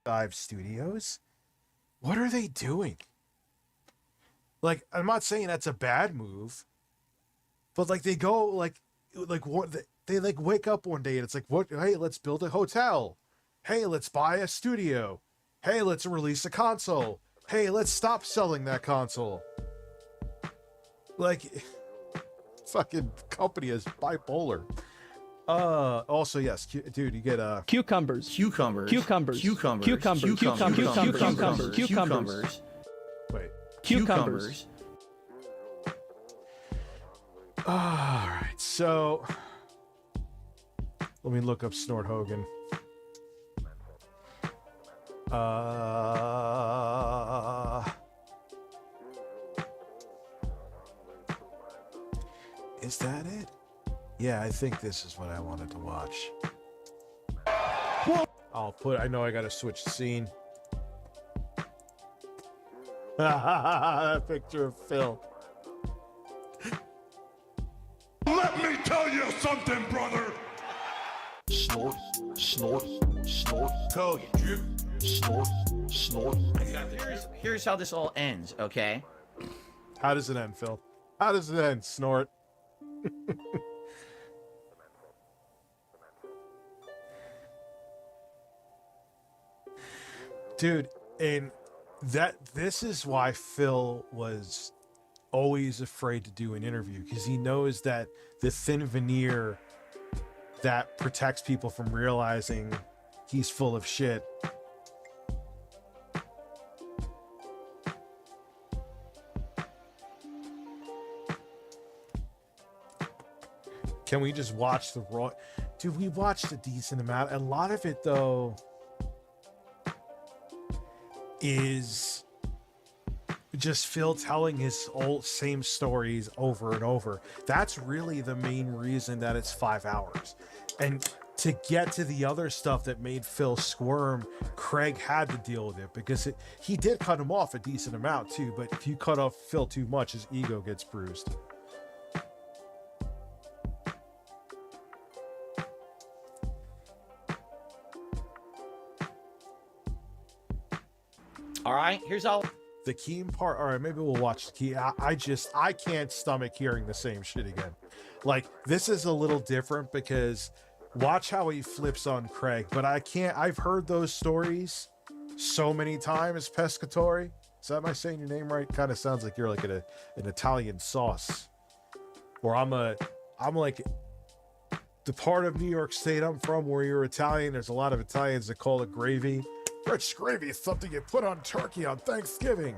Dive Studios. What are they doing? Like, I'm not saying that's a bad move, but like they go like what they like wake up one day and it's like, what? Hey, let's build a hotel. Hey, let's buy a studio. Hey, let's release a console. Hey, let's stop selling that console. Like, fucking company is bipolar. Also, yes, dude, you get cucumbers. Cucumbers. Cucumbers. Cucumbers. Cucumbers. Cucumbers. Cucumbers. Wait. Cucumbers. All right, so let me look up Snort Hogan. Is that it? Yeah, I think this is what I wanted to watch. I know I gotta switch the scene. That picture of Phil. Let me tell you something, brother. Snort, snort, snort, Hogan. Snort, snort. Here's how this all ends, okay? How does it end, Phil? How does it end, Snort? Dude, and this is why Phil was always afraid to do an interview, because he knows that the thin veneer that protects people from realizing he's full of shit. Can we just watch the raw? Dude, we watched a decent amount. A lot of it, though, is just Phil telling his old same stories over and over. That's really the main reason that it's 5 hours. And to get to the other stuff that made Phil squirm, Craig had to deal with it, because he did cut him off a decent amount too. But if you cut off Phil too much, his ego gets bruised. All right, here's all. The Keem part. All right, maybe we'll watch the Key. I can't stomach hearing the same shit again. Like, this is a little different because watch how he flips on Craig, but I can't. I've heard those stories so many times. Pescatore. Is that, am I saying your name right? Kind of sounds like you're like an Italian sauce. Or I'm like the part of New York State I'm from where you're Italian. There's a lot of Italians that call it gravy. Rich gravy is something you put on turkey on Thanksgiving.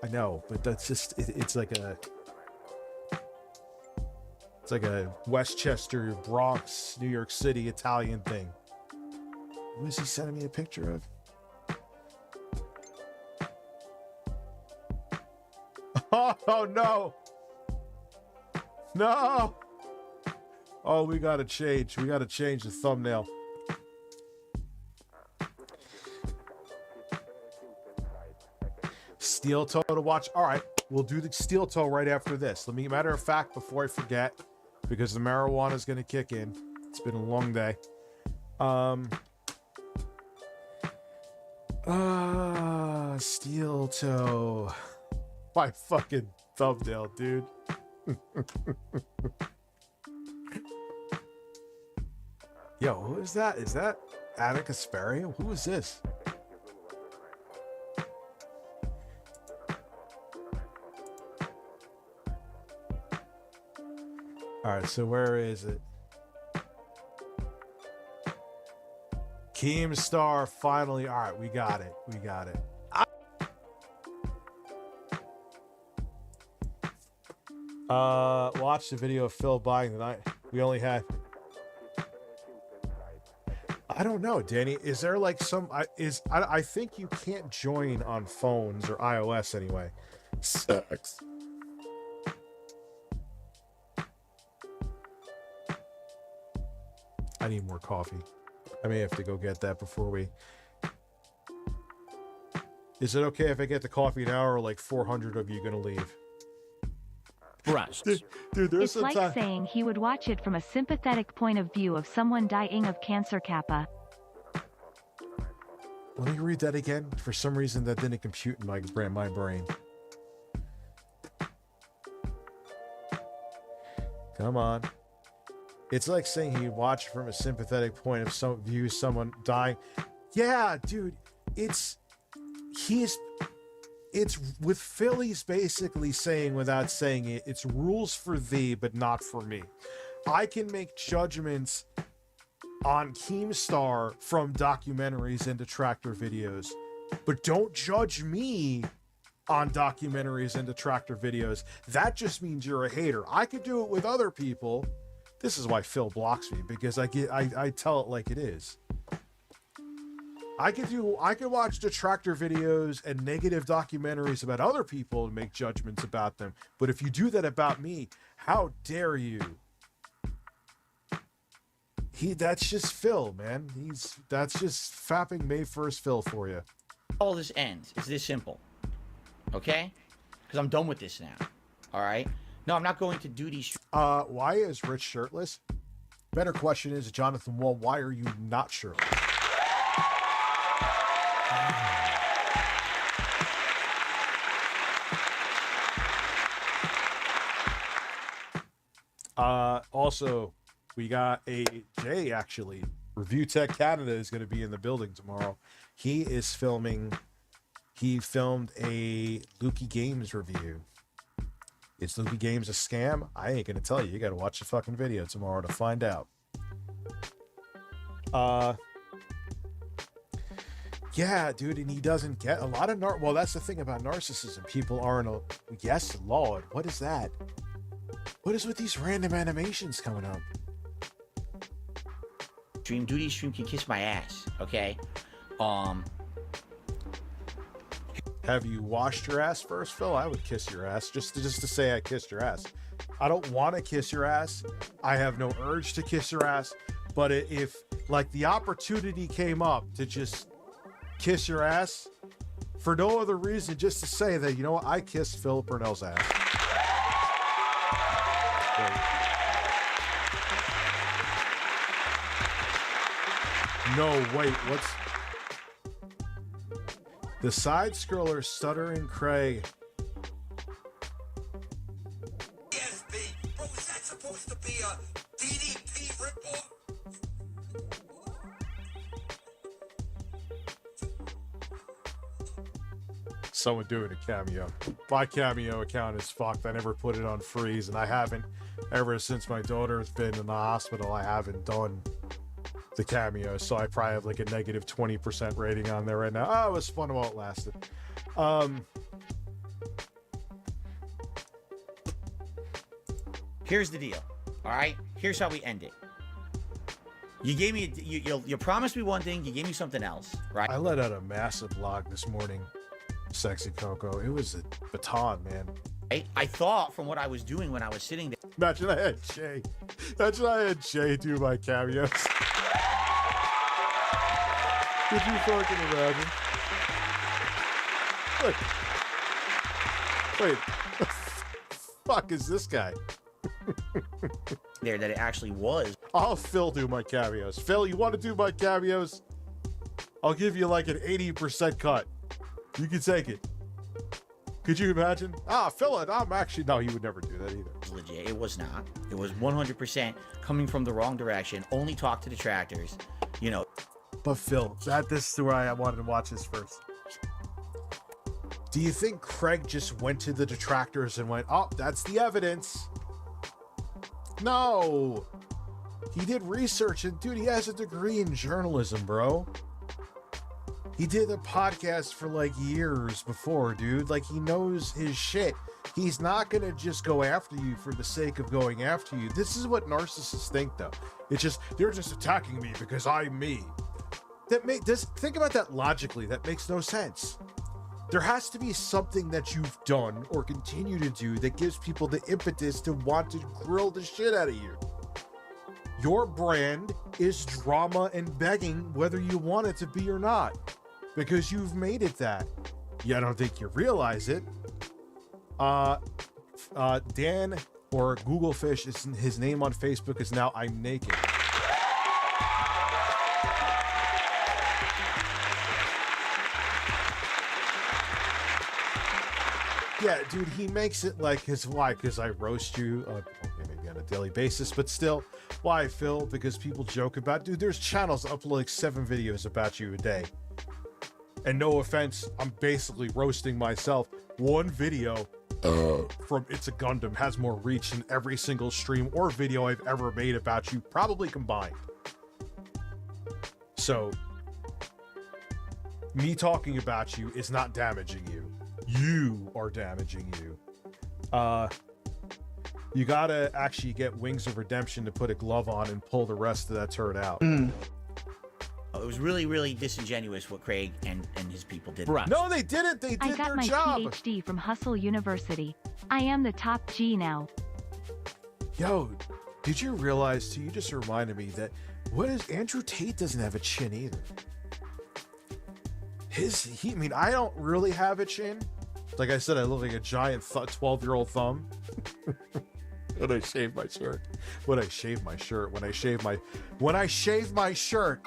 I know, but that's just, it's like a Westchester, Bronx, New York City Italian thing. Who is he sending me a picture of? Oh no. No. Oh, we gotta change. We gotta change the thumbnail. Steel toe to watch. All right, we'll do the steel toe right after this. Let me, matter of fact, before I forget, because the marijuana is going to kick in. It's been a long day. Steel toe. My fucking thumbnail, dude. Yo, who is that? Is that Attic Asperia? Who is this? All right, so where is it? Keemstar finally. All right, we got it. We got it. Watch the video of Phil buying the night. We only had. I don't know, Danny. Is there like some? I think you can't join on phones or iOS anyway. Sucks. I need more coffee. I may have to go get that before we... Is it okay if I get the coffee now, or like 400 of you gonna leave? Breasts. Dude, there's It's some like time... saying he would watch it from a sympathetic point of view of someone dying of cancer, Kappa. Let me read that again. For some reason, that didn't compute in my brain. Come on. It's like saying he watched from a sympathetic point of someone dying. Yeah, dude. It's with Philly's basically saying, without saying it, it's rules for thee, but not for me. I can make judgments on Keemstar from documentaries and detractor videos, but don't judge me on documentaries and detractor videos. That just means you're a hater. I could do it with other people. This is why Phil blocks me, because I tell it like it is. I could watch detractor videos and negative documentaries about other people and make judgments about them. But if you do that about me, how dare you? That's just Phil, man. That's just fapping May 1st Phil for you. All this ends. It's this simple. Okay? Because I'm done with this now. All right? No, I'm not going to do these. Why is Rich shirtless? Better question is, Jonathan Wall, why are you not shirtless? Also, we got a Jay, actually. Review Tech Canada is going to be in the building tomorrow. He filmed a Lukey Games review. Is Lukey Games a scam? I ain't going to tell you. You got to watch the fucking video tomorrow to find out. Yeah, dude, and he doesn't get a lot of well, that's the thing about narcissism. People aren't yes, Lord, what is that? What is with these random animations coming up? Duty stream can kiss my ass, okay? Have you washed your ass first, Phil? I would kiss your ass just to say I kissed your ass. I don't want to kiss your ass. I have no urge to kiss your ass. But if like the opportunity came up to just kiss your ass for no other reason, just to say that, you know what, I kissed Phil Purnell's ass. No, wait, what's the side scroller stuttering Craig? ESP. Bro, is that supposed to be a DDP ripoff? Someone doing a cameo. My cameo account is fucked. I never put it on freeze, and I haven't ever since my daughter's been in the hospital. I haven't done the cameo, so I probably have like a negative 20% rating on there right now. Oh, it was fun while it lasted. Here's the deal. All right? Here's how we end it. You gave me you promised me one thing, you gave me something else, right? I let out a massive log this morning, Sexy Coco. It was a baton, man. I thought from what I was doing when I was sitting there. Imagine I had Jay. Imagine I had Jay do my cameos. Could you fucking imagine? Wait, the fuck is this guy? There that it actually was. I'll Phil do my cameos. Phil, you want to do my cameos? I'll give you like an 80% cut. You can take it. Could you imagine? Phil, I'm actually... No, he would never do that either. Legit. It was not. It was 100% coming from the wrong direction. Only talk to detractors. You know. But Phil, this is where I wanted to watch this first. Do you think Craig just went to the detractors and went, oh, that's the evidence? No. He did research, and dude, he has a degree in journalism, bro. He did a podcast for like years before, dude. Like, he knows his shit. He's not gonna just go after you for the sake of going after you. This is what narcissists think, though. It's just, they're just attacking me because I'm me. Think about that logically. That makes no sense. There has to be something that you've done or continue to do that gives people the impetus to want to grill the shit out of you. Your brand is drama and begging, whether you want it to be or not, because you've made it that. Yeah, I don't think you realize it. Dan or Google Fish, his name on Facebook is now I'm Naked. Yeah, dude, he makes it like his why? Because I roast you, okay, maybe on a daily basis, but still, why, Phil? Because people joke about, dude. There's channels that upload like 7 videos about you a day, and no offense, I'm basically roasting myself. One video from It's a Gundam has more reach than every single stream or video I've ever made about you, probably combined. So, me talking about you is not damaging you. You are damaging you. You gotta actually get Wings of Redemption to put a glove on and pull the rest of that turd out. It was really, really disingenuous what Craig and his people did. Bruh. No, they didn't. They I did got their my job. PhD from Hustle University. I am the top G now. Yo, did you realize too? You just reminded me that Andrew Tate doesn't have a chin either. I mean, I don't really have a chin. Like I said, I look like a giant 12-year-old thumb. When I shave my shirt. When I shave my shirt. When I shave my shirt.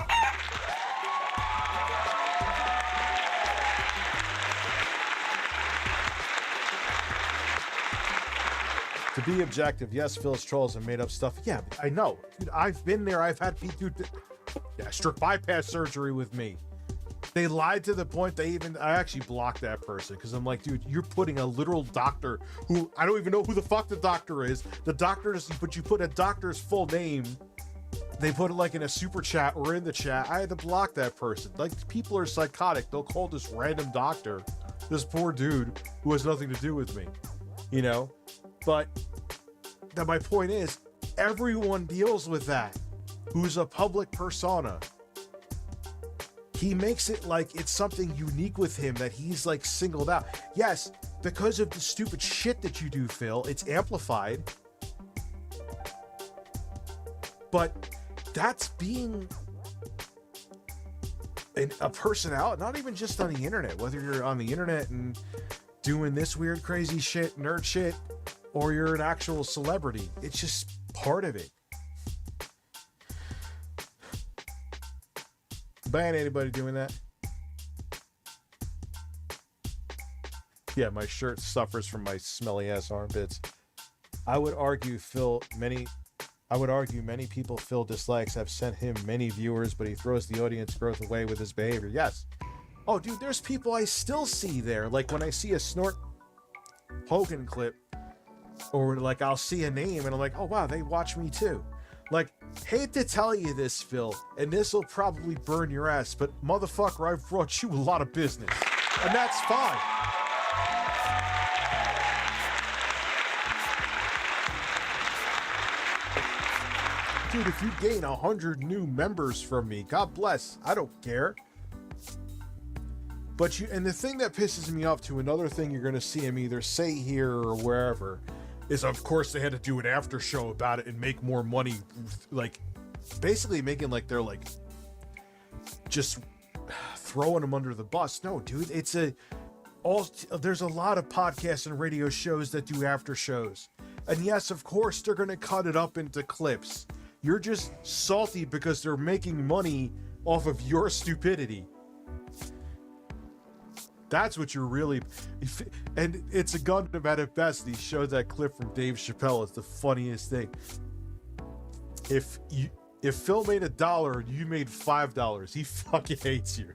To be objective, yes, Phil's trolls and made up stuff. Yeah, I know. Dude, I've been there. I've had people do gastric bypass surgery with me. They lied to the point I actually blocked that person because I'm like, dude, you're putting a literal doctor who I don't even know who the fuck the doctor is. The doctor is, but you put a doctor's full name. They put it like in a super chat or in the chat. I had to block that person. Like, people are psychotic. They'll call this random doctor, this poor dude who has nothing to do with me, you know? But that my point is, everyone deals with that who's a public persona. He makes it like it's something unique with him that he's like singled out. Yes, because of the stupid shit that you do, Phil, it's amplified. But that's being a personality, not even just on the internet, whether you're on the internet and doing this weird, crazy shit, nerd shit, or you're an actual celebrity. It's just part of it. Ban anybody doing that? Yeah, my shirt suffers from my smelly ass armpits. I would argue many people Phil dislikes have sent him many viewers, but he throws the audience growth away with his behavior. Yes. Oh, dude, there's people I still see there. Like when I see a Snort Hogan clip, or like I'll see a name and I'm like, oh wow, they watch me too. Like, hate to tell you this, Phil, and this will probably burn your ass, but motherfucker, I've brought you a lot of business, and that's fine. Dude, if you gain 100 new members from me, God bless. I don't care. But and the thing that pisses me off to another thing you're going to see him either say here or wherever is, of course, they had to do an after show about it and make more money, like basically making like they're like just throwing them under the bus. No, dude, there's a lot of podcasts and radio shows that do after shows. And yes, of course, they're going to cut it up into clips. You're just salty because they're making money off of your stupidity. That's what you're really... And It's a Gundam at its best. He showed that clip from Dave Chappelle. It's the funniest thing. If Phil made $1 and you made $5, he fucking hates you.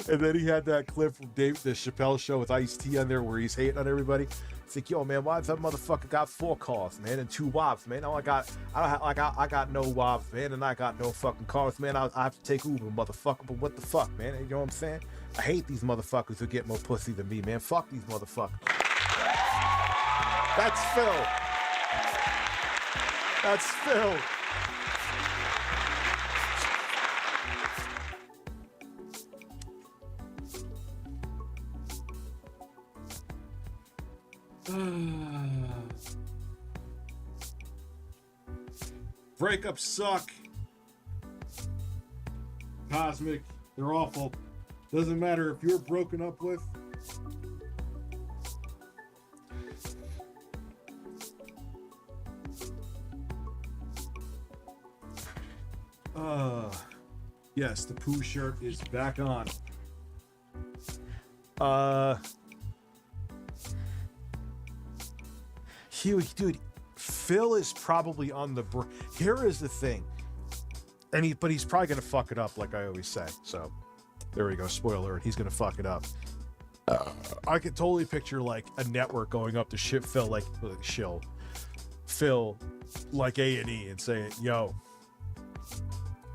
And then he had that clip from the Chappelle show with Ice-T on there where he's hating on everybody. It's like, yo, man, why that motherfucker got 4 cars, man, and 2 wives, man? I got no wives, man, and I got no fucking cars, man. I have to take Uber, motherfucker. But what the fuck, man? You know what I'm saying? I hate these motherfuckers who get more pussy than me, man. Fuck these motherfuckers. That's Phil. That's Phil. Breakups suck. Cosmic, they're awful. Doesn't matter if you're broken up with. Yes, the poo shirt is back on. dude, Phil is probably on the here is the thing. But he's probably gonna fuck it up like I always say. So there we go. Spoiler alert, he's gonna fuck it up. I could totally picture like a network going up to ship Phil like Phil like A&E and saying, yo,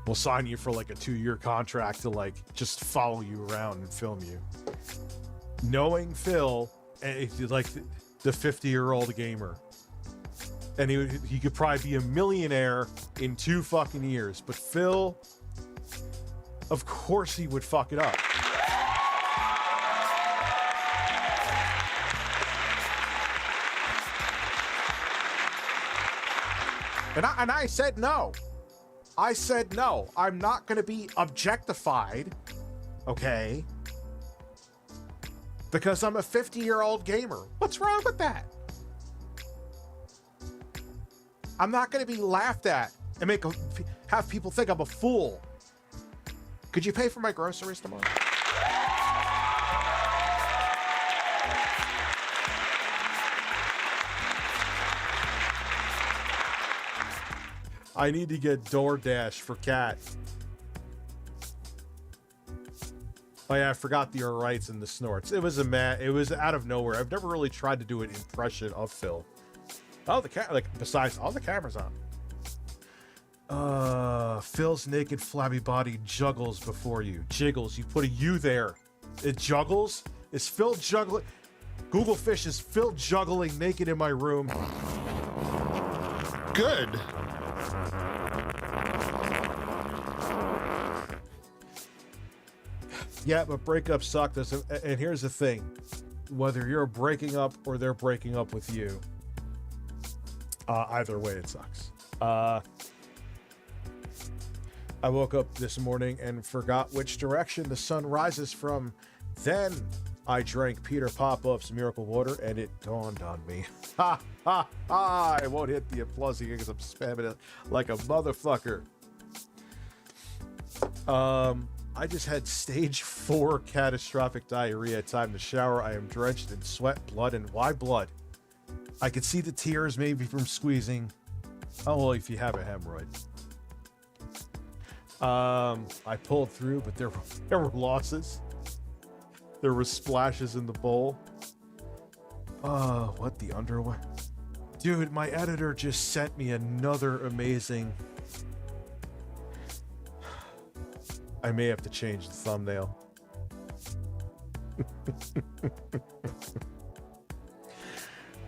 we'll sign you for like a 2-year contract to like just follow you around and film you. Knowing Phil, like the 50-year-old gamer, and he could probably be a millionaire in 2 fucking years, but Phil, of course he would fuck it up. And I said no. I said no. I'm not going to be objectified, okay? Because I'm a 50-year-old gamer. What's wrong with that? I'm not going to be laughed at and have people think I'm a fool. Could you pay for my groceries tomorrow? I need to get DoorDash for Cat. Oh yeah, I forgot the rights and the snorts. It was it was out of nowhere. I've never really tried to do an impression of Phil. Oh, besides all the cameras on. Phil's naked flabby body juggles before you. Jiggles. You put a U there. It juggles? Is Phil juggling? Google Fish, is Phil juggling naked in my room? Good. Yeah, but breakups suck. And here's the thing. Whether you're breaking up or they're breaking up with you, either way it sucks. I woke up this morning and forgot which direction the sun rises from. Then I drank Peter Popoff's Miracle Water and it dawned on me. Ha ha ha! I won't hit the applause because I'm spamming it like a motherfucker. I just had stage 4 catastrophic diarrhea. Time to shower. I am drenched in sweat, blood, and why blood? I could see the tears maybe from squeezing. Oh, well, if you have a hemorrhoid. I pulled through, but there were losses. There were splashes in the bowl. What the underwear? Dude, my editor just sent me another amazing... I may have to change the thumbnail.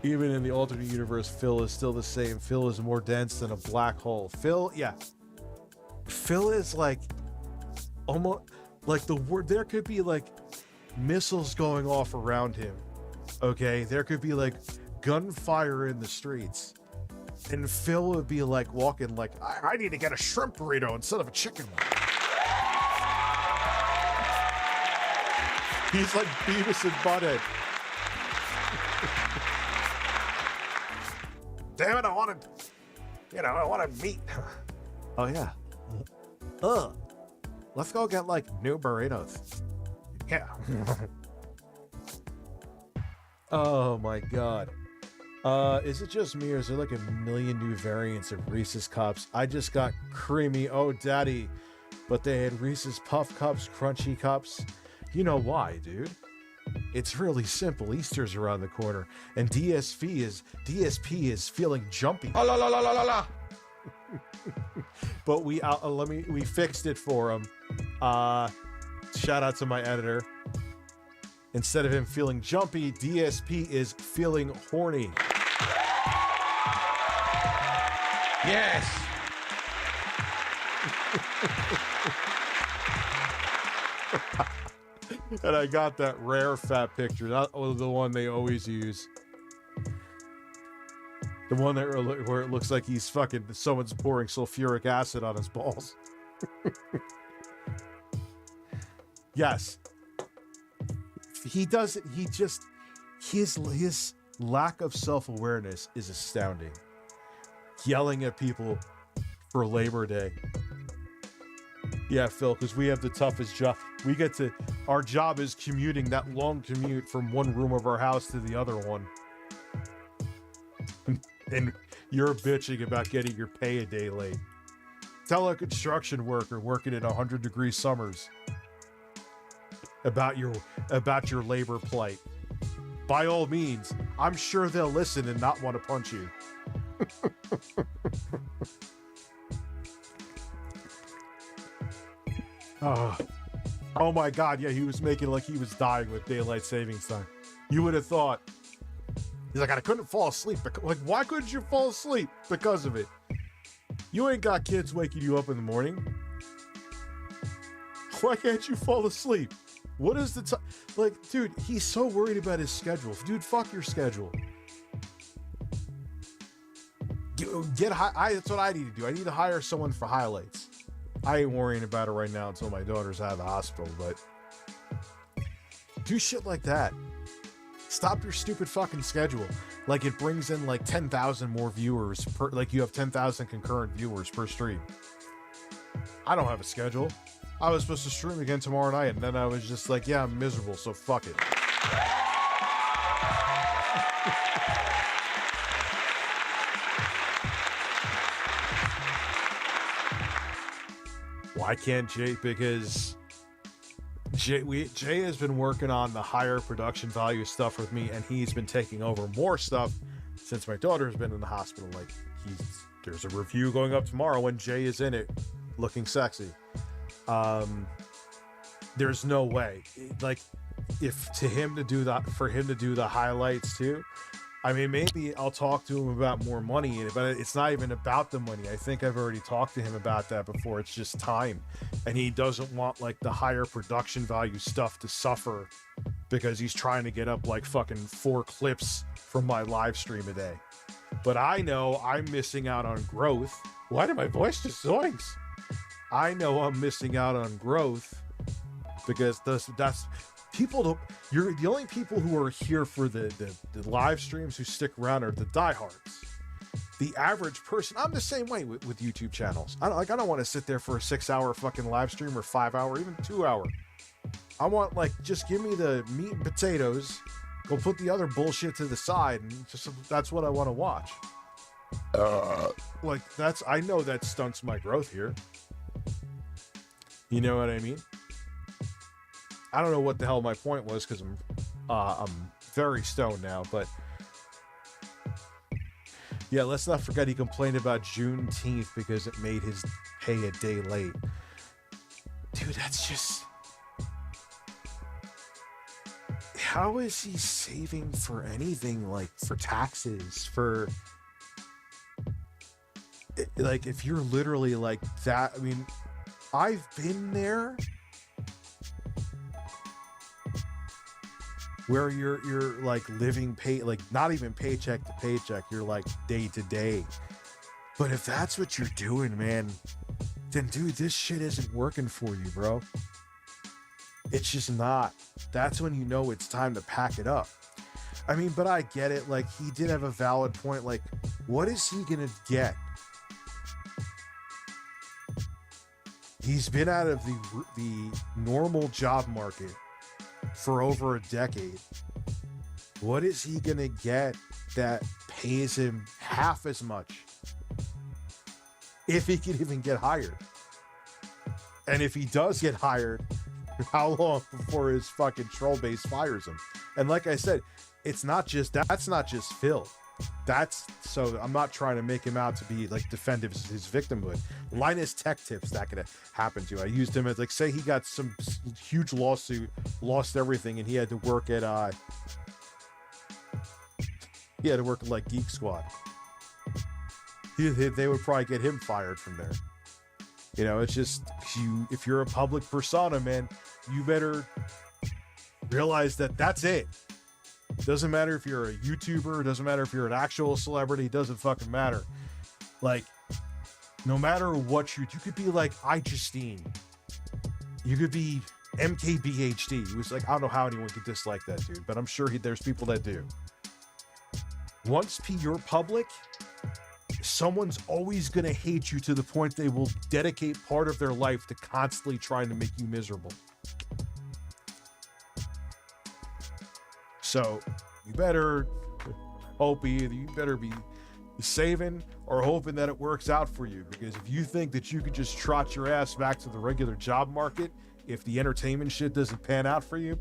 Even in the alternate universe, Phil is still the same. Phil is more dense than a black hole. Phil is like almost like the word. There could be like missiles going off around him. Okay, there could be like gunfire in the streets, and Phil would be like walking like, I need to get a shrimp burrito instead of a chicken one. He's like Beavis and Butthead. Damn it, I wanted meat. Oh yeah. Let's go get like new burritos. Yeah. Oh my god. Is it just me or is there like a million new variants of Reese's Cups? I just got creamy, oh daddy, but they had Reese's Puff Cups, Crunchy Cups. You know why, dude? It's really simple. Easter's around the corner, and DSP is feeling jumpy. Oh, la, la, la, la, la, la. But we fixed it for him. Shout out to my editor. Instead of him feeling jumpy, DSP is feeling horny. Yes. And I got that rare fat picture, not the one they always use. The one that where it looks like someone's pouring sulfuric acid on his balls. Yes. He does it. His lack of self-awareness is astounding. Yelling at people for Labor Day. Yeah, Phil, because we have the toughest job. Our job is commuting that long commute from one room of our house to the other one. and you're bitching about getting your pay a day late. Tell a construction worker working in 100-degree summers about your labor plight. By all means, I'm sure they'll listen and not want to punch you. Oh my God, yeah, he was making like he was dying with daylight savings time. You would have thought. He's like, I couldn't fall asleep. Like, why couldn't you fall asleep? Because of it. You ain't got kids waking you up in the morning. Why can't you fall asleep? What is the time? Like, dude, he's so worried about his schedule. Dude, fuck your schedule. That's what I need to do. I need to hire someone for highlights. I ain't worrying about it right now until my daughter's out of the hospital, but do shit like that. Stop your stupid fucking schedule. Like, it brings in like 10,000 more viewers per, like you have 10,000 concurrent viewers per stream. I don't have a schedule. I was supposed to stream again tomorrow night, and then I was just like, yeah, I'm miserable, so fuck it. Why can't Jay? Because Jay has been working on the higher production value stuff with me, and he's been taking over more stuff since my daughter's been in the hospital. Like, there's a review going up tomorrow when Jay is in it, looking sexy. There's no way, like, for him to do the highlights too. I mean, maybe I'll talk to him about more money, but it's not even about the money. I think I've already talked to him about that before. It's just time. And he doesn't want like the higher production value stuff to suffer because he's trying to get up like fucking 4 clips from my live stream a day. But I know I'm missing out on growth. Why did my voice just zoinks? I know I'm missing out on growth because that's people don't. You're the only people who are here for the live streams who stick around are the diehards. The average person, I'm the same way with YouTube channels. I don't want to sit there for a 6-hour fucking live stream or 5-hour, even 2-hour. I want, like, just give me the meat and potatoes. Go put the other bullshit to the side, and just that's what I want to watch. Like, I know that stunts my growth here. You know what I mean? I don't know what the hell my point was because I'm very stoned now, but yeah, let's not forget he complained about Juneteenth because it made his pay a day late. Dude, that's just... How is he saving for anything, like for taxes, for... Like, if you're literally like that, I mean, I've been there where you're like living like not even paycheck to paycheck, you're like day to day. But if that's what you're doing, man, then dude, this shit isn't working for you, bro. It's just not. That's when you know it's time to pack it up. I mean, but I get it. Like, he did have a valid point. Like, what is he gonna get? He's been out of the normal job market for over a decade. What is he gonna get that pays him half as much? If he can even get hired. And if he does get hired, how long before his fucking troll base fires him? And like I said, that's not just Phil. That's, so I'm not trying to make him out to be like defend his victimhood. Linus Tech Tips, that could happen to. I used him as, like, say he got some huge lawsuit, lost everything, and he had to work at like Geek Squad. They would probably get him fired from there. You know, it's just, if you're a public persona, man, you better realize that that's it. Doesn't matter if you're a YouTuber, it doesn't matter if you're an actual celebrity, it doesn't fucking matter. Like, no matter what you could be like iJustine. You could be MKBHD. He was like, I don't know how anyone could dislike that dude, but I'm sure there's people that do. Once you're public, someone's always going to hate you to the point they will dedicate part of their life to constantly trying to make you miserable. So you better hope you better be saving or hoping that it works out for you? Because if you think that you could just trot your ass back to the regular job market if the entertainment shit doesn't pan out for you,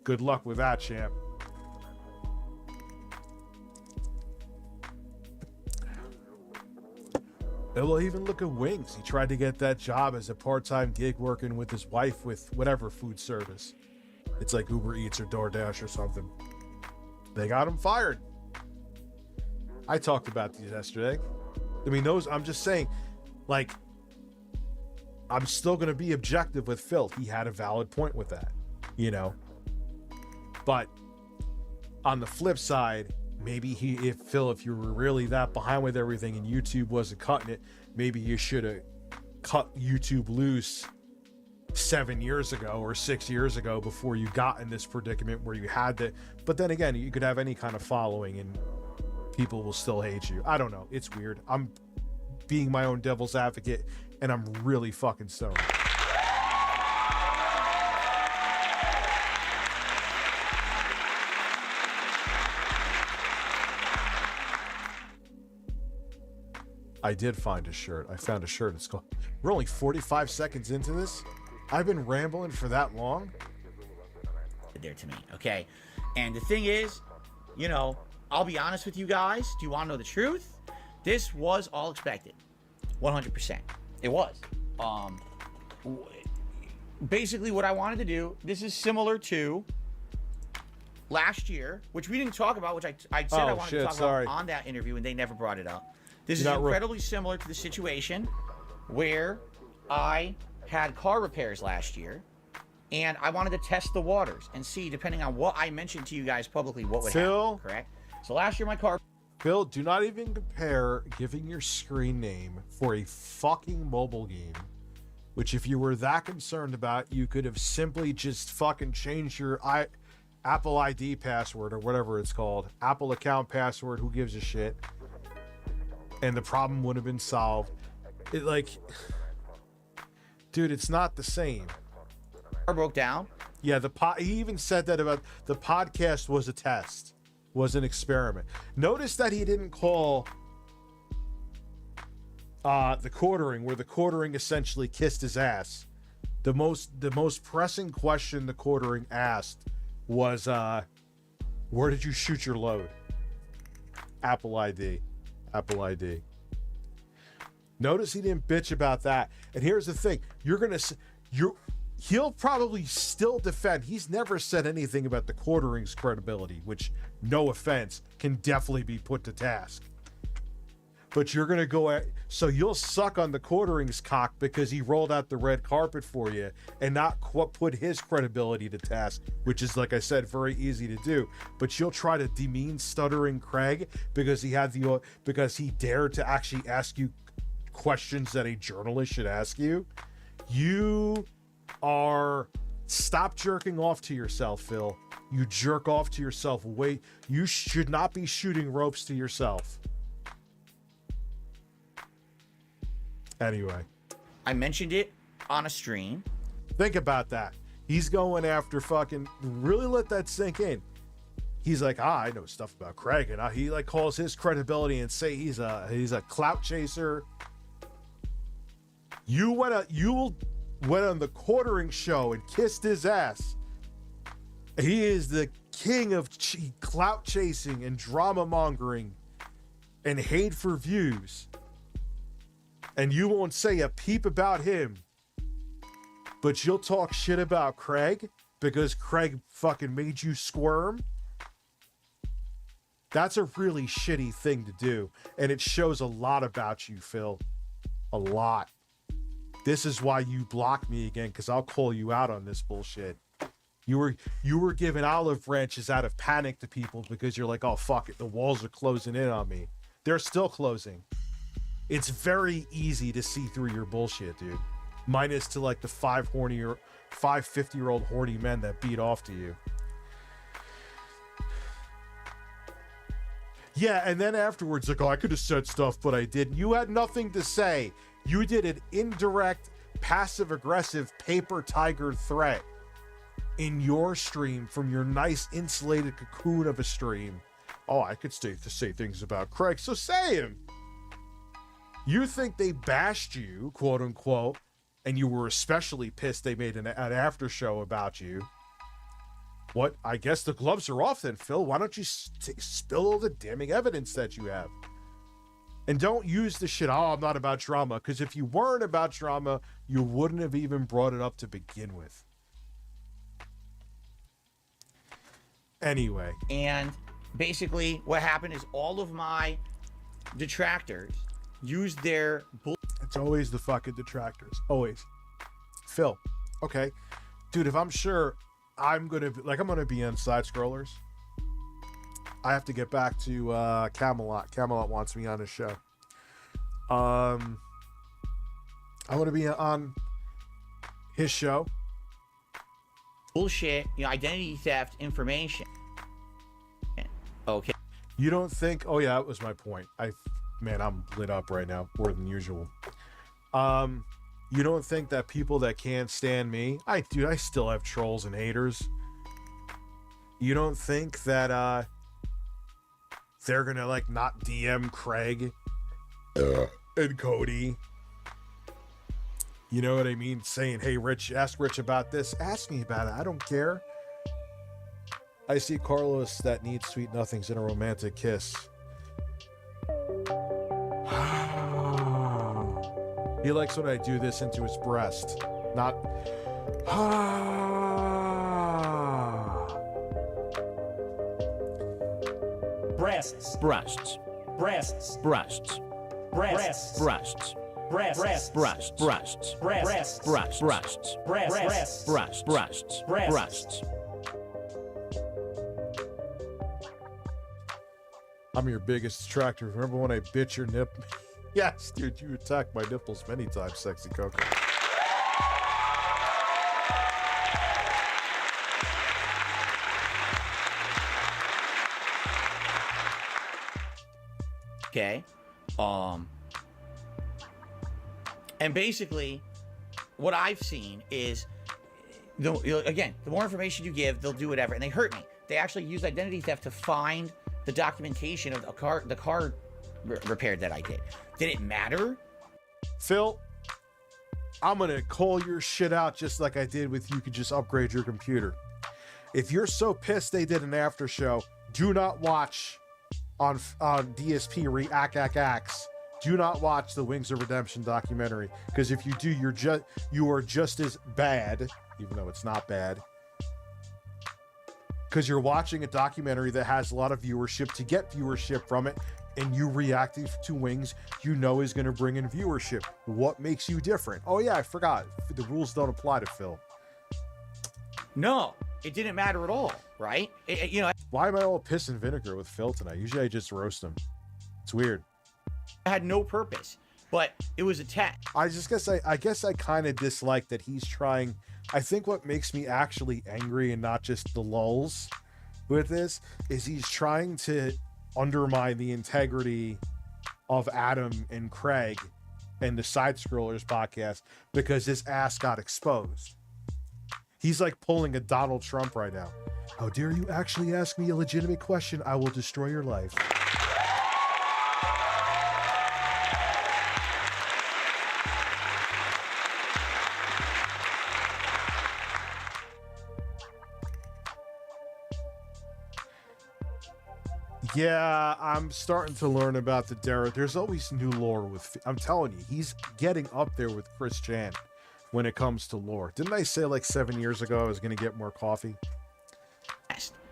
good luck with that, champ. And well, even look at Wings. He tried to get that job as a part-time gig working with his wife with whatever food service. It's like Uber Eats or DoorDash or something. They got him fired. I talked about these yesterday. I mean, I'm just saying, like, I'm still going to be objective with Phil. He had a valid point with that, you know? But on the flip side, maybe if you were really that behind with everything and YouTube wasn't cutting it, maybe you should have cut YouTube loose 7 years ago or 6 years ago before you got in this predicament where you had to. But then again, you could have any kind of following and people will still hate you. I don't know. It's weird. I'm being my own devil's advocate and I'm really fucking stoned. I did find a shirt. I found a shirt. It's called. We're only 45 seconds into this. I've been rambling for that long. There to me, okay? And the thing is, you know, I'll be honest with you guys. Do you want to know the truth? This was all expected. 100%. It was. Basically what I wanted to do, this is similar to last year, which we didn't talk about, which I said I wanted to talk about on that interview, and they never brought it up. This is incredibly similar to the situation where I had car repairs last year, and I wanted to test the waters and see, depending on what I mentioned to you guys publicly, what would happen, correct? So last year my car... Phil, do not even compare giving your screen name for a fucking mobile game, which if you were that concerned about, you could have simply just fucking changed your Apple ID password or whatever it's called. Apple account password, who gives a shit? And the problem would have been solved. It like, dude, it's not the same. Car broke down. Yeah, he even said that about the podcast was a test, was an experiment. Notice that he didn't call the quartering, where the quartering essentially kissed his ass. The most pressing question the quartering asked was, where did you shoot your load? Apple ID. Apple ID. Notice he didn't bitch about that. And here's the thing. He'll probably still defend. He's never said anything about the quartering's credibility, which, no offense, can definitely be put to task. But you're going to go at, so you'll suck on the quartering's cock because he rolled out the red carpet for you and not put his credibility to task, which is, like I said, very easy to do. But you'll try to demean stuttering Craig because he dared to actually ask you questions that a journalist should ask you. Stop jerking off to yourself, Phil. You jerk off to yourself. Wait, you should not be shooting ropes to yourself. Anyway, I mentioned it on a stream. Think about that. He's going after fucking, really let that sink in. He's like, I know stuff about Craig, and he like calls his credibility and say he's a clout chaser. You went on the quartering show and kissed his ass. He is the king of clout chasing and drama mongering and hate for views. And you won't say a peep about him, but you'll talk shit about Craig because Craig fucking made you squirm. That's a really shitty thing to do, and it shows a lot about you, Phil. A lot. This is why you block me again, because I'll call you out on this bullshit. You were giving olive branches out of panic to people because you're like, oh fuck it, the walls are closing in on me. They're still closing. It's very easy to see through your bullshit, dude. Minus to like the 5 50-year-old horny men that beat off to you. Yeah, and then afterwards, like, oh, I could have said stuff, but I didn't. You had nothing to say. You did an indirect, passive-aggressive paper tiger threat in your stream from your nice insulated cocoon of a stream Oh, I could say things about Craig, so say him. You think they bashed you, quote unquote, and you were especially pissed they made an after show about you. What? I guess the gloves are off then, Phil. Why don't you spill all the damning evidence that you have? And don't use the shit, oh, I'm not about drama, because if you weren't about drama, you wouldn't have even brought it up to begin with. Anyway. And basically what happened is all of my detractors used their It's always the fucking detractors. Always. Phil. Okay. Dude, if I'm sure I'm going to be on Side Scrollers, I have to get back to Camelot. Camelot wants me on his show. I want to be on his show. bullshit, identity theft information. Okay. You don't think? Oh yeah, that was my point. Man, I'm lit up right now, more than usual. You don't think that people that can't stand me? I still have trolls and haters. You don't think that they're gonna not DM Craig and Cody? You know what I mean? Saying, hey, Rich, ask Rich about this. Ask me about it. I don't care. I see Carlos that needs sweet nothings in a romantic kiss. He likes when I do this into his breast. Not... Breasts. Breasts. Breasts. Breasts. Breasts. Breasts. Breasts. Breasts. Breasts. Breasts. Breasts. Breasts. Breasts. Breasts. Breasts. Breasts. I'm your biggest detractor. Remember when I bit your nip? Yes, dude, you attacked my nipples many times, Sexy Coco. Okay. And basically, what I've seen is, again, the more information you give, they'll do whatever. And they hurt me. They actually used identity theft to find the documentation of the car repair that I did. Did it matter? Phil, I'm going to call your shit out just like I did with you could just upgrade your computer. If you're so pissed they did an after show, do not watch on DSP Reacts. Do not watch the Wings of Redemption documentary, because if you do, you are just as bad, even though it's not bad, because you're watching a documentary that has a lot of viewership to get viewership from it, and you reacting to Wings is going to bring in viewership. What makes you different? Oh yeah, I forgot. The rules don't apply to Phil. No, it didn't matter at all, right? Why am I all piss and vinegar with Phil tonight? Usually I just roast him. It's weird. I had no purpose, but it was a test. I guess I kind of dislike that he's trying. I think what makes me actually angry and not just the lulls with this is he's trying to undermine the integrity of Adam and Craig and the Side Scrollers podcast because his ass got exposed. He's like pulling a Donald Trump right now. How dare you actually ask me a legitimate question? I will destroy your life. Yeah, I'm starting to learn about the Derek. There's always new lore with... I'm telling you, he's getting up there with Chris Chan when it comes to lore. Didn't I say 7 years ago I was going to get more coffee?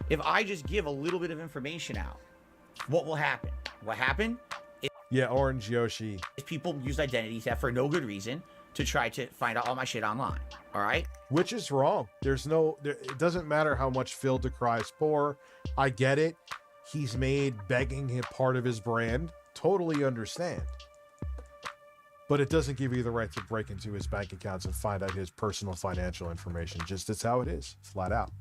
If I just give a little bit of information out, what will happen? What happened? Yeah, Orange Yoshi. Is people use identity theft for no good reason to try to find out all my shit online. All right? Which is wrong. It doesn't matter how much Phil decries poor. I get it. He's made begging him part of his brand. Totally understand. But it doesn't give you the right to break into his bank accounts and find out his personal financial information. Just that's how it is, flat out.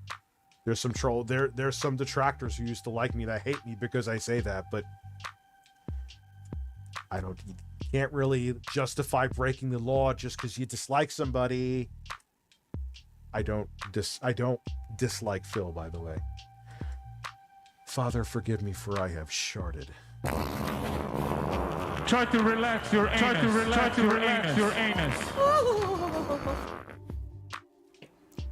There's some troll. There's some detractors who used to like me that hate me because I say that, but you can't really justify breaking the law just because you dislike somebody. I don't dislike Phil, by the way. Father, forgive me, for I have sharded. Try to relax your anus. Try to relax your anus.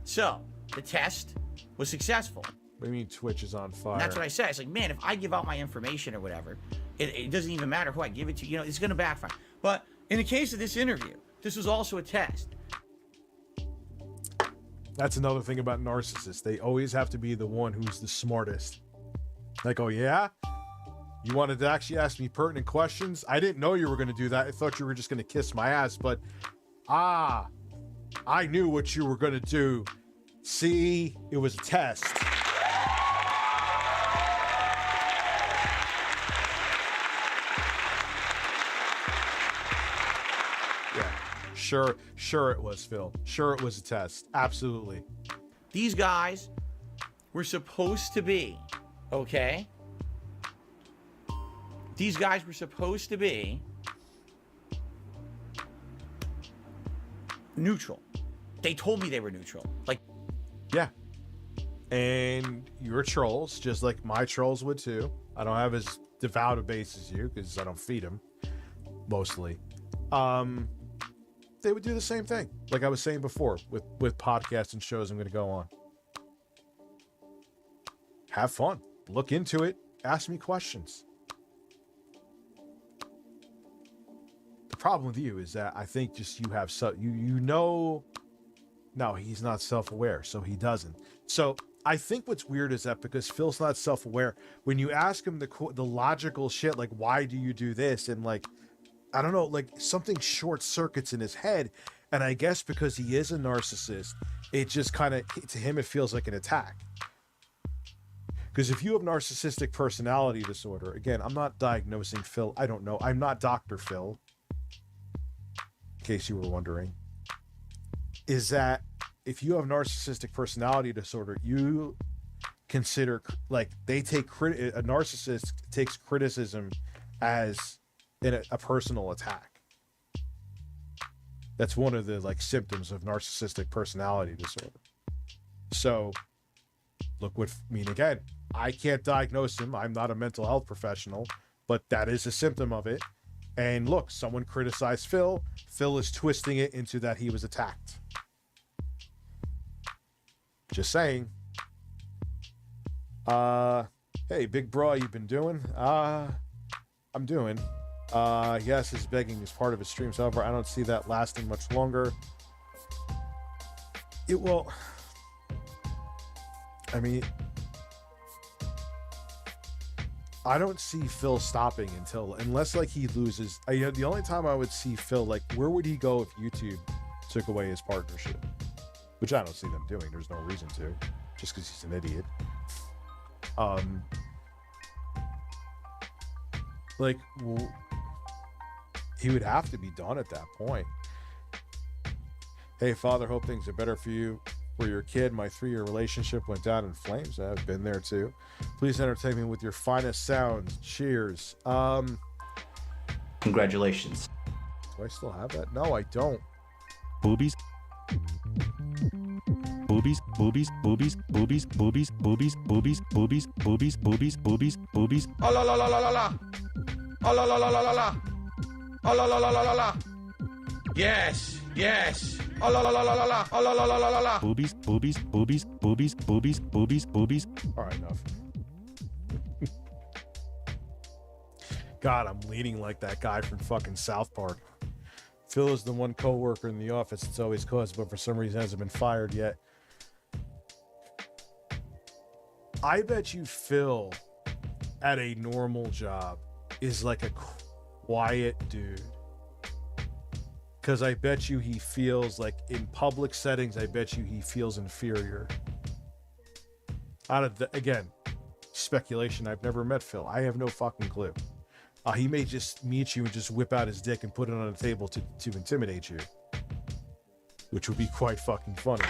So, the test was successful. What do you mean Twitch is on fire? And that's what I said. It's like, man, if I give out my information or whatever, it doesn't even matter who I give it to. You know, it's going to backfire. But in the case of this interview, this was also a test. That's another thing about narcissists. They always have to be the one who's the smartest. Like, oh yeah? You wanted to actually ask me pertinent questions? I didn't know you were going to do that. I thought you were just going to kiss my ass, but I knew what you were going to do. See, it was a test. Yeah, sure it was, Phil. Sure it was a test. Absolutely. These guys were supposed to be, okay? These guys were supposed to be neutral. They told me they were neutral. Like, yeah. And your trolls, just like my trolls would too. I don't have as devout a base as you because I don't feed them mostly. They would do the same thing. Like I was saying before with podcasts and shows I'm going to go on. Have fun. Look into it. Ask me questions. The problem with you is that I think just you have you know. No, he's not self-aware, so he doesn't. So I think what's weird is that because Phil's not self-aware, when you ask him the logical shit, like, why do you do this? And like, I don't know, like something short circuits in his head. And I guess because he is a narcissist, it just kind of, to him, it feels like an attack. Because if you have narcissistic personality disorder, again, I'm not diagnosing Phil. I don't know. I'm not Dr. Phil, in case you were wondering. Is that if you have narcissistic personality disorder, you consider, like, they take a narcissist takes criticism as a personal attack. That's one of the like symptoms of narcissistic personality disorder. So look what, I mean, again, I can't diagnose him. I'm not a mental health professional, but that is a symptom of it. And look, someone criticized Phil. Phil is twisting it into that he was attacked. Just saying. Hey, big bro, you been doing? I'm doing. Yes, his begging is part of his streams. However, I don't see that lasting much longer. It will. I mean, I don't see Phil stopping unless like he loses. The only time I would see Phil, like, where would he go if YouTube took away his partnership? Which I don't see them doing. There's no reason to, just because he's an idiot. Like, well, he would have to be done at that point. Hey, Father, hope things are better for you. For your kid, my 3-year relationship went down in flames. I've been there too. Please entertain me with your finest sounds. Cheers. Congratulations. Do I still have that? No, I don't. Boobies. Boobies, boobies, boobies, boobies, boobies, boobies, boobies, boobies, boobies, boobies, boobies, boobies. Oh la la la la la la. Oh la la la la la la. Oh la la la la la la. Yes, yes. Oh la la la la la la. Oh la la la la la la. Boobies, boobies, boobies, boobies, boobies, boobies, boobies. All right, enough. God, I'm leaning like that guy from fucking South Park. Phil is the one coworker in the office that's always caused, but for some reason hasn't been fired yet. I bet you Phil at a normal job is like a quiet dude. Because I bet you he feels like in public settings, I bet you he feels inferior. Again, speculation. I've never met Phil. I have no fucking clue. He may just meet you and just whip out his dick and put it on the table to intimidate you. Which would be quite fucking funny.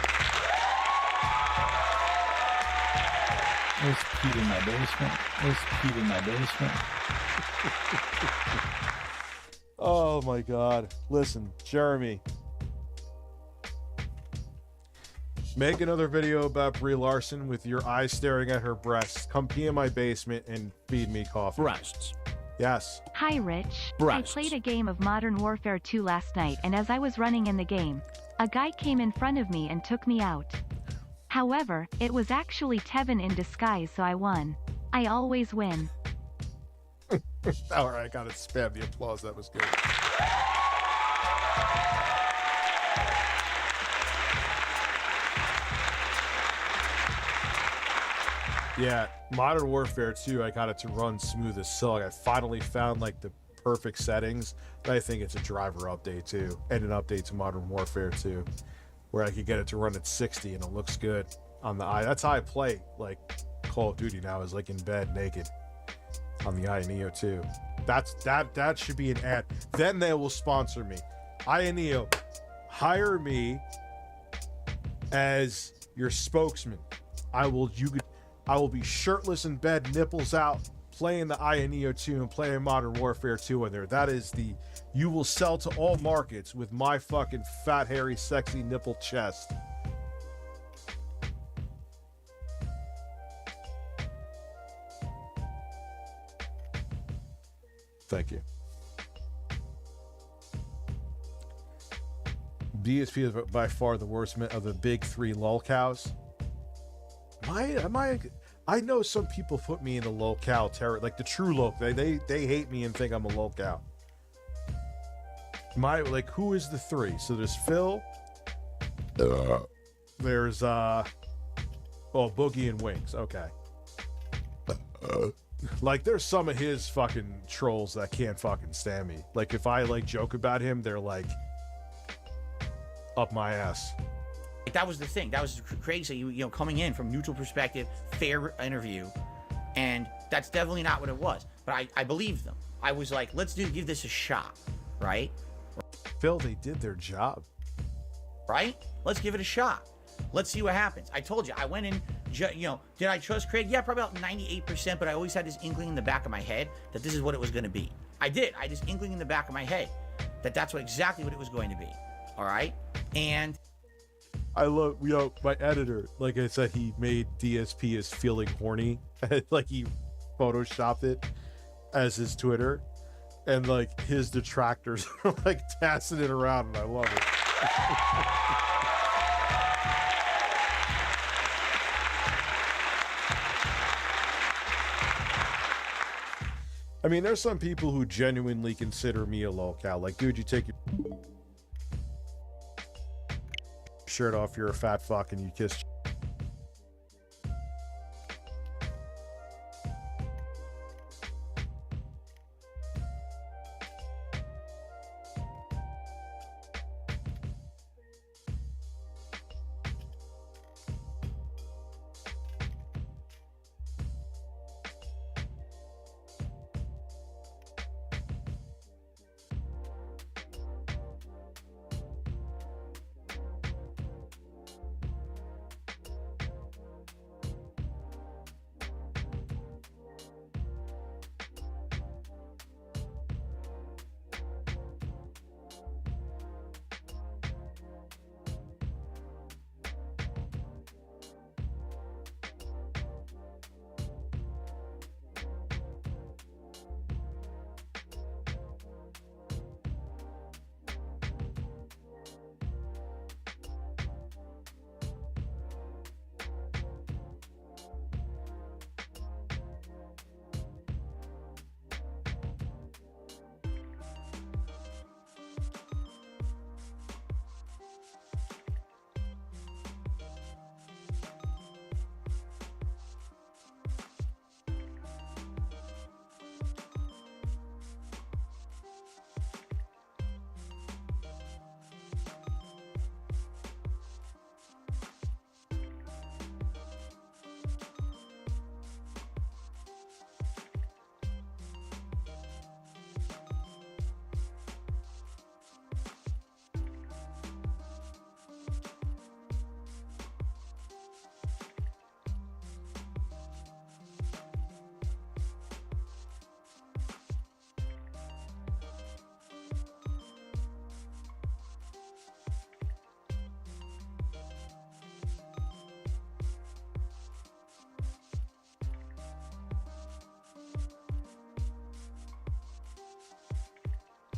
There's Pete in my basement. There's Pete in my basement. Oh my God. Listen, Jeremy. Make another video about Brie Larson with your eyes staring at her breasts. Come pee in my basement and feed me coffee. Breasts. Yes. Hi, Rich. Breasts. I played a game of Modern Warfare 2 last night, and as I was running in the game, a guy came in front of me and took me out. However, it was actually Tevin in disguise, so I won. I always win. All right, I gotta spam the applause. That was good. Yeah, Modern Warfare 2, I got it to run smooth as silk. I finally found like the perfect settings. But I think it's a driver update too, and an update to Modern Warfare 2, where I could get it to run at 60 and it looks good on the eye. That's how I play like Call of Duty now, is like in bed naked on the Neo 2. That should be an ad. Then they will sponsor me. Neo, hire me as your spokesman. I will be shirtless in bed, nipples out, playing the Neo 2 and playing Modern Warfare 2 in there. That is you will sell to all markets with my fucking fat, hairy, sexy nipple chest. Thank you. DSP is by far the worst of the big three lolcows. I know some people put me in the lolcow terror, like the true lolcow. They hate me and think I'm a lolcow. Who is the three? So there's Phil. There's Boogie and Wings. Okay. Like there's some of his fucking trolls that can't fucking stand me. Like if I like joke about him, they're like up my ass. That was the thing. That was crazy. You know, coming in from neutral perspective, fair interview, and that's definitely not what it was. But I believed them. I was like, let's give this a shot, right? Phil, they did their job, right? Let's give it a shot. Let's see what happens. I told you, I went in, did I trust Craig? Yeah, probably about 98%, but I always had this inkling in the back of my head that this is what it was going to be. I did. I had this inkling in the back of my head that that's exactly what it was going to be. All right? And I love, my editor, like I said, he made DSP as feeling horny. Like he photoshopped it as his Twitter. And like his detractors are like passing it around, and I love it. I mean, there's some people who genuinely consider me a lolcow. Like, dude, you take your shirt off, you're a fat fuck, and you kiss.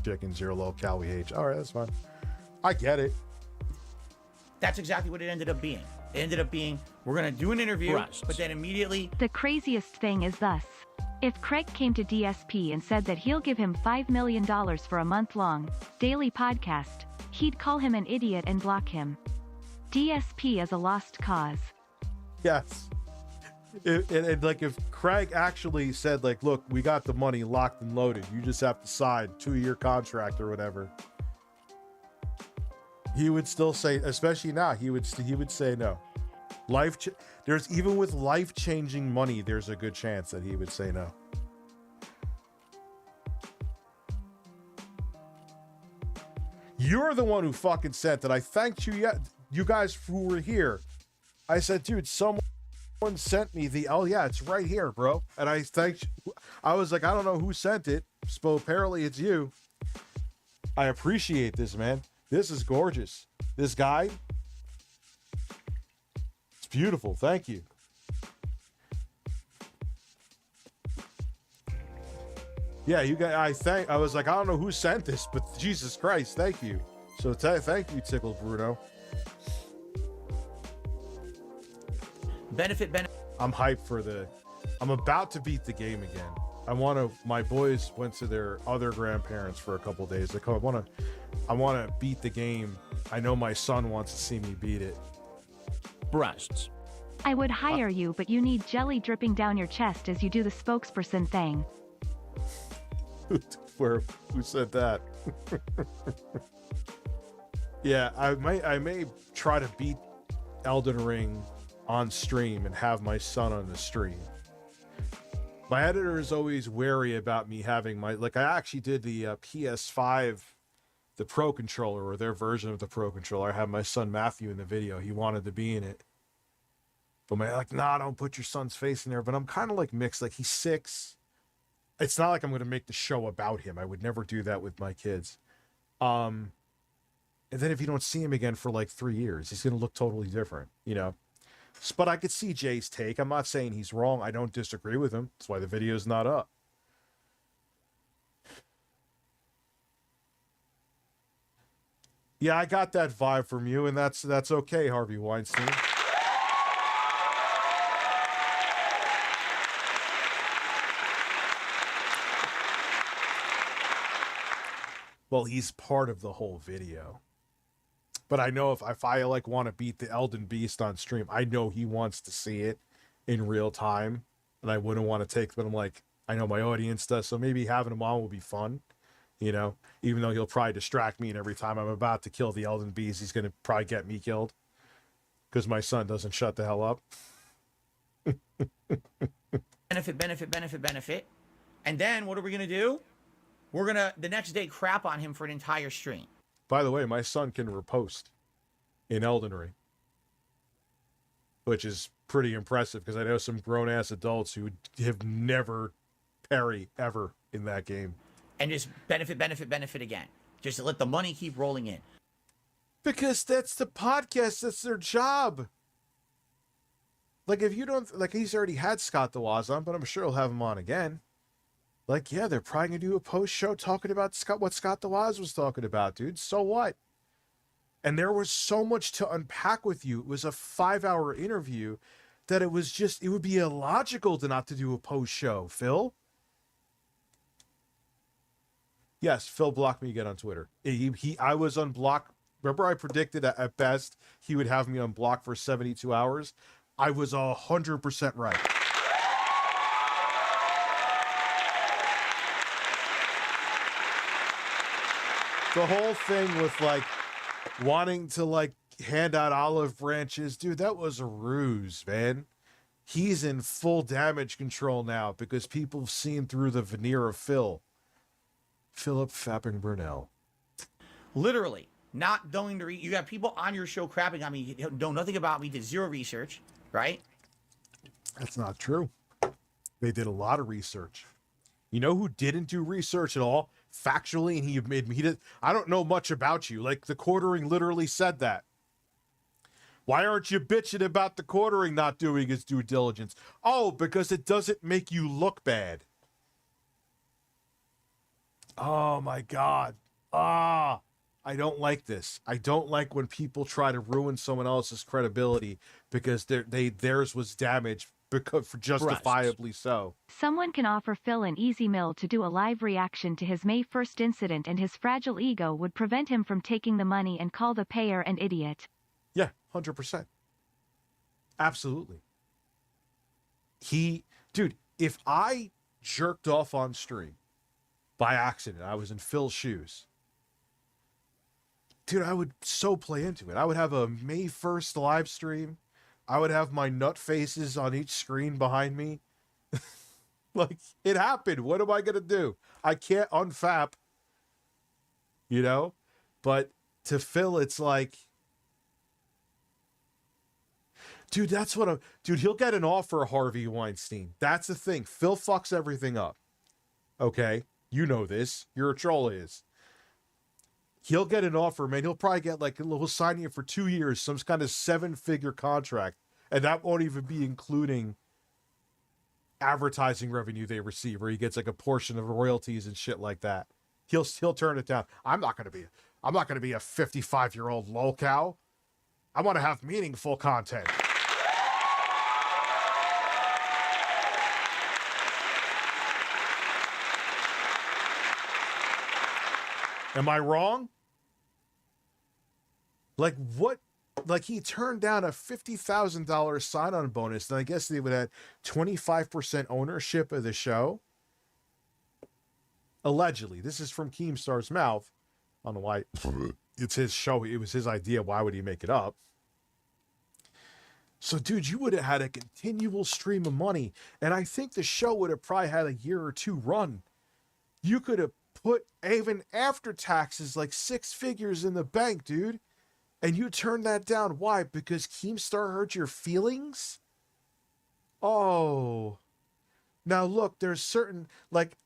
chicken, 0 low calorie age. All right, that's fine. I get it. That's exactly what it ended up being. It ended up being, we're going to do an interview, but then immediately... The craziest thing is thus. If Craig came to DSP and said that he'll give him $5 million for a month-long, daily podcast, he'd call him an idiot and block him. DSP is a lost cause. Yes. Like if Craig actually said, like, look, we got the money locked and loaded, you just have to sign 2-year contract or whatever, he would still say, especially now, he would say no. There's even with life-changing money, there's a good chance that he would say no. You're the one who fucking sent it. I thanked you guys who were here. I said, dude, someone sent me oh yeah, it's right here, bro. And I thanked you. I was like, I don't know who sent it, so apparently it's you. I appreciate this, man. This is gorgeous. This guy, it's beautiful. Thank you. Yeah, you guys, I was like, I don't know who sent this, but Jesus Christ, thank you. So thank you, Tickled Bruno. Benefit. I'm hyped I'm about to beat the game again. My boys went to their other grandparents for a couple days. I want to beat the game. I know my son wants to see me beat it. Breasts. I would hire you, but you need jelly dripping down your chest as you do the spokesperson thing. Who said that? Yeah, I may try to beat Elden Ring on stream and have my son on the stream. My editor is always wary about me having I actually did the PS5, the Pro Controller, or their version of the Pro Controller. I had my son Matthew in the video. He wanted to be in it. But nah, don't put your son's face in there. But I'm kind of like mixed. Like, he's 6. It's not like I'm going to make the show about him. I would never do that with my kids. And then if you don't see him again for like 3 years, he's going to look totally different, you know? But I could see Jay's take. I'm not saying he's wrong. I don't disagree with him. That's why the video's not up. Yeah, I got that vibe from you, and that's okay, Harvey Weinstein. Well, he's part of the whole video. But I know if I like want to beat the Elden Beast on stream, I know he wants to see it in real time, and I wouldn't want to take. But I'm like, I know my audience does, so maybe having him on will be fun, you know. Even though he'll probably distract me, and every time I'm about to kill the Elden Beast, he's gonna probably get me killed because my son doesn't shut the hell up. Benefit. And then what are we gonna do? We're gonna the next day crap on him for an entire stream. By the way, my son can riposte in Elden Ring, which is pretty impressive because I know some grown-ass adults who have never parry ever in that game. And just benefit again. Just to let the money keep rolling in. Because that's the podcast. That's their job. Like, if you don't... Like, he's already had Scott DeWaz on, but I'm sure he'll have him on again. Like, yeah, they're probably going to do a post-show talking about what Scott DeWaz was talking about, dude. So what? And there was so much to unpack with you. It was a 5-hour interview that it would be illogical to not to do a post-show, Phil. Yes, Phil blocked me again on Twitter. I was unblocked. Remember I predicted at best he would have me unblocked for 72 hours? I was 100% right. The whole thing with like wanting to like hand out olive branches, dude, that was a ruse, man. He's in full damage control now because people have seen through the veneer of Philip Fapping Brunel. Literally, not going to read. You got people on your show crapping on me, know nothing about me, did zero research, right? That's not true. They did a lot of research. You know who didn't do research at all? Factually, and he did. I don't know much about you. Like, the quartering literally said that. Why aren't you bitching about the quartering not doing his due diligence? Oh, because it doesn't make you look bad. Oh my God. Ah, I don't like this. I don't like when people try to ruin someone else's credibility because theirs was damaged because justifiably so. Someone can offer Phil an easy mill to do a live reaction to his May 1st incident, and his fragile ego would prevent him from taking the money and call the payer an idiot. Yeah, 100%. Absolutely. Dude, if I jerked off on stream by accident, I was in Phil's shoes, dude, I would so play into it. I would have a May 1st live stream. I would have my nut faces on each screen behind me. Like, it happened. What am I going to do? I can't unfap, you know? But to Phil, it's like, dude, that's what dude, he'll get an offer, Harvey Weinstein. That's the thing. Phil fucks everything up. Okay? You know this. You're a troll is. He'll get an offer, man. He'll probably get he'll sign you for 2 years, some kind of 7-figure contract. And that won't even be including advertising revenue they receive, where he gets like a portion of royalties and shit like that. He'll turn it down. I'm not gonna be a 55-year-old lolcow. I want to have meaningful content. Am I wrong? Like what? Like he turned down a $50,000 sign-on bonus, and I guess they would have 25% ownership of the show. Allegedly, this is from Keemstar's mouth. I don't know why. It's his show. It was his idea. Why would he make it up? So, dude, you would have had a continual stream of money, and I think the show would have probably had a year or two run. You could have put, even after taxes, like 6 figures in the bank, dude. And you turned that down. Why? Because Keemstar hurt your feelings? Oh. Now, look, there's certain, like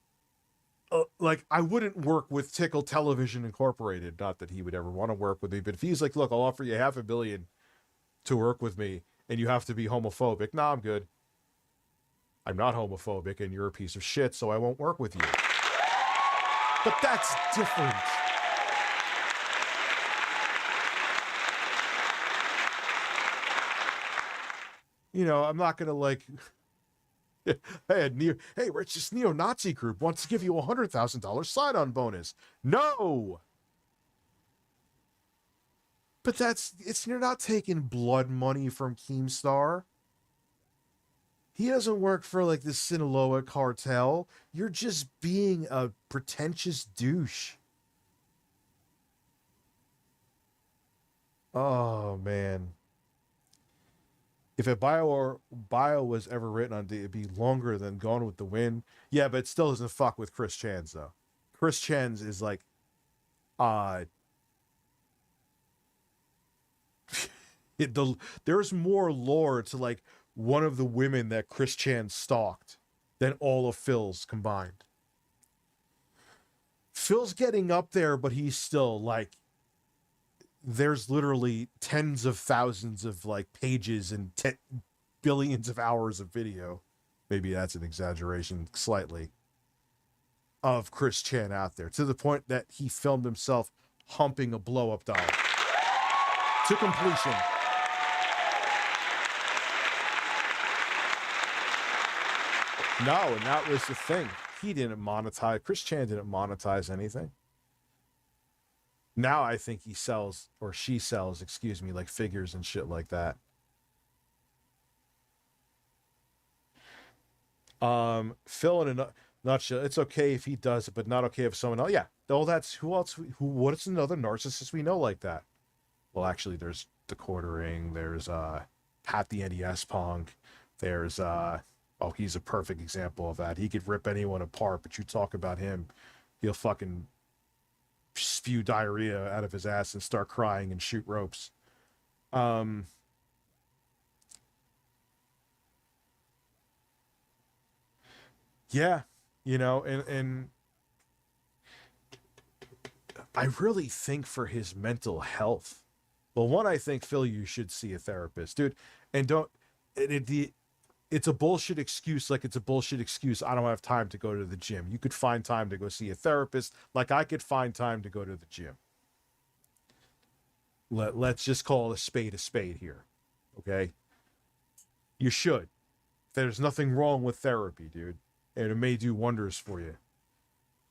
I wouldn't work with Tickle Television Incorporated. Not that he would ever want to work with me, but if he's like, look, I'll offer you $500 million to work with me, and you have to be homophobic. Nah, I'm good. I'm not homophobic, and you're a piece of shit, so I won't work with you. But that's different. You know, I'm not gonna like, hey, Rich, this neo-Nazi group wants to give you $100,000 sign-on bonus. No. But you're not taking blood money from Keemstar. He doesn't work for like the Sinaloa cartel. You're just being a pretentious douche. Oh man. If a bio was ever written on, it'd be longer than Gone with the Wind. Yeah, but it still doesn't fuck with Chris Chan's though. Chris Chan's is like, there's more lore to like one of the women that Chris Chan stalked than all of Phil's combined. Phil's getting up there, but he's still like, there's literally tens of thousands of like pages and billions of hours of video. Maybe that's an exaggeration slightly, of Chris Chan out there, to the point that he filmed himself humping a blow-up doll to completion. No, and that was the thing. He didn't monetize. Chris Chan didn't monetize anything. Now I think he sells, or she sells, excuse me, like figures and shit like that. Phil, in a nutshell, it's okay if he does it, but not okay if someone else. Yeah, oh, that's who else? What's another narcissist we know like that? Well, actually, there's the Quartering. There's Pat the NES Punk. There's he's a perfect example of that. He could rip anyone apart, but you talk about him, he'll fucking spew diarrhea out of his ass and start crying and shoot ropes. Yeah, you know, and I really think for his mental health, well, one, I think, Phil, you should see a therapist, dude, and it's a bullshit excuse, like it's a bullshit excuse I don't have time to go to the gym. You could find time to go see a therapist like I could find time to go to the gym. Let's just call a spade here, okay? You should. There's nothing wrong with therapy, dude. And it may do wonders for you.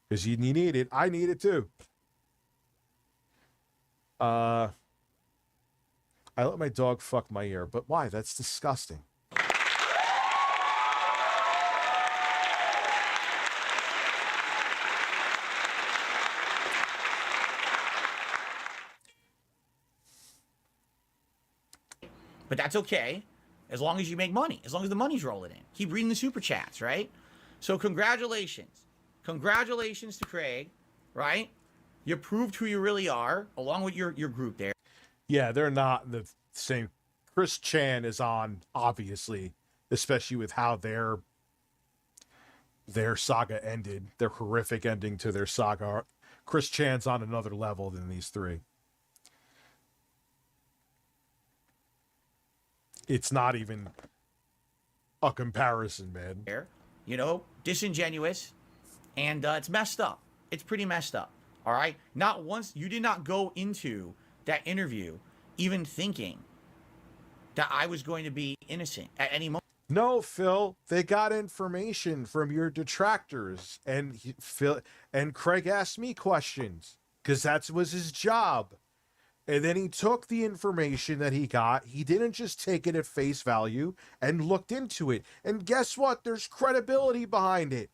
Because you need it. I need it too. I let my dog fuck my ear. But why? That's disgusting. But that's okay, as long as you make money, as long as the money's rolling in. Keep reading the super chats, right? So congratulations. Congratulations to Craig, right? You proved who you really are, along with your group there. Yeah, they're not the same. Chris Chan is on, obviously, especially with how their saga ended, their horrific ending to their saga. Chris Chan's on another level than these three. It's not even a comparison, man. You know, disingenuous, and it's messed up. It's pretty messed up, all right? Not once, you did not go into that interview even thinking that I was going to be innocent at any moment. No, Phil, they got information from your detractors, and Craig asked me questions, because that was his job. And then he took the information that he got. He didn't just take it at face value and looked into it. And guess what? There's credibility behind it.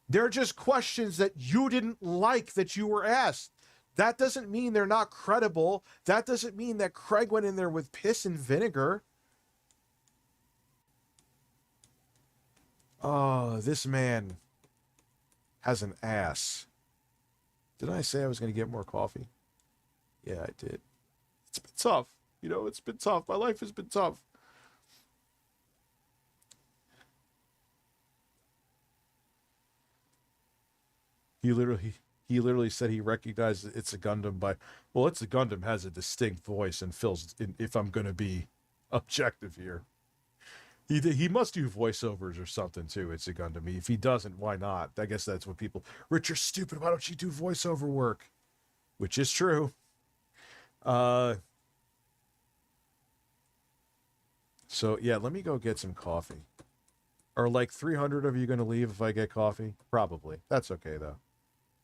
They're just questions that you didn't like that you were asked. That doesn't mean they're not credible. That doesn't mean that Craig went in there with piss and vinegar. Oh, this man has an ass. Did I say I was going to get more coffee? Yeah, I did. It's been tough. You know, it's been tough. My life has been tough. He literally said he recognized It's a Gundam by, well, It's a Gundam has a distinct voice and feels, if I'm going to be objective here. He must do voiceovers or something too. It's a Gundam. If he doesn't, why not? I guess that's what people. Rich, you're stupid. Why don't you do voiceover work? Which is true. So yeah, let me go get some coffee. Are like 300 of you going to leave if I get coffee? Probably. That's okay though.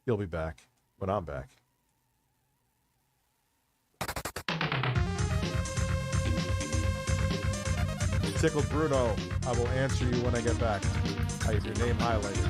You'll be back when I'm back. Tickled Bruno, I will answer you when I get back. I have your name highlighted.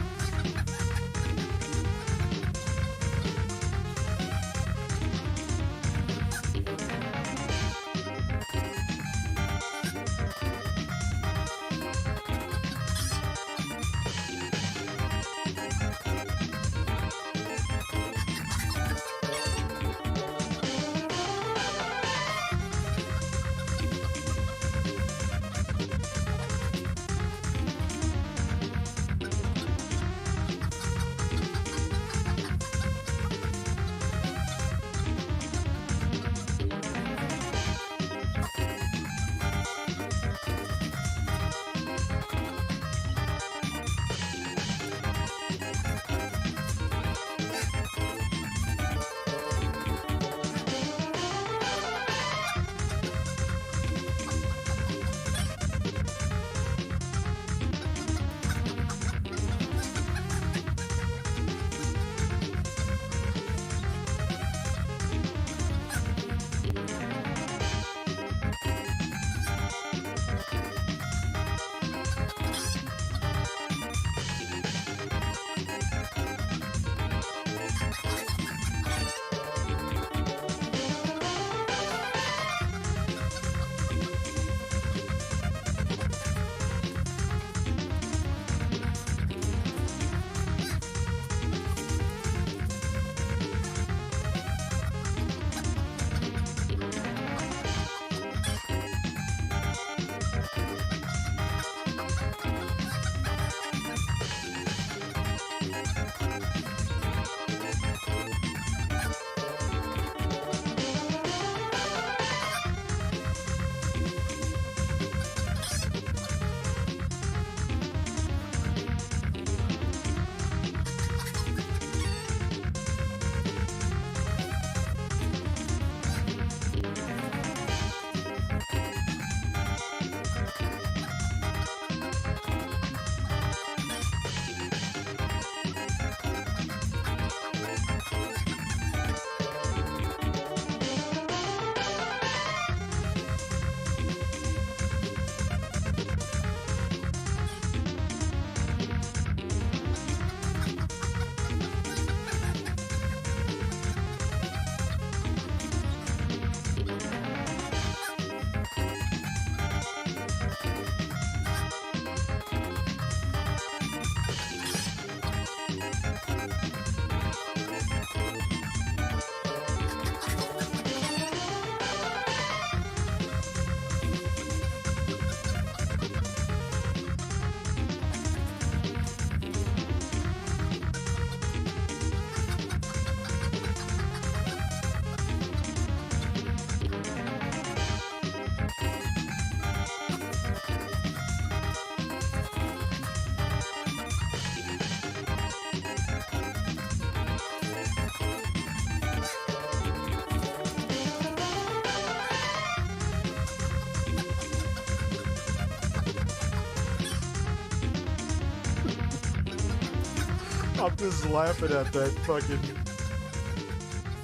I'm just laughing at that fucking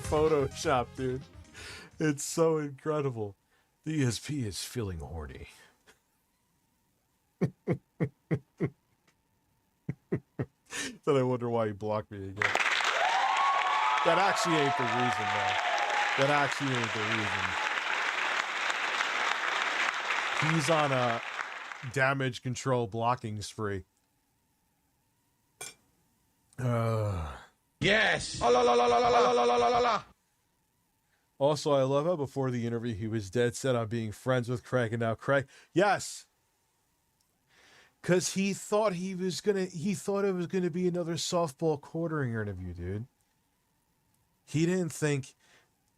Photoshop, dude. It's so incredible. The ESP is feeling horny. Then I wonder why he blocked me again. That actually ain't the reason, though. That actually ain't the reason. He's on a damage control blocking spree. Yes. Oh, la, la, la, la, la, la, la, la, la, la. Also, I love how before the interview he was dead set on being friends with Craig, and now Craig, yes, because he thought it was gonna be another softball quartering interview, dude. He didn't think,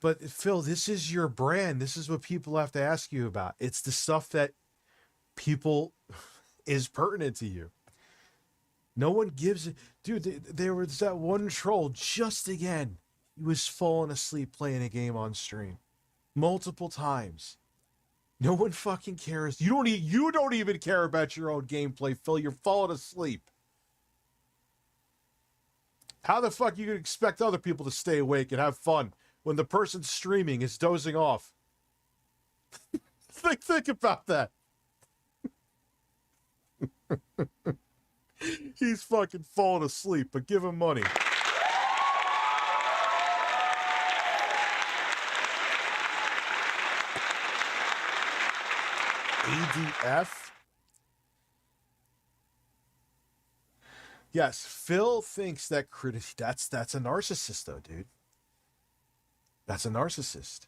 but Phil, this is your brand. This is what people have to ask you about. It's the stuff that people is pertinent to you. No one gives it, dude. There was that one troll just again. He was falling asleep playing a game on stream multiple times. No one fucking cares. You don't even care about your own gameplay, Phil. You're falling asleep. How the fuck you expect other people to stay awake and have fun when the person streaming is dozing off? think about that. He's fucking falling asleep, but give him money. ADF? Yes, Phil thinks that that's a narcissist, though, dude. That's a narcissist.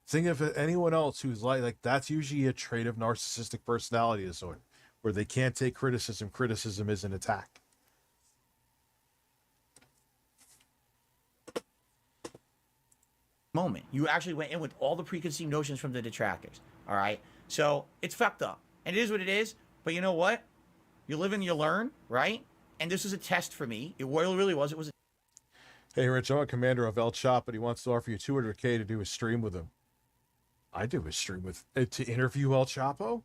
Think of anyone else who's like that's usually a trait of narcissistic personality disorder, where they can't take criticism. Criticism is an attack. Moment. You actually went in with all the preconceived notions from the detractors. All right? So it's fucked up. And it is what it is. But you know what? You live and you learn, right? And this was a test for me. It really was. It was a Hey, Rich, I'm a commander of El Chop, but he wants to offer you $200K to do a stream with him. I do a stream with to interview El Chapo?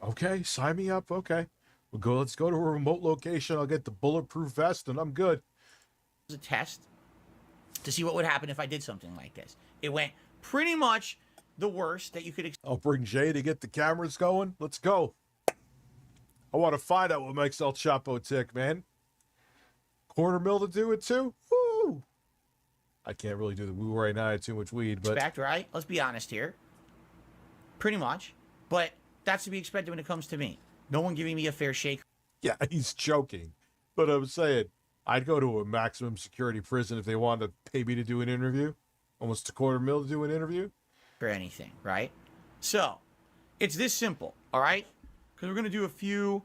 Okay, sign me up. Okay. Let's go to a remote location. I'll get the bulletproof vest and I'm good. It was a test to see what would happen if I did something like this. It went pretty much the worst that you could expect. I'll bring Jay to get the cameras going. Let's go. I want to find out what makes El Chapo tick, man. Corner mill to do it too? Woo! I can't really do the woo right now. I have too much weed, but... Expect, right? Let's be honest here. Pretty much. But that's to be expected when it comes to me. No one giving me a fair shake. Yeah, he's joking. But I'm saying, I'd go to a maximum security prison if they wanted to pay me to do an interview. Almost $250,000 to do an interview. For anything, right? So, it's this simple, all right? Because we're going to do a few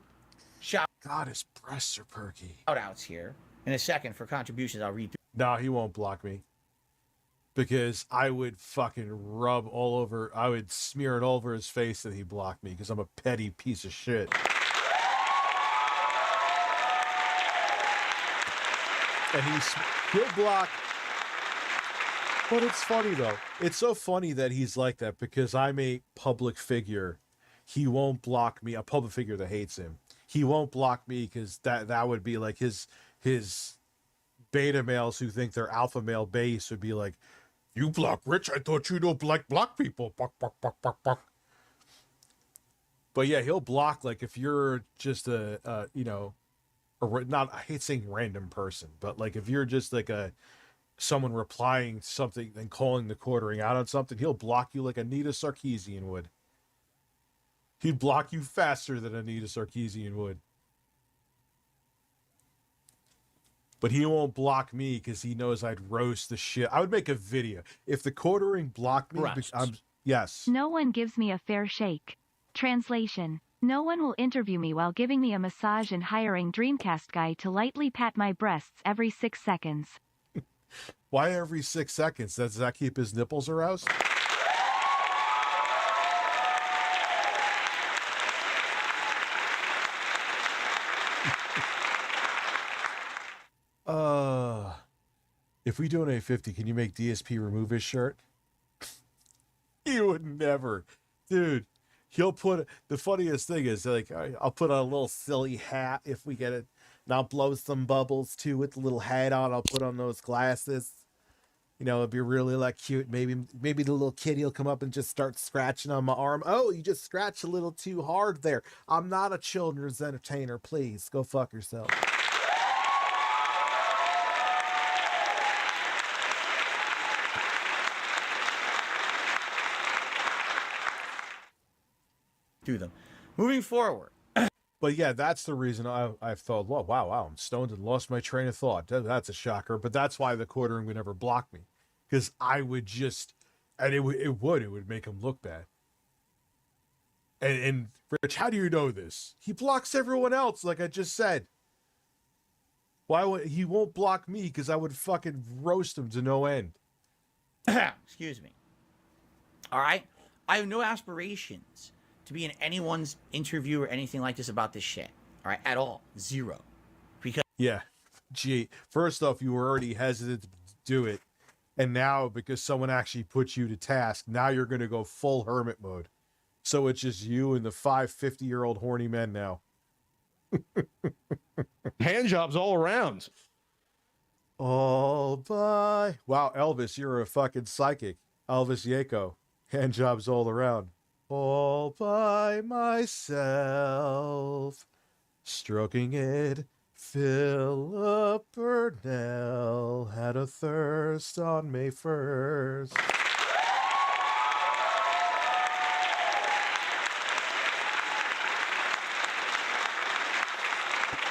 God, his breasts are perky. shout-outs here. In a second, for contributions, I'll read through. No, he won't block me. Because I would fucking rub all over, I would smear it all over his face that he blocked me because I'm a petty piece of shit. And he'll block. But it's funny, though. It's so funny that he's like that because I'm a public figure. He won't block me, a public figure that hates him. He won't block me because that would be like his beta males who think they're alpha male base would be like, you block Rich? I thought you don't like block people. Buck, buck, buck, buck, buck. But yeah, he'll block like if you're just not, I hate saying random person, but like if you're just like someone replying something and calling the quartering out on something, he'll block you like Anita Sarkeesian would. He'd block you faster than Anita Sarkeesian would. But he won't block me because he knows I'd roast the shit. I would make a video. If the quartering blocked me, yes. No one gives me a fair shake. Translation. No one will interview me while giving me a massage and hiring Dreamcast guy to lightly pat my breasts every 6 seconds. Why every 6 seconds? Does that keep his nipples aroused? If we donate 50, can you make DSP remove his shirt? He would never. Dude, he'll put, the funniest thing is like, I'll put on a little silly hat if we get it. And I'll blow some bubbles too with the little hat on. I'll put on those glasses. You know, it'd be really like cute. Maybe the little kitty will come up and just start scratching on my arm. Oh, you just scratched a little too hard there. I'm not a children's entertainer. Please go fuck yourself. Do them. Moving forward. But yeah, that's the reason I thought, well, wow, I'm stoned and lost my train of thought. That's a shocker. But that's why the quartering would never block me. Because I would just, and it would make him look bad. And Rich, how do you know this? He blocks everyone else, like I just said. He won't block me? Because I would fucking roast him to no end. Excuse me. All right? I have no aspirations to be in anyone's interview or anything like this about this shit. All right? At all. Zero. Because yeah. Gee, first off, you were already hesitant to do it. And now, because someone actually put you to task, now you're going to go full hermit mode. So it's just you and the 50-year-old horny men now. Hand jobs all around. All by... Wow, Elvis, you're a fucking psychic. Elvis Yako. Hand jobs all around. All by myself. Stroking it. Philip Burnell had a thirst on May 1st.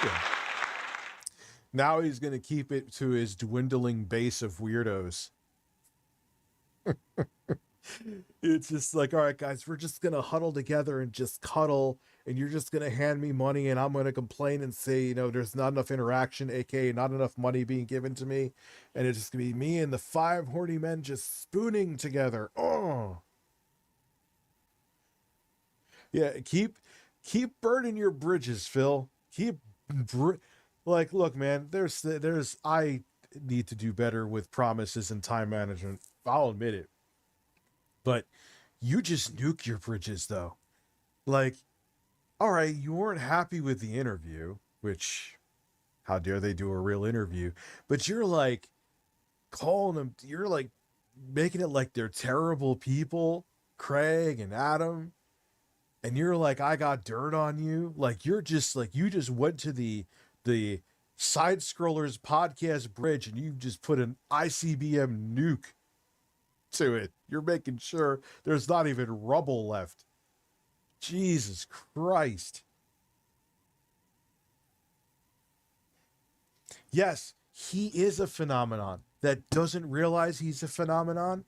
Yeah. Now he's going to keep it to his dwindling base of weirdos. It's just like, all right, guys, we're just going to huddle together and just cuddle, and you're just going to hand me money, and I'm going to complain and say, you know, there's not enough interaction, aka not enough money being given to me, and it's just going to be me and the 5 horny men just spooning together. Oh. Yeah, keep burning your bridges, Phil. Look, man, I need to do better with promises and time management. I'll admit it. But you just nuke your bridges, though. Like, all right, you weren't happy with the interview, which, how dare they do a real interview? But you're like calling them, you're like making it like they're terrible people, Craig and Adam. And you're like, I got dirt on you. Like, you're just like, you just went to the Side Scrollers podcast bridge and you just put an ICBM nuke to it. You're making sure there's not even rubble left. Jesus Christ. Yes, he is a phenomenon that doesn't realize he's a phenomenon.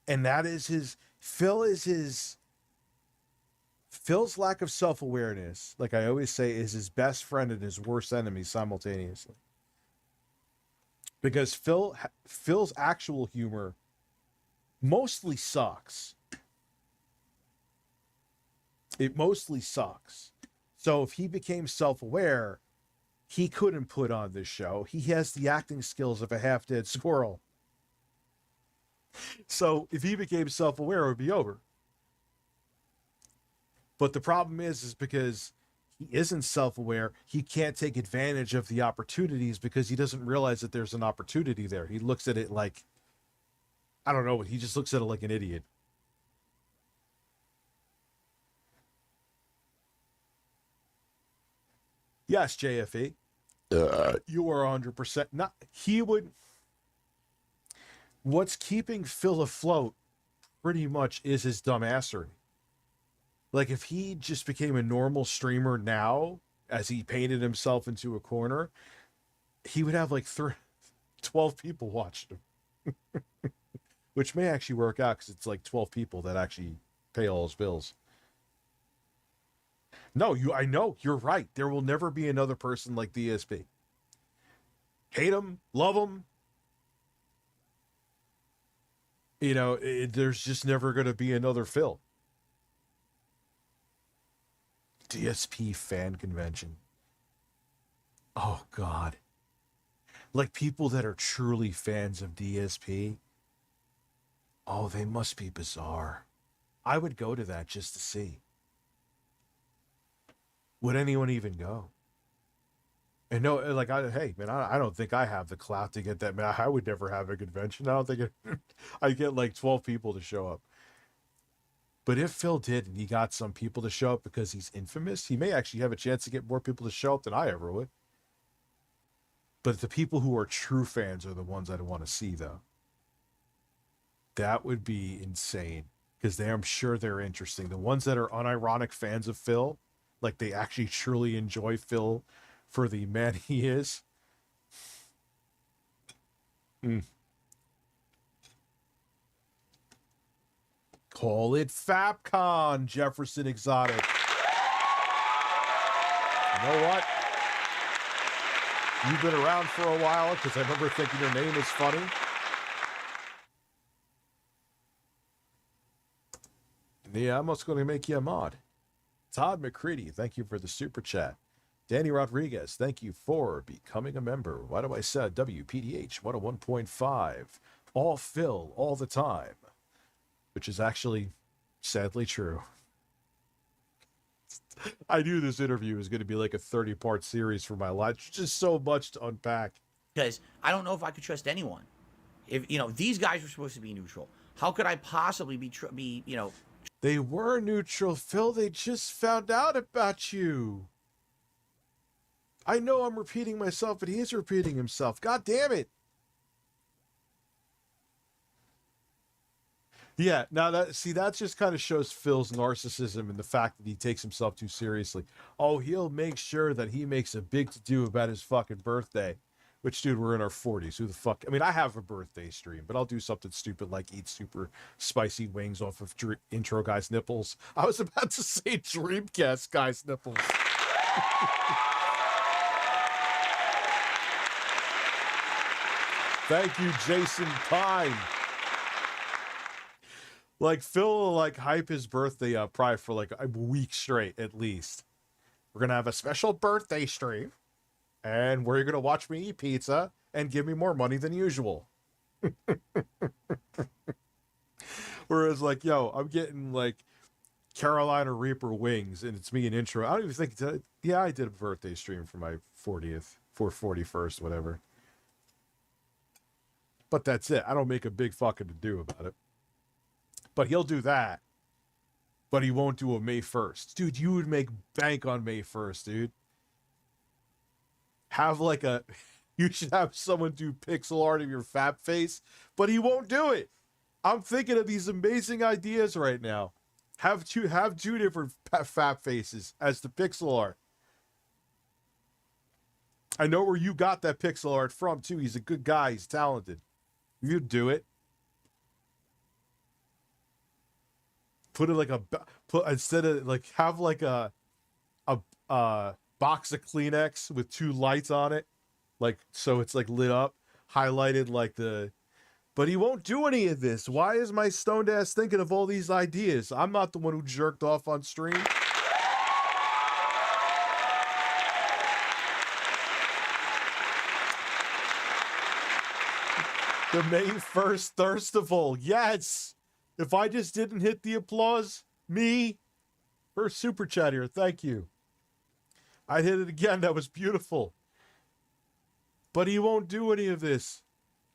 And that is Phil's lack of self-awareness, like I always say, is his best friend and his worst enemy simultaneously. Because Phil's actual humor mostly sucks. It mostly sucks. So if he became self-aware, he couldn't put on this show. He has the acting skills of a half-dead squirrel. So if he became self-aware, it would be over. But the problem is because he isn't self-aware, he can't take advantage of the opportunities because he doesn't realize that there's an opportunity there. He looks at it like, I don't know, he just looks at it like an idiot. Yes, JFE. You are 100% not. He would. What's keeping Phil afloat pretty much is his dumbassery. Like, if he just became a normal streamer now, as he painted himself into a corner, he would have like 12 people watching him. Which may actually work out because it's like 12 people that actually pay all his bills. No, I know, you're right. There will never be another person like DSP. Hate him, love him. You know, there's just never going to be another Phil. DSP fan convention. Oh, God. Like, people that are truly fans of DSP. Oh, they must be bizarre. I would go to that just to see. Would anyone even go? And no, like, hey, man, I don't think I have the clout to get that. Man, I would never have a convention. I don't think I get like 12 people to show up. But if Phil did and he got some people to show up because he's infamous, he may actually have a chance to get more people to show up than I ever would. But the people who are true fans are the ones I'd want to see, though. That would be insane because I'm sure they're interesting. The ones that are unironic fans of Phil, like they actually truly enjoy Phil for the man he is. Call it FapCon, Jefferson Exotic. You know what? You've been around for a while because I remember thinking your name is funny. Yeah, I'm also going to make you a mod. Todd McCready, thank you for the super chat. Danny Rodriguez, thank you for becoming a member. Why do I say WPDH 101.5? All Phil, all the time. Which is actually sadly true. I knew this interview was going to be like a 30-part series for my life. It's just so much to unpack. Because I don't know if I could trust anyone. If, you know, these guys were supposed to be neutral. How could I possibly be, you know... They were neutral, Phil. They just found out about you. I know I'm repeating myself, but he is repeating himself. God damn it. Yeah, now that just kind of shows Phil's narcissism and the fact that he takes himself too seriously. Oh, he'll make sure that he makes a big to-do about his fucking birthday. Which, dude, we're in our 40s. Who the fuck? I mean, I have a birthday stream, but I'll do something stupid like eat super spicy wings off of intro guy's nipples. I was about to say Dreamcast guy's nipples. Thank you, Jason Pine. Like, Phil will, like, hype his birthday up probably for, like, a week straight, at least. We're going to have a special birthday stream, and where you're going to watch me eat pizza and give me more money than usual. Whereas, like, yo, I'm getting, like, Carolina Reaper wings, and it's me in intro. I don't even think, yeah, I did a birthday stream for my 40th, for 41st, whatever. But that's it. I don't make a big fucking to-do about it. But he'll do that. But he won't do a May 1st. Dude, you would make bank on May 1st, dude. Have like a... You should have someone do pixel art of your fap face. But he won't do it. I'm thinking of these amazing ideas right now. Have two different fap faces as the pixel art. I know where you got that pixel art from, too. He's a good guy. He's talented. You'd do it. Put it like instead of like have like a box of Kleenex with 2 lights on it, like so it's like lit up, highlighted like the. But he won't do any of this. Why is my stoned ass thinking of all these ideas? I'm not the one who jerked off on stream. The May 1st Thirstival, yes. If I just didn't hit the applause, me, first super chat here, thank you. I hit it again, that was beautiful. But he won't do any of this.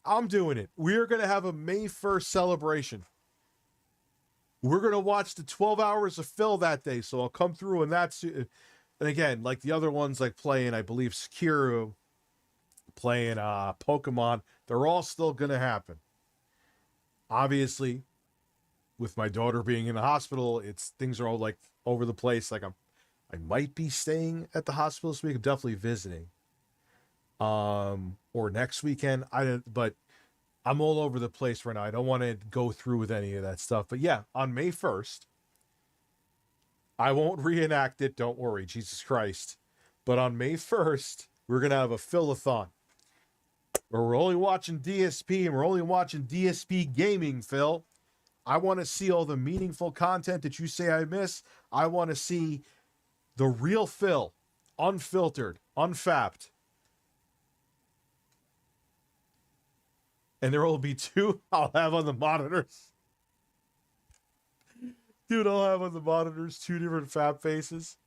I'm doing it. We're going to have a May 1st celebration. We're going to watch the 12 hours of Phil that day, so I'll come through and that's... And again, like the other ones, like playing, I believe, Sekiro, playing Pokemon, they're all still going to happen. Obviously, with my daughter being in the hospital, things are all like over the place. Like I might be staying at the hospital this week. I'm definitely visiting. Or next weekend. But I'm all over the place right now. I don't want to go through with any of that stuff. But yeah, on May 1st, I won't reenact it. Don't worry, Jesus Christ. But on May 1st, we're gonna have a Philathon. Where we're only watching DSP and we're only watching DSP gaming, Phil. I want to see all the meaningful content that you say I miss. I want to see the real Phil, unfiltered, unfapped. And there will be 2 I'll have on the monitors. Dude, I'll have on the monitors 2 different fap faces.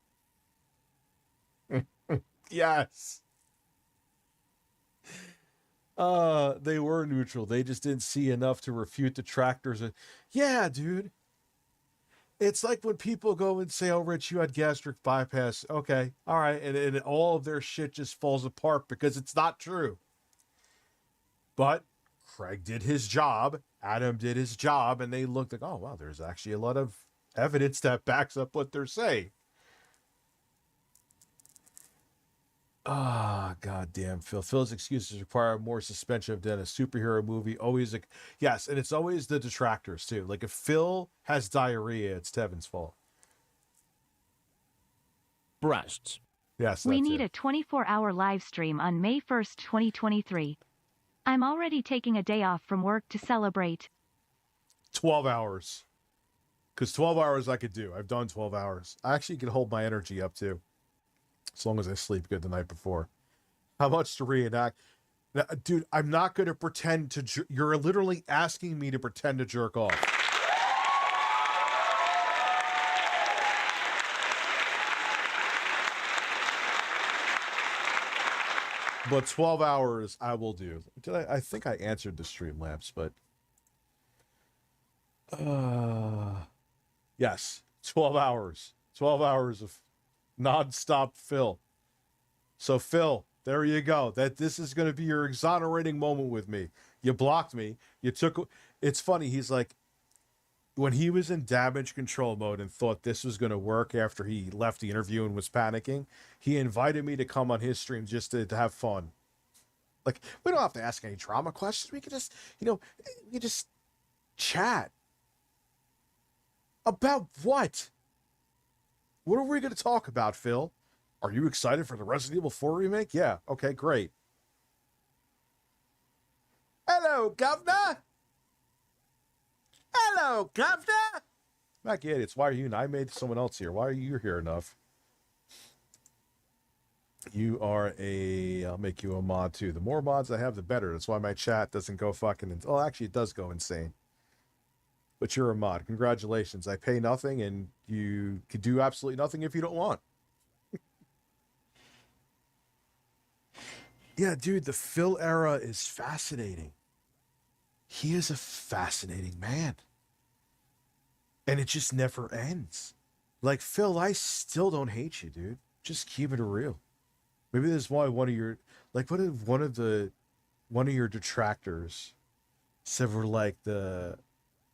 Yes. They were neutral. They just didn't see enough to refute detractors. Yeah, dude. It's like when people go and say, oh, Rich, you had gastric bypass. Okay, all right. And all of their shit just falls apart because it's not true. But Craig did his job. Adam did his job. And they looked like, oh, wow, there's actually a lot of evidence that backs up what they're saying. Ah, goddamn, Phil. Phil's excuses require more suspension than a superhero movie. Always, yes, and it's always the detractors too. Like if Phil has diarrhea, it's Tevin's fault. Breasts. Yes, we need a 24-hour live stream on May 1st, 2023. I'm already taking a day off from work to celebrate. 12 hours. Because 12 hours I could do. I've done 12 hours. I actually can hold my energy up too. As long as I sleep good the night before. How much to reenact? Now, dude, I'm not going to pretend to... You're literally asking me to pretend to jerk off. But 12 hours I will do. I think I answered the Streamlabs, but... Yes, 12 hours. 12 hours of non-stop Phil. So Phil, there you go. This is going to be your exonerating moment with me. You blocked me. You took... It's funny. He's like, when he was in damage control mode and thought this was going to work after he left the interview and was panicking, he invited me to come on his stream just to have fun. Like, we don't have to ask any drama questions. We can just, you just chat. About what? What are we going to talk about, Phil? Are you excited for the Resident Evil 4 remake? Yeah. Okay, great. Hello, Governor. Hello, Governor. Not the idiots. Why are you? I made someone else here. Why are you here enough? You are I'll make you a mod too. The more mods I have, the better. That's why my chat doesn't go fucking... Oh, actually, it does go insane. But you're a mod. Congratulations. I pay nothing, and you could do absolutely nothing if you don't want. Yeah, dude, the Phil era is fascinating. He is a fascinating man. And it just never ends. Like, Phil, I still don't hate you, dude. Just keep it real. Maybe this is why one of your... Like, what if one of your detractors said we're like the...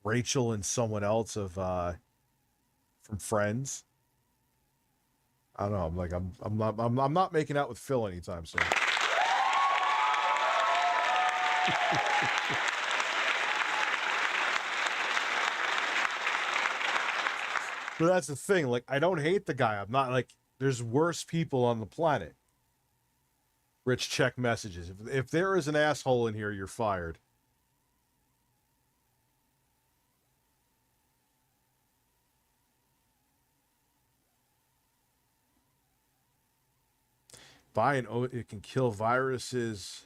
Rachel and someone else of from Friends. I don't know. I'm not making out with Phil anytime soon. But that's the thing. Like, I don't hate the guy. I'm not like, there's worse people on the planet. Rich, check messages. If there is an asshole in here, you're fired. It can kill viruses.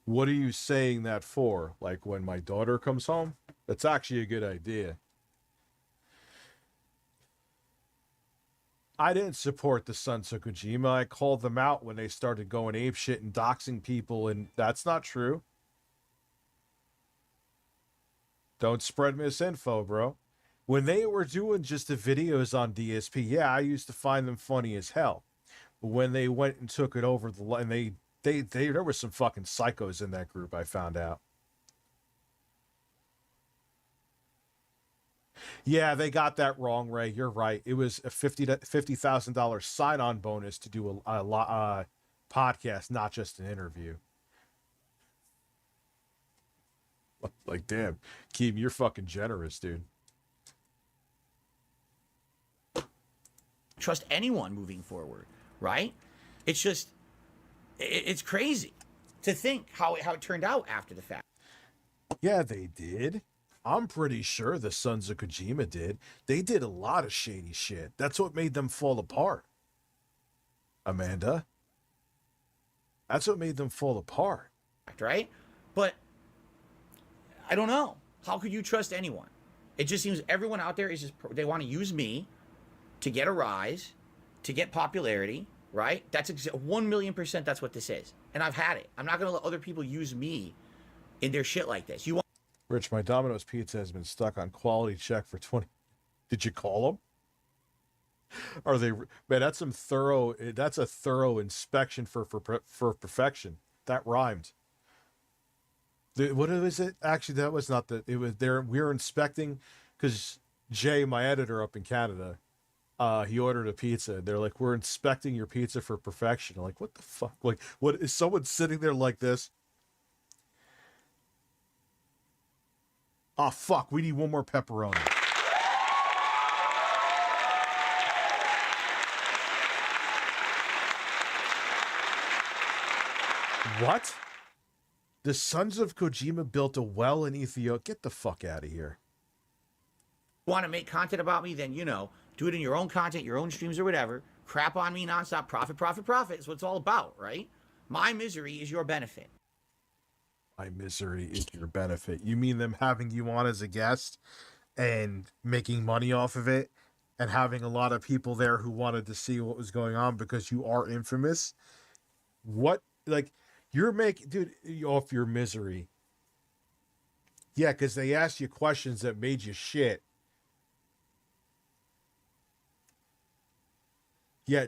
What are you saying that for? Like when my daughter comes home? That's actually a good idea. I didn't support the Sons of Kojima. I called them out when they started going apeshit and doxing people, and that's not true. Don't spread misinfo, bro. When they were doing just the videos on DSP, yeah, I used to find them funny as hell. But when they went and took it over the line, there were some fucking psychos in that group, I found out. Yeah, they got that wrong, Ray. You're right. It was a $50,000 sign-on bonus to do a podcast, not just an interview. Like, damn, Keem, you're fucking generous, dude. Trust anyone moving forward, right? It's just, it's crazy to think how it turned out after the fact. Yeah, they did. I'm pretty sure the Sons of Kojima did. They did a lot of shady shit. That's what made them fall apart. Amanda. That's what made them fall apart. Right? But I don't know. How could you trust anyone? It just seems everyone out there is just, they want to use me to get a rise, to get popularity, right? That's 1,000,000%. That's what this is. And I've had it. I'm not going to let other people use me in their shit like this. You want? Rich, my Domino's pizza has been stuck on quality check for 20. Did you call them? Are they? Man, that's some thorough. That's a thorough inspection for perfection. That rhymed. What is it? Actually, that was not the. It was there. We were inspecting because Jay, my editor up in Canada, he ordered a pizza. They're like, we're inspecting your pizza for perfection. I'm like, what the fuck? Like, what is someone sitting there like this? Oh fuck! We need one more pepperoni. What? The Sons of Kojima built a well in Ethiopia. Get the fuck out of here. Want to make content about me? Then, do it in your own content, your own streams or whatever. Crap on me nonstop. Profit, profit, profit is what it's all about, right? My misery is your benefit. My misery is your benefit. You mean them having you on as a guest and making money off of it and having a lot of people there who wanted to see what was going on because you are infamous? What? Like... You're making, dude, off your misery. Yeah, because they asked you questions that made you shit. Yeah,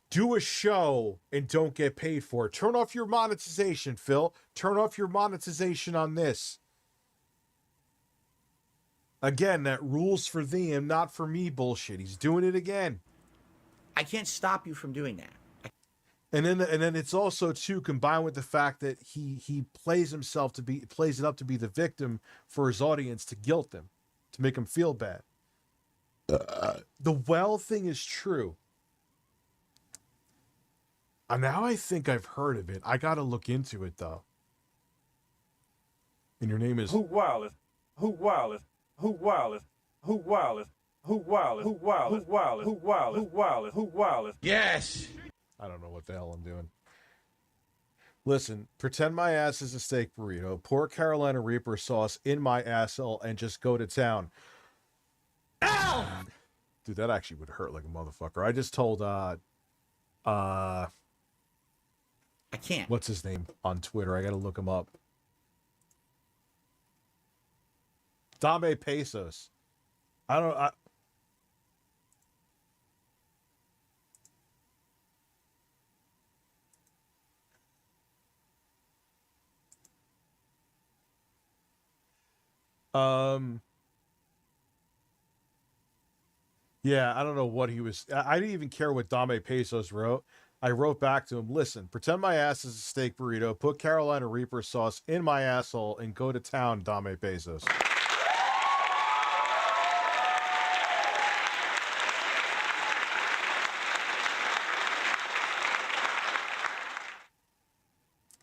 do a show and don't get paid for it. Turn off your monetization, Phil. Turn off your monetization on this. Again, that rules for thee and not for me bullshit. He's doing it again. I can't stop you from doing that. And then it's also too combined with the fact that he plays it up to be the victim for his audience to guilt them, to make them feel bad. The well thing is true. Now I think I've heard of it. I got to look into it though. And your name is Who Wildeth? Who Wildeth? Who Wildeth? Who Wildeth? Who Wildeth? Who Wildeth? Who Wildeth? Who Wildeth? Who Wildeth? Who Wildeth? Yes. I don't know what the hell I'm doing. Listen, pretend my ass is a steak burrito, pour Carolina Reaper sauce in my asshole, and just go to town. Ow! Dude, that actually would hurt like a motherfucker. I just told, I can't. What's his name on Twitter? I gotta look him up. Dame Pesos. Yeah, I don't know what he was. I didn't even care what Dame Pesos wrote. I wrote back to him, listen, pretend my ass is a steak burrito, put Carolina Reaper sauce in my asshole, and go to town, Dame Pesos.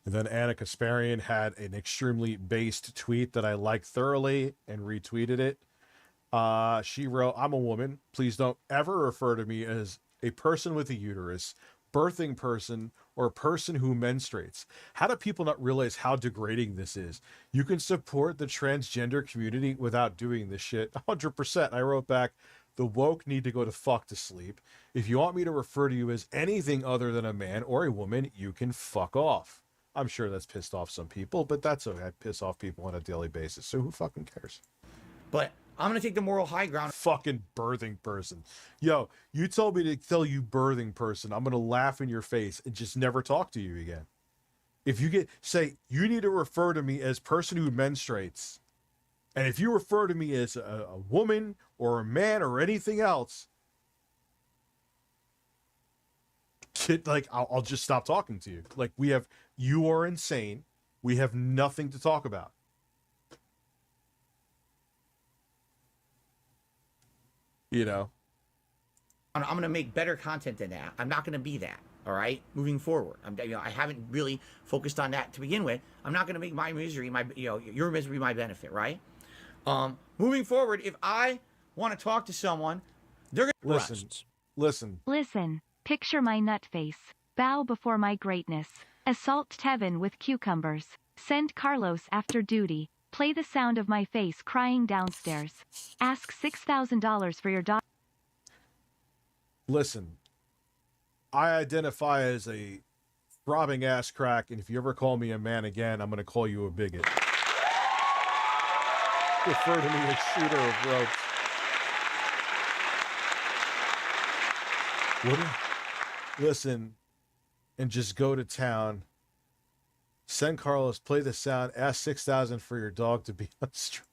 And then Anna Kasparian had an extremely based tweet that I liked thoroughly and retweeted it. She wrote, I'm a woman. Please don't ever refer to me as a person with a uterus, birthing person, or a person who menstruates. How do people not realize how degrading this is? You can support the transgender community without doing this shit. 100%. I wrote back, the woke need to go to fuck to sleep. If you want me to refer to you as anything other than a man or a woman, you can fuck off. I'm sure that's pissed off some people, but that's okay. I piss off people on a daily basis, so who fucking cares? But I'm going to take the moral high ground. Fucking birthing person. Yo, you told me to tell you birthing person. I'm going to laugh in your face and just never talk to you again. If you say, you need to refer to me as person who menstruates. And if you refer to me as a woman or a man or anything else, like, I'll just stop talking to you. Like, you are insane. We have nothing to talk about. You know? I'm going to make better content than that. I'm not going to be that. All right, moving forward. I haven't really focused on that to begin with. I'm not going to make my misery your misery my benefit, right? Moving forward, if I want to talk to someone, they're going to Listen. Picture my nut face. Bow before my greatness. Assault Tevin with cucumbers. Send Carlos after duty. Play the sound of my face crying downstairs. Ask $6,000 for your daughter. Listen, I identify as a throbbing ass crack, and if you ever call me a man again, I'm going to call you a bigot. Refer to me as shooter of ropes. Listen, and just go to town. Send Carlos, play the sound, ask 6,000 for your dog to be on stream.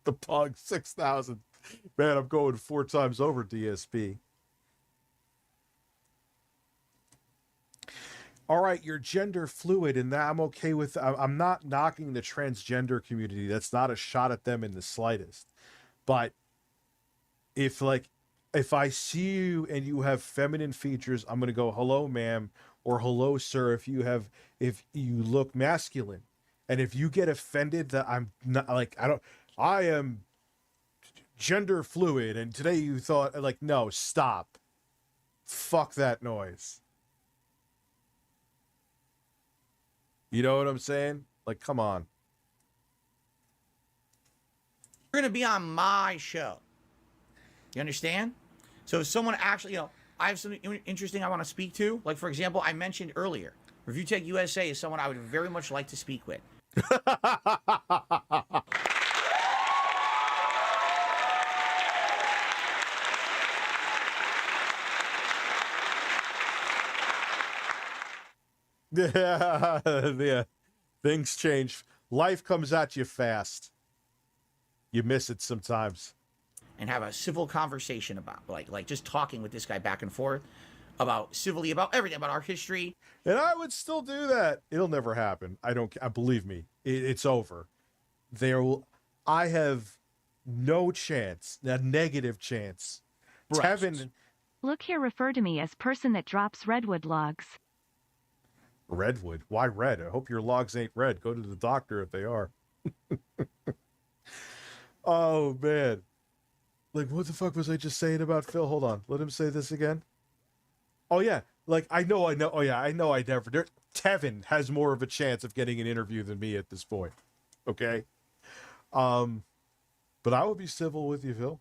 The pug, 6,000. Man, I'm going 4 times over DSP. All right, you're gender fluid, and that I'm okay with. I'm not knocking the transgender community. That's not a shot at them in the slightest. But if I see you and you have feminine features, I'm gonna go, hello, ma'am, or hello, sir, if you look masculine. And if you get offended that I'm not, like, I am gender fluid, and today you thought, like, no, stop. Fuck that noise. You know what I'm saying? Like, come on. You're going to be on my show. You understand? So if someone actually, I have something interesting I want to speak to. Like, for example, I mentioned earlier, Review Tech USA is someone I would very much like to speak with. Yeah. Things change. Life comes at you fast. You miss it sometimes. And have a civil conversation about, like just talking with this guy back and forth about civilly, about everything, about our history. And I would still do that. It'll never happen. Believe me, it's over. I have no chance, a negative chance. Tevin. Look here, refer to me as person that drops redwood logs. Redwood? Why red? I hope your logs ain't red. Go to the doctor if they are. Oh, man. Like, what the fuck was I just saying about Phil? Hold on. Let him say this again. Oh, yeah. Like, I know. Oh, yeah, I know I never... Tevin has more of a chance of getting an interview than me at this point. Okay? But I would be civil with you, Phil.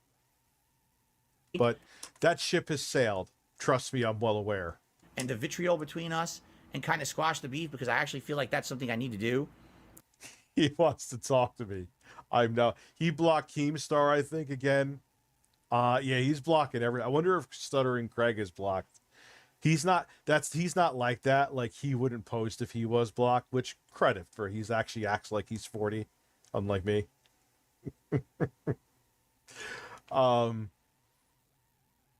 But that ship has sailed. Trust me, I'm well aware. And the vitriol between us and kind of squash the beef, because I actually feel like that's something I need to do. He wants to talk to me. He blocked Keemstar, I think, again. Yeah, he's blocking I wonder if Stuttering Craig is blocked. He's not like that. Like, he wouldn't post if he was blocked, which credit for he's actually acts like he's 40, unlike me.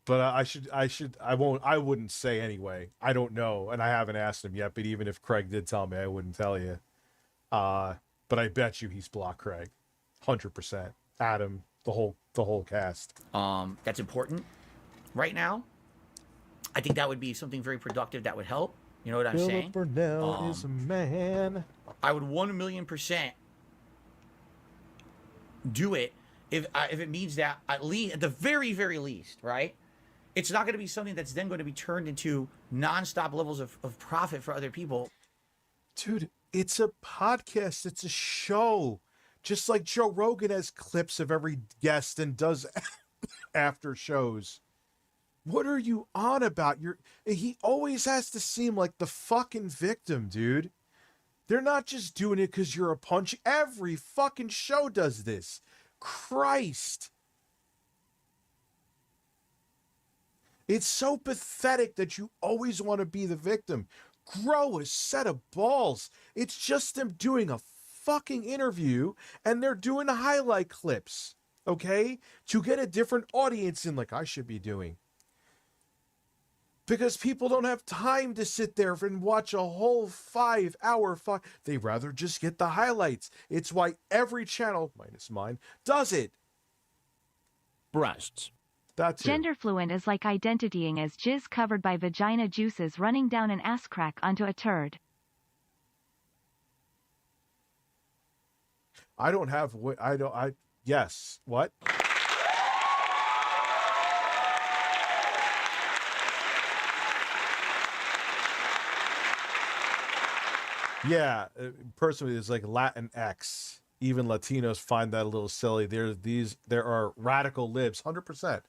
But I wouldn't say anyway. I don't know, and I haven't asked him yet, but even if Craig did tell me, I wouldn't tell you. But I bet you he's blocked Craig. 100%. Adam, the whole cast. That's important right now. I think that would be something very productive that would help. You know what I'm saying? Burnell is a man. I would 1,000,000% do it if it means that at the very, very least, right? It's not going to be something that's then going to be turned into nonstop levels of profit for other people. Dude, it's a podcast. It's a show. Just like Joe Rogan has clips of every guest and does after shows. What are you on about? He always has to seem like the fucking victim, dude. They're not just doing it because you're a punch. Every fucking show does this. Christ. It's so pathetic that you always want to be the victim. Grow a set of balls. It's just them doing a fucking interview and they're doing highlight clips, okay? To get a different audience in, like I should be doing. Because people don't have time to sit there and watch a whole 5-hour They rather just get the highlights. It's why every channel, minus mine, does it. Breasts. That's Gender fluent is like identitying as jizz covered by vagina juices running down an ass crack onto a turd. Yes. What? Yeah, personally, it's like Latinx. Even Latinos find that a little silly. There are radical libs, 100%.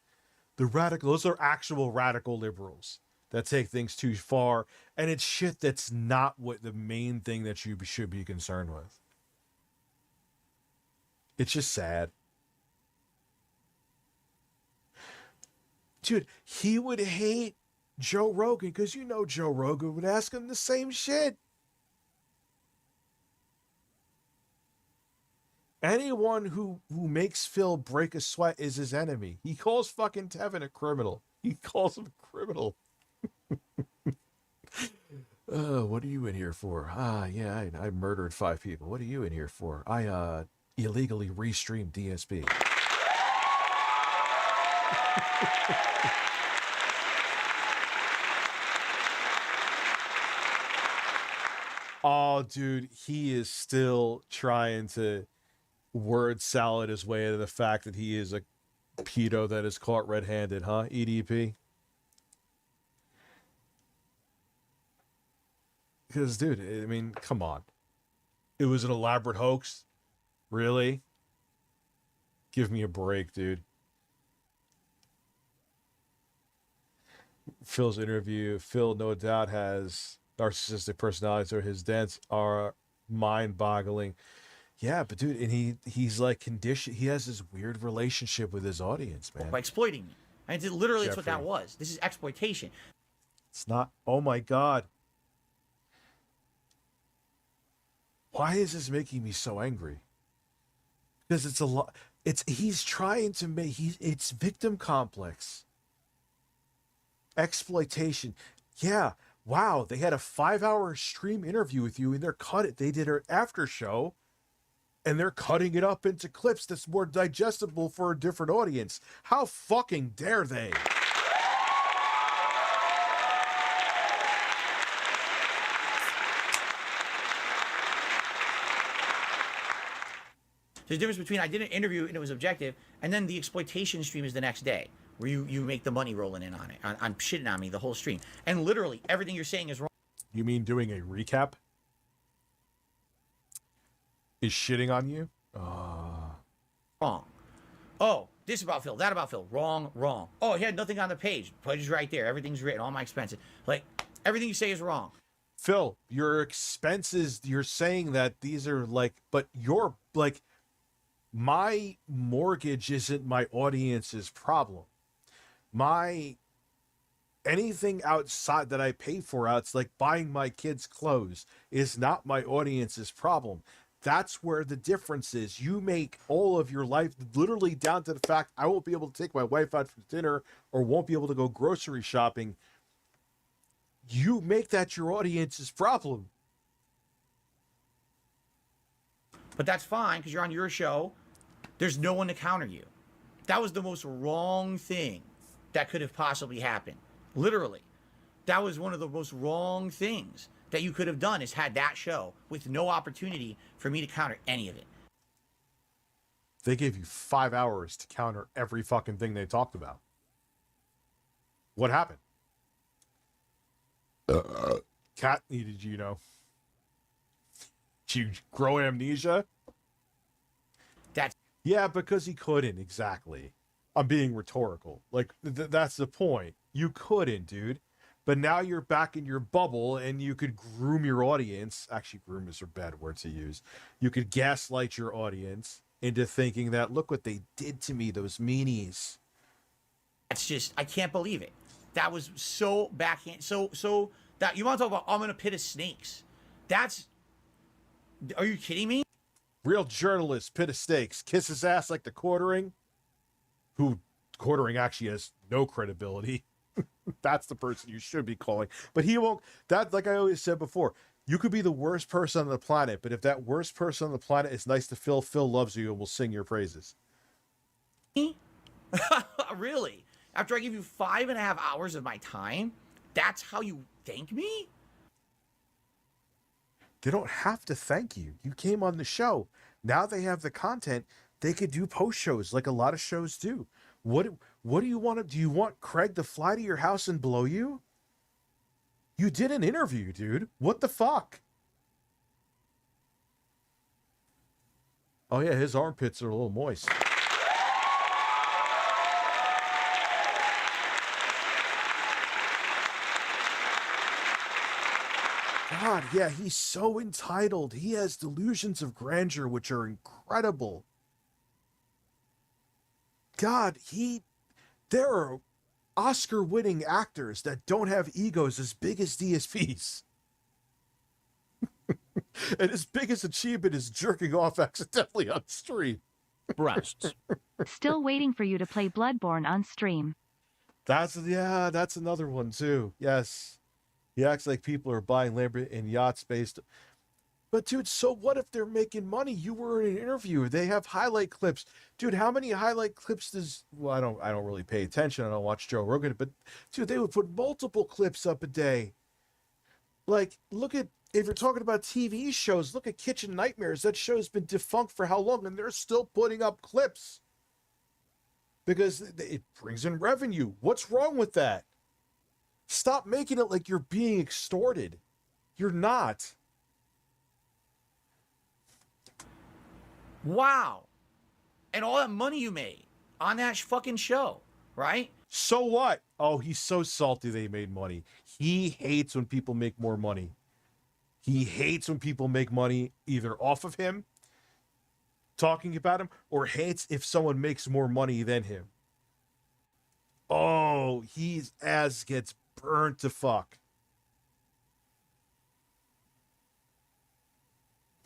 those are actual radical liberals that take things too far, and it's shit that's not what the main thing that you should be concerned with. It's just sad. Dude, he would hate Joe Rogan because you know Joe Rogan would ask him the same shit. Anyone who makes Phil break a sweat is his enemy. He calls fucking Tevin a criminal. He calls him a criminal. What are you in here for? Yeah, I murdered 5 people. What are you in here for? I illegally restreamed DSP. Oh, dude, he is still trying to word salad his way to the fact that he is a pedo that is caught red-handed, huh, EDP? Because, dude, I mean, come on. It was an elaborate hoax? Really? Give me a break, dude. Phil's interview. Phil, no doubt, has narcissistic personality, so his dents are mind-boggling. Yeah, but dude, and he's like conditioned. He has this weird relationship with his audience, man. By exploiting me. And literally, that's what that was. This is exploitation. It's not. Oh my God. Why is this making me so angry? Because it's a lot. He's trying to make. It's victim complex. Exploitation. Yeah. Wow. They had a 5-hour stream interview with you, and they did an after show. And they're cutting it up into clips that's more digestible for a different audience. How fucking dare they? There's a difference between I did an interview and it was objective, and then the exploitation stream is the next day, where you make the money rolling in on it. I'm shitting on me the whole stream. And literally, everything you're saying is wrong. You mean doing a recap? Is shitting on you? Wrong. Oh, this about Phil, that about Phil. Wrong, wrong. Oh, he had nothing on the page. Page is right there. Everything's written. All my expenses. Like, everything you say is wrong. Phil, your expenses, you're saying that these are like, but you're like, my mortgage isn't my audience's problem. Anything outside that I pay for, it's like buying my kids clothes, is not my audience's problem. That's where the difference is. You make all of your life literally down to the fact I won't be able to take my wife out for dinner or won't be able to go grocery shopping. You make that your audience's problem. But that's fine because you're on your show. There's no one to counter you. That was the most wrong thing that could have possibly happened. Literally. That was one of the most wrong things that you could have done, is had that show with no opportunity for me to counter any of it. They gave you 5 hours to counter every fucking thing they talked about. What happened? Cat needed, Did you grow amnesia? Yeah, because he couldn't, exactly. I'm being rhetorical. Like, that's the point. You couldn't, dude. But now you're back in your bubble and you could groom your audience. Actually, groom is a bad word to use. You could gaslight your audience into thinking that, look what they did to me, those meanies. That's just, I can't believe it. That was so backhand. So that, you want to talk about, I'm in a pit of snakes. Are you kidding me? Real journalist, pit of snakes, kiss his ass like the Quartering, who Quartering actually has no credibility. That's the person you should be calling. But he won't. That, like I always said before, you could be the worst person on the planet, but if that worst person on the planet is nice to Phil, Phil loves you and will sing your praises. Really? After I give you 5.5 hours of my time, that's how you thank me? They don't have to thank you. You came on the show. Now they have the content. They could do post shows like a lot of shows do. What do you want to do? You want Craig to fly to your house and blow you? You did an interview, dude. What the fuck? Oh yeah, his armpits are a little moist. God, yeah, he's so entitled. He has delusions of grandeur, which are incredible. God, there are Oscar-winning actors that don't have egos as big as DSP's. And his biggest achievement is jerking off accidentally on stream. Breasts. Still waiting for you to play Bloodborne on stream. That's another one too. Yes. He acts like people are buying Lamborghini and yachts based. But dude, so what if they're making money? You were in an interview. They have highlight clips. Dude, how many highlight clips does I don't really pay attention. I don't watch Joe Rogan, but dude, they would put multiple clips up a day. Like, look at, if you're talking about TV shows, look at Kitchen Nightmares. That show's been defunct for how long, and they're still putting up clips. Because it brings in revenue. What's wrong with that? Stop making it like you're being extorted. You're not. Wow. And all that money you made on that fucking show, right? So what? Oh, he's so salty they made money. He hates when people make more money. He hates when people make money either off of him, talking about him, or hates if someone makes more money than him. Oh, his ass gets burnt to fuck.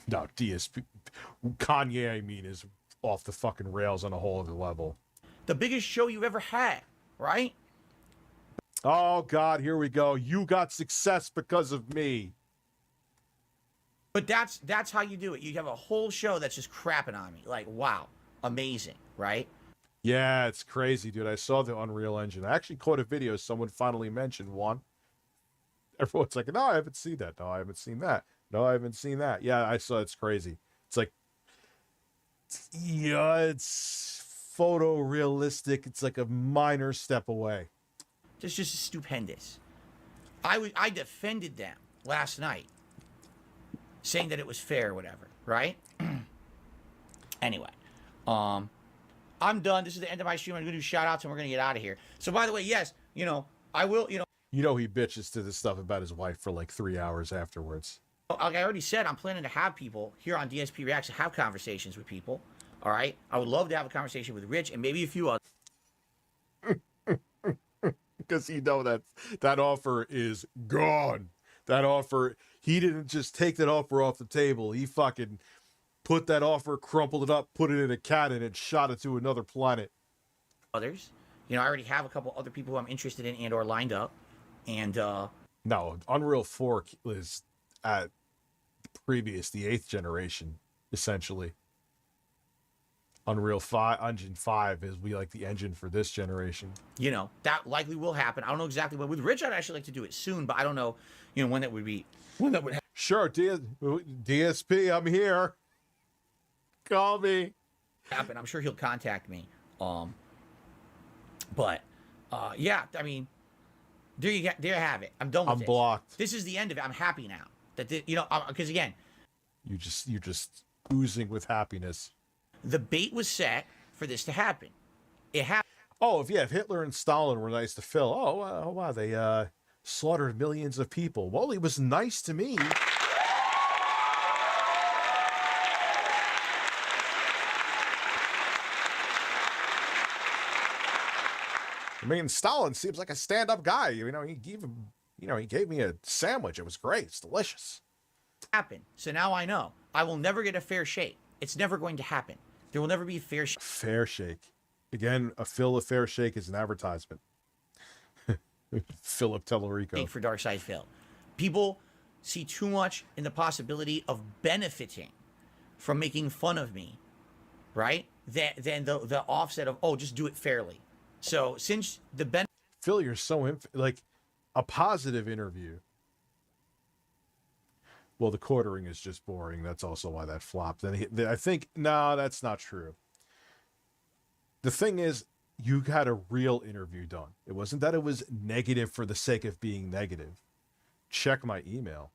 No, DSP, Kanye, I mean, is off the fucking rails on a whole other level. The biggest show you've ever had, right? Oh, God, here we go. You got success because of me. But that's how you do it. You have a whole show that's just crapping on me. Like, wow, amazing, right? Yeah, it's crazy, dude. I saw the Unreal Engine. I actually caught a video. Someone finally mentioned one. Everyone's like, no, I haven't seen that. No, I haven't seen that. No, I haven't seen that. Yeah, I saw. It's crazy. It's like, yeah, it's photorealistic. It's like a minor step away. It's just stupendous. I defended them last night, saying that it was fair or whatever, right? Anyway, I'm done. This is the end of my stream. I'm going to do shout-outs and we're going to get out of here. So, by the way, yes, I will, You know he bitches to this stuff about his wife for like 3 hours afterwards. Like I already said, I'm planning to have people here on DSP Reacts have conversations with people, all right? I would love to have a conversation with Rich and maybe a few others. Because that offer is gone. That offer, he didn't just take that offer off the table. He fucking put that offer, crumpled it up, put it in a cannon, and shot it to another planet. Others. I already have a couple other people who I'm interested in and or lined up. And no, Unreal 4 is at previous, the 8th generation, essentially. Unreal 5, Engine 5 is the engine for this generation. That likely will happen. I don't know exactly when. With Rich, I'd actually like to do it soon, but I don't know, when that would be. When that would happen. Sure, DSP, I'm here. Call me. I'm sure he'll contact me. But yeah, I mean, there you have it. I'm done with it. I'm blocked. This is the end of it. I'm happy now. Because again, you're just oozing with happiness. The bait was set for this to happen. It happened. Oh, if Hitler and Stalin were nice to Phil, wow, they slaughtered millions of people. Well, he was nice to me. I mean, Stalin seems like a stand-up guy. He gave me a sandwich. It was great. It's delicious. Happen. So now I know. I will never get a fair shake. It's never going to happen. There will never be a fair shake. Fair shake. Again, a fair shake is an advertisement. Philip Tellerico. For Darkside Phil. People see too much in the possibility of benefiting from making fun of me, right? Than the offset of, just do it fairly. So since the Phil, you're so like a positive interview. Well, the quartering is just boring. That's also why that flopped. And I think, no, that's not true. The thing is, you had a real interview done. It wasn't that it was negative for the sake of being negative. Check my email.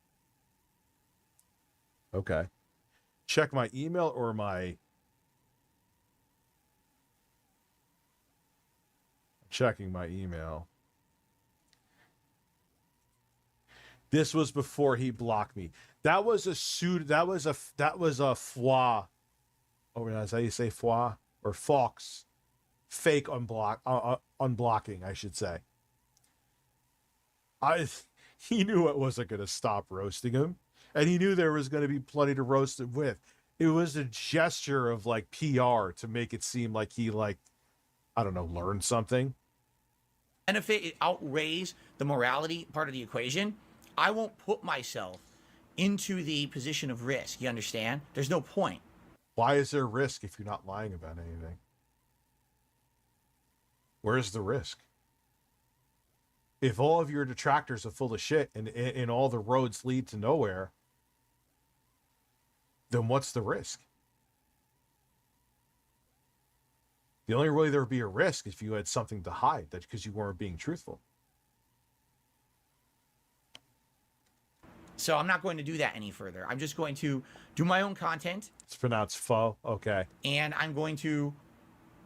Okay. Check my email or my... Checking my email. This was before he blocked me. That was a suit. That was a foie. Oh, is that how you say foie or fox? Fake unblocking, I should say. He knew it wasn't going to stop roasting him, and he knew there was going to be plenty to roast him with. It was a gesture of like PR to make it seem like he I don't know, learned something. And if it outweighs the morality part of the equation, I won't put myself into the position of risk. You understand? There's no point. Why is there risk if you're not lying about anything? Where's the risk? If all of your detractors are full of shit and all the roads lead to nowhere, then what's the risk? The only way there would be a risk is if you had something to hide, that's because you weren't being truthful. So I'm not going to do that any further. I'm just going to do my own content. It's pronounced faux. Okay. And I'm going to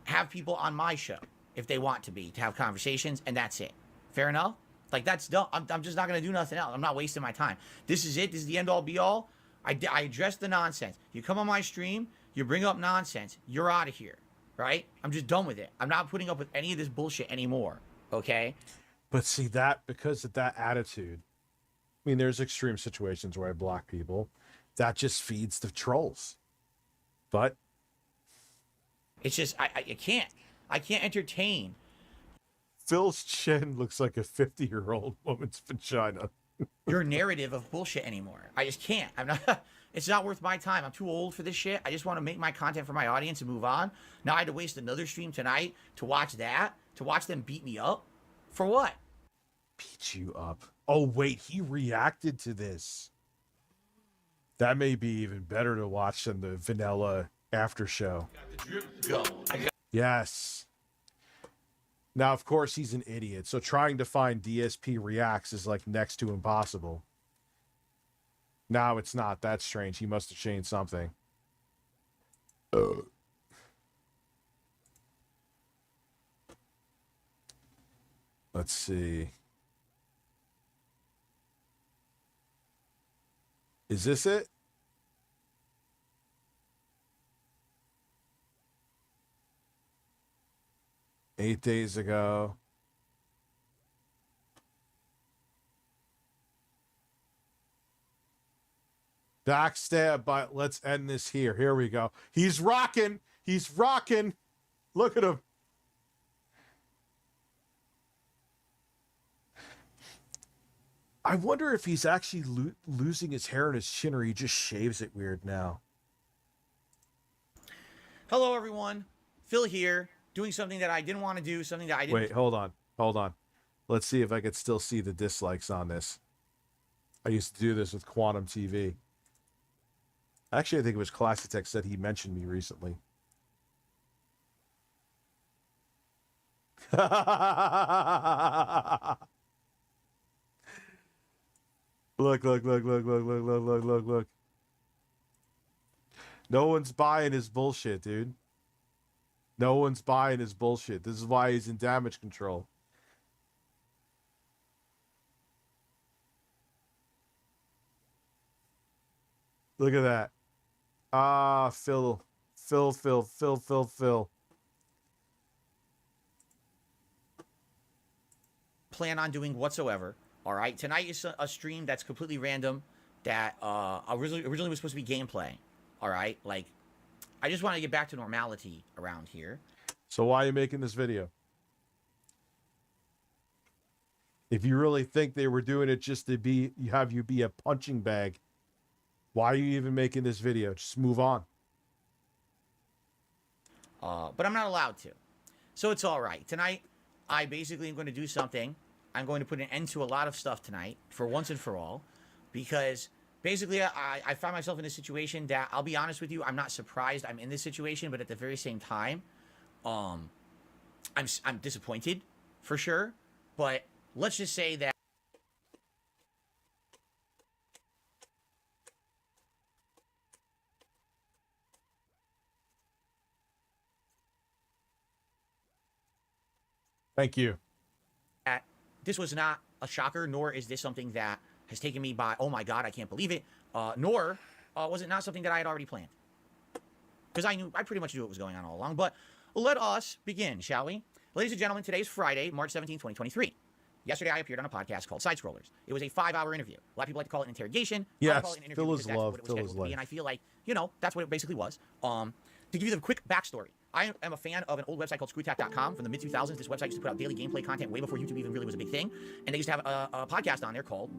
have people on my show if they want to have conversations, and that's it. Fair enough? Like, that's done. I'm just not going to do nothing else. I'm not wasting my time. This is it. This is the end all be all. I address the nonsense. You come on my stream, you bring up nonsense, you're out of here, right? I'm just done with it. I'm not putting up with any of this bullshit anymore, okay? But see, that, because of that attitude, I mean, there's extreme situations where I block people. That just feeds the trolls. But it's just, I can't entertain. Phil's chin looks like a 50-year-old woman's vagina. Your narrative of bullshit anymore. I just can't. I'm not. It's not worth my time. I'm too old for this shit. I just want to make my content for my audience and move on. Now I had to waste another stream tonight to watch that, to watch them beat me up. For what? Beat you up. Oh, wait, he reacted to this. That may be even better to watch than the vanilla after show. Yes. Now, of course, he's an idiot, so trying to find DSP reacts is like next to impossible. No, it's not. That's strange. He must have changed something. Let's see. Is this it? Eight days ago. Backstab, but let's end this here. Here we go. He's rocking. He's rocking. Look at him. I wonder if he's actually losing his hair in his chin, or he just shaves it weird now. Hello, everyone. Phil here, doing something that I didn't want to do, something that I didn't... Wait, hold on. Hold on. Let's see if I could still see the dislikes on this. I used to do this with Quantum TV. Actually, I think it was Classic Tech said he mentioned me recently. Look. No one's buying his bullshit, dude. No one's buying his bullshit. This is why he's in damage control. Look at that. Ah, Phil. Plan on doing whatsoever. All right, tonight is a stream that's completely random. That originally was supposed to be gameplay. All right, like I just want to get back to normality around here. So why are you making this video? If you really think they were doing it just to have you be a punching bag, why are you even making this video? Just move on. But I'm not allowed to. So it's all right. Tonight, I basically am going to do something. I'm going to put an end to a lot of stuff tonight, for once and for all, because basically I find myself in a situation that, I'll be honest with you, I'm not surprised I'm in this situation, but at the very same time, I'm disappointed, for sure. But let's just say that Thank you. this was not a shocker, nor is this something that has taken me by, oh my God, I can't believe it, nor was it not something that I had already planned. Because I pretty much knew what was going on all along. But let us begin, shall we? Ladies and gentlemen, today is Friday, March 17, 2023. Yesterday, I appeared on a podcast called Side Scrollers. It was a 5-hour interview. A lot of people like to call it an interrogation. Yes, I call it an interview because that's what it was scheduled to be, and I feel like, that's what it basically was. To give you the quick backstory, I am a fan of an old website called Screwtack.com from the mid-2000s. This website used to put out daily gameplay content way before YouTube even really was a big thing. And they used to have a podcast on there called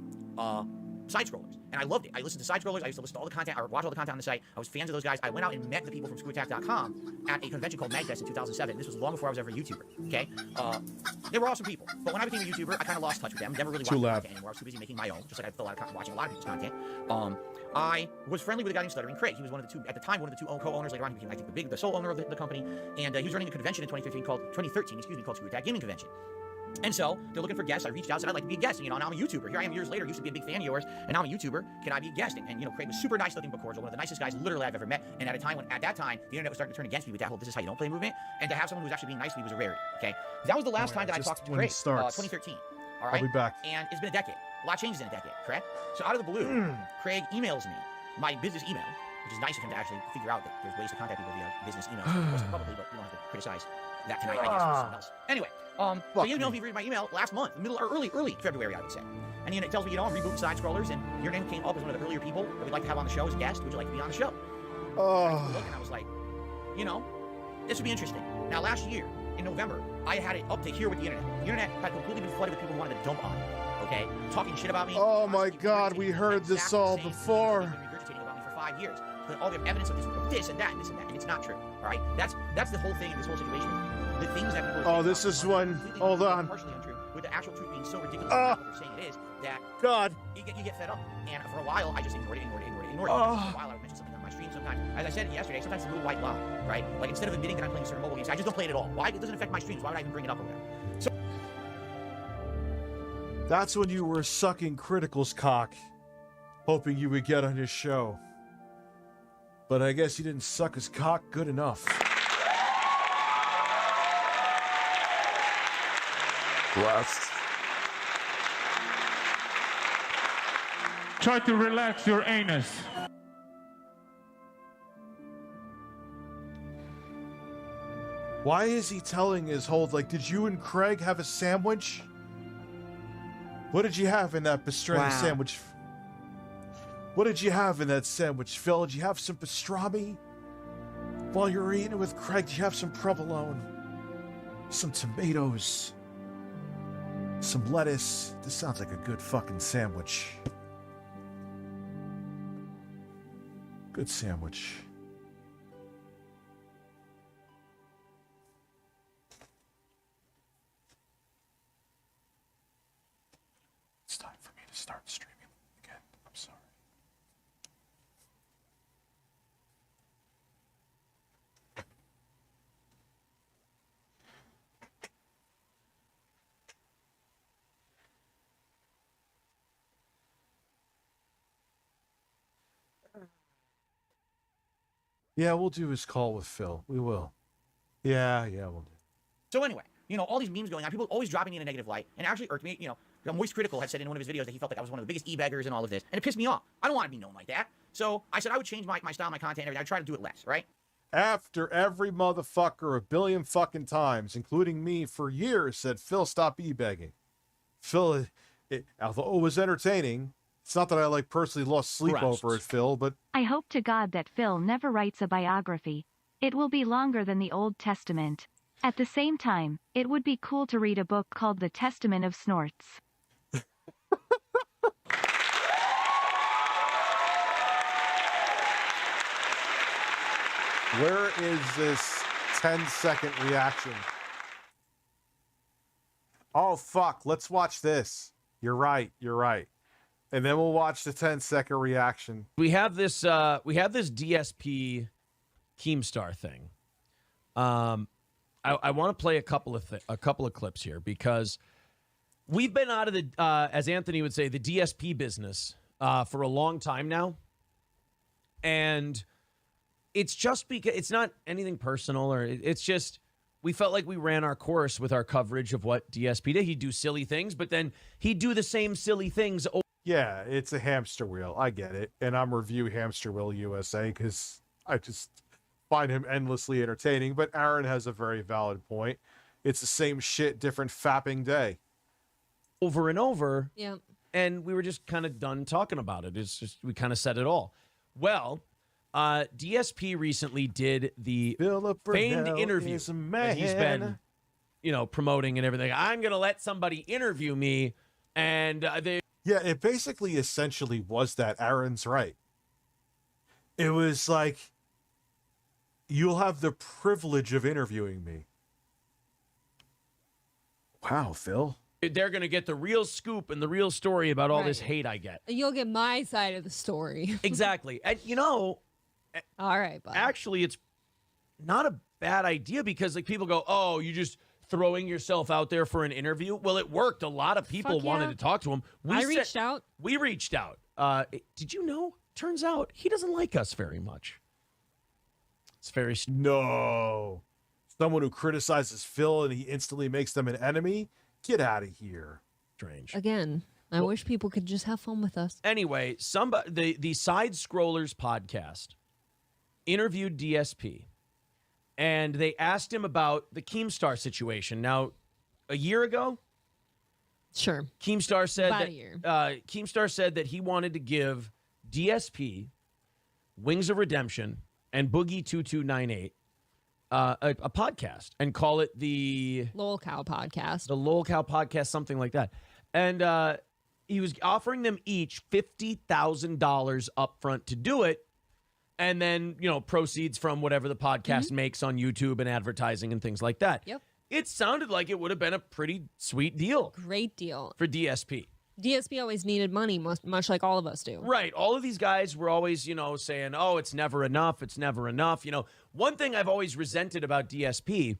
Side Scrollers. And I loved it. I listened to Side Scrollers. I used to listen to all the content, or watch all the content on the site. I was fans of those guys. I went out and met the people from Screwtack.com at a convention called MagFest in 2007. This was long before I was ever a YouTuber, okay? They were awesome people. But when I became a YouTuber, I kind of lost touch with them. Never really watched content anymore. I was too busy making my own, just like I feel like watching a lot of people's content. I was friendly with a guy named Stuttering Craig. He was one of the two, at the time, one of the two co-owners. Later on, he became, I think, the sole owner of the company. And he was running a convention in 2013 called Screwtack Gaming Convention. And so they're looking for guests. I reached out, said I'd like to be a guest. And, now I'm a YouTuber. Here I am years later. Used to be a big fan of yours, and now I'm a YouTuber. Can I be a guest? And Craig was super nice looking but cordial. One of the nicest guys literally I've ever met. And at that time, the internet was starting to turn against me with that whole "this is how you don't play" movement. And to have someone who was actually being nice to me was a rarity. Okay, that was the last time that I talked to Craig. 2013. All right, I'll be back. And it's been a decade. A lot changes in a decade. Correct. So out of the blue, Craig emails me my business email, which is nice of him to actually figure out that there's ways to contact people via business emails. Publicly, but we don't have to criticize that tonight. I guess for someone else. Anyway. So you know, if you read my email last month, early February, I would say. And it tells me, I'm rebooting Side Scrollers, and your name came up as one of the earlier people that we'd like to have on the show as a guest. Would you like to be on the show? And I was like, this would be interesting. Now, last year, in November, I had it up to here with the internet. The internet had completely been flooded with people who wanted to dump on me, okay? Talking shit about me. Oh my God, we heard this all before. They've been regurgitating about me for 5 years. But all the evidence of this and that and this and that, and it's not true, all right? That's the whole thing in this whole situation. The things that people are this is one. Hold on. Partially untrue, with the actual truth being so ridiculous what they're saying it is, that God, you get fed up. And for a while, I just ignored it. For a while, I would mention something on my stream sometimes. As I said yesterday, sometimes it's a little white lie, right? Like, instead of admitting that I'm playing certain mobile games, I just don't play it at all. Why? It doesn't affect my streams. Why would I even bring it up or whatever? So that's when you were sucking Critical's cock, hoping you would get on his show. But I guess you didn't suck his cock good enough. Blessed. Try to relax your anus. Why is he telling his whole, did you and Craig have a sandwich? What did you have in that pastrami sandwich? What did you have in that sandwich, Phil? Did you have some pastrami? While you were eating it with Craig, did you have some provolone? Some tomatoes? Some lettuce? This sounds like a good fucking sandwich. Good sandwich. It's time for me to start streaming again. I'm sorry. Yeah, we'll do his call with Phil. We will. Yeah, we'll do. So anyway, all these memes going on, people always dropping me in a negative light, and it actually irked me. Moist Critical had said in one of his videos that he felt like I was one of the biggest e-beggars and all of this, and it pissed me off. I don't want to be known like that. So I said I would change my style, my content, and everything. I'd try to do it less, right? After every motherfucker a billion fucking times, including me for years, said, Phil, stop e-begging. Phil, although it was entertaining, it's not that I personally lost sleep over it, Phil, but I hope to God that Phil never writes a biography. It will be longer than the Old Testament. At the same time, it would be cool to read a book called The Testament of Snorts. Where is this 10-second reaction? Oh, fuck. Let's watch this. You're right. And then we'll watch the 10-second reaction. We have this DSP Keemstar thing. I want to play a couple of clips here because we've been out of the as Anthony would say, the DSP business for a long time now. And it's just because it's not anything personal, or it's just we felt like we ran our course with our coverage of what DSP did. He'd do silly things, but then he'd do the same silly things. Yeah, it's a hamster wheel. I get it. And I'm review Hamster Wheel USA because I just find him endlessly entertaining. But Aaron has a very valid point. It's the same shit, different fapping day. Over and over. Yeah. And we were just kind of done talking about it. It's just, we kind of said it all. Well, DSP recently did the famed interview that he's been, promoting and everything. I'm going to let somebody interview me. And yeah, it basically essentially was that. Aaron's right. It was like, you'll have the privilege of interviewing me. Wow, Phil. They're going to get the real scoop and the real story about all this hate I get. You'll get my side of the story. Exactly. And, all right, bud. Actually, it's not a bad idea because, like, people go, oh, you just throwing yourself out there for an interview. Well, it worked. A lot of people wanted to talk to him. I reached out. We reached out. Did you know? Turns out he doesn't like us very much. It's very... No. Someone who criticizes Phil and he instantly makes them an enemy? Get out of here. Strange. Again, I wish people could just have fun with us. Anyway, the Side Scrollers podcast interviewed DSP, and they asked him about the Keemstar situation. Now, a year ago, sure, Keemstar said about that a year. Keemstar said that he wanted to give DSP, Wings of Redemption, and Boogie 2298 a podcast and call it the Lol Cow podcast. The Lol Cow podcast, something like that. And he was offering them each $50,000 up front to do it. And then, proceeds from whatever the podcast makes on YouTube and advertising and things like that. Yep. It sounded like it would have been a pretty sweet deal. Great deal. For DSP. DSP always needed money, much like all of us do. Right. All of these guys were always, saying, oh, it's never enough. It's never enough. One thing I've always resented about DSP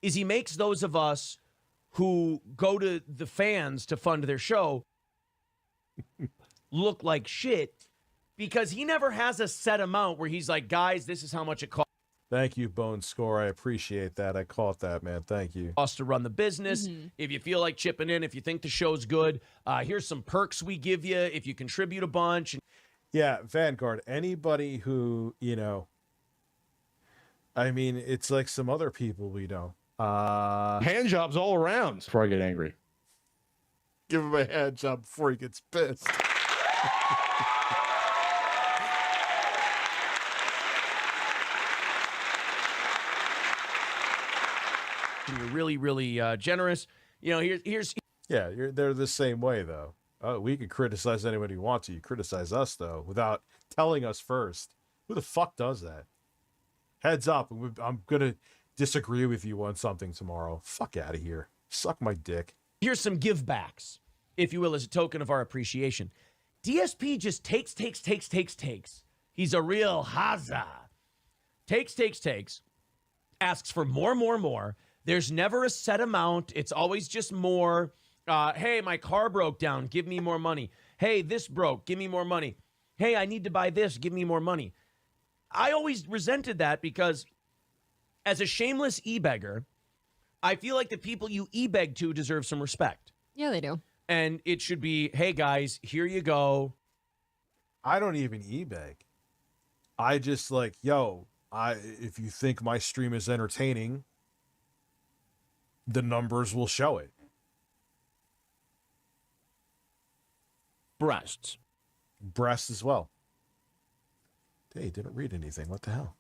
is he makes those of us who go to the fans to fund their show look like shit because he never has a set amount where he's like, guys, this is how much it costs. Thank you, Bone Score. I appreciate that. I caught that, man. Thank you. Costs to run the business. If you feel like chipping in, if you think the show's good, here's some perks we give you if you contribute a bunch. Yeah, Vanguard, anybody who, I mean, it's like some other people we know. Hand jobs all around before I get angry. Give him a hand job before he gets pissed. You're really, really generous. Here's. Yeah, they're the same way, though. We could criticize anybody you want to. You criticize us, though, without telling us first. Who the fuck does that? Heads up, I'm going to disagree with you on something tomorrow. Fuck out of here. Suck my dick. Here's some givebacks, if you will, as a token of our appreciation. DSP just takes. He's a real haza. Takes. Asks for more. There's never a set amount. It's always just more. Hey, my car broke down. Give me more money. Hey, this broke. Give me more money. Hey, I need to buy this. Give me more money. I always resented that because as a shameless e-beggar, I feel like the people you e-beg to deserve some respect. Yeah, they do. And it should be, hey, guys, here you go. I don't even e-beg. I just like, if you think my stream is entertaining, the numbers will show it. Breasts as well. Hey, didn't read anything. What the hell?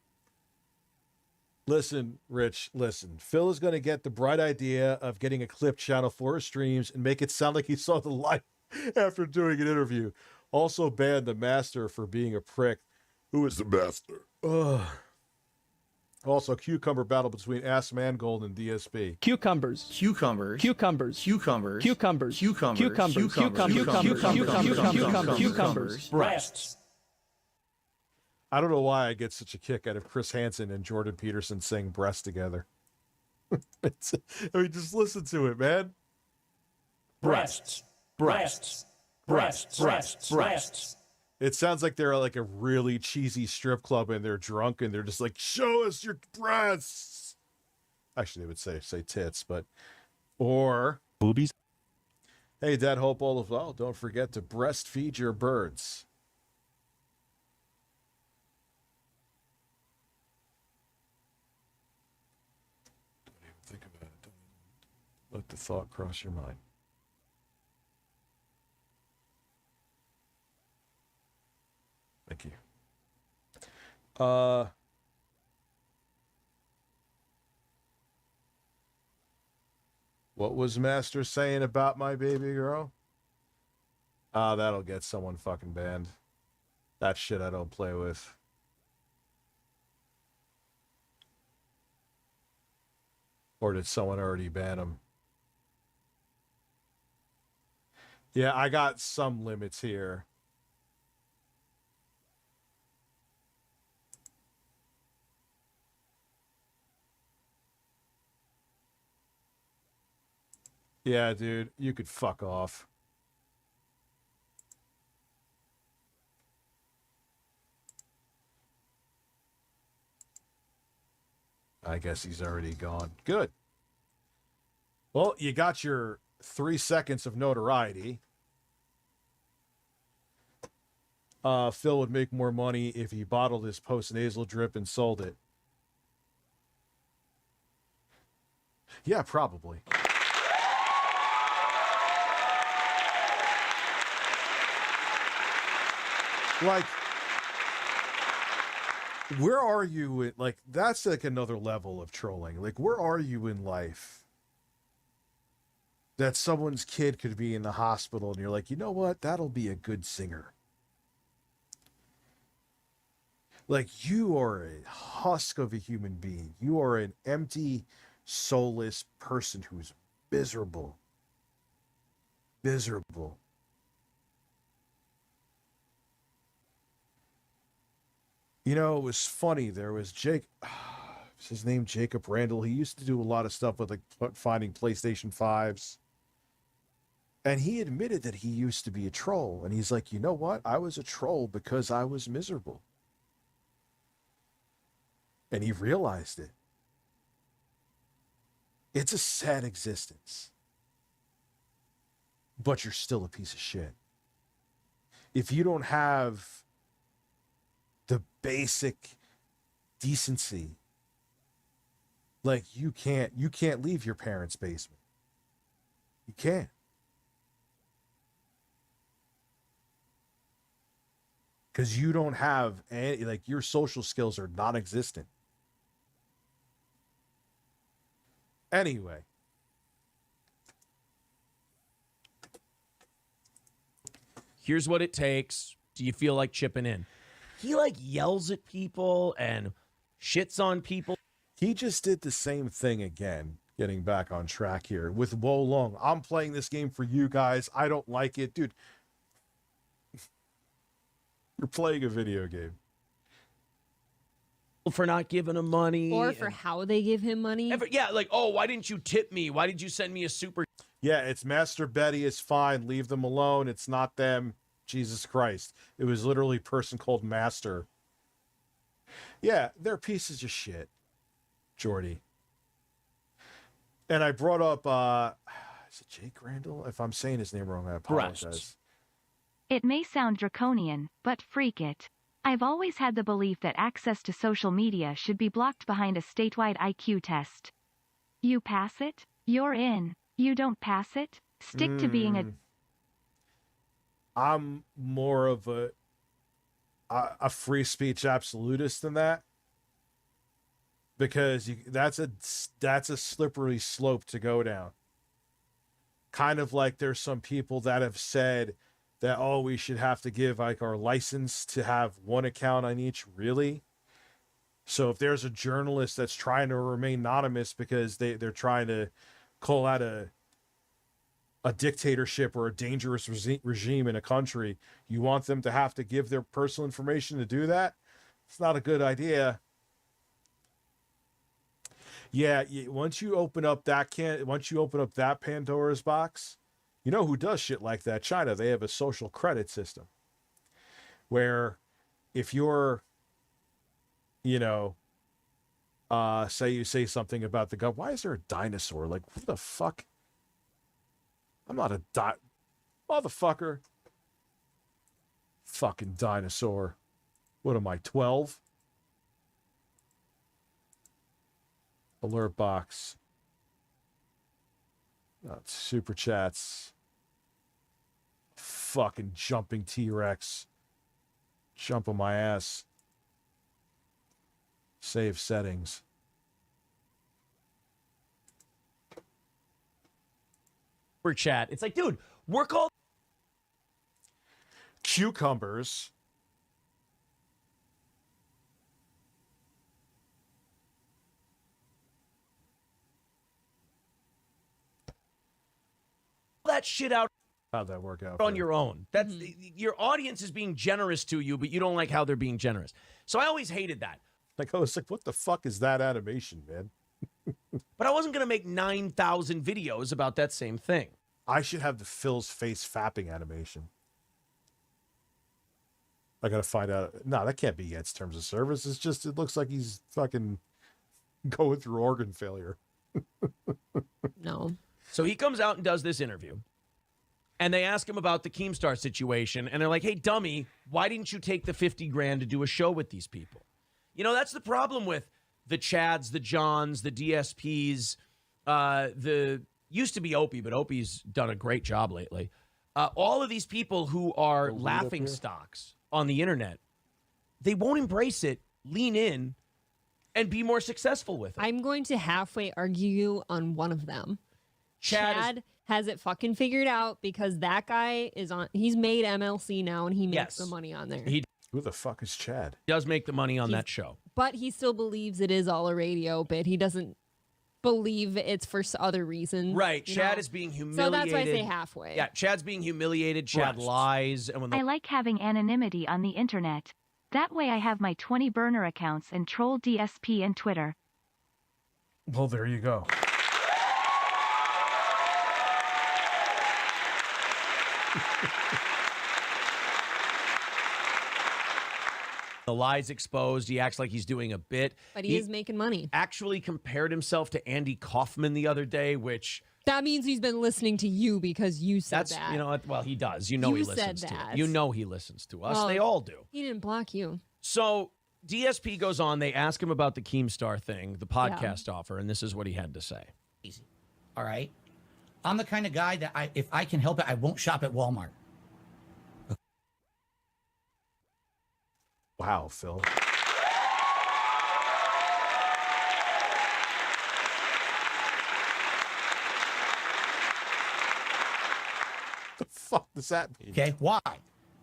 Listen, Rich, Phil is going to get the bright idea of getting a clip channel for his streams and make it sound like he saw the light after doing an interview. Also ban the master for being a prick. Who is the master? Ugh. Also, cucumber battle between Ass Mangold and DSP. Cucumbers. Breasts. I don't know why I get such a kick out of Chris Hansen and Jordan Peterson saying breast together. Just listen to it, man. Breasts. It sounds like they're like a really cheesy strip club and they're drunk and they're just like, show us your breasts. Actually, they would say tits, or boobies. Hey, Dad, hope all is well. Don't forget to breastfeed your birds. Don't even think about it. Don't even let the thought cross your mind. Thank you. What was Master saying about my baby girl? That'll get someone fucking banned. That shit I don't play with. Or did someone already ban him? Yeah, I got some limits here. Yeah, dude, you could fuck off. I guess he's already gone. Good. Well, you got your 3 seconds of notoriety. Phil would make more money if he bottled his post-nasal drip and sold it. Yeah, probably. Like, where are you in, like, that's like another level of trolling. Like, where are you in life that someone's kid could be in the hospital and you're like, you know what? That'll be a good singer. Like, you are a husk of a human being. You are an empty, soulless person who's miserable. Miserable. You know, it was funny. There was his name Jacob Randall. He used to do a lot of stuff with like finding PlayStation 5s. And he admitted that he used to be a troll. And he's like, you know what? I was a troll because I was miserable. And he realized it. It's a sad existence. But you're still a piece of shit. If you don't have the basic decency, like you can't leave your parents' basement. You can't. Because you don't have any, like, your social skills are non-existent. Anyway. Here's what it takes. Do you feel like chipping in? He like yells at people and shits on people. He just did the same thing again, getting back on track here with Wo Long. I'm playing this game for you guys. I don't like it. Dude, you're playing a video game. For not giving him money. Or for how they give him money. Yeah, like, oh, why didn't you tip me? Why did you send me a super? Yeah, it's Master Betty. It's fine. Leave them alone. It's not them. Jesus Christ. It was literally a person called Master. Yeah, they're pieces of shit, Jordy. And I brought up, is it Jake Randall? If I'm saying his name wrong, I apologize. Breasts. It may sound draconian, but freak it. I've always had the belief that access to social media should be blocked behind a statewide IQ test. You pass it, you're in. You don't pass it, stick to being a... I'm more of a free speech absolutist than that. Because that's a slippery slope to go down. Kind of like there's some people that have said that, oh, we should have to give like our license to have one account on each. Really? So if there's a journalist that's trying to remain anonymous because they're trying to call out a dictatorship or a dangerous regime in a country, you want them to have to give their personal information to do that? It's not a good idea. Yeah, once you open up that Pandora's box, you know who does shit like that? China. They have a social credit system where if you're, say you say something about the government, why is there a dinosaur? Like, what the fuck? I'm not a Motherfucker. Fucking dinosaur. What am I, 12? Alert box. Super chats. Fucking jumping T-Rex. Jump on my ass. Save settings. For chat. It's like, dude, we're called cucumbers. that shit out. How'd that work out? On your own. That's your audience is being generous to you, but you don't like how they're being generous. So I always hated that. Like, I was like, what the fuck is that animation, man? But I wasn't going to make 9,000 videos about that same thing. I should have the Phil's face fapping animation. I got to find out. No, that can't be against terms of service. It's just, it looks like he's fucking going through organ failure. No. So he comes out and does this interview. And they ask him about the Keemstar situation. And they're like, hey, dummy, why didn't you take the 50 grand to do a show with these people? You know, that's the problem with the Chads, the Johns, the DSPs, used to be Opie, but Opie's done a great job lately. All of these people who are laughing stocks on the internet, they won't embrace it, lean in, and be more successful with it. I'm going to halfway argue you on one of them. Chad has it fucking figured out because that guy is on. He's made MLC now, and he makes the money on there. Who the fuck is Chad? He does make the money on that show. But he still believes it is all a radio bit. He doesn't believe it's for other reasons. Right. Chad is being humiliated. So that's why I say halfway. Yeah, Chad's being humiliated. Chad lies. And when I like having anonymity on the internet. That way I have my 20 burner accounts and troll DSP and Twitter. Well, there you go. The lies exposed. He acts like he's doing a bit. But he is making money. Actually compared himself to Andy Kaufman the other day, which... That means he's been listening to you because you said that. You know what? Well, he does. You know he listens to us. You know he listens to us. Well, they all do. He didn't block you. So DSP goes on. They ask him about the Keemstar thing, the podcast offer, and this is what he had to say. Easy. All right? I'm the kind of guy that if I can help it, I won't shop at Walmart. Wow, Phil. The fuck does that mean? Okay, why?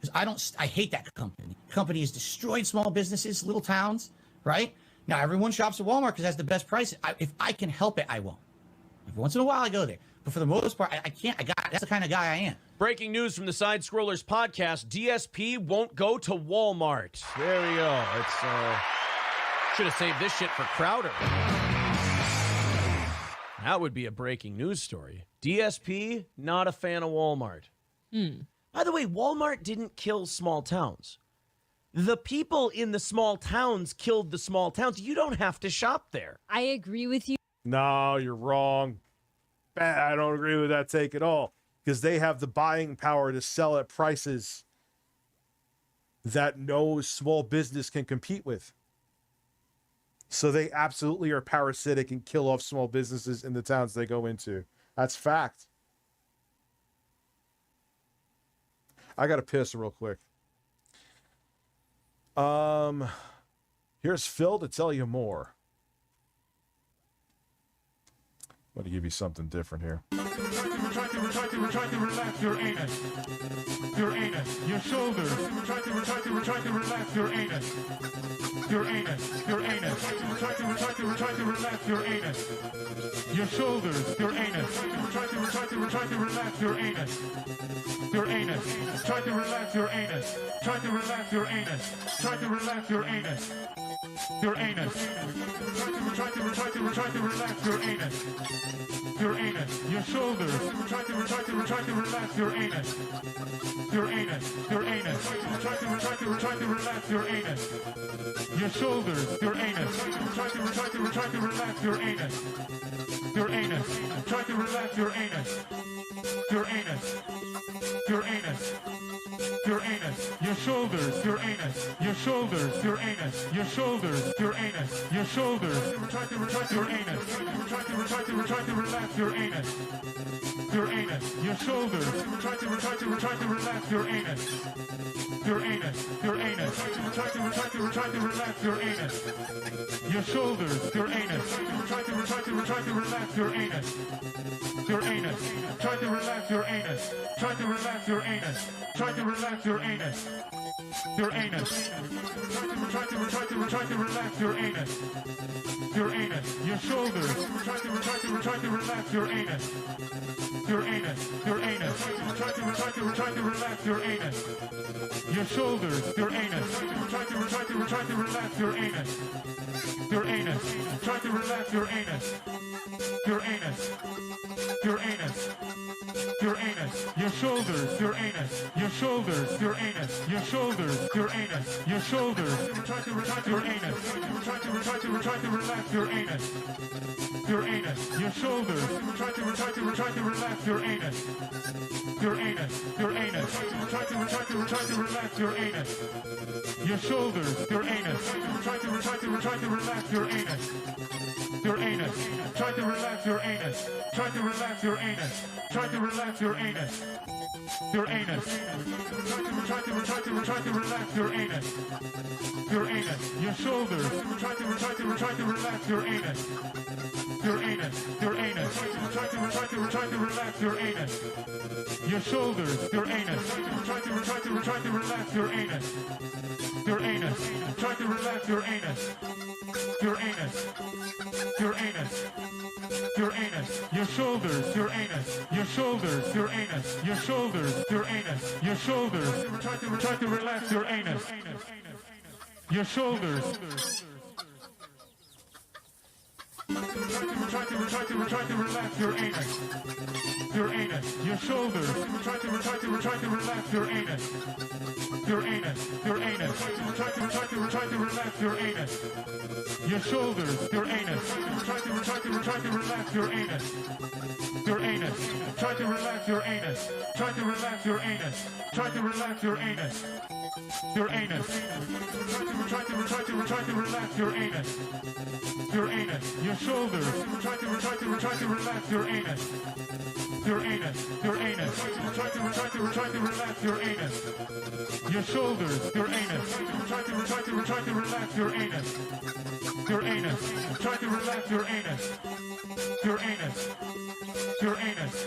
Because I hate that company. The company has destroyed small businesses, little towns, right? Now everyone shops at Walmart because it has the best prices. If I can help it, I won't. Every once in a while I go there. But for the most part, I can't. That's the kind of guy I am. Breaking news from the Side Scrollers podcast. DSP won't go to Walmart. There we go. Should have saved this shit for Crowder. That would be a breaking news story. DSP, not a fan of Walmart. By the way, Walmart didn't kill small towns. The people in the small towns killed the small towns. You don't have to shop there. I agree with you. No, you're wrong. I don't agree with that take at all. Because they have the buying power to sell at prices that no small business can compete with. So they absolutely are parasitic and kill off small businesses in the towns they go into. That's fact. I got to piss real quick. Here's Phil to tell you more. I'm going to give you something different here. Try to relax your anus. Your anus. Your shoulders. Try to relax your anus. Your anus. Your anus. Try to relax your anus. Your shoulders. Your anus. Try to relax your anus. Your anus. Try to relax your anus. Try to relax your anus. Try to relax your anus. Your anus. Try to relax your anus. Your anus. Your shoulders. Try to relax your anus. Your anus. Your anus. Try to relax your anus. Your shoulders. Your anus. Try to relax your anus. Your anus. Try to relax your anus. Your anus. Your your anus, your shoulders, your anus, your shoulders. Try to relax your anus. Try to relax your anus. Your anus, your shoulders. Try to relax your anus. Your anus, your anus. Try to relax your anus. Your shoulders, your anus. Try to relax your anus. Your anus. Try to relax your anus. Try to relax your anus. Try to relax your anus. Your anus. Try to relax your anus. Your anus. Your shoulders. Try to relax your anus. Your anus. Your anus. Try to relax your anus. Your shoulders. Your anus. Try to relax your anus. Your anus. Try to relax your anus. Your anus. Your anus. Your anus. Your shoulders. Your anus. Your shoulders. Your anus. Your shoulders. Your anus. Your shoulders. Try to relax your anus. Try to relax your anus. Your anus. Your shoulders. Try to relax your anus. Your anus. Your anus. Try to relax your anus. Your shoulders. Your anus. Try to relax your anus. Your anus. Try to relax your anus. Try to relax your anus. Try to relax your anus. Your anus. Try to relax your anus. Your anus. Your shoulders. Try to relax your anus. Your anus. Your anus. Try to relax your anus. Your shoulders. Your anus. Try to relax your anus. Your anus. Try to relax your anus. Your anus. Your anus. Your anus. Your shoulders. Your anus. Your shoulders. Your anus. Your shoulders. Your anus. Your shoulders. Try to relax your anus. Your shoulders. Try to relax your anus. Your anus. Your shoulders. Try to relax your anus. Your anus. Your anus. Try to relax your anus. Your shoulders. Your anus. Try to relax your anus. Your anus. Try to relax your anus. Try to relax your anus. Try to relax your anus. Your anus. Try to relax your anus. Your anus. Your shoulders. Try to relax your anus. Your anus. Your anus. Try to relax your anus. Your shoulders. Your anus. Try to relax your anus. Your anus. Try to relax your anus. Your anus. Your anus.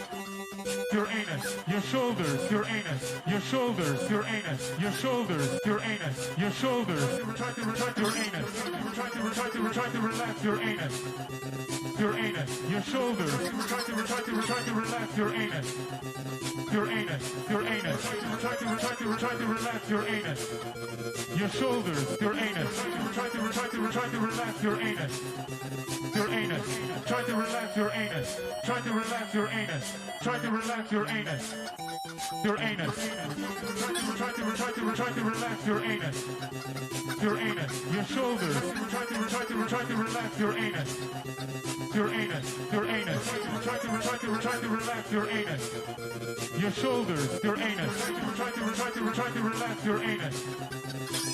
Your anus. Your shoulders. Your anus. Your shoulders. Your anus. Your shoulders. Your anus. Your shoulders. Try to relax your anus. Try to relax your anus. Your anus. Your shoulders. Try to relax your anus. Your anus. Your anus. Try to relax your anus. Your shoulders. Your anus. Try to relax your anus. Your anus. Try to relax your anus. Try to relax your anus. Try to relax your anus. Your anus. Try to relax your anus. Your anus. Your shoulders. Try to relax your anus. Your anus. Your anus. Try to relax your anus. Your shoulders. Your anus. Try to relax your anus.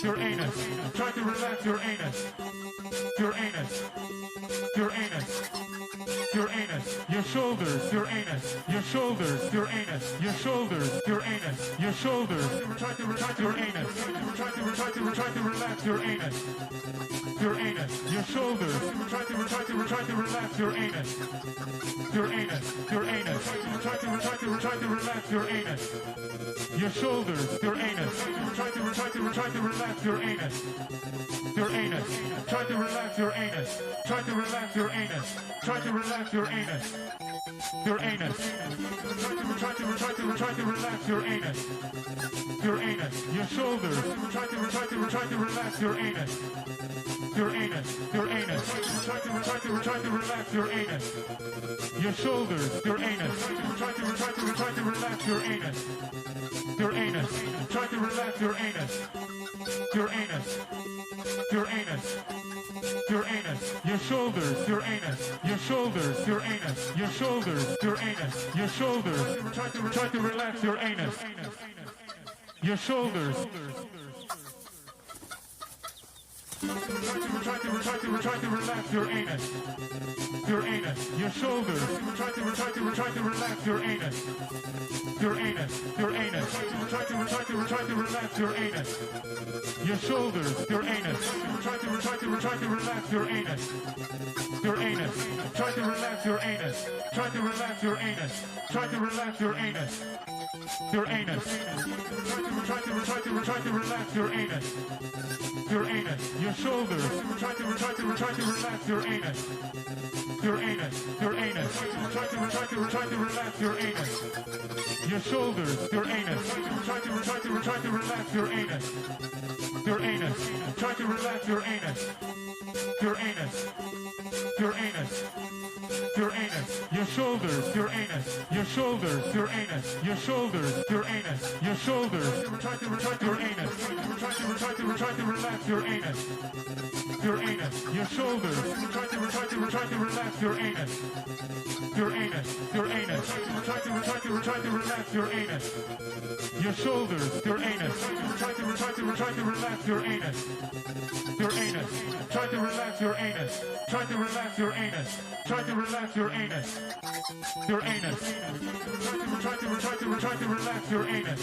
Your anus. Try to relax your anus. Your anus. Your anus. Your anus. Your shoulders. Your anus. Your shoulders. Your anus. Your shoulders. Your anus. Your shoulders. Try to relax your anus. Try to relax your anus. Your anus. Your shoulders. Try to relax your anus. Your anus. Your anus. Try to relax your anus. Your shoulders. Your anus. Try to relax your anus. Your anus. Try to relax your anus. Try to relax your anus. Try to relax your anus. Your anus. Try to relax your anus. Your anus. Your shoulders. Try to relax your anus. Your anus. Your anus. Try to relax your anus. Your shoulders. Your anus. Try to relax your anus. Your anus. Try to relax your anus. Your anus. Your anus. Your anus. Your shoulders. Your anus. Your shoulders. Your anus. Your shoulders. Your anus. Your shoulders. Try to relax your anus. Your shoulders. Try to relax your anus. Your anus. Your shoulders. Try to relax your anus. Your anus. Your anus. Try to relax your anus. Your shoulders. Your anus. Try to relax your anus. Your anus. Try to relax your anus. Try to relax your anus. Try to relax your anus. Your anus. Try to relax your anus. Your anus. Your shoulders. Try to relax your anus. Your anus. Your anus. Try to relax your anus. Your shoulders. Your anus. Try to relax your anus. Your anus. Try to relax your anus. Your anus. Your anus. Your anus. Your shoulders. Your anus. Your shoulders. Your anus. Your shoulders. Your anus. Your shoulders. Try to your anus. Try to relax your anus. Your anus. Your shoulders. Try to relax your anus. Your anus. Your anus. Try to relax your anus. Your shoulders. Your anus. Try to relax your anus. Your anus. Try to relax your anus. Try to relax your anus. Try to relax your anus. Your anus. Try to relax your anus.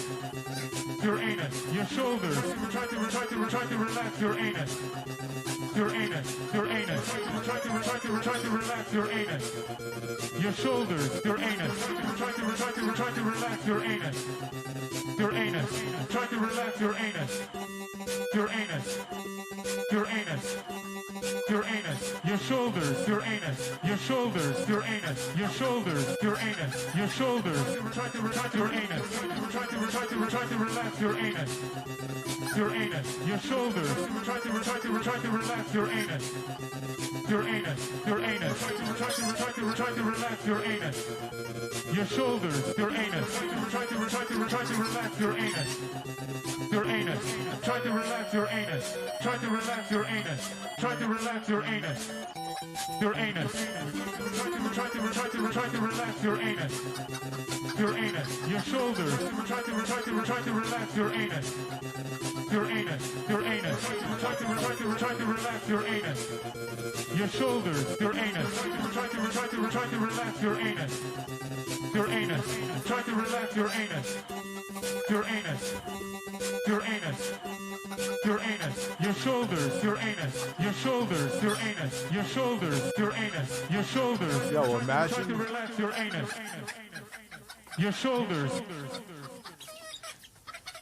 Your anus. Your shoulders. Try to relax your anus. Your anus. Your anus. Try to relax your anus. Your shoulders. Your anus. Try to relax your anus. Your anus. Try to relax your anus. Your anus. Your anus. Your anus. Your shoulders. Your anus. Your shoulders. Your anus. Your shoulders. Your anus. Your shoulders. Try to relax your anus. Try to relax your anus. Your anus. Your shoulders. Try to relax your anus. Your anus. Your anus. Try to relax your anus. Your shoulders. Your anus. Try to relax your anus. Your anus. Try to relax your anus. Try to relax your anus. Try to relax your anus. Your anus. Try to relax your anus. Your anus. Your shoulders. Try to relax your anus. Your anus. Your anus. Try to relax your anus. Your shoulders. Your anus. Try to relax your anus. Your anus. Try to relax your anus. Your anus. Your anus. Your anus. Your shoulders. Your anus. Your shoulders. Your anus. Your shoulders. Your anus. Your shoulders. Yo, imagine. Try to relax your anus. Your shoulders.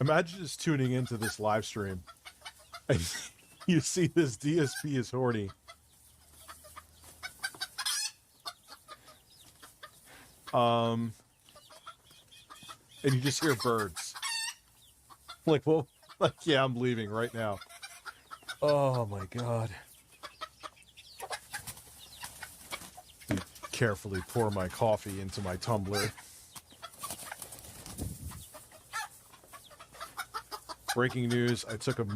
Imagine just tuning into this live stream. And you see this DSP is horny. And you just hear birds. Like, well, like, yeah, I'm leaving right now. Oh my God. Carefully pour my coffee into my tumbler. Breaking news, I took a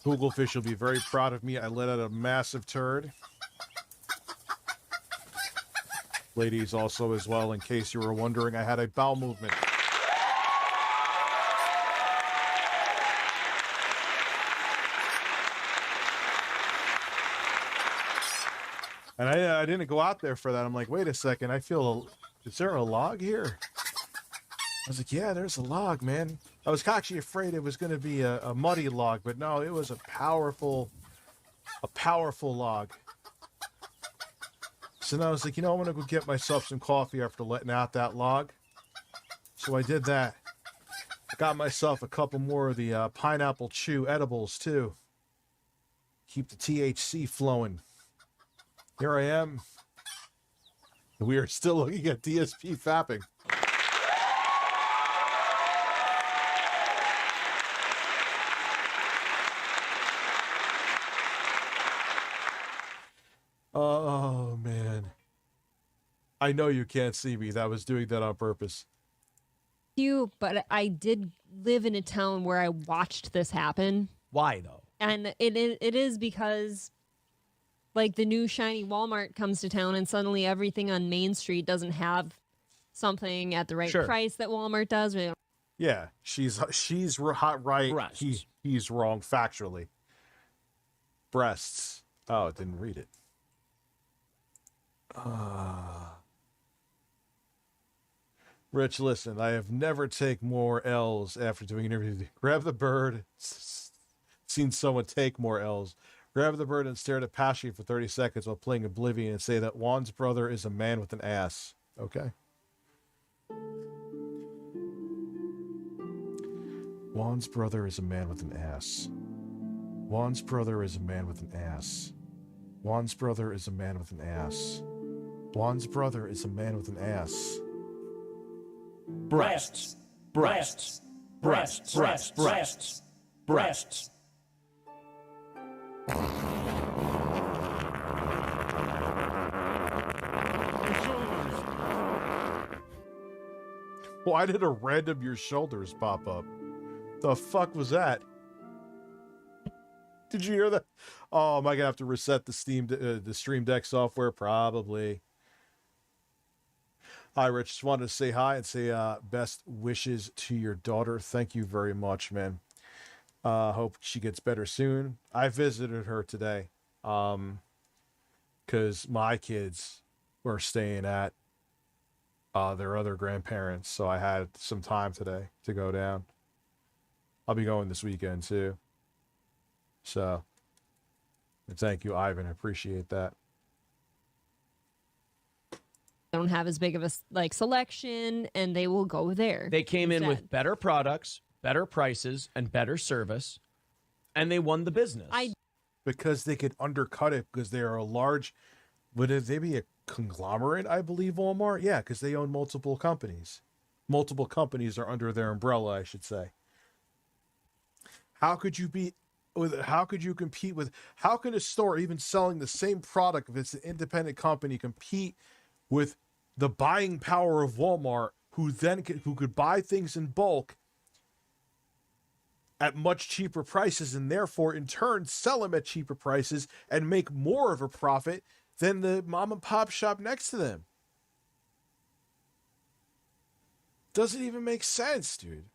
Google fish will be very proud of me. I let out a massive turd. Ladies also as well, in case you were wondering, I had a bowel movement. And I didn't go out there for that. I'm like, wait a second, is there a log here? I was like, yeah, there's a log, man. I was actually afraid it was going to be a muddy log, but no, it was a powerful log. So now I was like, you know, I'm going to go get myself some coffee after letting out that log. So I did that. I got myself a couple more of the pineapple chew edibles, too. Keep the THC flowing. Here I am. We are still looking at DSP fapping. Oh, man. I know you can't see me. I was doing that on purpose. But I did live in a town where I watched this happen. Why, though? And it is because, like, the new shiny Walmart comes to town and suddenly everything on Main Street doesn't have something at the right price that Walmart does. Yeah, she's hot right. Correct. He's wrong factually. Breasts. Oh, it didn't read it. Rich, listen, I have never take more L's after doing an interview. Grab the bird. Seen someone take more L's. Grab the bird and stare at it passionately for 30 seconds while playing Oblivion and say that Juan's brother is a man with an ass. Okay. Juan's brother is a man with an ass. Juan's brother is a man with an ass. Juan's brother is a man with an ass. Juan's brother is a man with an ass. Breasts. Breasts. Breasts. Breasts. Breasts. Breasts. Why did a random your shoulders pop up? The fuck was that? Did you hear that? Oh, am I gonna have to reset the Stream Deck software? Probably. Hi, Rich. Just wanted to say hi and say best wishes to your daughter. Thank you very much, man. Hope she gets better soon. I visited her today because my kids were staying at their other grandparents, so I had some time today to go down. I'll be going this weekend too. So, thank you, Ivan. I appreciate that. Don't have as big of a selection, and they will go there. They came in with better products, better prices, and better service, and they won the business. Because they could undercut it because they are a large. Would they be a conglomerate? I believe Walmart. Yeah, because they own multiple companies. Multiple companies are under their umbrella, I should say. How could you be? How could you compete with? How can a store even selling the same product, if it's an independent company, compete with the buying power of Walmart, who could buy things in bulk at much cheaper prices and therefore in turn sell them at cheaper prices and make more of a profit than the mom and pop shop next to them? Doesn't even make sense, dude.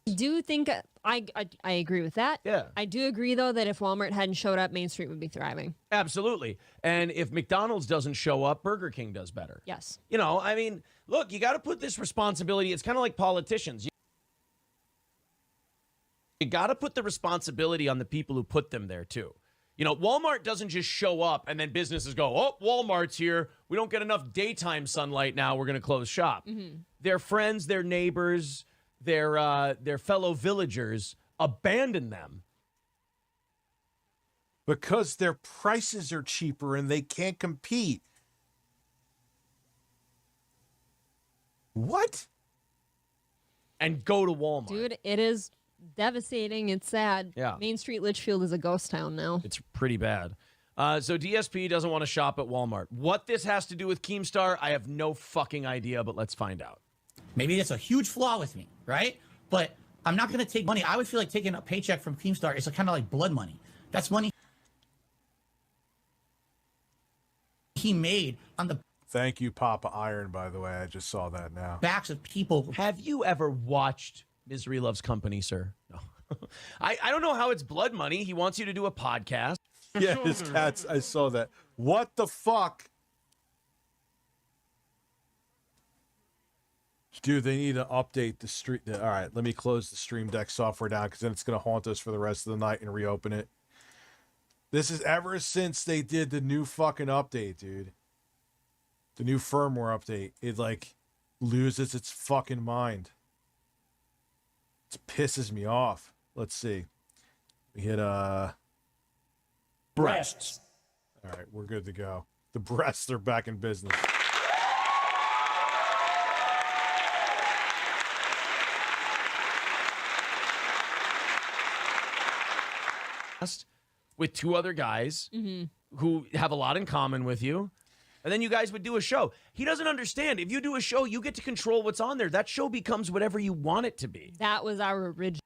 I do think I agree with that. Yeah. I do agree, though, that if Walmart hadn't showed up, Main Street would be thriving. Absolutely. And if McDonald's doesn't show up, Burger King does better. Yes. You know, I mean, look, you got to put this responsibility. It's kind of like politicians. You got to put the responsibility on the people who put them there, too. You know, Walmart doesn't just show up and then businesses go, oh, Walmart's here. We don't get enough daytime sunlight now. We're going to close shop. Mm-hmm. Their friends, their neighbors, their fellow villagers abandon them. Because their prices are cheaper and they can't compete. What? And go to Walmart. Dude, it is devastating. It's sad. Yeah. Main Street Litchfield is a ghost town now. It's pretty bad. So DSP doesn't want to shop at Walmart. What this has to do with Keemstar, I have no fucking idea, but let's find out. Maybe that's a huge flaw with me, right? But I'm not going to take money. I would feel like taking a paycheck from Keemstar is kind of like blood money. That's money he made on the Thank you, Papa Iron, by the way. I just saw that now. backs of people. Have you ever watched Misery Loves Company, sir? No. I don't know how it's blood money. He wants you to do a podcast. Yeah, his cats. I saw that. What the fuck? Dude, they need to update the street. All right, let me close the Stream Deck software down because then it's going to haunt us for the rest of the night and reopen it. This is ever since they did the new fucking update, dude. The new firmware update. It, like, loses its fucking mind. It pisses me off. Let's see. We hit, breasts. All right, we're good to go. The breasts are back in business. With two other guys who have a lot in common with you. And then you guys would do a show. He doesn't understand. If you do a show, you get to control what's on there. That show becomes whatever you want it to be. That was our original.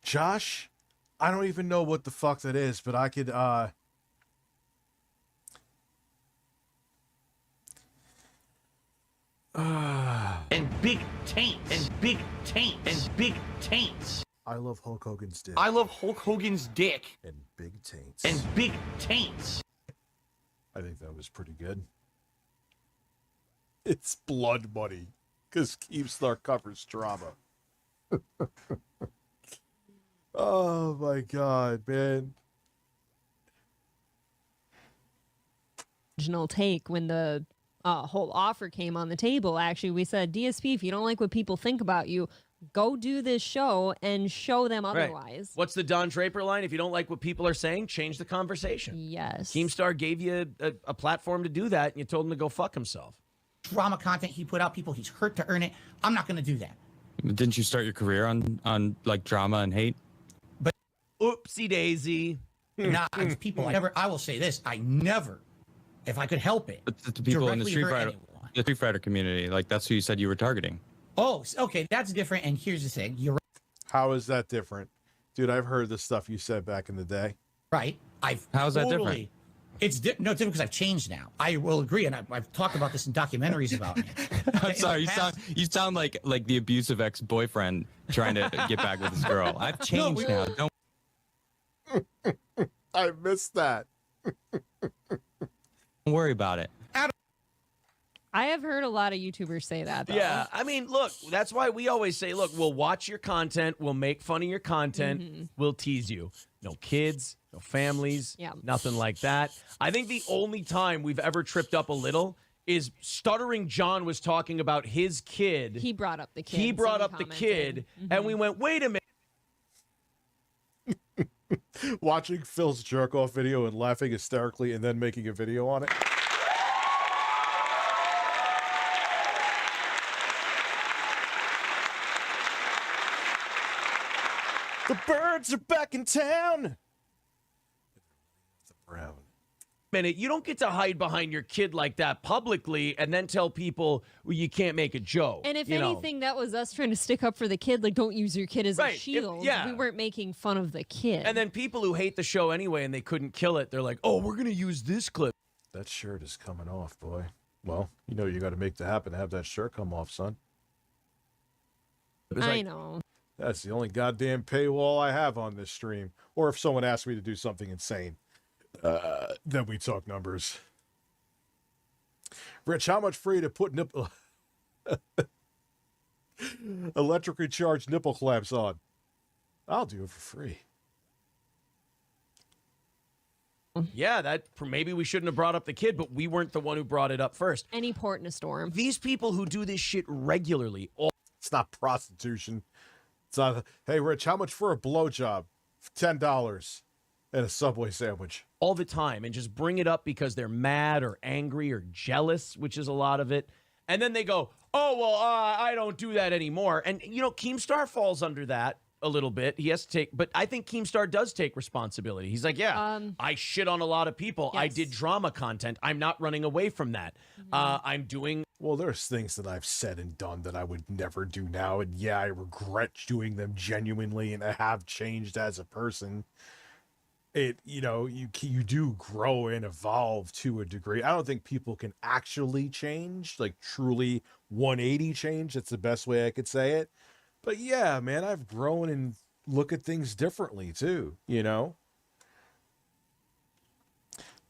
Josh, I don't even know what the fuck that is, but I could, and big taints. And big taints. And big taints. I love Hulk Hogan's dick. I love Hulk Hogan's dick. And big taints. And big taints. I think that was pretty good. It's blood money, because Keemstar covers drama. Oh my God, man. Original take when the whole offer came on the table. Actually, we said, DSP, if you don't like what people think about you, go do this show and show them otherwise. Right. What's the Don Draper line? If you don't like what people are saying, change the conversation. Yes. Keemstar gave you a platform to do that, and you told him to go fuck himself. Drama content he put out, people he's hurt to earn it. I'm not going to do that. Didn't you start your career on like drama and hate? But oopsie daisy. Nah, people. I will say this. I never, if I could help it, But the people in the Street Fighter community, like that's who you said you were targeting. Oh, okay, that's different. And here's the thing: you're How is that different, dude? I've heard the stuff you said back in the day. right. How's that different? It's no different because I've changed now. I will agree, and I've talked about this in documentaries about me. I'm sorry, you sound like the abusive ex-boyfriend trying to get back with his girl. I've changed now. Don't I missed that. worry about it. I have heard a lot of YouTubers say that, though. Yeah, I mean, look, that's why we always say, look, we'll watch your content, we'll make fun of your content, we'll tease you. No kids, no families, nothing like that. I think the only time we've ever tripped up a little is Stuttering John was talking about his kid. He brought up the kid. He brought up the kid, and we went, wait a minute. Watching Phil's jerk-off video and laughing hysterically and then making a video on it. The birds are back in town. Brown. Minute, you don't get to hide behind your kid like that publicly and then tell people, well, you can't make a joke. And if anything, that was us trying to stick up for the kid. Like, don't use your kid as a shield. We weren't making fun of the kid. And then people who hate the show anyway and they couldn't kill it, they're like, oh, we're going to use this clip. That shirt is coming off, boy. Well, you know you got to make that happen to have that shirt come off, son. I know. That's the only goddamn paywall I have on this stream. Or if someone asks me to do something insane, then we talk numbers. Rich, how much free to put nipple electrically charged nipple clamps on? I'll do it for free. Yeah, that maybe we shouldn't have brought up the kid, but we weren't the one who brought it up first. Any port in a storm. These people who do this shit regularly. It's not prostitution. It's not, hey, Rich, how much for a blowjob? $10 and a Subway sandwich. All the time, and just bring it up because they're mad or angry or jealous, which is a lot of it. And then they go, oh, well, I don't do that anymore. And, you know, Keemstar falls under that a little bit. He has to take, but I think Keemstar does take responsibility. He's like, yeah, I shit on a lot of people. Yes. I did drama content. I'm not running away from that. I'm doing. Well, there's things that I've said and done that I would never do now. And yeah, I regret doing them genuinely, and I have changed as a person. You know, you do grow and evolve to a degree. I don't think people can actually change, like truly 180 change. That's the best way I could say it. But yeah, man, I've grown and look at things differently too, you know?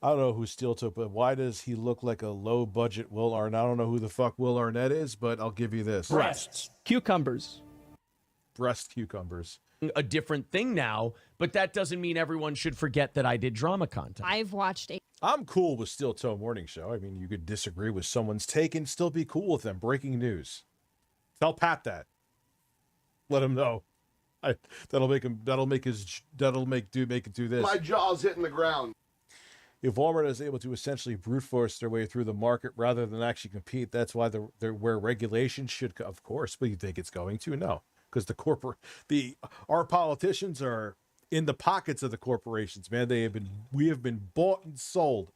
I don't know who Steel took, but why does he look like a low budget Will Arnett? I don't know who the fuck Will Arnett is, but I'll give you this. Breasts. Cucumbers. Breast cucumbers. A different thing now, but that doesn't mean everyone should forget that I did drama content. I've watched I'm cool with Steel Toe Morning Show. I mean, you could disagree with someone's take and still be cool with them. Breaking news. Tell Pat that. Let him know. That'll make it do this. My jaw's hitting the ground. If Walmart is able to essentially brute force their way through the market rather than actually compete, that's why they're where regulation should, of course. But you think it's going to? No, because our politicians are in the pockets of the corporations. Man, we have been bought and sold.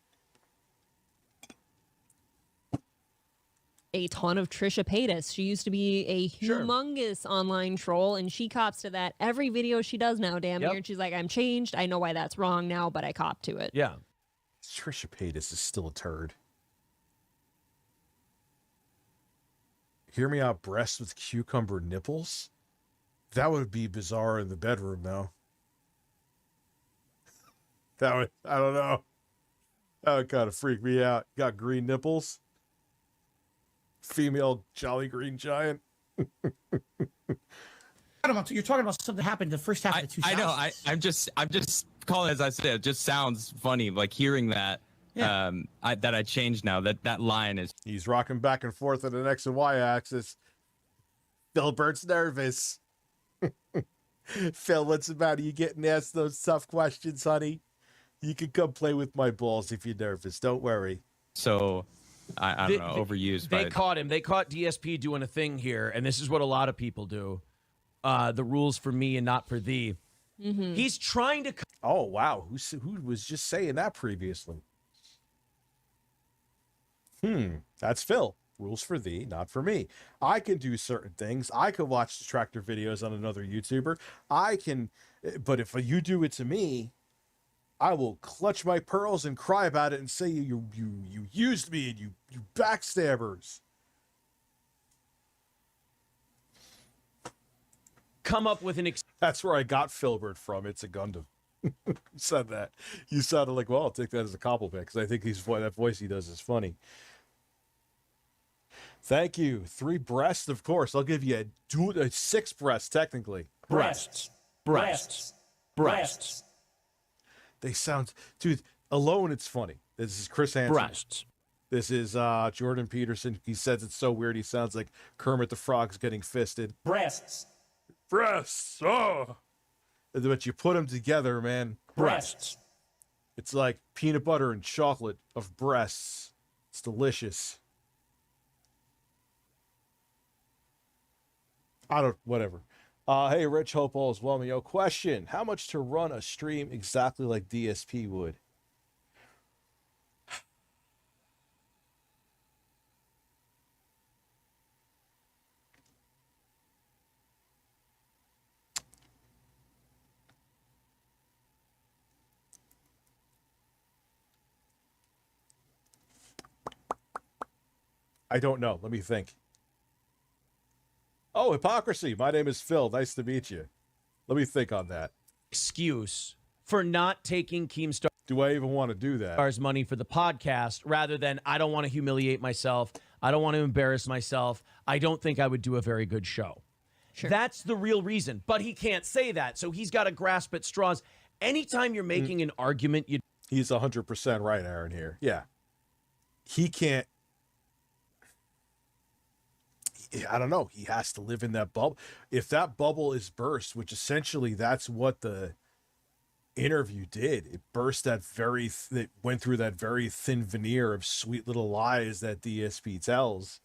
A ton of Trisha Paytas. She used to be a humongous online troll, and she cops to that every video she does now, damn near. And she's like, I'm changed. I know why that's wrong now, but I cop to it. Yeah. Trisha Paytas is still a turd. Hear me out, breasts with cucumber nipples? That would be bizarre in the bedroom, though. That would, I don't know. That would kind of freak me out. Got green nipples. Female Jolly Green Giant. You're talking about something that happened the first half of the 2000s. I know. I'm just calling, as I said, it just sounds funny, like hearing that. Yeah. That I changed now. That line is. He's rocking back and forth on an X and Y axis. Philbert's nervous. Phil, what's the matter? You getting asked those tough questions, honey? You can come play with my balls if you're nervous. Don't worry. So, I don't know, overused. They caught him. They caught DSP doing a thing here, and this is what a lot of people do. The rules for me and not for thee. Mm-hmm. He's trying to. Oh, wow. Who was just saying that previously? That's Phil. Rules for thee, not for me. I can do certain things. I can watch the tractor videos on another YouTuber. I can, but if you do it to me, I will clutch my pearls and cry about it and say you used me and you backstabbers. Come up with an. That's where I got Filbert from. It's a Gundam. You said that. You sounded like, well, I'll take that as a compliment because I think that voice he does is funny. Thank you. 3 breasts, of course. I'll give you a 6 breasts, technically. Breasts. They sound, dude, alone it's funny. This is Chris Hansen. Breasts. This is Jordan Peterson. He says it's so weird. He sounds like Kermit the Frog's getting fisted. Breasts. Oh. But you put them together, man. Breasts. It's like peanut butter and chocolate of breasts. It's delicious. Whatever. Hey, Rich, hope all is well. Yo, question. How much to run a stream exactly like DSP would? I don't know. Let me think. Oh, hypocrisy. My name is Phil. Nice to meet you. Let me think on that. Excuse for not taking Keemstar. Do I even want to do that? Star's money for the podcast rather than I don't want to humiliate myself. I don't want to embarrass myself. I don't think I would do a very good show. Sure. That's the real reason. But he can't say that. So he's got to grasp at straws. Anytime you're making an argument, he's 100% right, Aaron, here. Yeah. He can't. I don't know. He has to live in that bubble. If that bubble is burst, which essentially that's what the interview did, it burst it went through that very thin veneer of sweet little lies that DSP tells.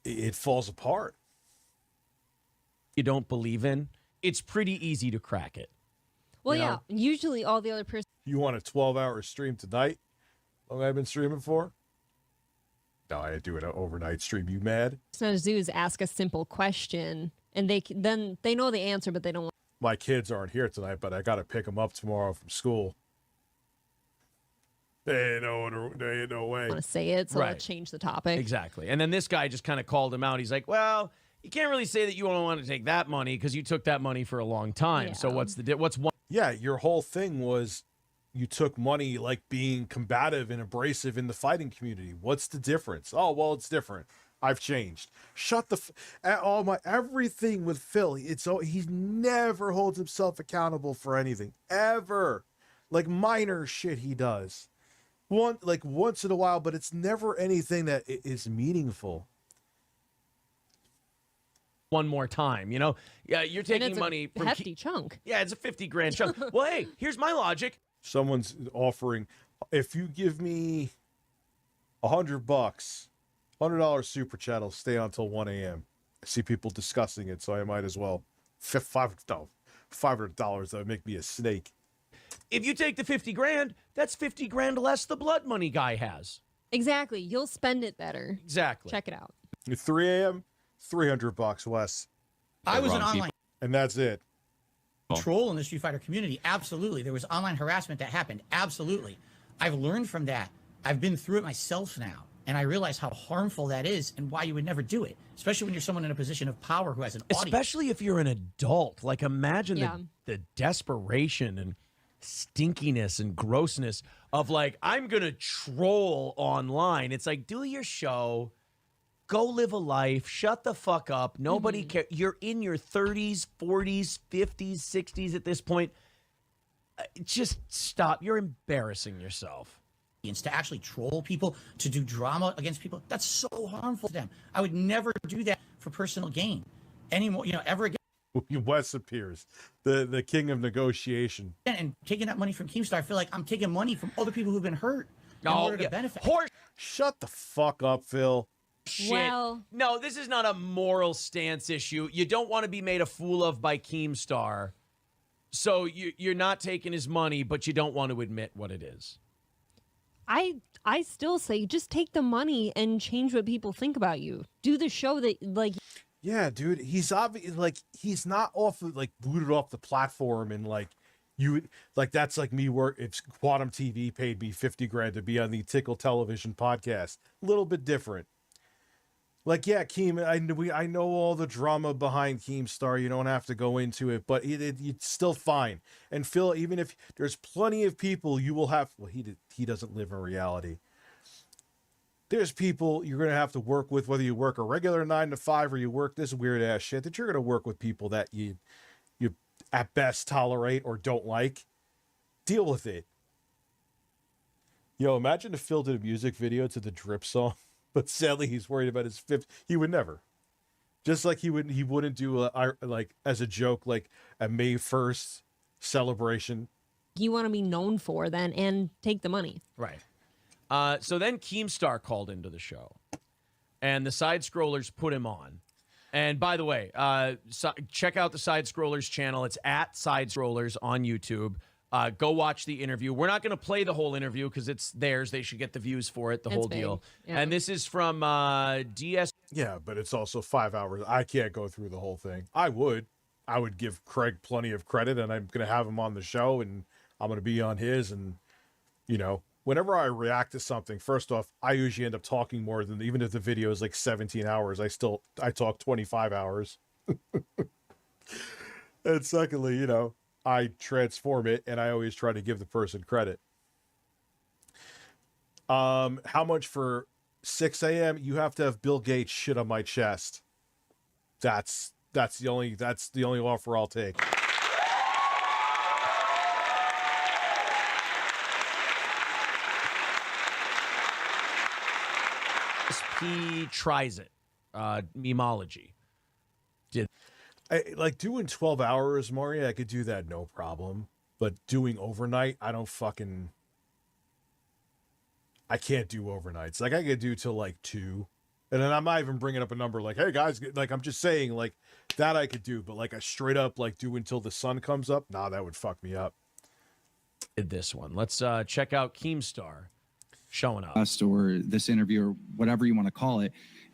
It falls apart. You don't believe in, it's pretty easy to crack it. Well, yeah. Usually all the other person. You want a 12-hour stream tonight? How long have I been streaming for? No, I do an overnight stream. You mad? What to do is ask a simple question, and they know the answer, but they don't. My kids aren't here tonight, but I got to pick them up tomorrow from school. There ain't no way. I want to say it, so let's change the topic. Exactly. And then this guy just kind of called him out. He's like, well, you can't really say that you don't want to take that money because you took that money for a long time. Yeah. So what's one? Yeah, your whole thing was you took money like being combative and abrasive in the fighting community. What's the difference? Oh, well, it's different. I've changed. Shut the everything with Phil. He never holds himself accountable for anything ever. Like minor shit he does. Once in a while, but it's never anything that is meaningful. One more time, Yeah, you're taking money from a hefty chunk. Yeah, it's a 50 grand chunk. Well, hey, here's my logic. Someone's offering, if you give me $100, $100 super chat, I'll stay on until 1 a.m. I see people discussing it, so I might as well. $500, that would make me a snake. If you take the 50 grand, that's 50 grand less the blood money guy has. Exactly. You'll spend it better. Exactly. Check it out. At 3 a.m., $300, Wes. I was an online. And that's it. Troll in the Street Fighter community. Absolutely. There was online harassment that happened. Absolutely. I've learned from that. I've been through it myself now. And I realize how harmful that is and why you would never do it, especially when you're someone in a position of power who has an audience. Especially if you're an adult. Like, imagine the desperation and stinkiness and grossness of, like, I'm going to troll online. It's like, do your show, go live a life, shut the fuck up. Nobody cares. You're in your 30s, 40s, 50s, 60s at this point. Just stop. You're embarrassing yourself. To actually troll people, to do drama against people, that's so harmful to them. I would never do that for personal gain anymore, ever again. Wes appears, the king of negotiation. And taking that money from Keemstar, I feel like I'm taking money from other people who've been hurt in order to benefit. Shut the fuck up, Phil. Shit. Well, no, this is not a moral stance issue. You don't want to be made a fool of by Keemstar. So you're not taking his money, but you don't want to admit what it is. I still say just take the money and change what people think about you. Do the show that, like... Yeah, dude, he's obvious, like, he's not booted off the platform and, like, that's like me if Quantum TV paid me $50,000 to be on the Tickle Television podcast. A little bit different. Like, yeah, Keem, I know all the drama behind Keemstar. You don't have to go into it, but it's still fine. And Phil, even if there's plenty of people you will have, well, he doesn't live in reality. There's people you're going to have to work with, whether you work a regular 9 to 5 or you work this weird ass shit, that you're going to work with people that you at best tolerate or don't like. Deal with it. Yo, imagine if Phil did a music video to the Drip song. But sadly, he's worried about his fifth. He would never. Just like he wouldn't do like as a joke, like a May 1st celebration. You want to be known for then and take the money. Right. So then Keemstar called into the show, and the Side Scrollers put him on. And by the way, check out the Side Scrollers channel. It's at Side Scrollers on YouTube. Go watch the interview. We're not going to play the whole interview because it's theirs. They should get the views for it, the whole deal. Yeah. And this is from DS. Yeah, but it's also 5 hours. I can't go through the whole thing. I would give Craig plenty of credit, and I'm going to have him on the show, and I'm going to be on his. And, whenever I react to something, first off, I usually end up talking more than, even if the video is like 17 hours, I talk 25 hours. And secondly, I transform it, and I always try to give the person credit. How much for 6 a.m.? You have to have Bill Gates shit on my chest. That's the only offer I'll take. He tries it. Memology. Like doing 12 hours, Maury, I could do that no problem. But doing overnight, I can't do overnights. Like I could do till like 2. And then I'm not even bringing up a number like, hey guys, like I'm just saying like that I could do. But like a straight up like do until the sun comes up, nah, that would fuck me up. This one. Let's check out Keemstar showing up. Or this interview or whatever you want to call it,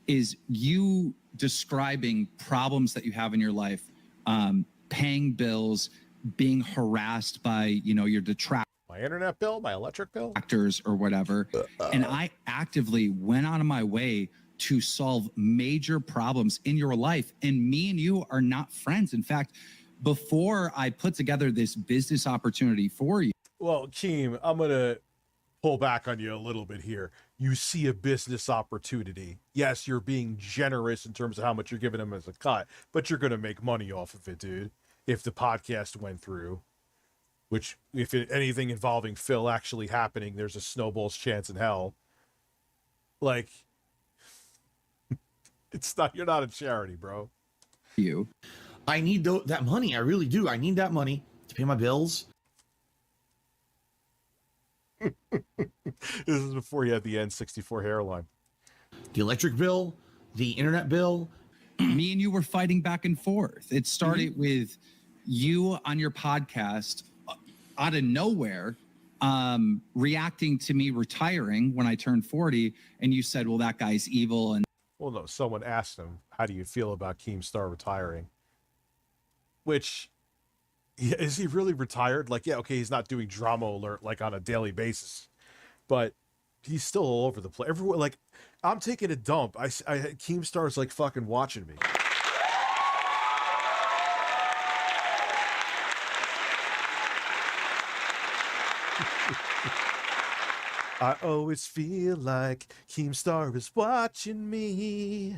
is you describing problems that you have in your life, paying bills, being harassed by, your detractors. My internet bill, my electric bill. Actors or whatever. And I actively went out of my way to solve major problems in your life. And me and you are not friends. In fact, before I put together this business opportunity for you. Well, Keem, I'm going to pull back on you a little bit here. You see a business opportunity. Yes, you're being generous in terms of how much you're giving them as a cut, but you're going to make money off of it, dude. If the podcast went through, which anything involving Phil actually happening, there's a snowball's chance in hell. Like, you're not a charity, bro. I need that money. I really do. I need that money to pay my bills. This is before you had the N64 hairline. The electric bill, the internet bill. Me and you were fighting back and forth. It started with you on your podcast out of nowhere, reacting to me retiring when I turned 40. And you said, well, that guy's evil. And well, no, someone asked him, how do you feel about Keemstar retiring? Which... Yeah, is he really retired? Like, yeah, okay, he's not doing Drama Alert like on a daily basis, but he's still all over the place. Everyone, like, I'm taking a dump. Keemstar's like fucking watching me. I always feel like Keemstar is watching me.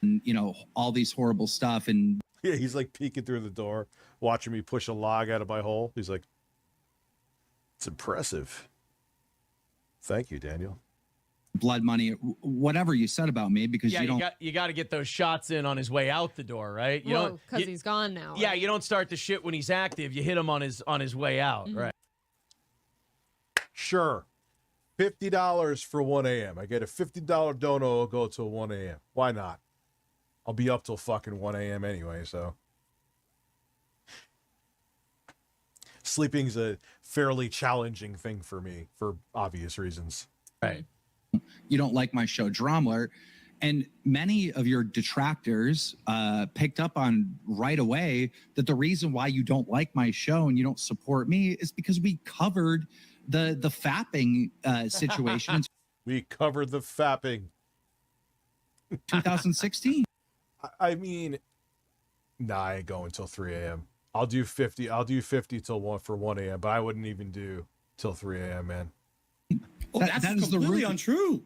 And, you know, all these horrible stuff. And yeah, he's like peeking through the door, watching me push a log out of my hole. He's like, it's impressive. Thank you, Daniel. Blood money, whatever you said about me, because you don't. You got to get those shots in on his way out the door, right? You don't, because he's gone now. Yeah, right? you don't start the shit when he's active. You hit him on his way out, right? Sure. $50 for 1 a.m. I get a $50 dono, I'll go till 1 a.m. Why not? I'll be up till fucking 1 a.m. anyway, so. Sleeping's a fairly challenging thing for me for obvious reasons. Right. You don't like my show, Drama, and many of your detractors picked up on right away that the reason why you don't like my show and you don't support me is because we covered the fapping situation. We covered the fapping. 2016. I mean, nah, I ain't going till 3 a.m. I'll do 50. I'll do 50 till 1 a.m. But I wouldn't even do till 3 a.m. Man. Oh, that's completely untrue.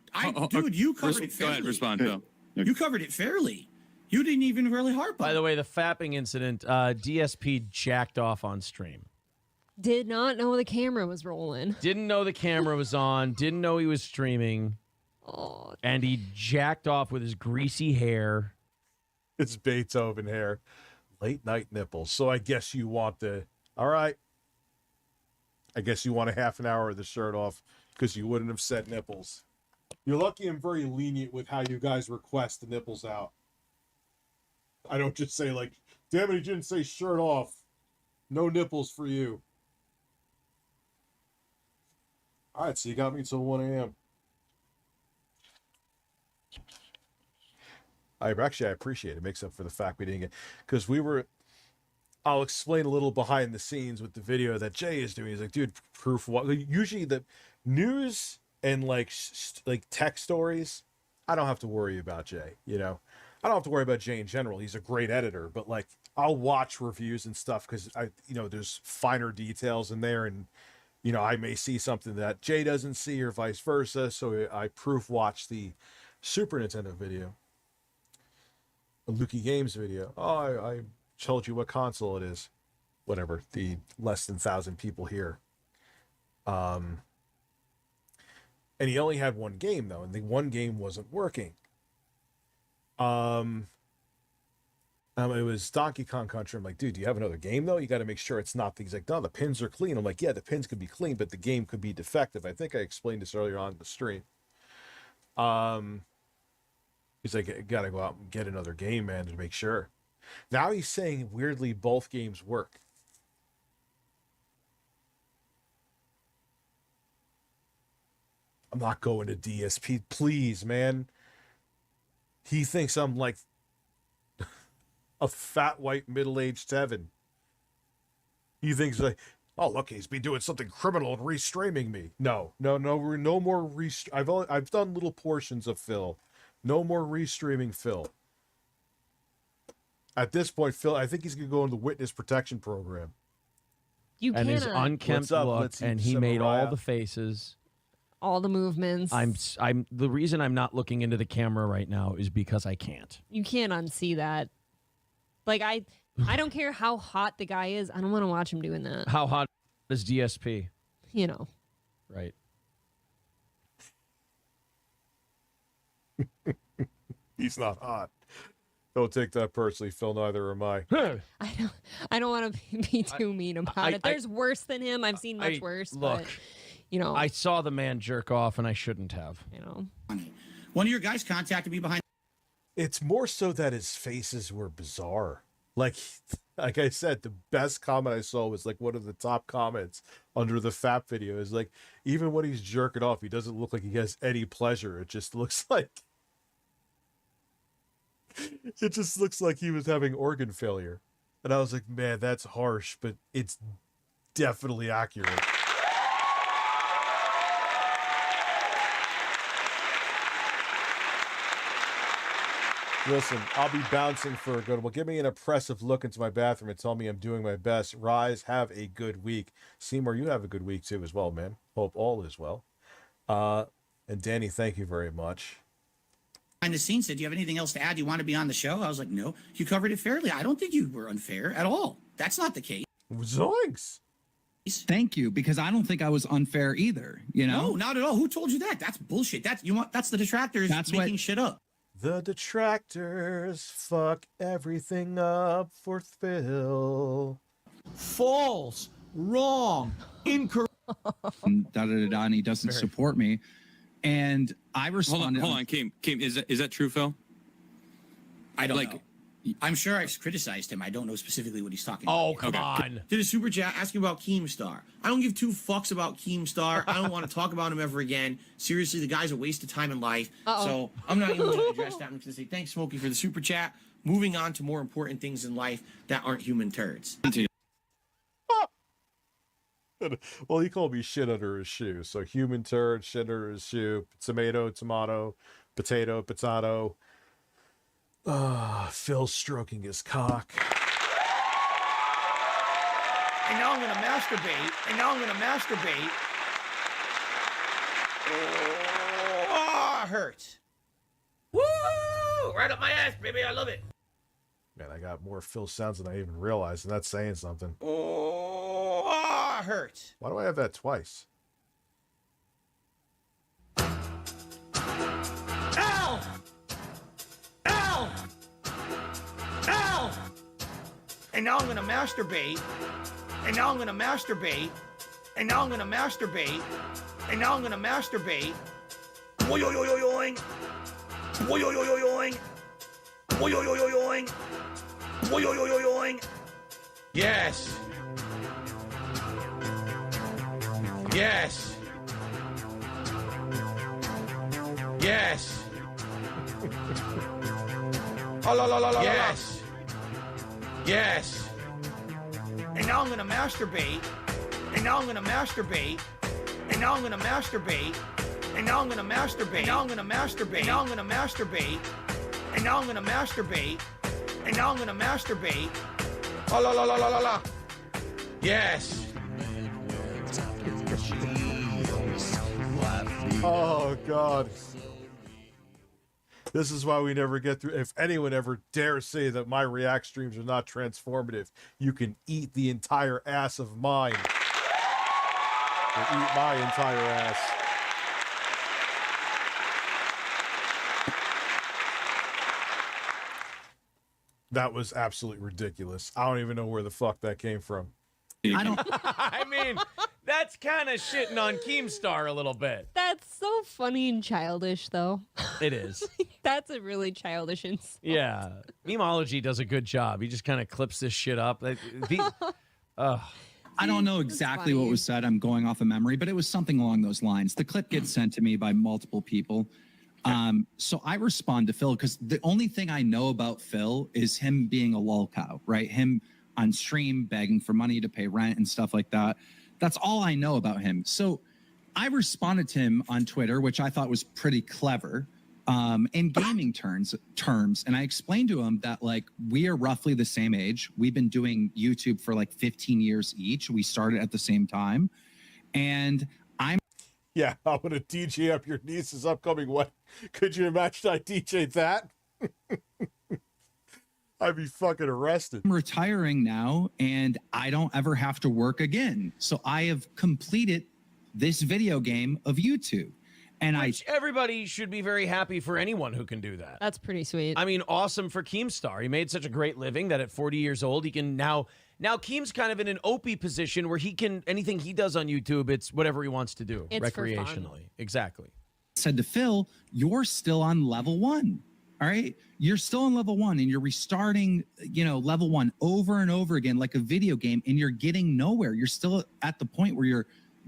Dude, you covered it fairly. Go ahead, respond, Phil. You covered it fairly. You didn't even really harp on it. By the way, the fapping incident, DSP jacked off on stream. Did not know the camera was rolling. Didn't know the camera was on. Didn't know he was streaming. Oh. And he jacked off with his greasy hair. It's Beethoven hair. Late night nipples. So I guess you want all right. I guess you want a half an hour of the shirt off because you wouldn't have said nipples. You're lucky I'm very lenient with how you guys request the nipples out. I don't just say like, damn it, you didn't say shirt off. No nipples for you. All right, so you got me till 1 a.m. I appreciate it. It makes up for the fact we didn't get, because I'll explain a little behind the scenes with the video that Jay is doing. He's like, dude, proof what? Usually the news and like tech stories, I don't have to worry about Jay. You know, I don't have to worry about Jay in general. He's a great editor, but like I'll watch reviews and stuff because there's finer details in there, and I may see something that Jay doesn't see or vice versa. So I proof watch the Super Nintendo video. A Lukey Games video. Oh, I told you what console it is. Whatever. The less than 1,000 people here. And he only had one game though, and the one game wasn't working. It was Donkey Kong Country. I'm like, dude, do you have another game though? You got to make sure it's not. He's like, no, the pins are clean. I'm like, yeah, the pins could be clean, but the game could be defective. I think I explained this earlier on in the stream. He's like, I gotta go out and get another game, man, to make sure. Now he's saying weirdly both games work. I'm not going to DSP, please, man. He thinks I'm like a fat white middle-aged Tevin. He thinks like, oh look, he's been doing something criminal and restreaming me. No more I've done little portions of Phil. No more restreaming Phil. At this point, Phil, I think he's gonna go into the witness protection program. You and cannot. his unkempt look, and he made all the faces, all the movements. I'm the reason I'm not looking into the camera right now is because I can't. You can't unsee that. Like I don't care how hot the guy is. I don't want to watch him doing that. How hot is DSP? Right. He's not hot. Don't take that personally, Phil. Neither am I. I don't want to be too mean about it. There's worse than him. I've seen much worse. Look, but, I saw the man jerk off, and I shouldn't have. One of your guys contacted me behind. It's more so that his faces were bizarre. Like I said, the best comment I saw was like one of the top comments under the FAP video is like, even when he's jerking off, he doesn't look like he has any pleasure. It just looks like he was having organ failure. And I was like, man, that's harsh, but it's definitely accurate. Listen, I'll be bouncing for a good one. Give me an impressive look into my bathroom and tell me I'm doing my best. Rise, have a good week. Seymour, you have a good week too as well, man. Hope all is well. And Danny, thank you very much. Behind the scenes said, do you have anything else to add? Do you want to be on the show? I was like, no, you covered it fairly. I don't think you were unfair at all. That's not the case. Zoinks. Thank you, because I don't think I was unfair either. You know? No, not at all. Who told you that? That's bullshit. That's the detractors making shit up. The detractors fuck everything up for Phil. False, wrong, incorrect. And and he doesn't support me. And I responded. Hold on, Kim, is that true, Phil? I don't know. I'm sure I've criticized him. I don't know specifically what he's talking about. Oh, come on. Did a super chat asking about Keemstar. I don't give two fucks about Keemstar. I don't want to talk about him ever again. Seriously, the guy's a waste of time in life. So I'm not even going to address that. I'm just going to say thanks, Smokey, for the super chat. Moving on to more important things in life that aren't human turds. Well, he called me shit under his shoe. So human turd, shit under his shoe, tomato, potato. Phil stroking his cock. And now I'm going to masturbate. Oh, it hurts. Woo! Right up my ass, baby. I love it. Man, I got more Phil sounds than I even realized, and that's saying something. Oh, it hurts. Why do I have that twice? Ow! Ow! Ow! And now I'm going to masturbate. And now I'm going to masturbate. Boing-oing. Boing-oing. Boing-oing. Boing-oing. Yes. Yes. Yes. Oh, la, la, la, la, yes. Yes. And now I'm going to masturbate. And now I'm going to masturbate. And now I'm going to masturbate. And now I'm going to masturbate. And now I'm going to masturbate. And now I'm going to masturbate. And now I'm going to masturbate. And now I'm going to masturbate. Oh, la, la, la, la, la, la. Yes. Oh, God. This is why we never get through. If anyone ever dares say that my React streams are not transformative, you can eat the entire ass of mine. Or eat my entire ass. That was absolutely ridiculous. I don't even know where the fuck that came from. I mean, that's kind of shitting on Keemstar a little bit. That's so funny and childish, though. It is. That's a really childish insult. Yeah. Memeology does a good job. He just kind of clips this shit up. I don't know exactly what was said. I'm going off of memory, but it was something along those lines. The clip gets sent to me by multiple people. So I respond to Phil because the only thing I know about Phil is him being a lol cow, right? Him on stream begging for money to pay rent and stuff like that. That's all I know about him. So I responded to him on Twitter, which I thought was pretty clever in gaming terms. And I explained to him that, like, we are roughly the same age. We've been doing YouTube for like 15 years each. We started at the same time. And yeah, I'm going to DJ up your niece's upcoming wedding. Could you imagine I DJ that? I'd be fucking arrested. I'm retiring now, and I don't ever have to work again. So I have completed this video game of YouTube. And everybody should be very happy for anyone who can do that. That's pretty sweet. I mean, awesome for Keemstar. He made such a great living that at 40 years old, he can now Keem's kind of in an Opie position where he can, anything he does on YouTube, it's whatever he wants to do recreationally. Exactly. Said to Phil, you're still on level 1. All right. You're still on level 1 and you're restarting, level 1 over and over again, like a video game, and you're getting nowhere. You're still at the point where you're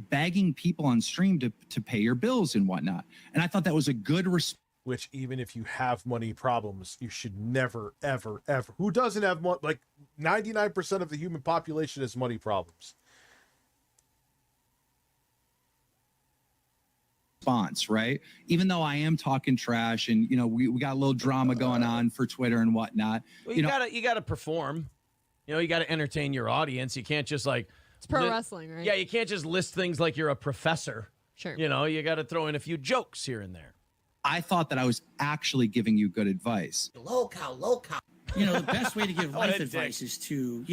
begging people on stream to pay your bills and whatnot. And I thought that was a good response. Which, even if you have money problems, you should never, ever, ever. Who doesn't have money? Like 99% of the human population has money problems. response, right? Even though I am talking trash and, we got a little drama going on for Twitter and whatnot. Well, you gotta perform. You gotta entertain your audience. You can't just it's pro wrestling, right? Yeah, you can't just list things like you're a professor. Sure. You got to throw in a few jokes here and there. I thought that I was actually giving you good advice. Low cow. The best way to give life advice is to,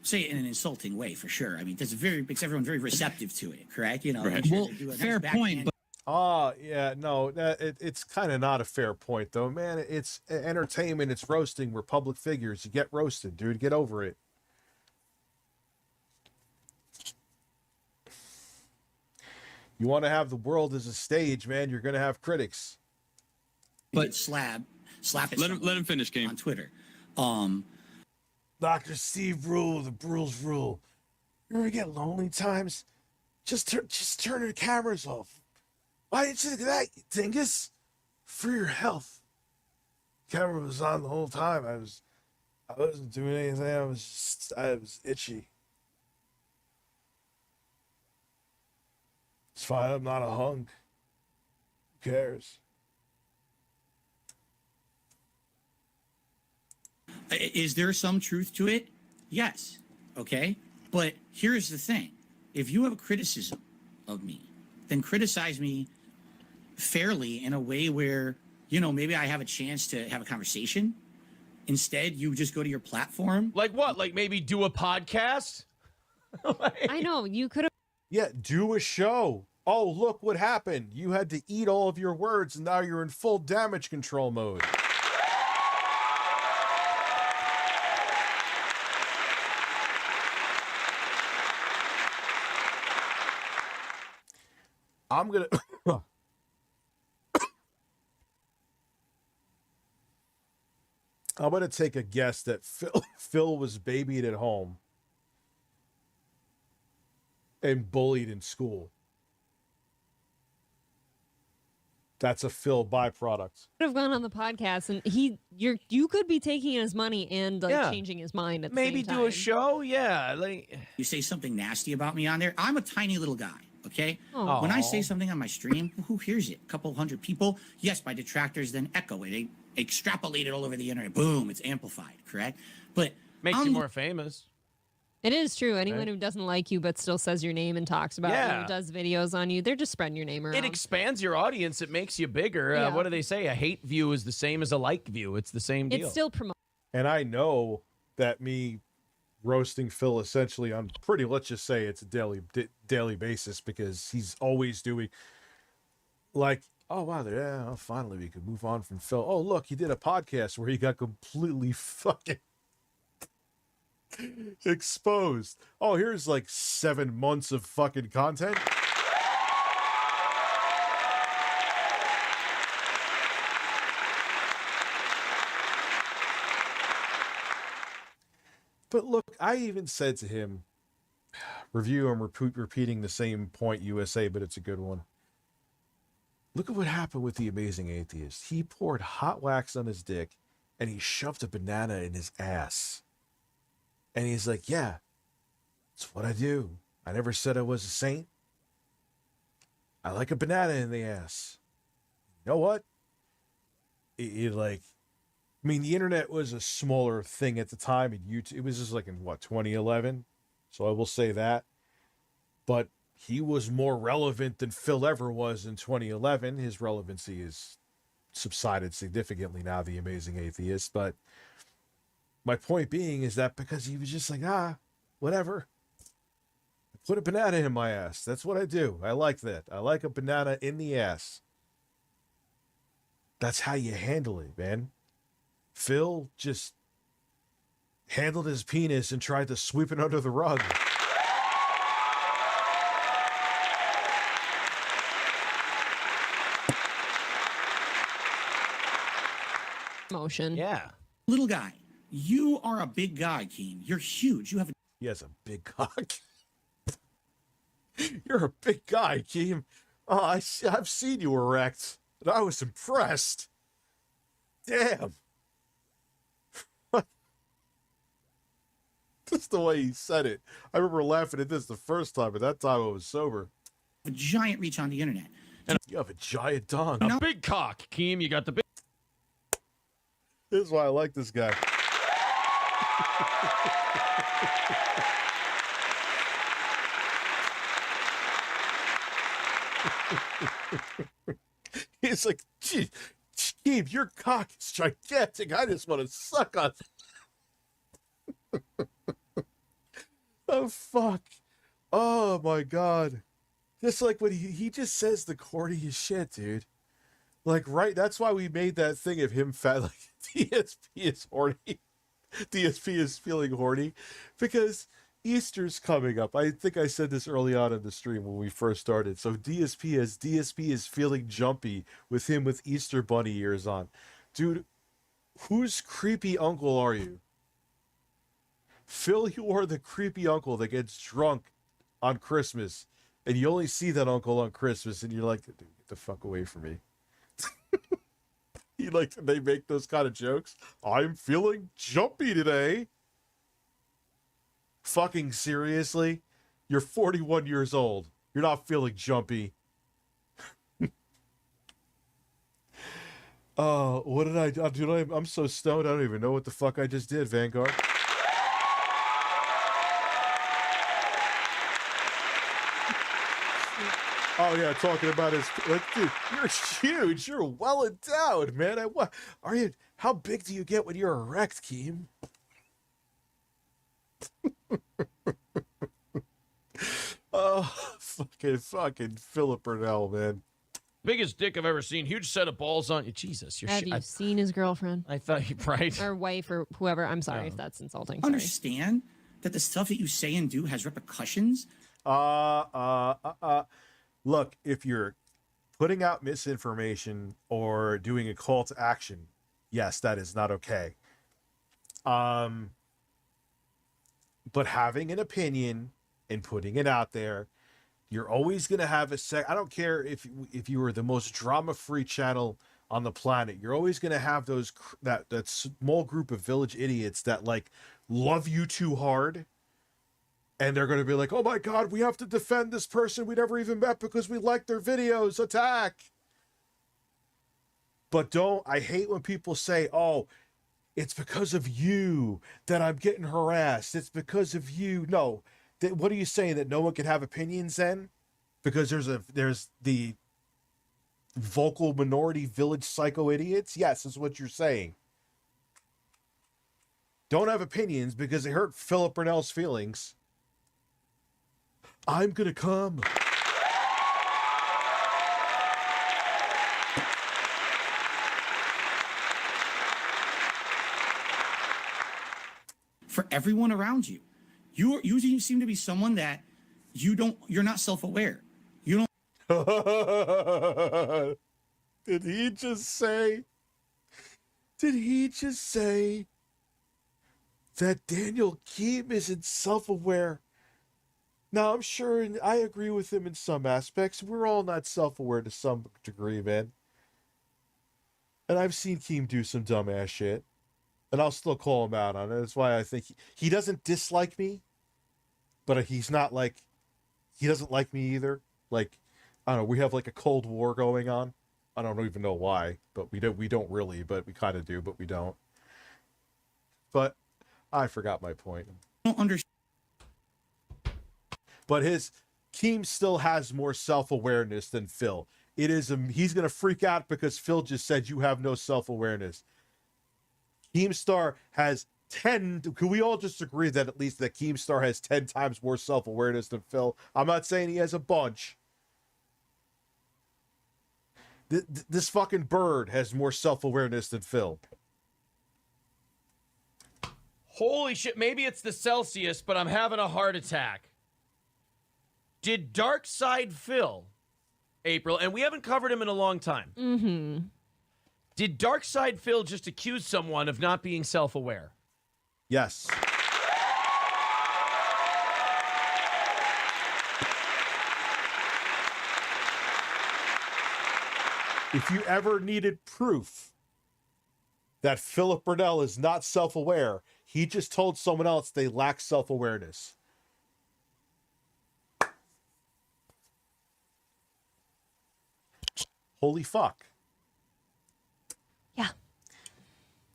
say it in an insulting way, for sure. I mean, makes everyone very receptive to it, correct? Right. Well, fair point, but yeah, no, it's kind of not a fair point, though, man. It's entertainment, it's roasting. We're public figures. You get roasted, dude. Get over it. You want to have the world as a stage, man. You're going to have critics. But slap it. Let him finish, game on Twitter. Dr. Steve Rule, the Brules rule. You ever get lonely times? Just turn the cameras off. Why didn't you do that, you dingus? For your health. Camera was on the whole time. I wasn't doing anything. I was itchy. It's fine. I'm not a hunk. Who cares? Is there some truth to it? Yes. Okay. But here's the thing. If you have a criticism of me, then criticize me fairly in a way where, maybe I have a chance to have a conversation. Instead, you just go to your platform. Like what? Like maybe do a podcast? I know. You could have. Yeah, do a show. Oh, look what happened. You had to eat all of your words, and now you're in full damage control mode. I'm going to... I'm going to take a guess that Phil was babied at home and bullied in school. That's a Phil byproduct. Could have gone on the podcast, and you could be taking his money and changing his mind at the maybe same time. do a show. Yeah, you say something nasty about me on there. I'm a tiny little guy. Okay. Aww. When I say something on my stream, who hears it? A couple hundred people. Yes, my detractors then echo it. They extrapolate it all over the internet. Boom, it's amplified. Correct. But makes you more famous. It is true. Anyone who doesn't like you but still says your name and talks about you, does videos on you, they're just spreading your name around. It expands your audience. It makes you bigger. What do they say? A hate view is the same as a like view. It's the same deal. It's still promoted. And I know that me roasting Phil essentially on let's just say it's a daily basis, because he's always doing oh wow, finally we could move on from Phil. Oh look, he did a podcast where he got completely fucking exposed. Oh, here's 7 months of fucking content. But look, I even said to him, review, I'm repeating the same point, USA, but it's a good one. Look at what happened with the Amazing Atheist. He poured hot wax on his dick, and he shoved a banana in his ass. And he's like, yeah, it's what I do. I never said I was a saint. I like a banana in the ass. You know what? The internet was a smaller thing at the time, and YouTube, it was just in 2011. So I will say that. But he was more relevant than Phil ever was in 2011. His relevancy has subsided significantly now, the Amazing Atheist. But my point being is that because he was just whatever. Put a banana in my ass. That's what I do. I like that. I like a banana in the ass. That's how you handle it, man. Phil just handled his penis and tried to sweep it under the rug. Motion. Yeah. Little guy. You are a big guy, Keen. You're huge. You have He has a big cock. You're a big guy, Keem. Oh, I've seen you erect, and I was impressed. Damn. Just the way he said it. I remember laughing at this the first time, but that time I was sober. A giant reach on the internet. And you have a giant dong. A big cock, Keem. You got the big. This is why I like this guy. He's like, gee, Keem, your cock is gigantic. I just want to suck on it. Oh, fuck. Oh, my God. Just like when he just says the corniest shit, dude. Like, right, that's why we made that thing of him fat, like, DSP is horny. DSP is feeling horny. Because Easter's coming up. I think I said this early on in the stream when we first started. So DSP is feeling jumpy with him with Easter bunny ears on. Dude, whose creepy uncle are you? Phil, you are the creepy uncle that gets drunk on Christmas. And you only see that uncle on Christmas, and you're like, dude, get the fuck away from me. You like, they make those kind of jokes. I'm feeling jumpy today. Fucking seriously? You're 41 years old. You're not feeling jumpy. Oh, what did I do? Dude, I'm so stoned, I don't even know what the fuck I just did, Vanguard. Oh yeah, talking about his, like, dude, you're huge. You're well endowed, man. What are you? How big do you get when you're erect, Keem? Oh, fucking Philip Burnell, man. Biggest dick I've ever seen. Huge set of balls on you. Jesus, you're. Have you seen his girlfriend? I thought right. Or wife or whoever. I'm sorry if that's insulting. Sorry. Understand that the stuff that you say and do has repercussions. Look, if you're putting out misinformation or doing a call to action, yes, that is not okay. But having an opinion and putting it out there, you're always going to have I don't care if you were the most drama-free channel on the planet, you're always going to have that small group of village idiots that like love you too hard. And they're going to be like, oh my God, we have to defend this person we never even met because we like their videos. Attack. But I hate when people say, oh, it's because of you that I'm getting harassed. It's because of you. No. What are you saying? That no one can have opinions then? Because there's the vocal minority village psycho idiots? Yes, that's what you're saying. Don't have opinions because they hurt Philip Burnell's feelings. I'm gonna come. For everyone around you, you seem to be someone that you're not self-aware. You don't. Did he just say that Daniel Keem isn't self-aware? Now, I'm sure, and I agree with him in some aspects. We're all not self-aware to some degree, man. And I've seen Keem do some dumbass shit. And I'll still call him out on it. That's why I think he doesn't dislike me. But he's not like, he doesn't like me either. Like, I don't know, we have like a Cold War going on. I don't even know why, but we don't really, but we kind of do, but we don't. But I forgot my point. I don't understand. But Keem still has more self-awareness than Phil. He's going to freak out because Phil just said you have no self-awareness. Keemstar has 10. Can we all just agree that at least that Keemstar has 10 times more self-awareness than Phil? I'm not saying he has a bunch. This fucking bird has more self-awareness than Phil. Holy shit. Maybe it's the Celsius, but I'm having a heart attack. Did Dark Side Phil, April, and we haven't covered him in a long time. Mm-hmm. Did Dark Side Phil just accuse someone of not being self-aware? Yes. If you ever needed proof that Philip Burnell is not self-aware, he just told someone else they lack self-awareness. Holy fuck. Yeah.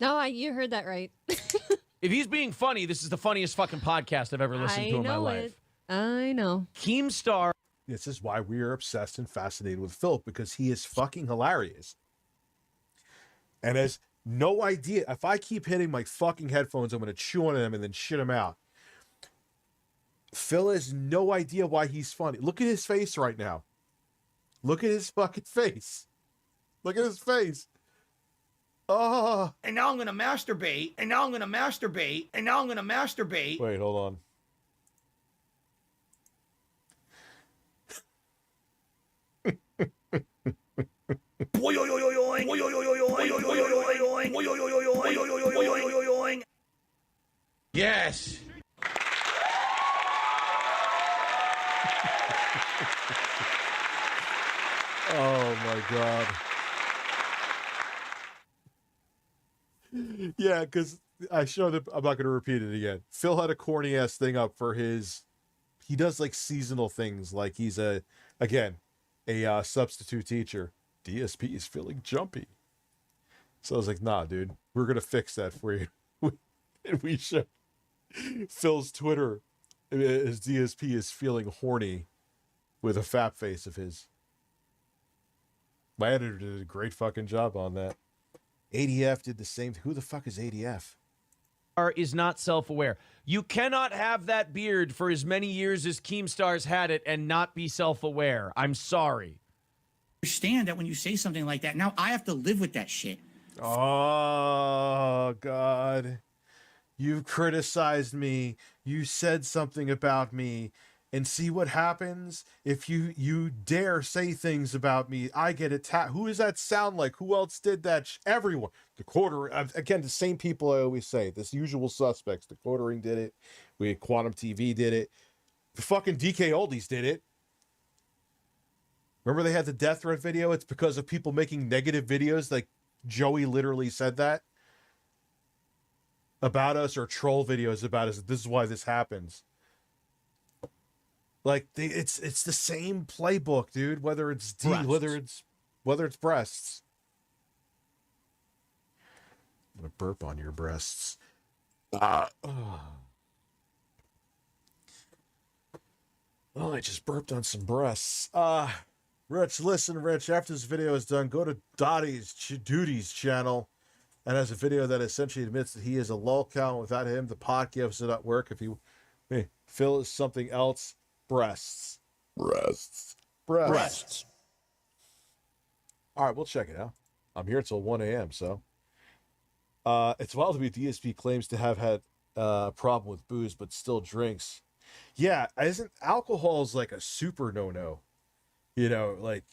No, you heard that right. If he's being funny, this is the funniest fucking podcast I've ever listened to in my life. I know. Keemstar. This is why we are obsessed and fascinated with Phil, because he is fucking hilarious. And has no idea. If I keep hitting my fucking headphones, I'm going to chew on them and then shit them out. Phil has no idea why he's funny. Look at his face right now. Look at his fucking face. Look at his face. Oh. And now I'm going to masturbate. And now I'm going to masturbate. And now I'm going to masturbate. Wait, hold on. Yes. Oh my God. Yeah, because I showed it. I'm not going to repeat it again. Phil had a corny ass thing up for his. He does like seasonal things, like he's a substitute teacher. DSP is feeling jumpy. So I was like, nah, dude, we're going to fix that for you. And we showed Phil's Twitter. His DSP is feeling horny with a fat face of his. My editor did a great fucking job on that. ADF did the same. Who the fuck is ADF? Is not self-aware. You cannot have that beard for as many years as Keemstar's had it and not be self-aware. I'm sorry. Understand that when you say something like that, now I have to live with that shit. Oh, God. You've criticized me. You said something about me. And see what happens if you dare say things about me. I get attacked. Who does that sound like? Who else did that? Everyone. The quartering. Again, the same people I always say. This usual suspects. The quartering did it. Quantum TV did it. The fucking DK Oldies did it. Remember they had the death threat video? It's because of people making negative videos. Like Joey literally said that about us, or troll videos about us. This is why this happens. Like it's the same playbook, dude. Whether it's whether it's breasts. I'm gonna burp on your breasts. Oh, I just burped on some breasts. Rich, listen, Rich. After this video is done, go to Dottie's Duty's channel, and has a video that essentially admits that he is a lol cow. Without him, the podcast would not work. If he, Phil is something else. Breasts. All right, we'll check it out. I'm here till 1 a.m. So it's wild to me. DSP claims to have had a problem with booze, but still drinks. Yeah, isn't alcohol is like a super no-no? You know, like,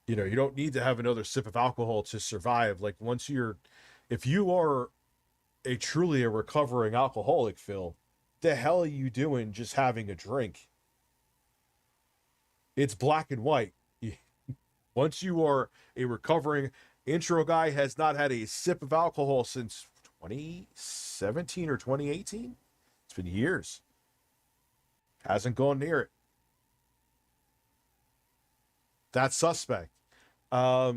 you don't need to have another sip of alcohol to survive. Like if you are truly a recovering alcoholic, Phil, the hell are you doing just having a drink? It's black and white. Once you are a recovering intro guy, has not had a sip of alcohol since 2017 or 2018. It's been years. Hasn't gone near it. That's suspect. Yeah,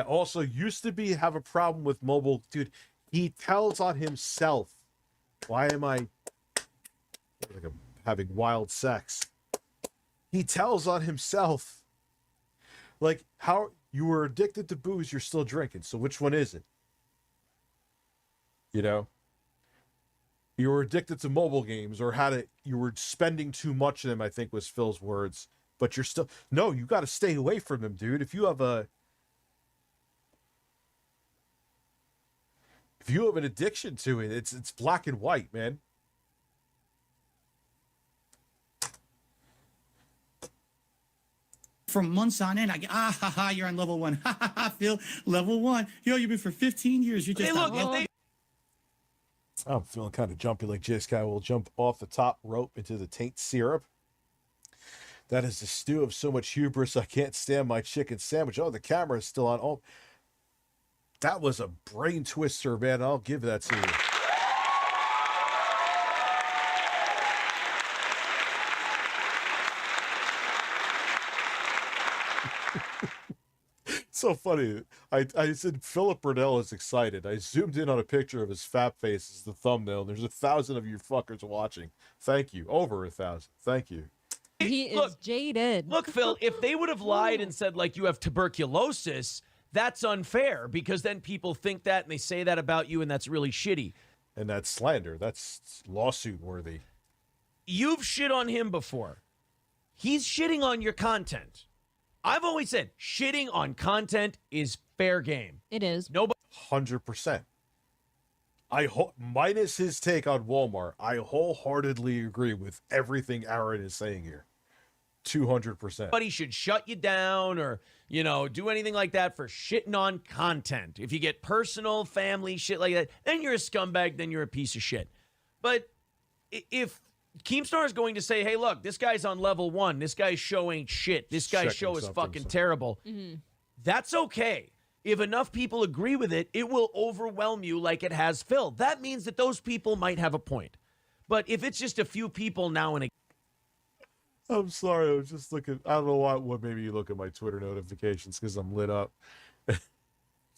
also used to have a problem with mobile. Dude, he tells on himself. Why am I like I'm having wild sex? He tells on himself. Like, how you were addicted to booze, you're still drinking. So which one is it? You were addicted to mobile games, or you were spending too much of them, I think was Phil's words. But you're still, no, you got to stay away from them, dude. If you have an addiction to it, it's black and white, man. For months on end, I get, you're on level 1. Phil, level 1. Yo, you've been for 15 years. You just I'm feeling kind of jumpy, like J-Sky will jump off the top rope into the taint syrup. That is the stew of so much hubris, I can't stand my chicken sandwich. Oh, the camera is still on. Oh, that was a brain twister, man. I'll give that to you. so funny. I said Philip Burnell is excited. I zoomed in on a picture of his fat face as the thumbnail. There's 1,000 of you fuckers watching. Thank you. Over 1,000. Thank you. He is jaded. Look, Phil, if they would have lied and said, like, you have tuberculosis, that's unfair because then people think that and they say that about you and that's really shitty. And that's slander. That's lawsuit worthy. You've shit on him before. He's shitting on your content. I've always said shitting on content is fair game. It is. Nobody 100%. Minus his take on Walmart, I wholeheartedly agree with everything Aaron is saying here. 200%. Nobody should shut you down or, do anything like that for shitting on content. If you get personal, family, shit like that, then you're a scumbag, then you're a piece of shit. But if Keemstar is going to say, hey, look, this guy's on level 1. This guy's show ain't shit. This guy's show is fucking terrible. Mm-hmm. That's okay. If enough people agree with it, it will overwhelm you like it has Phil. That means that those people might have a point. But if it's just a few people now and again. I'm sorry. I was just looking. I don't know what made me look at my Twitter notifications because I'm lit up.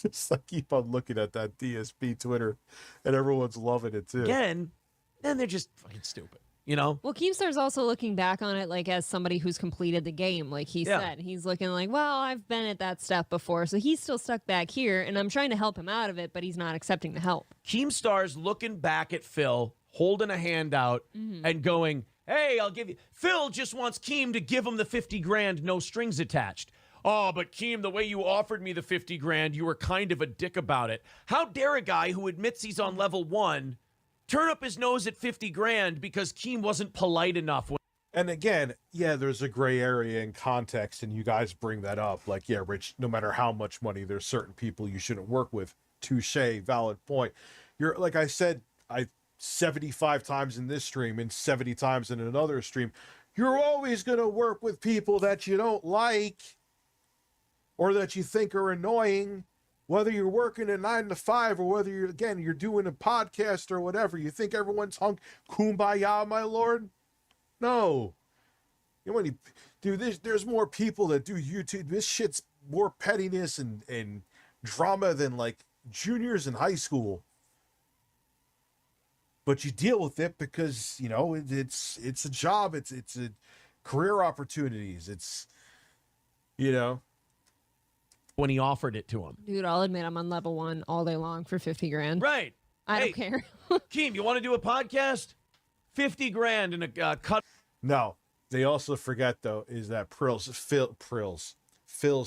Just I keep on looking at that DSP Twitter and everyone's loving it too. Again, then they're just fucking stupid. Well, Keemstar's also looking back on it like as somebody who's completed the game. Like he said, he's looking like, well, I've been at that step before. So he's still stuck back here and I'm trying to help him out of it, but he's not accepting the help. Keemstar's looking back at Phil, holding a hand out and going, hey, I'll give you. Phil just wants Keem to give him the 50 grand, no strings attached. Oh, but Keem, the way you offered me the 50 grand, you were kind of a dick about it. How dare a guy who admits he's on level 1 turn up his nose at 50 grand because Keem wasn't polite enough. And again, yeah, there's a gray area in context, and you guys bring that up. Like, yeah, Rich, no matter how much money, there's certain people you shouldn't work with. Touche, valid point. You're, like I said, 75 times in this stream and 70 times in another stream, you're always going to work with people that you don't like or that you think are annoying. Whether you're working a 9 to 5 or whether you're doing a podcast or whatever, you think everyone's hung kumbaya, my lord? No. There's more people that do YouTube. This shit's more pettiness and drama than like juniors in high school. But you deal with it because, it's a job. It's a career opportunities. It's, when he offered it to him. Dude, I'll admit I'm on level 1 all day long for 50 grand. Right. I don't care. Keem, you want to do a podcast? 50 grand in a cut. No, they also forget, though, is that Phil's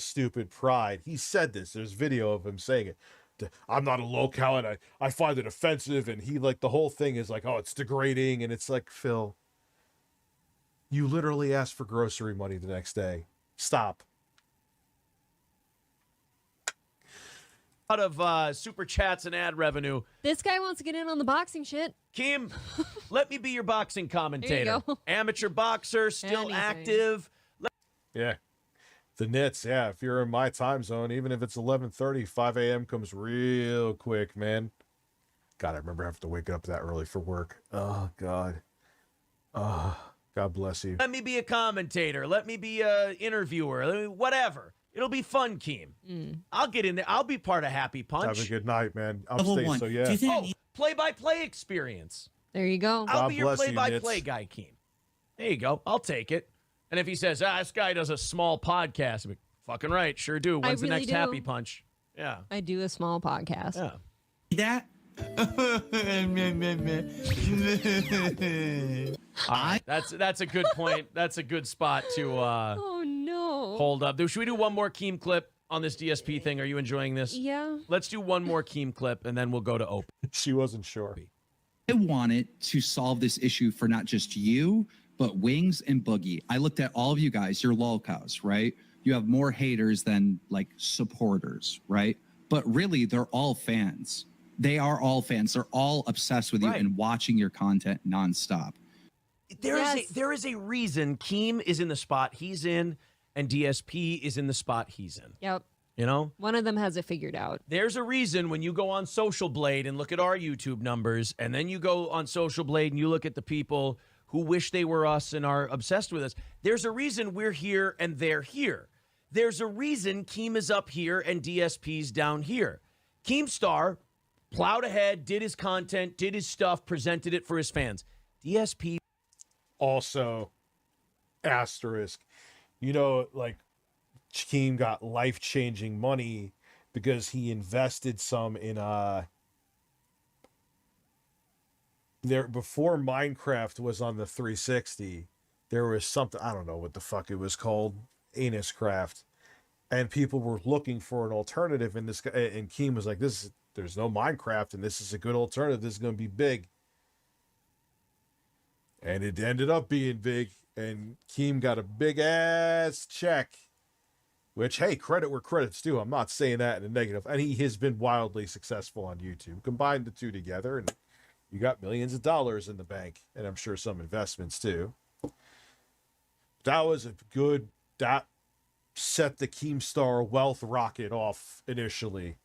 stupid pride. He said this. There's video of him saying it. I'm not a locale, and I find it offensive. And he, the whole thing is like, oh, it's degrading. And it's like, Phil, you literally asked for grocery money the next day. Stop. Out of super chats and ad revenue. This guy wants to get in on the boxing shit. Keem, let me be your boxing commentator. There you go. Amateur boxer, still active. Yeah. The Nits, yeah. If you're in my time zone, even if it's 11:30, 5 a.m. comes real quick, man. God, I remember having to wake up that early for work. Oh, God. Oh, God bless you. Let me be a commentator. Let me be a interviewer. Whatever. It'll be fun, Keem. I'll get in there. I'll be part of Happy Punch. Have a good night, man. Upstate, so yeah. Play-by-play experience. There you go. I'll be your play-by-play guy, Keem. There you go. I'll take it. And if he says, this guy does a small podcast, I'm like, fucking right, sure do. When's the next Happy Punch? Yeah. I do a small podcast. Yeah. That's a good point. That's a good spot to oh no. Hold up. Should we do one more Keem clip on this DSP thing? Are you enjoying this? Yeah. Let's do one more Keem clip and then we'll go to Open. She wasn't sure. I wanted to solve this issue for not just you, but Wings and Boogie. I looked at all of you guys, you're lolcows, right? You have more haters than supporters, right? But really, they're all fans. They are all fans. They're all obsessed with you and watching your content nonstop. There is a reason Keem is in the spot he's in and DSP is in the spot he's in. Yep. One of them has it figured out. There's a reason when you go on Social Blade and look at our YouTube numbers, and then you go on Social Blade and you look at the people who wish they were us and are obsessed with us. There's a reason we're here and they're here. there's a reason Keem is up here and DSP's down here. Keemstar plowed ahead, did his content, did his stuff, presented it for his fans. DSP also asterisk. You know, like Keem got life-changing money because he invested some in there before Minecraft was on the 360. There was something, I don't know what the fuck it was called, Anus Craft, and people were looking for an alternative. And and Keem was like, there's no Minecraft, and this is a good alternative. This is going to be big. And it ended up being big, and Keem got a big ass check, which, hey, credit where credit's due. I'm not saying that in a negative. And he has been wildly successful on YouTube. Combine the two together, and you got millions of dollars in the bank, and I'm sure some investments too. That was that set the Keemstar wealth rocket off initially.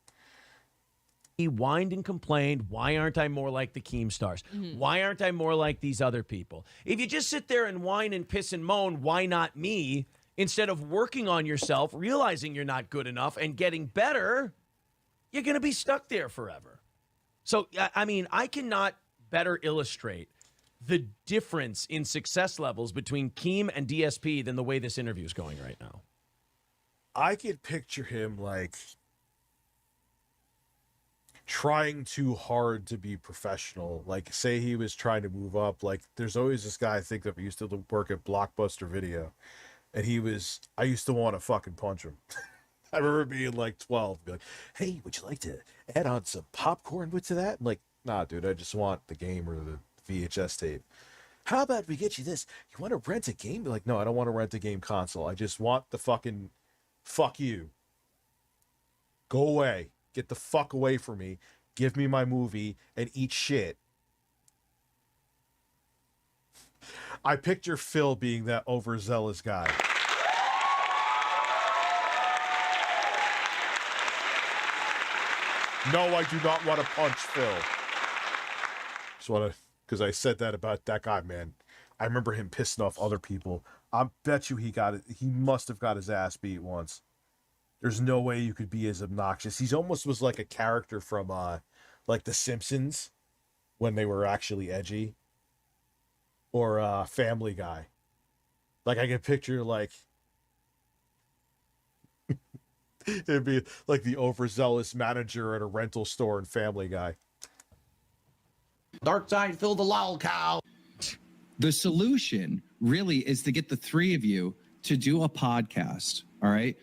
He whined and complained, why aren't I more like the Keemstars? Why aren't I more like these other people? If you just sit there and whine and piss and moan, why not me? Instead of working on yourself, realizing you're not good enough, and getting better, you're going to be stuck there forever. So, I mean, I cannot better illustrate the difference in success levels between Keem and DSP than the way this interview is going right now. I could picture him like trying too hard to be professional. Like, say he was trying to move up. Like, there's always this guy I think that used to work at Blockbuster Video, and I used to want to fucking punch him. I remember being like 12, be like, hey, would you like to add on some popcorn to that? I'm like, nah, dude, I just want the game or the VHS tape. How about we get you this? You want to rent a game? Be like, no, I don't want to rent a game console. I just want the fucking fuck you. Go away. Get the fuck away from me. Give me my movie and eat shit. I picture Phil being that overzealous guy. No, I do not want to punch Phil. Just want to, because I said that about that guy, man. I remember him pissing off other people. I bet you he must have got his ass beat once. There's no way you could be as obnoxious. He's almost was like a character from like The Simpsons when they were actually edgy. Or Family Guy. Like, I can picture like it'd be like the overzealous manager at a rental store in Family Guy. Dark side, Phil the lol cow. The solution really is to get the three of you to do a podcast. All right.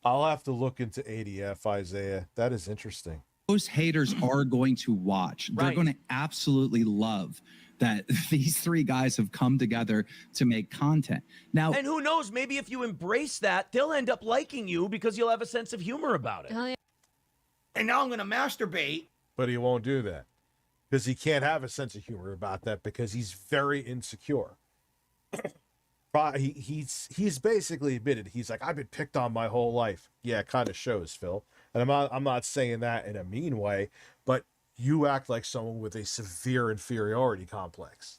I'll have to look into ADF, Isaiah. That is interesting. Those haters are going to watch. They're going to absolutely love that these three guys have come together to make content. Now, and who knows, maybe if you embrace that, they'll end up liking you because you'll have a sense of humor about it. Oh, yeah. And now I'm going to masturbate. But he won't do that because he can't have a sense of humor about that because he's very insecure. He's basically admitted, he's like, I've been picked on my whole life. Yeah, it kind of shows, Phil. And I'm not saying that in a mean way, but you act like someone with a severe inferiority complex.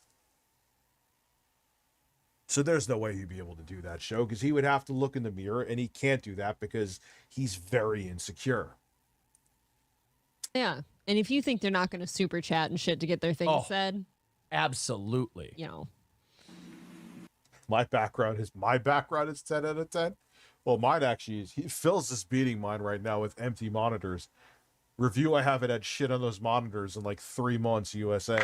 So there's no way he'd be able to do that show because he would have to look in the mirror, and he can't do that because he's very insecure. Yeah. And if you think they're not going to super chat and shit to get their things said, absolutely. You know. My background is 10 out of 10. Well, mine actually is. Phil's is beating mine right now with empty monitors. Review, I haven't had shit on those monitors in like 3 months, USA.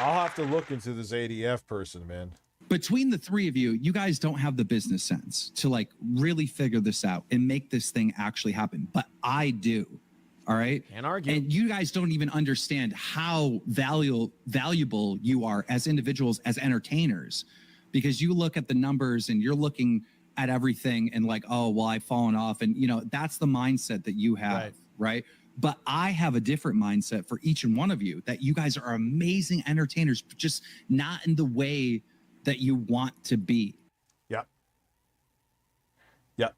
I'll have to look into this ADF person, man. Between the three of you, you guys don't have the business sense to like really figure this out and make this thing actually happen. But I do. All right. Can't argue. And you guys don't even understand how valuable you are as individuals, as entertainers, because you look at the numbers and you're looking at everything and like, oh, well, I've fallen off. And, you know, that's the mindset that you have. Right. But I have a different mindset for each and one of you, that you guys are amazing entertainers, just not in the way that you want to be. Yep. Yep.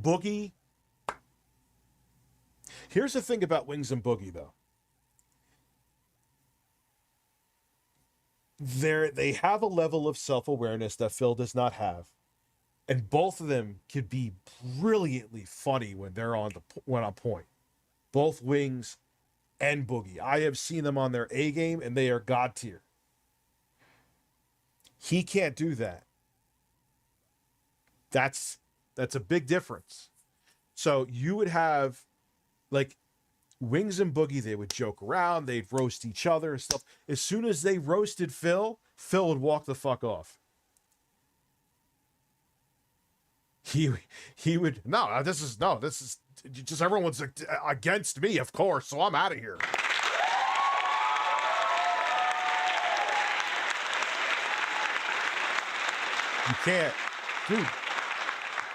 Boogie Here's the thing about Wings and Boogie, though. They have a level of self-awareness that Phil does not have. And both of them could be brilliantly funny when they're on point. Both Wings and Boogie. I have seen them on their A game, and they are God tier. He can't do that. That's a big difference. So you would have, like, Wings and Boogie, they would joke around, they'd roast each other and stuff. As soon as they roasted Phil would walk the fuck off. He would, this is just everyone's against me, of course, so I'm out of here. You can't, dude.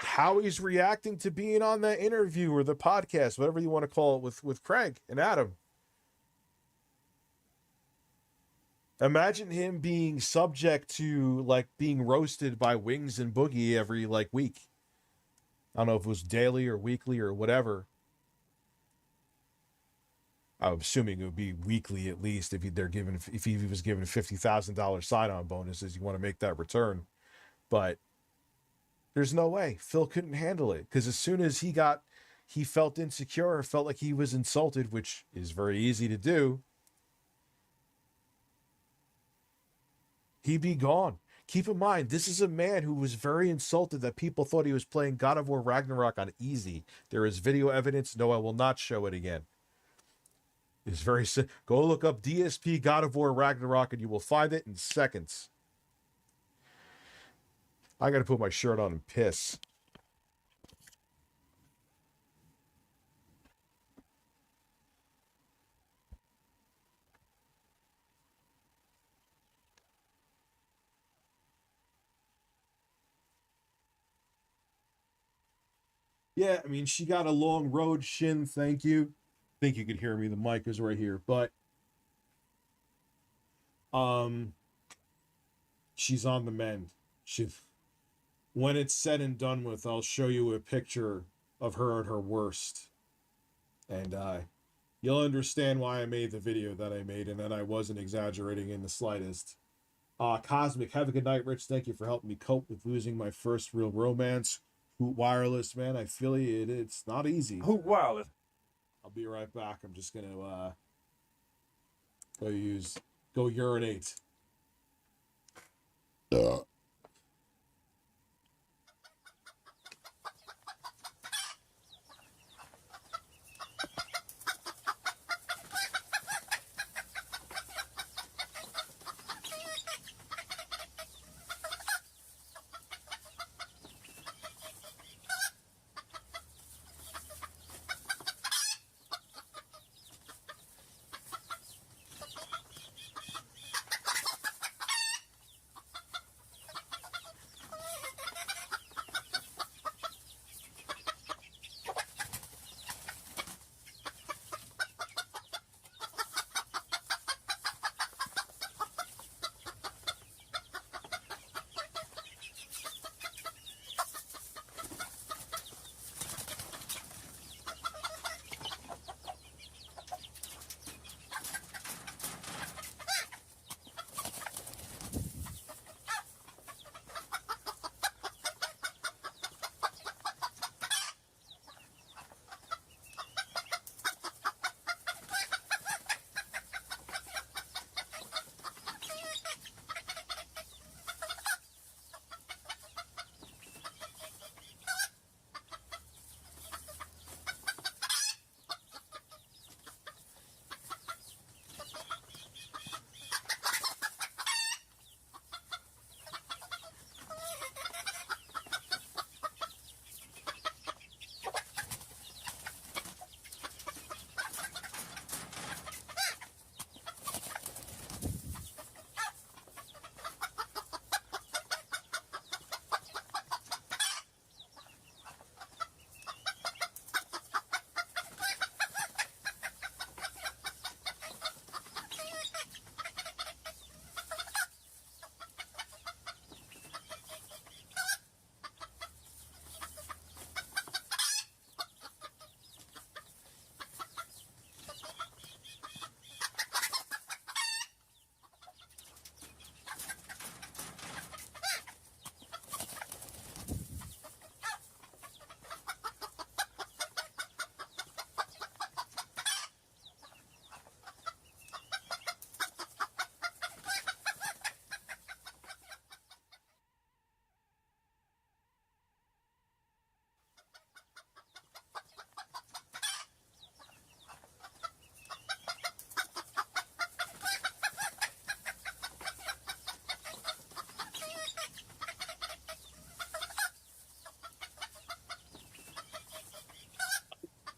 How he's reacting to being on the interview or the podcast, whatever you want to call it, with Craig and Adam. Imagine him being subject to, like, being roasted by Wings and Boogie every, like, week. I don't know if it was daily or weekly or whatever. I'm assuming it would be weekly at least if he was given $50,000 sign-on bonuses. You want to make that return, but there's no way Phil couldn't handle it, because as soon as he felt insecure, felt like he was insulted, which is very easy to do, he'd be gone. Keep in mind, this is a man who was very insulted that people thought he was playing God of War Ragnarok on easy. There is video evidence. No, I will not show it again. It's very go look up DSP God of War Ragnarok and you will find it in seconds. I got to put my shirt on and piss. Yeah, I mean, she got a long road, Shin. Thank you. I think you could hear me. The mic is right here, but she's on the mend. When it's said and done with, I'll show you a picture of her at her worst, and you'll understand why I made the video that I made, and that I wasn't exaggerating in the slightest. Cosmic, have a good night, Rich. Thank you for helping me cope with losing my first real romance. Hoot Wireless, man, I feel you. It's not easy. Hoot Wireless. I'll be right back. I'm just gonna go urinate.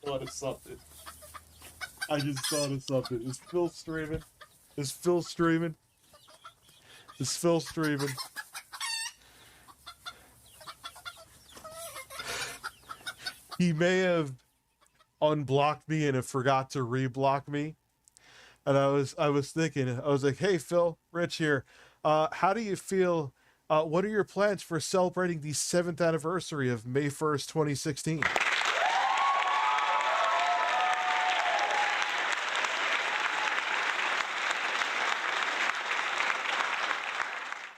thought of something. I just thought of something. Is Phil streaming? Is Phil streaming? Is Phil streaming? He may have unblocked me and have forgot to reblock me. And I was thinking, I was like, hey Phil, Rich here. How do you feel? What are your plans for celebrating the 7th anniversary of May 1st, 2016?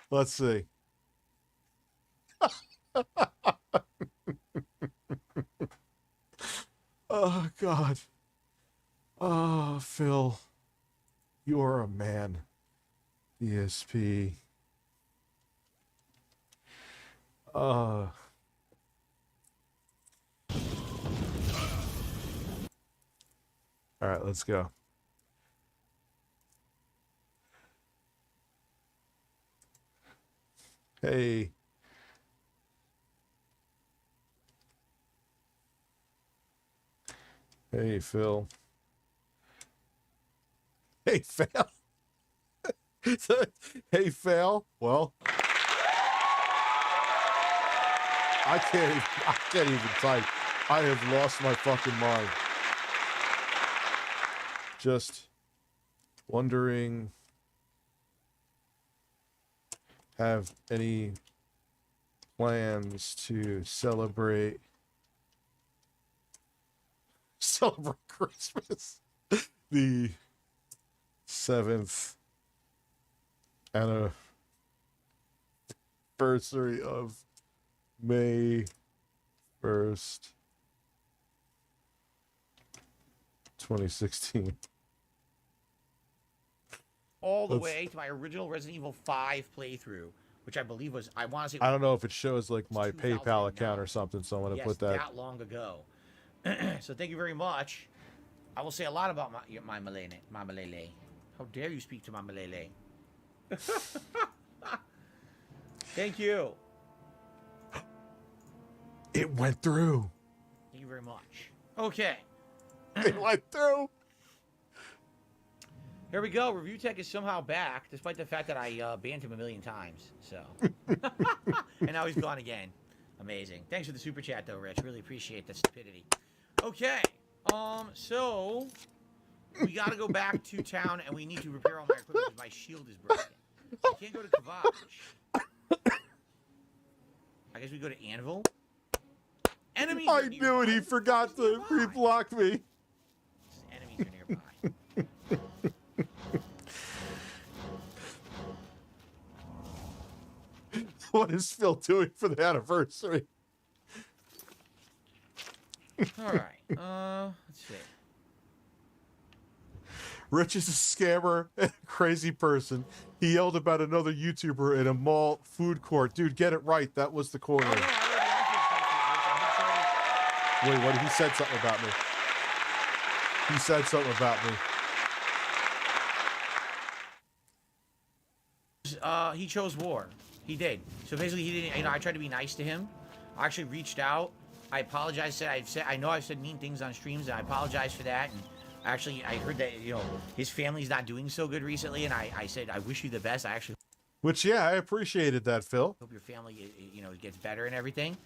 Let's see. Oh, God. Oh, Phil. You're a man. ESP. All right, let's go. Hey. Hey, Phil. Hey, Phil. Hey, Phil. Well, I can't even type. I have lost my fucking mind. Just wondering, have any plans to celebrate Christmas? The 7th anniversary of May 1st, 2016. All the way to my original Resident Evil 5 playthrough, which I believe was, I want to say... I don't know if it shows like my PayPal account or something, so I'm going to put that... that long ago. So thank you very much. I will say a lot about my Malele. How dare you speak to my Malele? Thank you. It went through. Thank you very much. Okay. It went through. Here we go. Review Tech is somehow back, despite the fact that I banned him a million times. So, and now he's gone again. Amazing. Thanks for the super chat, though, Rich. Really appreciate the stupidity. Okay. So we got to go back to town, and we need to repair all my equipment because my shield is broken. I can't go to Kavash. I guess we go to Anvil. Enemies. I knew it. He forgot to reblock me. Enemies are nearby. What is Phil doing for the anniversary? All right. Let's see. Rich is a scammer and a crazy person. He yelled about another YouTuber in a mall food court. Dude, get it right. That was the corner. Wait, what? He said something about me. He said something about me. He chose war. He did. So basically, he didn't. You know, I tried to be nice to him. I actually reached out. I apologized. I know I've said mean things on streams, and I apologize for that. And actually, I heard that his family's not doing so good recently, and I said I wish you the best. I actually. Which, yeah, I appreciated that, Phil. Hope your family, gets better and everything.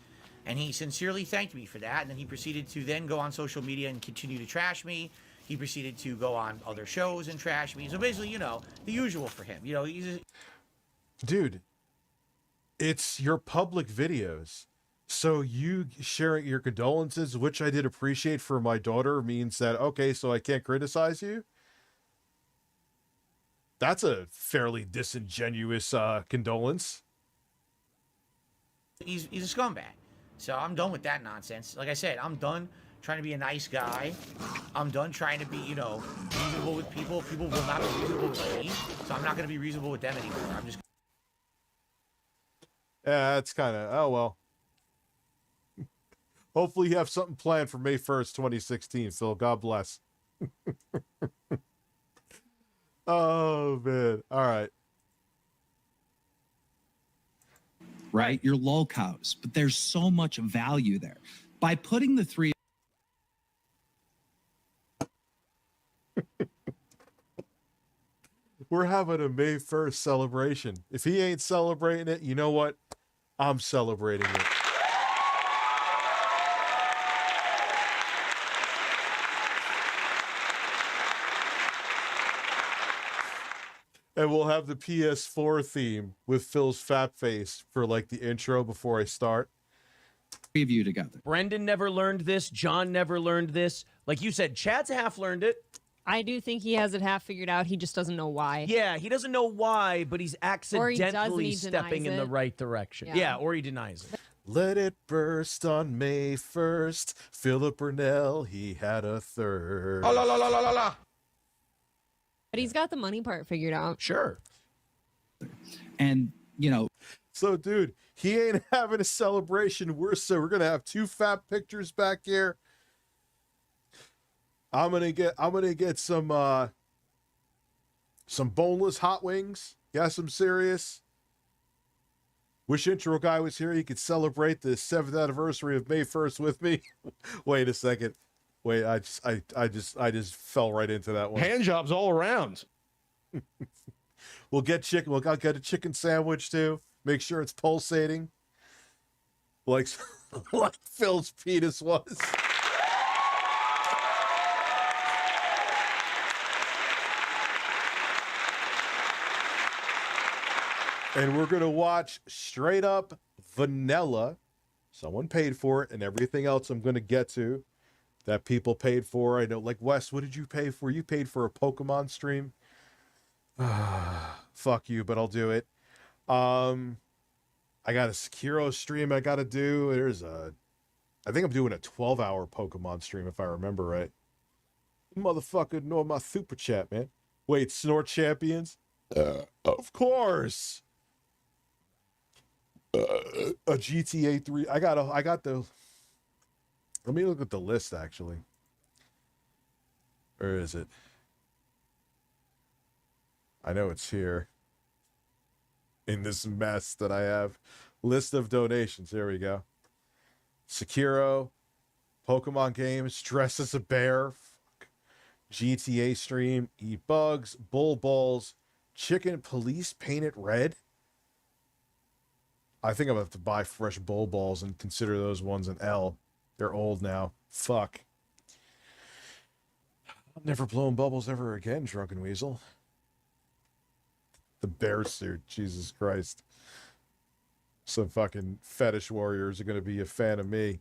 And he sincerely thanked me for that. And then he proceeded to then go on social media and continue to trash me. He proceeded to go on other shows and trash me. So basically, the usual for him. Dude, it's your public videos. So you sharing your condolences, which I did appreciate for my daughter, means that, okay, so I can't criticize you? That's a fairly disingenuous condolence. He's a scumbag. So I'm done with that nonsense. Like I said, I'm done trying to be a nice guy. I'm done trying to be, reasonable with people. People will not be reasonable with me. So I'm not going to be reasonable with them anymore. I'm just... Yeah, that's kind of, oh, well. Hopefully you have something planned for May 1st, 2016, Phil. God bless. Oh, man. All right. Right? Your lolcows. But there's so much value there. By putting the three... We're having a May 1st celebration. If he ain't celebrating it, you know what? I'm celebrating it. And we'll have the PS4 theme with Phil's fat face for like the intro before I start. Preview together. Brendan never learned this. John never learned this. Like you said, Chad's half learned it. I do think he has it half figured out. He just doesn't know why. Yeah, he doesn't know why, but he's accidentally stepping in the right direction. Yeah, or he denies it. Let it burst on May 1st. Philip Burnell, he had a third. Oh, la, la, la, la, la, la. But he's got the money part figured out. Sure. And, you know. So, dude, he ain't having a celebration. We're going to have two fat pictures back here. I'm gonna get some boneless hot wings. Yes, I'm serious. Wish intro guy was here. He could celebrate the 7th anniversary of May 1st with me. Wait a second. Wait, I just fell right into that one. Hand jobs all around. We'll get chicken. I'll get a chicken sandwich too. Make sure it's pulsating, like Phil's penis was. And we're going to watch Straight Up Vanilla. Someone paid for it, and everything else I'm going to get to that people paid for. I know, like, Wes, what did you pay for? You paid for a Pokemon stream? Fuck you, but I'll do it. I got a Sekiro stream I got to do. I think I'm doing a 12-hour Pokemon stream, if I remember right. Motherfucker, know my super chat, man. Wait, Snort Champions? Of course. A GTA 3. I got the. Let me look at the list actually. Where is it? I know it's here. In this mess that I have. List of donations. Here we go. Sekiro, Pokemon games, Dress as a Bear, GTA stream, Eat Bugs, Bull Balls, Chicken Police Painted Red. I think I'm going to have to buy fresh Bull Balls and consider those ones an L. They're old now. Fuck. I'm never blowing bubbles ever again, Drunken Weasel. The bear suit. Jesus Christ. Some fucking fetish warriors are going to be a fan of me.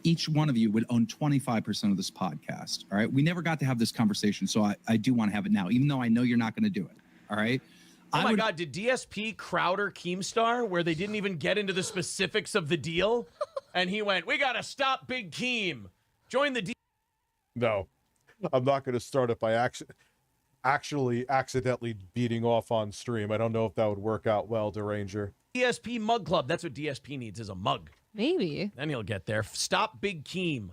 Each one of you would own 25% of this podcast. All right. We never got to have this conversation. So I do want to have it now, even though I know you're not going to do it. All right. Oh my God, did DSP Crowder Keemstar, where they didn't even get into the specifics of the deal? And he went, we got to stop Big Keem. Join the deal. No, I'm not going to start it by actually accidentally beating off on stream. I don't know if that would work out well, Deranger. DSP Mug Club. That's what DSP needs, is a mug. Maybe. Then he'll get there. Stop Big Keem.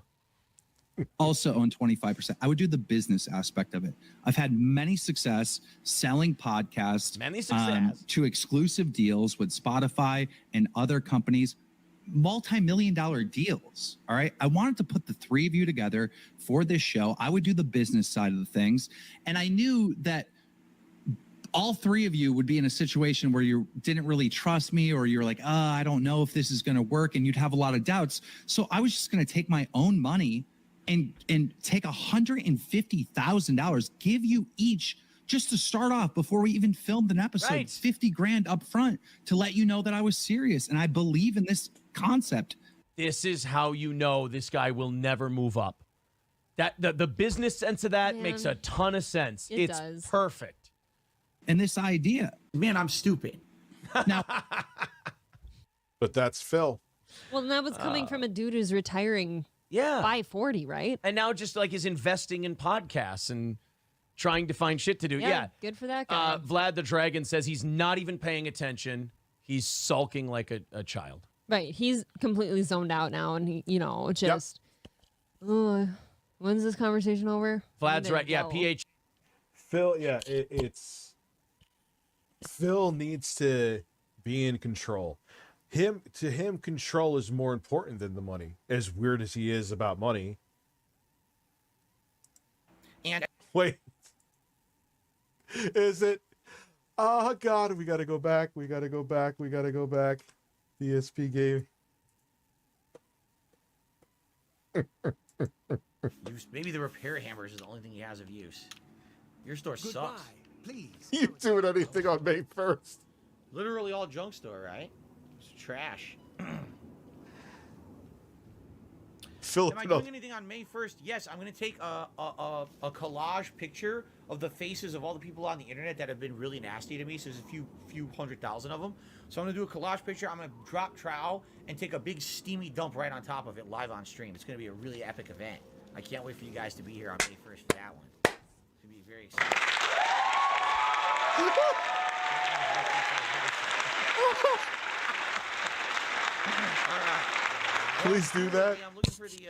Also own 25%. I would do the business aspect of it. I've had many success selling podcasts to exclusive deals with Spotify and other companies, multi-million-dollar deals. All right. I wanted to put the three of you together for this show. I would do the business side of the things. And I knew that all three of you would be in a situation where you didn't really trust me, or you're like, I don't know if this is going to work, and you'd have a lot of doubts. So I was just going to take my own money and take $150,000, give you each, just to start off before we even filmed an episode, right. 50 grand up front to let you know that I was serious and I believe in this concept. This is how you know this guy will never move up. That the business sense of that makes a ton of sense. It's perfect. And this idea, man, I'm stupid. Now, but that's Phil. Well, and that was coming from a dude who's retiring. Yeah. By 40, right? And now just like is investing in podcasts and trying to find shit to do. Yeah. Good for that guy. Vlad the Dragon says he's not even paying attention. He's sulking like a child. Right. He's completely zoned out now. And he, just, when's this conversation over? Vlad's right. Yeah. PH. Phil. Yeah. It's Phil needs to be in control. To him, control is more important than the money. As weird as he is about money. And wait, Is it? Oh God, we gotta go back. We gotta go back. We gotta go back. DSP game. Maybe the repair hammers is the only thing he has of use. Your store sucks. Please. You doing anything on May 1st? Literally all junk store, right? It's trash. Phil, am I doing anything on May 1st? Yes, I'm going to take a collage picture of the faces of all the people on the internet that have been really nasty to me. So there's a few 100,000 of them. So I'm going to do a collage picture. I'm going to drop trowel and take a big steamy dump right on top of it live on stream. It's going to be a really epic event. I can't wait for you guys to be here on May 1st for that one. It's going to be very exciting. Please do that. I'm looking for the,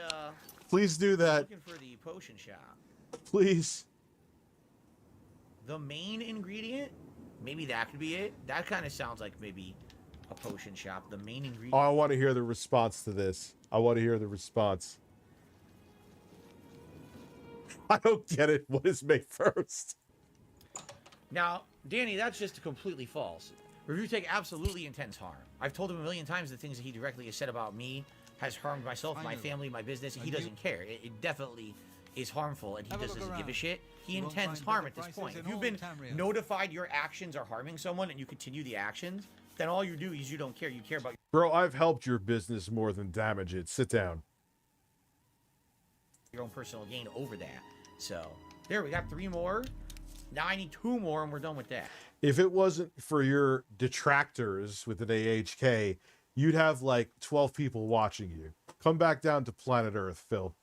Please do that. looking for the potion shop. Please. The main ingredient? Maybe that could be it. That kind of sounds like maybe a potion shop. The main ingredient. Oh, I want to hear the response to this. I want to hear the response. I don't get it. What is May 1st? Now, Danny, that's just completely false. Review Tech absolutely intends harm. I've told him a million times the things that he directly has said about me has harmed myself, my family, my business. He doesn't care. It definitely is harmful, and he just doesn't give a shit. He intends harm at this point. If you've been notified your actions are harming someone and you continue the actions, then all you do is you don't care. You care about... Bro, I've helped your business more than damage it. Sit down. Your own personal gain over that. So, there, we got 3 more. Now I need 2 more, and we're done with that. If it wasn't for your detractors with an AHK, you'd have like 12 people watching you. Come back down to planet Earth, Phil.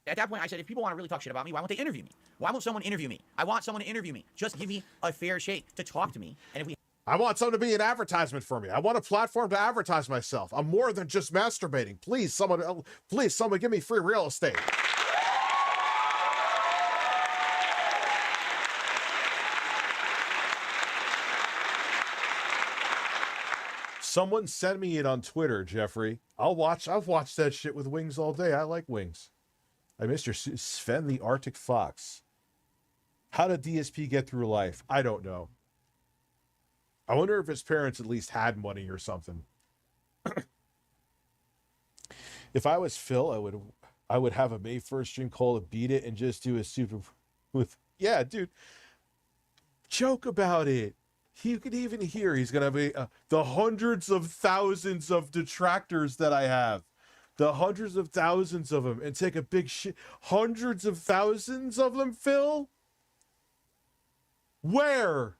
At that point, I said, if people want to really talk shit about me, why won't they interview me? Why won't someone interview me? I want someone to interview me. Just give me a fair shake to talk to me. And if we... I want someone to be an advertisement for me. I want a platform to advertise myself. I'm more than just masturbating. Please, someone give me free real estate. Someone sent me it on Twitter, Jeffrey. I've watched that shit with Wings all day. I like Wings. I missed your Sven the Arctic Fox. How did DSP get through life? I don't know. I wonder if his parents at least had money or something. If I was Phil, I would have a May 1st stream call to beat it and just do a super with, yeah, dude. Joke about it. You can even hear he's going to be the hundreds of thousands of detractors that I have. The hundreds of thousands of them. And take a big shit. Hundreds of thousands of them, Phil? Where?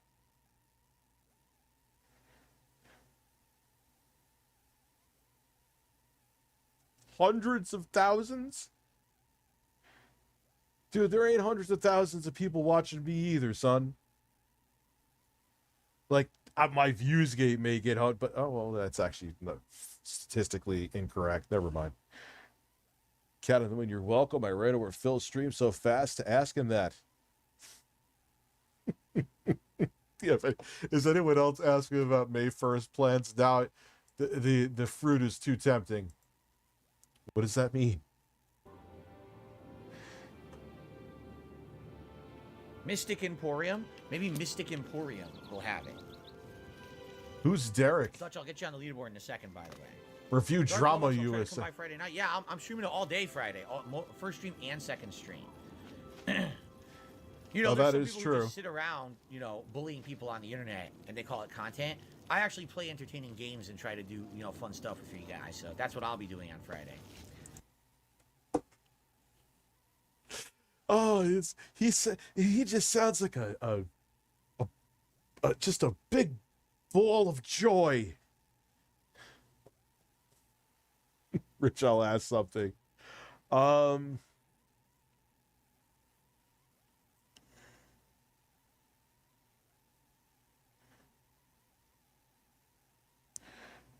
Hundreds of thousands? Dude, there ain't hundreds of thousands of people watching me either, son. Like, my views gate may get hot, but oh well, that's actually not statistically incorrect. Never mind. Cat of the Wind, you're welcome. I ran over Phil's stream so fast to ask him that. Yeah, is anyone else asking about May 1st plans? Now, the fruit is too tempting. What does that mean? Mystic Emporium? Maybe Mystic Emporium will have it. Who's Derek? Touch, I'll get you on the leaderboard in a second, by the way. Review Drama USA. Come by Friday night. Yeah, I'm streaming it all day Friday. First stream and second stream. You know, oh, there's that some is people true. Who just sit around, you know, bullying people on the internet, and they call it content. I actually play entertaining games and try to do, you know, fun stuff for you guys. So that's what I'll be doing on Friday. Oh, he just sounds like just a big ball of joy. Rich, I'll ask something.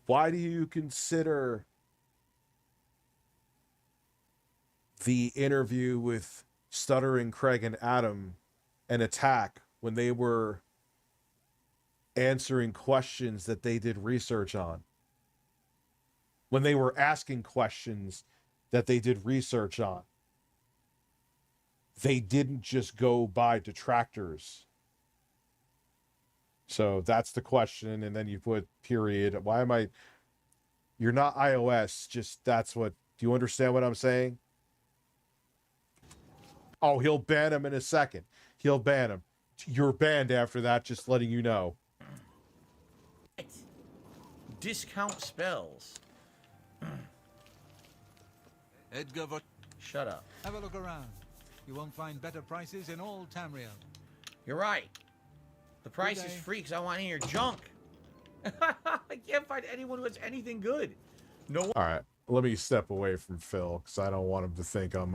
Why do you consider the interview with Stuttering Craig and Adam an attack when they were answering questions that they did research on? When they were asking questions that they did research on. They didn't just go by detractors. So that's the question, and then you put period. Why am I? You're not iOS. Just that's what. Do you understand what I'm saying? Oh, he'll ban him in a second. He'll ban him. You're banned after that. Just letting you know. Discount spells. Edgar, shut up. Have a look around. You won't find better prices in all Tamriel. You're right. The price is free because I want in your junk. I can't find anyone who has anything good. No one. All right, let me step away from Phil because I don't want him to think I'm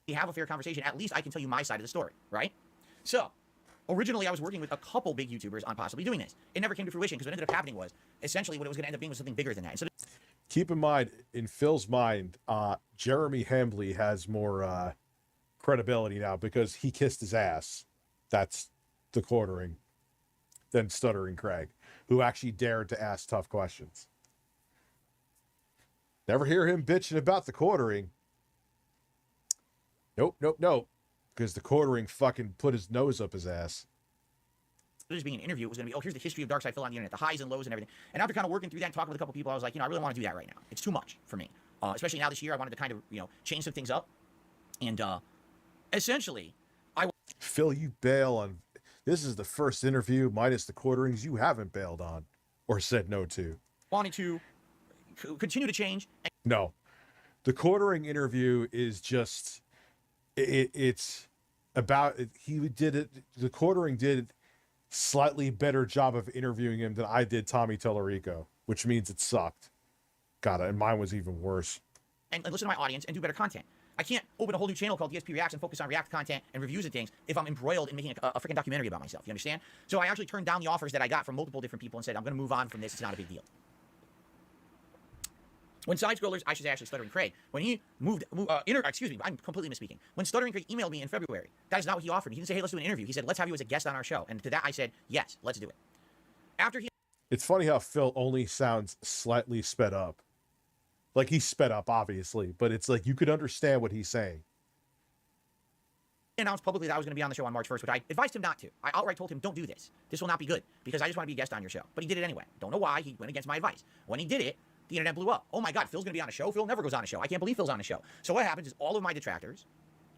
We have a fair conversation. At least I can tell you my side of the story, right? So, originally I was working with a couple big YouTubers on possibly doing this. It never came to fruition because what ended up happening was essentially what it was going to end up being was something bigger than that. So keep in mind, in Phil's mind, Jeremy Hambley has more credibility now because he kissed his ass. That's the quartering. Than Stuttering Craig, who actually dared to ask tough questions. Never hear him bitching about the quartering. Nope. Because the quartering fucking put his nose up his ass. This being an interview, it was going to be, oh, here's the history of Dark Side Phil on the internet, the highs and lows and everything. And after kind of working through that and talking with a couple people, I was like, I really want to do that right now. It's too much for me. Especially now this year, I wanted to kind of, change some things up. And essentially, Phil, you bail on... This is the first interview, minus the quarterings, you haven't bailed on. Or said no to. Wanting to continue to change. No. The quartering interview is just... It's about... The quartering did slightly better job of interviewing him than I did Tommy Tellerico, which means it sucked. Got it. And mine was even worse. And listen to my audience and do better content. I can't open a whole new channel called DSP Reacts and focus on React content and reviews and things if I'm embroiled in making a freaking documentary about myself. You understand? So I actually turned down the offers that I got from multiple different people and said, I'm going to move on from this. It's not a big deal. When Side Scrollers, I should say actually Stuttering Craig, when he excuse me, I'm completely misspeaking. When Stuttering Craig emailed me in February, that is not what he offered. He didn't say, hey, let's do an interview. He said, let's have you as a guest on our show. And to that I said, yes, let's do it. After he... It's funny how Phil only sounds slightly sped up. Like he's sped up, obviously, but it's like you could understand what he's saying. Announced publicly that I was going to be on the show on March 1st, which I advised him not to. I outright told him, don't do this. This will not be good because I just want to be a guest on your show. But he did it anyway. Don't know why. He went against my advice. When he did it, the internet blew up. Oh my God, Phil's going to be on a show? Phil never goes on a show. I can't believe Phil's on a show. So what happens is all of my detractors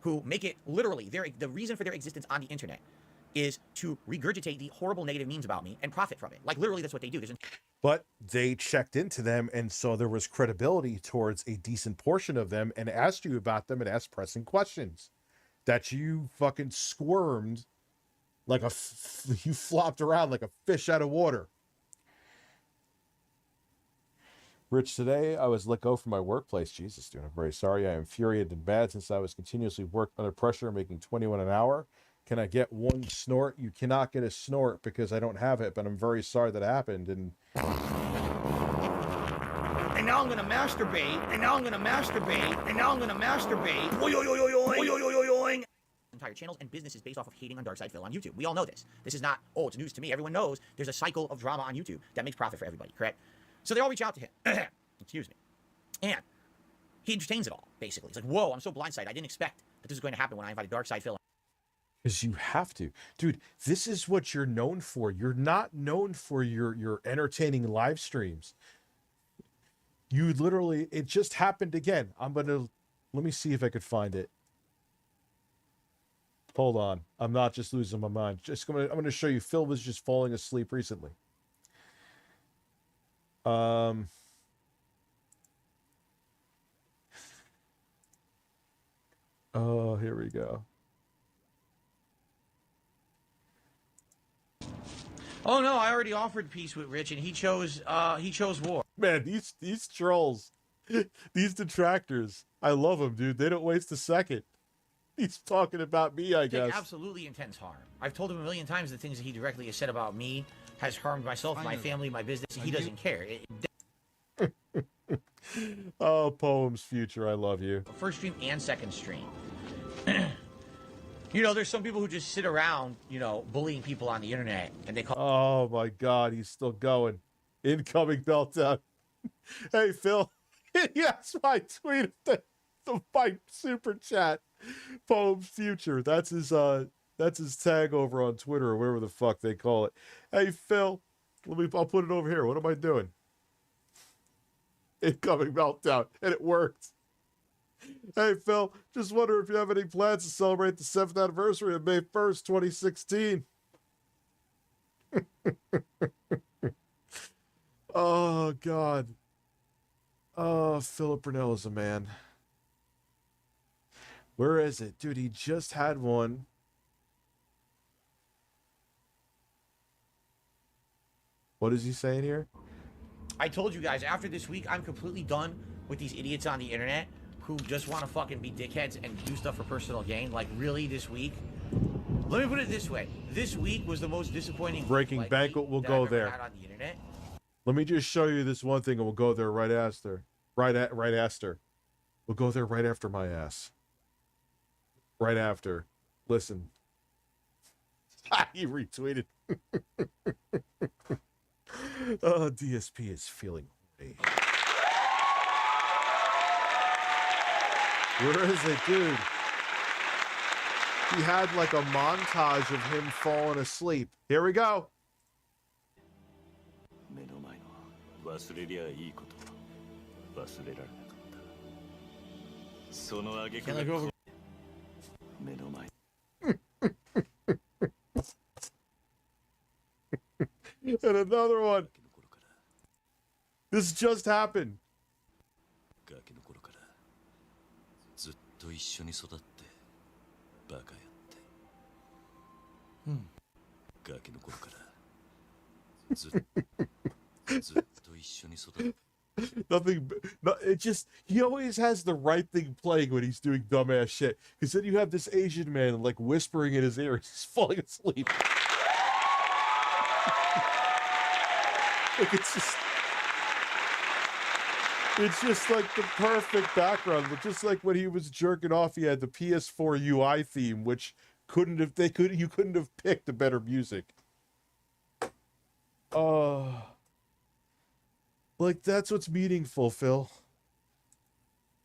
who make it literally, the reason for their existence on the internet is to regurgitate the horrible negative memes about me and profit from it. Like literally that's what they do. But they checked into them, and so there was credibility towards a decent portion of them and asked you about them and asked pressing questions that you fucking squirmed like you flopped around like a fish out of water. Rich, today I was let go from my workplace. Jesus, dude, I'm very sorry. I am infuriated and mad since I was continuously worked under pressure, making 21 an hour. Can I get one snort? You cannot get a snort because I don't have it, but I'm very sorry that happened. And now I'm going to masturbate. And now I'm going to masturbate. And now I'm going to masturbate. Entire channels and businesses based off of hating on Dark Side Phil on YouTube. We all know this. This is not, oh, it's news to me. Everyone knows there's a cycle of drama on YouTube that makes profit for everybody, correct? So they all reach out to him. Excuse me. And he entertains it all, basically. It's like, whoa, I'm so blindsided. I didn't expect that this was going to happen when I invited Dark Side Phil. Because you have to. Dude, this is what you're known for. You're not known for your entertaining live streams. You literally, it just happened again. Let me see if I could find it. Hold on. I'm not just losing my mind. I'm going to show you. Phil was just falling asleep recently. Oh, here we go. Oh no, I already offered peace with Rich, and he chose war. Man, these trolls, these detractors, I love them, dude. They don't waste a second. He's talking about me, I guess. Absolutely intense harm. I've told him a million times the things that he directly has said about me has harmed myself, my family, my business. He doesn't care. Oh, Poem's future, I love you. First stream and second stream. There's some people who just sit around, bullying people on the internet, and they call. Oh my God, he's still going. Incoming meltdown. Hey, Phil. Yes, my tweet of the to my super chat. Poem's future. That's his tag over on Twitter or whatever the fuck they call it. Hey Phil, I'll put it over here. What am I doing? Incoming meltdown, and it worked. Hey Phil, just wonder if you have any plans to celebrate the 7th anniversary of May 1st, 2016. Oh God. Oh, Philip Burnell is a man. Where is it? Dude, he just had one. What is he saying here? I told you guys, after this week, I'm completely done with these idiots on the internet who just want to fucking be dickheads and do stuff for personal gain. Like, really, this week? Let me put it this way. This week was the most disappointing Breaking Banquet will go there. Had on the internet. Let me just show you this one thing and we'll go there right after. Right after. We'll go there right after my ass. Right after. Listen. He retweeted. DSP is feeling horny. Where is it, dude? He had like a montage of him falling asleep. Here we go. And another one. This just happened. Nothing. No, it just, he always has the right thing playing when he's doing dumbass shit. Because then you have this Asian man like whispering in his ear, he's falling asleep. Like it's just like the perfect background. But just like when he was jerking off, he had the PS4 UI theme, which you couldn't have picked a better music. Like that's what's meaningful, Phil.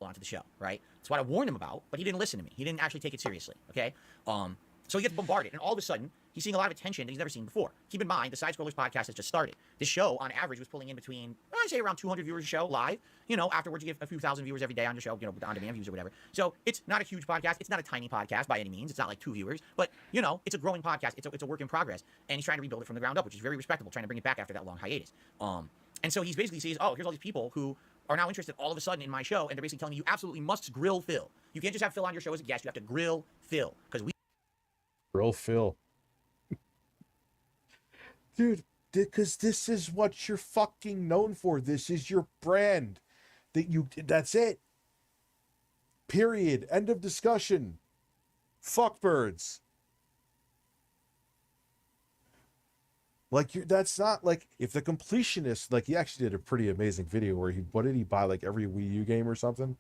Onto the show, right? That's what I warned him about, but he didn't listen to me. He didn't actually take it seriously, okay? So he gets bombarded, and all of a sudden, he's seeing a lot of attention that he's never seen before. Keep in mind, the Side Scrollers podcast has just started. This show, on average, was pulling in between, I'd say around 200 viewers a show live. You know, afterwards, you get a few thousand viewers every day on the show, you know, on-demand views or whatever. So it's not a huge podcast. It's not a tiny podcast by any means. It's not like 2 viewers. But, you know, it's a growing podcast. It's a work in progress. And he's trying to rebuild it from the ground up, which is very respectable, trying to bring it back after that long hiatus. And so he's basically sees, oh, here's all these people who are now interested all of a sudden in my show, and they're basically telling me you absolutely must grill Phil. You can't just have Phil on your show as a guest. You have to grill Phil. Grill Phil. Dude, because this is what you're fucking known for. This is your brand. That's it. Period. End of discussion. Fuck birds. Like that's not like if the completionist, like he actually did a pretty amazing video where what did he buy, like every Wii U game or something?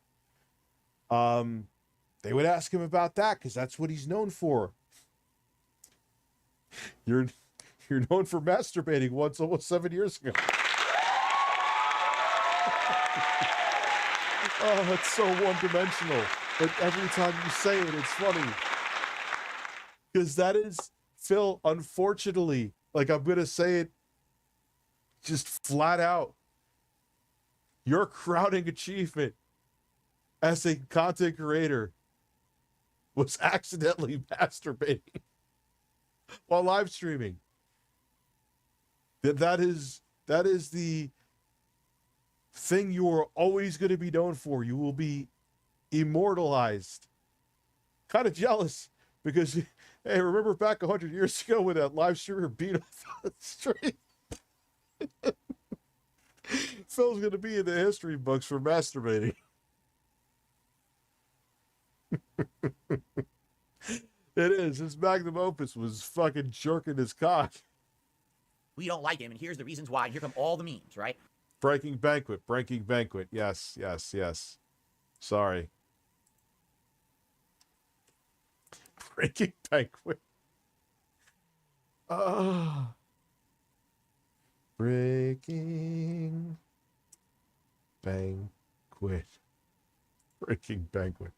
They would ask him about that because that's what he's known for. You're known for masturbating once almost 7 years ago. Oh, it's so one-dimensional. But every time you say it, it's funny. Because that is, Phil, unfortunately, like I'm going to say it just flat out. Your crowning achievement as a content creator was accidentally masturbating while live streaming. That is the thing you are always going to be known for. You will be immortalized. Kind of jealous because, hey, remember back 100 years ago when that live streamer beat off on the street? Phil's going to be in the history books for masturbating. It is. His magnum opus was fucking jerking his cock. We don't like him, and here's the reasons why. Here come all the memes, right? Breaking Banquet. Yes. Sorry. Breaking Banquet. Breaking Banquet. Freaking banquet.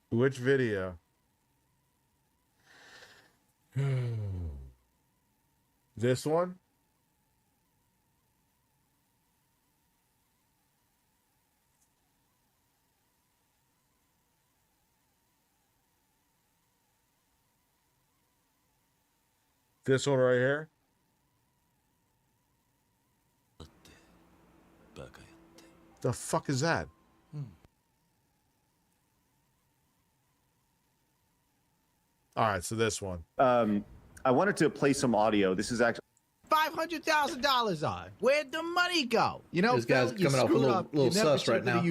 Which video? This one? This one right here? The fuck is that? All right, so this one. I wanted to play some audio. This is actually $500,000 on. Where'd the money go? You know, this guy's coming off a little sus right now.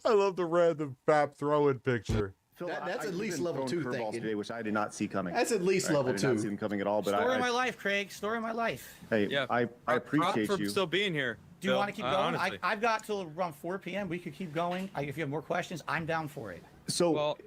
I love the random FAP throw-in picture. Phil, that's at least level 2 thinking today, which I did not see coming. That's at least level 2. I did not see them coming at all. But Story of my life, Craig. Story of my life. Hey, yeah, I appreciate for you still being here. Do you want to keep going? Honestly. I've got till around 4 p.m. We could keep going. If you have more questions, I'm down for it. So, well,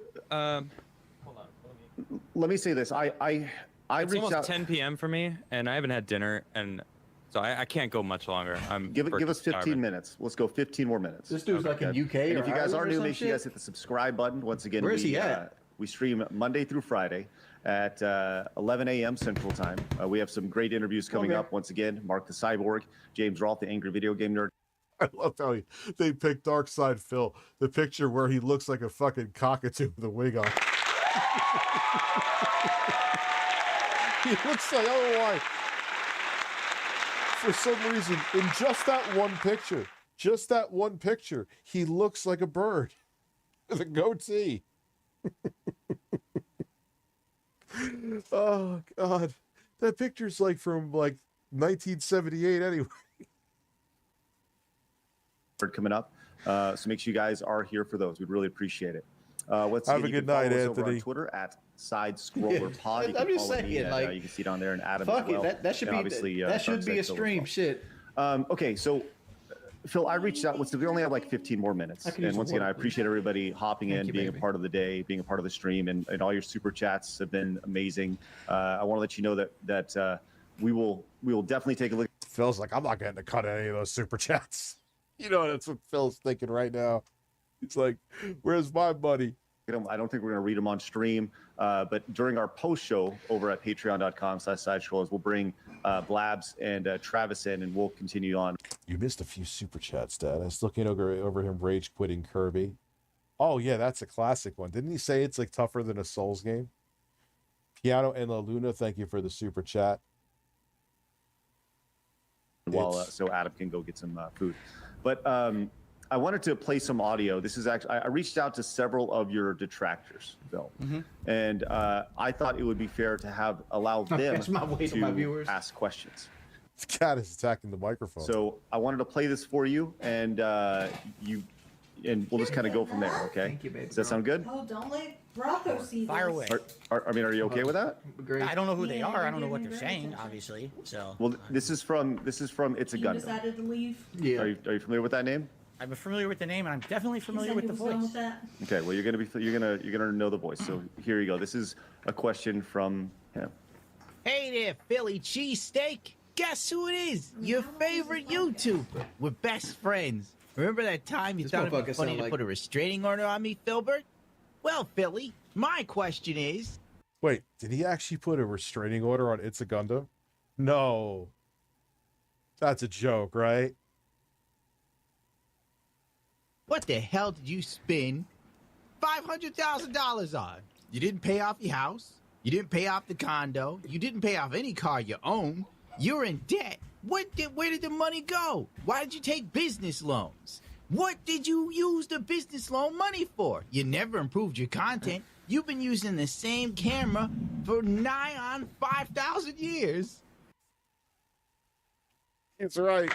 let me say this. I it's reached almost out. 10 p.m. for me, and I haven't had dinner, and so I can't go much longer. Give us 15 minutes. Let's go 15 more minutes. This dude's like in UK. And or if you guys Ireland are or new, some make sure you shit. guys hit the subscribe button. Once again, Where is he at? We stream Monday through Friday at 11 a.m. Central Time. We have some great interviews coming up. Once again, Mark the Cyborg, James Rolfe, the Angry Video Game Nerd. I love how they picked Darkside Phil, the picture where he looks like a fucking cockatoo with a wig on. He looks like, I don't know why. For some reason, in just that one picture, he looks like a bird with a goatee. Oh, God. That picture's like from like 1978 anyway. Coming up. So make sure you guys are here for those. We'd really appreciate it. Have a good night, Anthony. Over on Twitter at SideScrollerPod. I'm just saying, like, you can see down there, and Adam fuck as well. it. That should be that should be a stream. Shit. Okay, so Phil, I reached out. We only have like 15 more minutes, and once again, I appreciate everybody hopping in, being a part of the day, being a part of the stream, and all your super chats have been amazing. I want to let you know that we will definitely take a look. Phil's like, I'm not getting to cut any of those super chats. You know, that's what Phil's thinking right now. He's like, where's my money? I don't think we're going to read them on stream, but during our post show over at patreon.com/sidescrollers, we'll bring Blabs and Travis in, and we'll continue on. You missed a few super chats, Dad. I was looking over him rage quitting Kirby. Oh, yeah, that's a classic one. Didn't he say it's like tougher than a Souls game? Piano and La Luna, thank you for the super chat. So Adam can go get some food. But I wanted to play some audio. This is actually, I reached out to several of your detractors, Bill, and I thought it would be fair to allow them to ask questions. This cat is attacking the microphone. So I wanted to play this for you, and we'll just kind of go from there. Okay? Thank you, baby. Does that sound good? Oh, don't let Rocco see this. Fire away. I mean, are you okay with that? I don't know who they are. I don't know what they're saying, obviously. So. Well, this is from It's a You Gundam. decided to leave. Yeah. Are you familiar with that name? I'm familiar with the name, and I'm definitely familiar with the voice. Okay, well, you're gonna know the voice. So here you go. This is a question from him. Hey there, Philly cheesesteak. Guess who it is? Your favorite YouTuber. We're best friends. Remember that time you thought it'd be funny to put a restraining order on me, Filbert? Well, Philly, my question is... Wait, did he actually put a restraining order on It's a Gundam? No. That's a joke, right? What the hell did you spend $500,000 on? You didn't pay off your house. You didn't pay off the condo. You didn't pay off any car you own. You're in debt. Where did the money go? Why did you take business loans? What did you use the business loan money for? You never improved your content. You've been using the same camera for nigh on 5,000 years. It's right.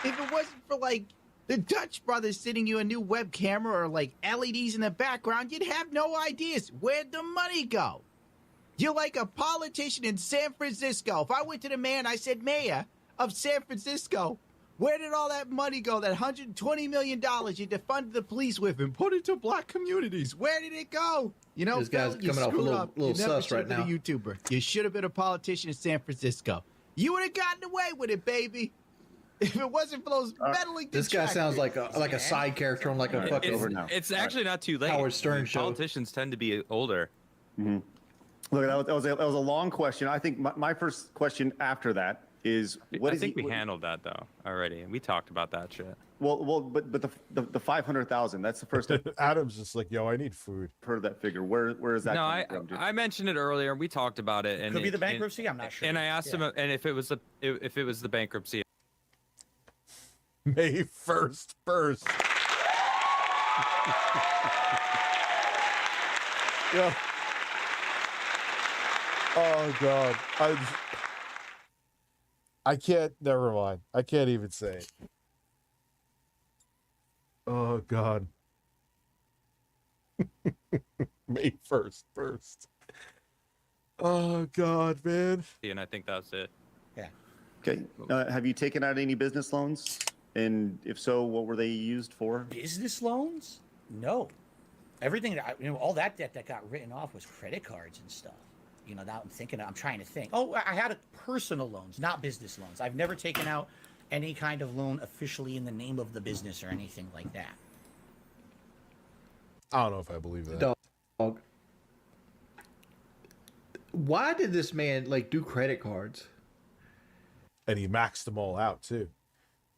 If it wasn't for, like, the Dutch brothers sending you a new web camera or, like, LEDs in the background, you'd have no ideas. Where'd the money go? You're like a politician in San Francisco. If I went to the mayor and I said, Mayor of San Francisco, where did all that money go, that $120 million you defunded the police with and put into black communities? Where did it go? You know, this guy's coming off a little sus right now. You YouTuber. You should have been a politician in San Francisco. You would have gotten away with it, baby. If it wasn't for those meddling This guy sounds like a side character on like a fucking It's actually not too late. Howard Stern show. Politicians tend to be older. Mm-hmm. Look, that was a long question. I think my first question after that is, I think we handled that though already. We talked about that shit. But the 500,000. That's the first. Adam's just like, yo, I need food. Heard that figure. Where is that? No, coming from, I mentioned it earlier. We talked about it. And could be the bankruptcy. I'm not sure. And I asked him, and if it was the bankruptcy. May 1st first. Yeah. Oh God. I can't. Never mind. I can't even say it. Oh God. May 1st first. Oh God, man. And I think that's it. Yeah. Okay. Have you taken out any business loans? And if so, what were they used for? Business loans? No. Everything that all that debt that got written off was credit cards and stuff. You know, now I'm trying to think. Oh, I had personal loans, not business loans. I've never taken out any kind of loan officially in the name of the business or anything like that. I don't know if I believe that. Dog. Why did this man do credit cards? And he maxed them all out too,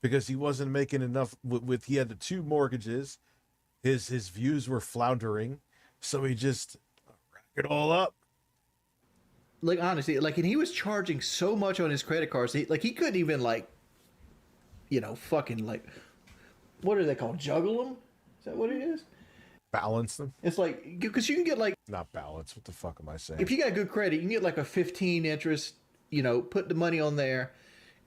because he wasn't making enough. He had the 2 mortgages, his views were floundering, so he just racked it all up. Honestly, and he was charging so much on his credit cards. He couldn't even fucking what are they called? Juggle them? Is that what it is? Balance them. It's because you can get not balance. What the fuck am I saying? If you got good credit, you can get a 15 interest. Put the money on there,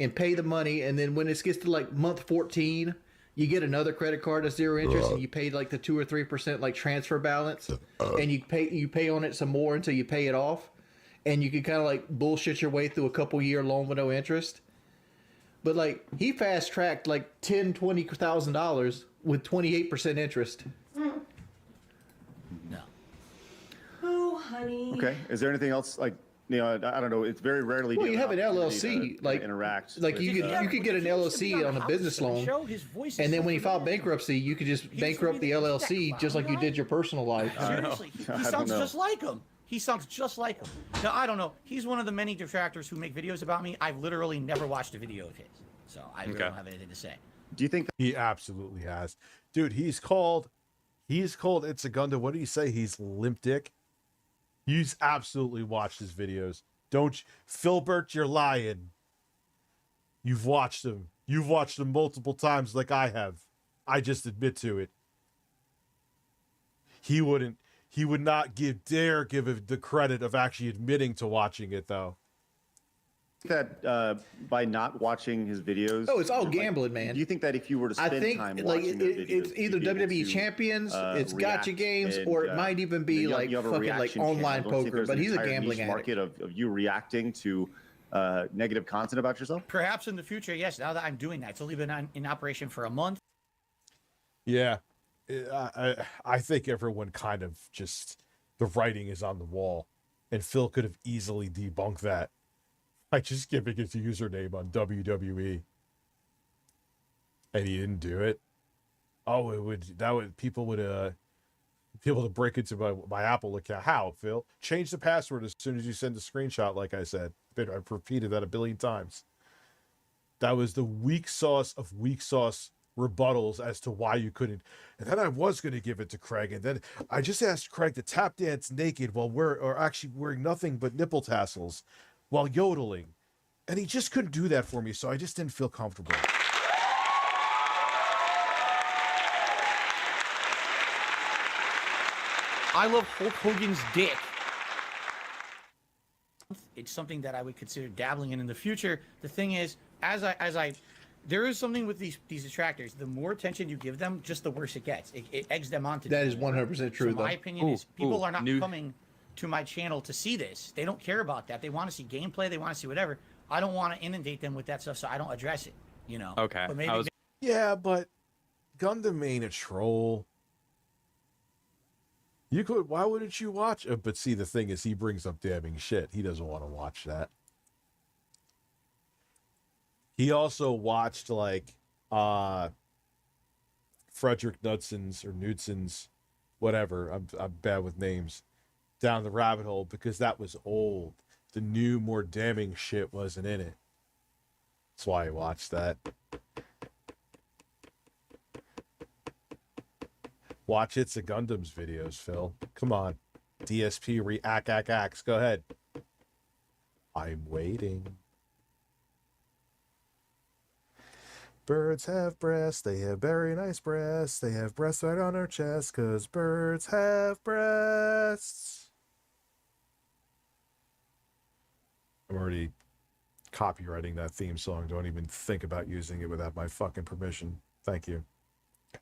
and pay the money, and then when it gets to month 14, you get another credit card that's 0 interest, and you pay the 2 or 3% transfer balance, and you pay on it some more until you pay it off. And you can kind of bullshit your way through a couple year loan with no interest. But he fast tracked $10,000-$20,000 with 28% interest. No. Oh, honey. Okay. Is there anything else I don't know. It's very rarely. Well, you have an LLC, interact. You could get an LLC on a business loan, and then when you file bankruptcy, you could just bankrupt the LLC just like you did your personal life. Seriously, he sounds just like him. He sounds just like him. Now, I don't know. He's one of the many detractors who make videos about me. I've literally never watched a video of his, so I really don't have anything to say. Do you think he absolutely has? Dude, he's called It's a Gundam. What did he say? He's limp dick. He's absolutely watched his videos. Don't you? Filbert, you're lying. You've watched them. You've watched them multiple times like I have. I just admit to it. He would not dare give the credit of actually admitting to watching it, though. That by not watching his videos, it's all gambling, man. Do you think that if you were to spend time watching his videos, it's either WWE champions, it's gotcha games, or it might even be fucking online poker? But he's a gambling market of you reacting to negative content about yourself. Perhaps in the future, yes. Now that I'm doing that, it's only been in operation for a month. Yeah, I think everyone kind of just the writing is on the wall, and Phil could have easily debunked that. Like just giving his username on WWE, and he didn't do it. Oh, people would be able to break into my Apple account. How, Phil? Change the password as soon as you send a screenshot. Like I said, I've repeated that 1 billion times. That was the weak sauce of weak sauce rebuttals as to why you couldn't. And then I was going to give it to Craig, and then I just asked Craig to tap dance naked or actually wearing nothing but nipple tassels while yodeling, and he just couldn't do that for me, so I just didn't feel comfortable. I love Hulk Hogan's dick. It's something that I would consider dabbling in the future. The thing is, there is something with these detractors. The more attention you give them, just the worse it gets. It eggs them on to. That is 100% true. So my opinion is, people are not coming to my channel to see this. They don't care about that. They want to see gameplay. They want to see whatever. I don't want to inundate them with that stuff, so I don't address it. You know. Okay. But maybe, yeah, but Gundam ain't a troll. You could. Why wouldn't you watch? But see, the thing is, he brings up damning shit. He doesn't want to watch that. He also watched like Frederick Knudson's, whatever. I'm bad with names. Down the rabbit hole because that was old. The new, more damning shit wasn't in it. That's why I watched that. Watch It's a Gundam's videos, Phil. Come on. DSP reacts. Go ahead. I'm waiting. Birds have breasts, they have very nice breasts. They have breasts right on their chest, 'cause birds have breasts. I'm already copywriting that theme song. Don't even think about using it without my fucking permission. Thank you. I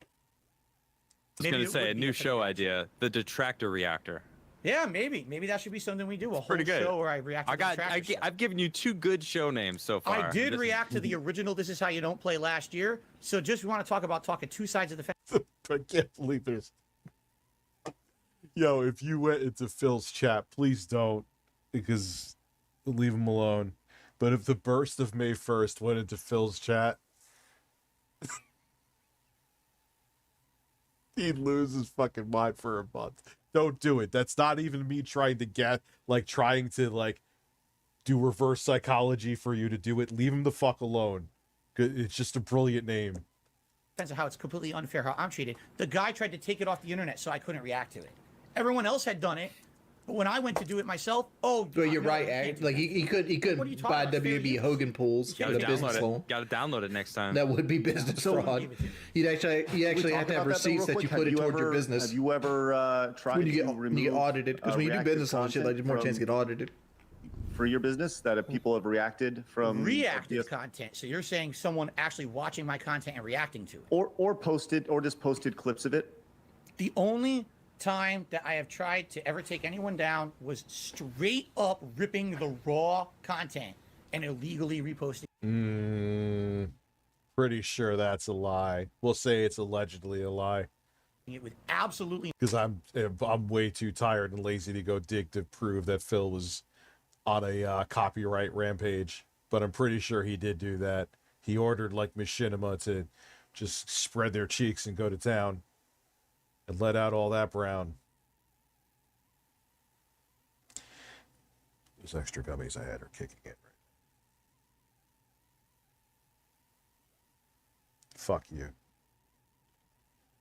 was going to say a new show idea, the detractor reactor. Yeah, maybe that should be something we do. A whole Pretty good. show where I react to I've given you 2 good show names so far. I did react to the original This Is How You Don't Play last year. So just want to talk about talking two sides of the fence. I can't believe there's... Yo, if you went into Phil's chat, please don't, because leave him alone. But if the burst of May 1st went into Phil's chat, he'd lose his fucking mind for a month. Don't do it. That's not even me trying to do reverse psychology for you to do it. Leave him the fuck alone. It's just a brilliant name. Depends on how it's completely unfair how I'm treated. The guy tried to take it off the internet, so I couldn't react to it. Everyone else had done it, but when I went to do it myself, but you're right. Like he couldn't buy WB Hogan pools with a business loan. Got to download it next time. That would be business fraud. You actually have to have receipts that you put it towards your business. Have you ever tried when you get audited? Because when you do business on shit, like there's more chance to get audited. For your business, that people have reacted from reactive content. So you're saying someone actually watching my content and reacting to it, or just posted clips of it. The only time that I have tried to ever take anyone down was straight up ripping the raw content and illegally reposting. Pretty sure that's a lie. We'll say it's allegedly a lie. It would absolutely, because I'm way too tired and lazy to go dig to prove that Phil was on a copyright rampage. But I'm pretty sure he did do that. He ordered like Machinima to just spread their cheeks and go to town and let out all that brown. Those extra gummies I had are kicking in right now. Fuck you.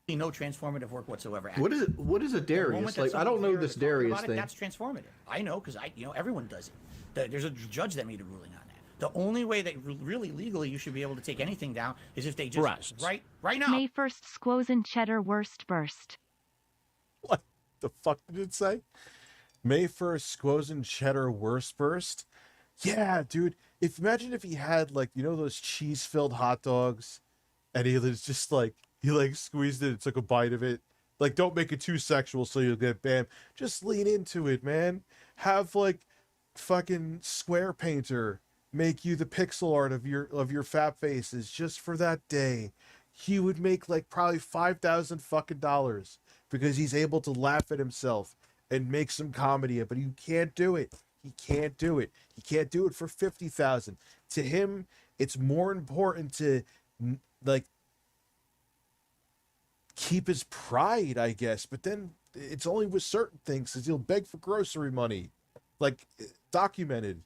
No transformative work whatsoever. What is it? What is a Darius? Like, I don't know this Darius thing. That's transformative. I know because everyone does it. There's a judge that made a ruling on that. The only way that really legally you should be able to take anything down is if they just right now. May 1st, squoze and cheddar worst burst. What the fuck did it say? May 1st, squoze and cheddar worst burst? Yeah, dude. Imagine if he had those cheese-filled hot dogs, and he was just he squeezed it and took a bite of it. Don't make it too sexual so you'll get banned. Just lean into it, man. Have fucking Square Painter make you the pixel art of your fat faces just for that day. He would make probably $5,000 fucking dollars because he's able to laugh at himself and make some comedy, but he can't do it. He can't do it. He can't do it for $50,000. To him, it's more important to keep his pride, I guess. But then it's only with certain things, because he'll beg for grocery money, documented.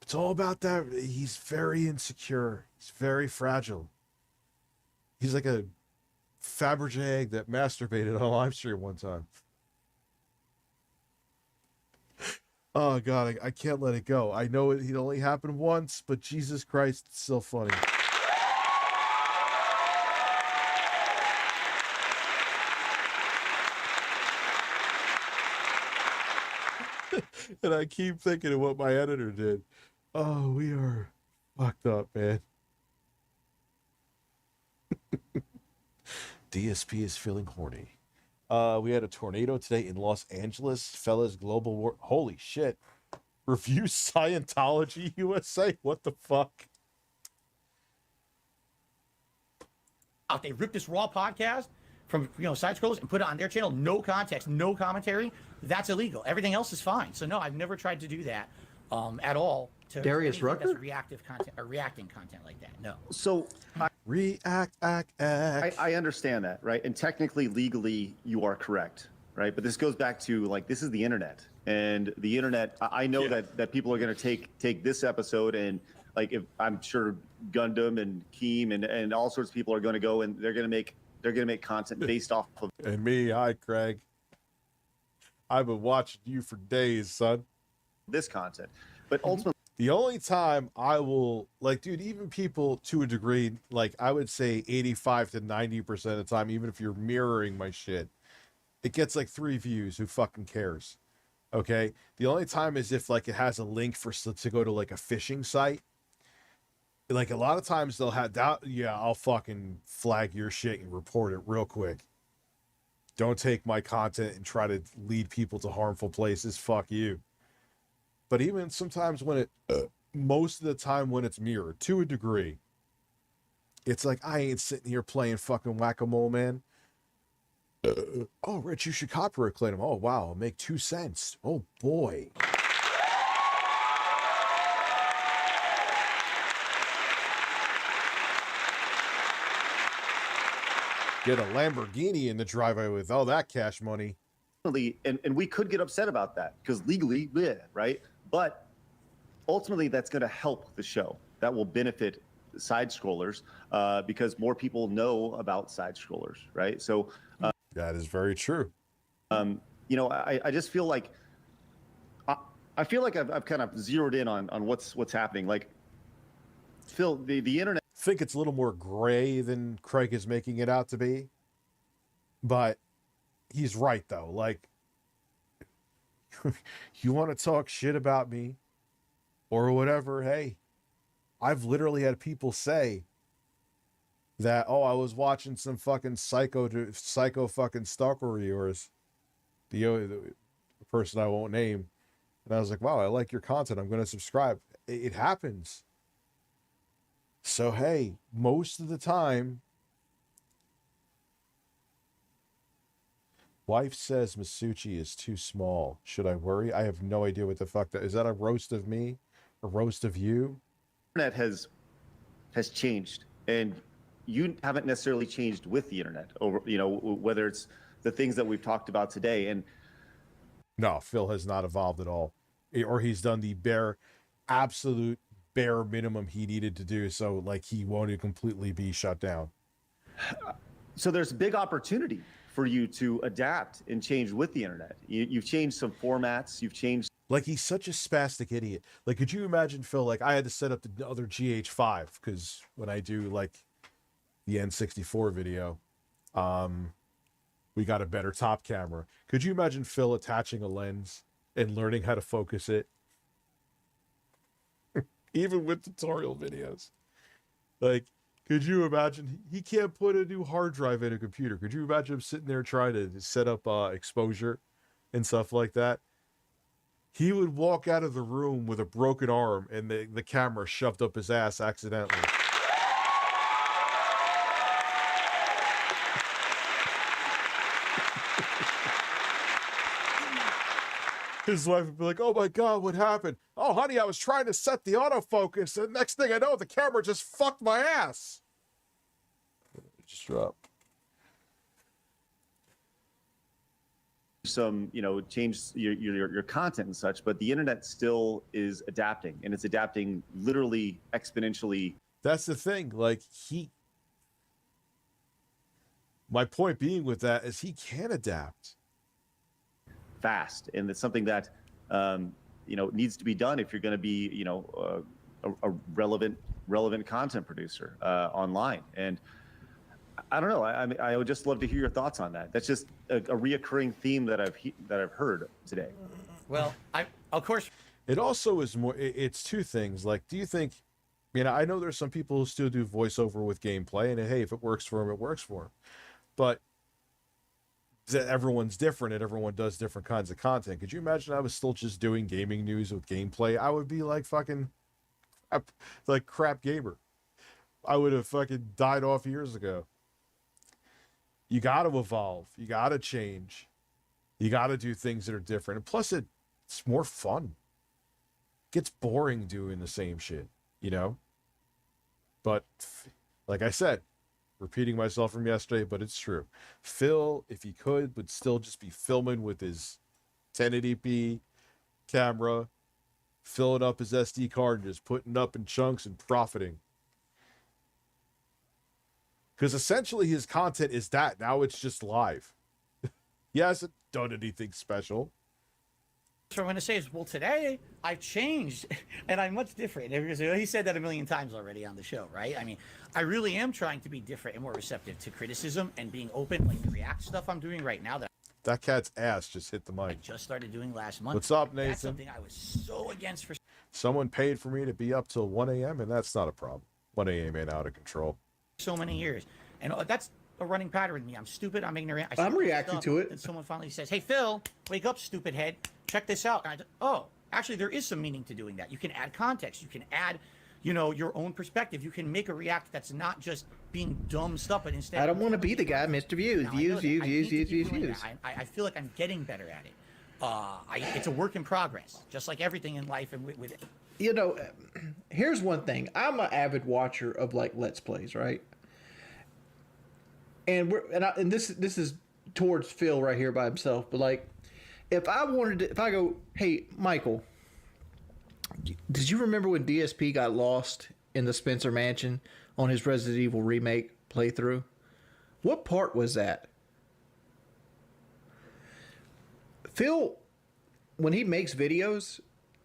It's all about that. He's very insecure. He's very fragile. He's like a Fabergé egg that masturbated on a live stream one time. Oh God, I can't let it go. I know it only happened once, but Jesus Christ, it's still funny. And I keep thinking of what my editor did. Oh, we are fucked up, man. DSP is feeling horny. We had a tornado today in Los Angeles. Fellas, global war. Holy shit. Review Scientology USA. What the fuck? They ripped this Raw podcast from side scrollers and put it on their channel. No context, no commentary. That's illegal. Everything else is fine. So no, I've never tried to do that at all. To Darius Rucker? That's reactive content or reacting content like that. No. So I understand that, right? And technically, legally, you are correct, right? But this goes back to like this is the internet, and the internet. I know that people are going to take this episode and like if I'm sure Gundam and Keem and all sorts of people are going to go and they're going to make content based off of. And me, hi Craig. I've been watching you for days, son. This content, but ultimately. The only time I will, like, dude, even people to a degree, like, I would say 85 to 90% of the time, even if you're mirroring my shit, it gets like 3 views. Who fucking cares? Okay? The only time is if, like, it has a link to go to, like, a phishing site. Like, a lot of times they'll have that. Yeah, I'll fucking flag your shit and report it real quick. Don't take my content and try to lead people to harmful places. Fuck you. But even sometimes when most of the time when it's mirrored, to a degree, it's like, I ain't sitting here playing fucking whack-a-mole, man. Oh, Rich, you should copyright claim him. Oh, wow, I'll make 2 cents. Oh, boy. Get a Lamborghini in the driveway with all that cash money. And we could get upset about that because legally, right? But ultimately, that's going to help the show. That will benefit side scrollers because more people know about side scrollers, right? So that is very true. I just feel like I feel like I've kind of zeroed in on what's happening. Like Phil, the internet. I think it's a little more gray than Craig is making it out to be, but he's right though. Like. You want to talk shit about me or whatever, hey, I've literally had people say that, oh, I was watching some fucking psycho fucking stalker of yours, the person I won't name, and I was like, wow, I like your content, I'm going to subscribe. It happens. So hey, most of the time, wife says Masucci is too small. Should I worry? I have no idea what the fuck that is. That a roast of me? A roast of you? Internet has changed, and you haven't necessarily changed with the internet. Over whether it's the things that we've talked about today, and no, Phil has not evolved at all, or he's done the absolute bare minimum he needed to do. So like he won't completely be shut down. So there's big opportunity for you to adapt and change with the internet. You've changed some formats. You've changed. Like he's such a spastic idiot. Like, could you imagine, Phil? Like I had to set up the other GH5 because when I do like the N64 video, we got a better top camera. Could you imagine Phil attaching a lens and learning how to focus it? Even with tutorial videos. Like, could you imagine? He can't put a new hard drive in a computer. Could you imagine him sitting there trying to set up exposure and stuff like that? He would walk out of the room with a broken arm and the camera shoved up his ass accidentally. His wife would be like, oh my God, what happened? Oh, honey, I was trying to set the autofocus. And next thing I know, the camera just fucked my ass. Just drop. Some, change your content and such, but the internet still is adapting, and it's adapting literally exponentially. That's the thing. Like my point being with that is he can adapt fast, and it's something that needs to be done if you're going to be a relevant content producer online. And I don't know. I would just love to hear your thoughts on that. That's just a reoccurring theme that I've heard today. Well, of course, it also is more. It's 2 things. Like, do you think? I know there's some people who still do voiceover with gameplay, and hey, if it works for them, it works for them. But that everyone's different and everyone does different kinds of content. Could you imagine I was still just doing gaming news with gameplay? I would be like fucking crap gamer. I would have fucking died off years ago. You got to evolve. You got to change. You got to do things that are different. And plus, it's more fun. It gets boring doing the same shit, you know? But, like I said, repeating myself from yesterday, but it's true. Phil, if he could, would still just be filming with his 1080p camera, filling up his SD card and just putting up in chunks and profiting. Because essentially his content is that. Now it's just live. He hasn't done anything special. So I'm going to say is, well, today I've changed and I'm much different. He said that a million times already on the show, right? I mean, I really am trying to be different and more receptive to criticism and being open, like the React stuff I'm doing right now. That cat's ass just hit the mic. I just started doing last month. What's up, Nathan? That's something I was so against for. Someone paid for me to be up till 1 a.m. and that's not a problem. 1 a.m. ain't out of control. So many years. And that's a running pattern with me. I'm stupid. I'm ignorant. I'm reacting to it. And someone finally says, hey, Phil, wake up, stupid head. Check this out. And actually, there is some meaning to doing that. You can add context. You can add, your own perspective. You can make a React that's not just being dumb stuff, but instead. I don't want to be the guy, Mr. Views. Views. I feel like I'm getting better at it. It's a work in progress, just like everything in life and with it. Here's one thing. I'm an avid watcher of like Let's Plays, right? And this is towards Phil right here by himself, but like, if I go, hey, Michael, did you remember when DSP got lost in the Spencer Mansion on his Resident Evil remake playthrough? What part was that? Phil, when he makes videos,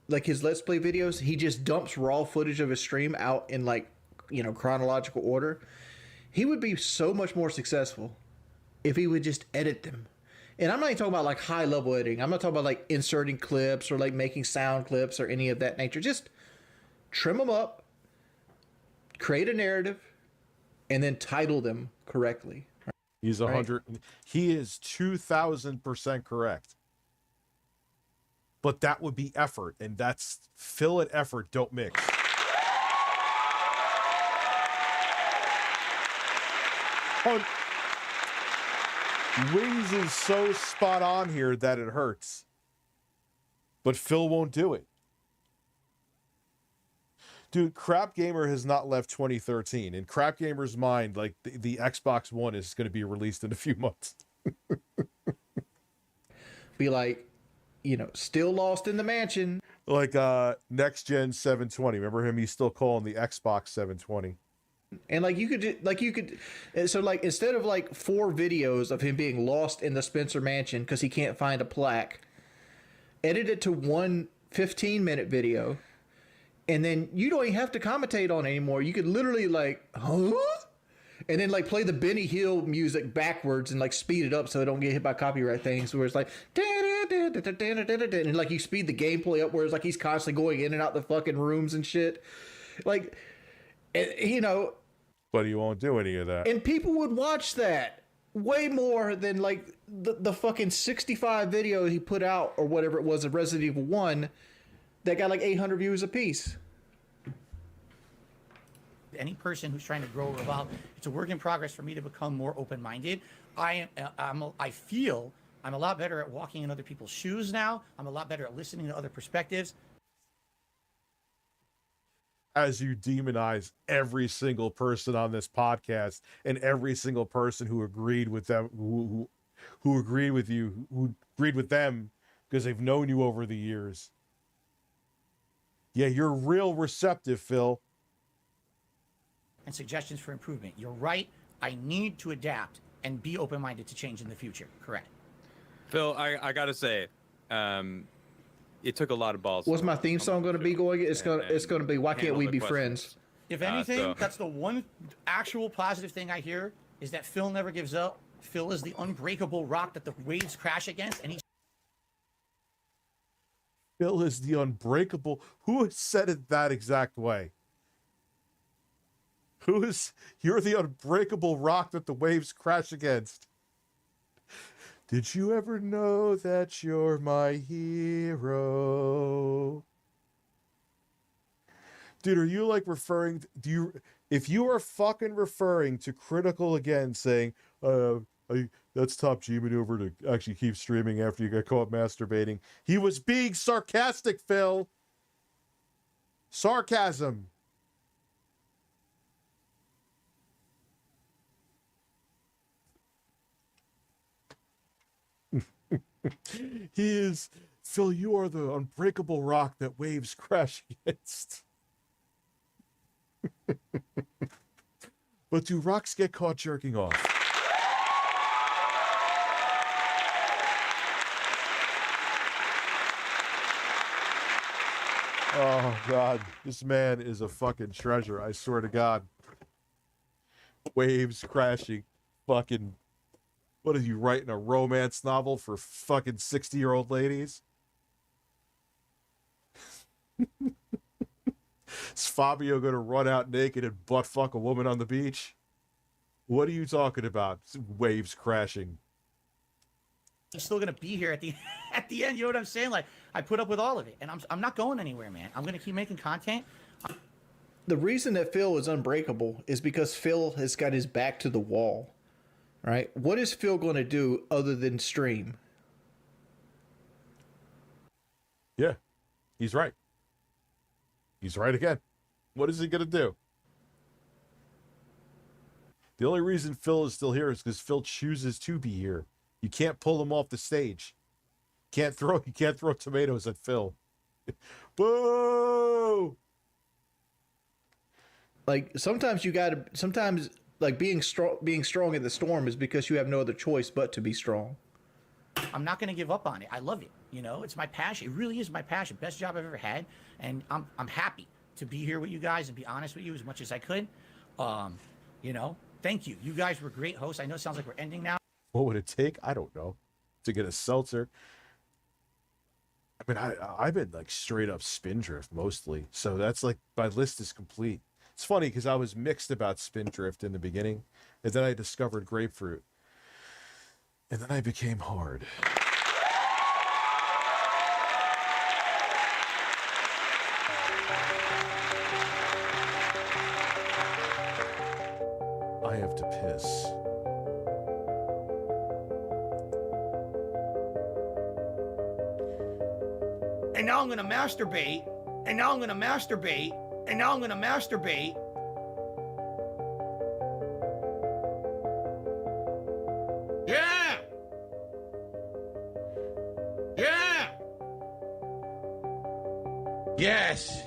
like his Let's Play videos, he just dumps raw footage of his stream out in like, chronological order. He would be so much more successful if he would just edit them. And I'm not even talking about like high level editing. I'm not talking about like inserting clips or like making sound clips or any of that nature. Just trim them up, create a narrative, and then title them correctly. He's 100. Right? He is 2,000% correct. But that would be effort, and that's Phil and effort don't mix. Wings is so spot on here that it hurts. But Phil won't do it. Dude, Crap Gamer has not left 2013. In Crap Gamer's mind, like the Xbox One is going to be released in a few months. Be like, still lost in the mansion. Like Next Gen 720. Remember him? He's still calling the Xbox 720. And so like instead of like 4 videos of him being lost in the Spencer Mansion because he can't find a plaque, edit it to one 15-minute video, and then you don't even have to commentate on it anymore. You could literally like, huh? And then like play the Benny Hill music backwards and like speed it up so it don't get hit by copyright things. Where it's like, and like you speed the gameplay up where it's like he's constantly going in and out the fucking rooms and shit, like. But he won't do any of that. And people would watch that way more than like the fucking 65 video he put out or whatever it was of Resident Evil 1 that got like 800 views a piece. Any person who's trying to grow or evolve, it's a work in progress for me to become more open-minded. I feel I'm a lot better at walking in other people's shoes now. I'm a lot better at listening to other perspectives. As you demonize every single person on this podcast and every single person who agreed with them, who agreed with you, who agreed with them because they've known you over the years. Yeah, you're real receptive, Phil. And suggestions for improvement. You're right. I need to adapt and be open-minded to change in the future. Correct. Phil, I gotta say, it took a lot of balls. What's my theme song going to be going? It's going to be Why Can't We Be Friends? If anything, that's the one actual positive thing I hear is that Phil never gives up. Phil is the unbreakable rock that the waves crash against, and Phil is the unbreakable. Who has said it that exact way? You're the unbreakable rock that the waves crash against. Did you ever know that you're my hero? Dude, are you like referring, if you are fucking referring to Critical again saying, that's top G maneuver to actually keep streaming after you got caught masturbating, he was being sarcastic, Phil. Sarcasm. He is, Phil, you are the unbreakable rock that waves crash against. But do rocks get caught jerking off? Oh, God. This man is a fucking treasure. I swear to God. Waves crashing. Fucking... What are you writing, a romance novel for fucking 60-year-old ladies? Is Fabio going to run out naked and butt fuck a woman on the beach? What are you talking about? Waves crashing. I'm still going to be here at the end. You know what I'm saying? Like, I put up with all of it, and I'm not going anywhere, man. I'm going to keep making content. The reason that Phil is unbreakable is because Phil has got his back to the wall. Right? What is Phil going to do other than stream? Yeah, he's right. He's right again. What is he going to do? The only reason Phil is still here is because Phil chooses to be here. You can't pull him off the stage. You can't throw tomatoes at Phil. Boo! Like sometimes like being strong in the storm is because you have no other choice but to be strong. I'm not going to give up on it. I love it. You know, it's my passion. It really is my passion. Best job I've ever had. And I'm happy to be here with you guys and be honest with you as much as I could. You know, thank you. You guys were great hosts. I know it sounds like we're ending now. What would it take? I don't know. To get a seltzer. I mean, I've been like straight up Spindrift mostly. So that's like, my list is complete. It's funny because I was mixed about Spindrift in the beginning, and then I discovered Grapefruit, and then I became hard. I have to piss. And now I'm going to masturbate, and now I'm going to masturbate, and now I'm going to masturbate. Yeah! Yeah! Yes!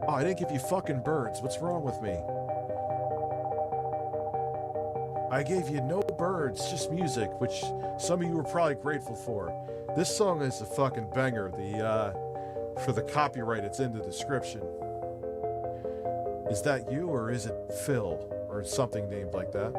Oh, I didn't give you fucking birds. What's wrong with me? I gave you no birds, just music, which some of you were probably grateful for. This song is a fucking banger. For the copyright, it's in the description. Is that you or is it Phil? or something named like that.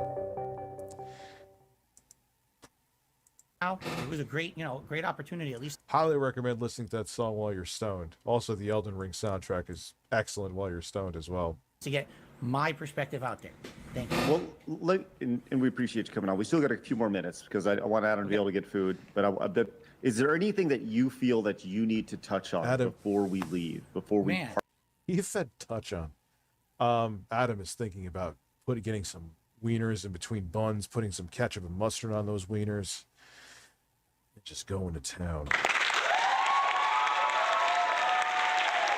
It was a great, great opportunity, at least. Highly recommend listening to that song while you're stoned. Also, the Elden Ring soundtrack is excellent while you're stoned as well. To get my perspective out there. Thank you. Well, and we appreciate you coming on. We still got a few more minutes because I want Adam to be able to get food. But is there anything that you feel that you need to touch on before we leave? He said touch on. Adam is thinking about getting some wieners in between buns, putting some ketchup and mustard on those wieners. Just going to town.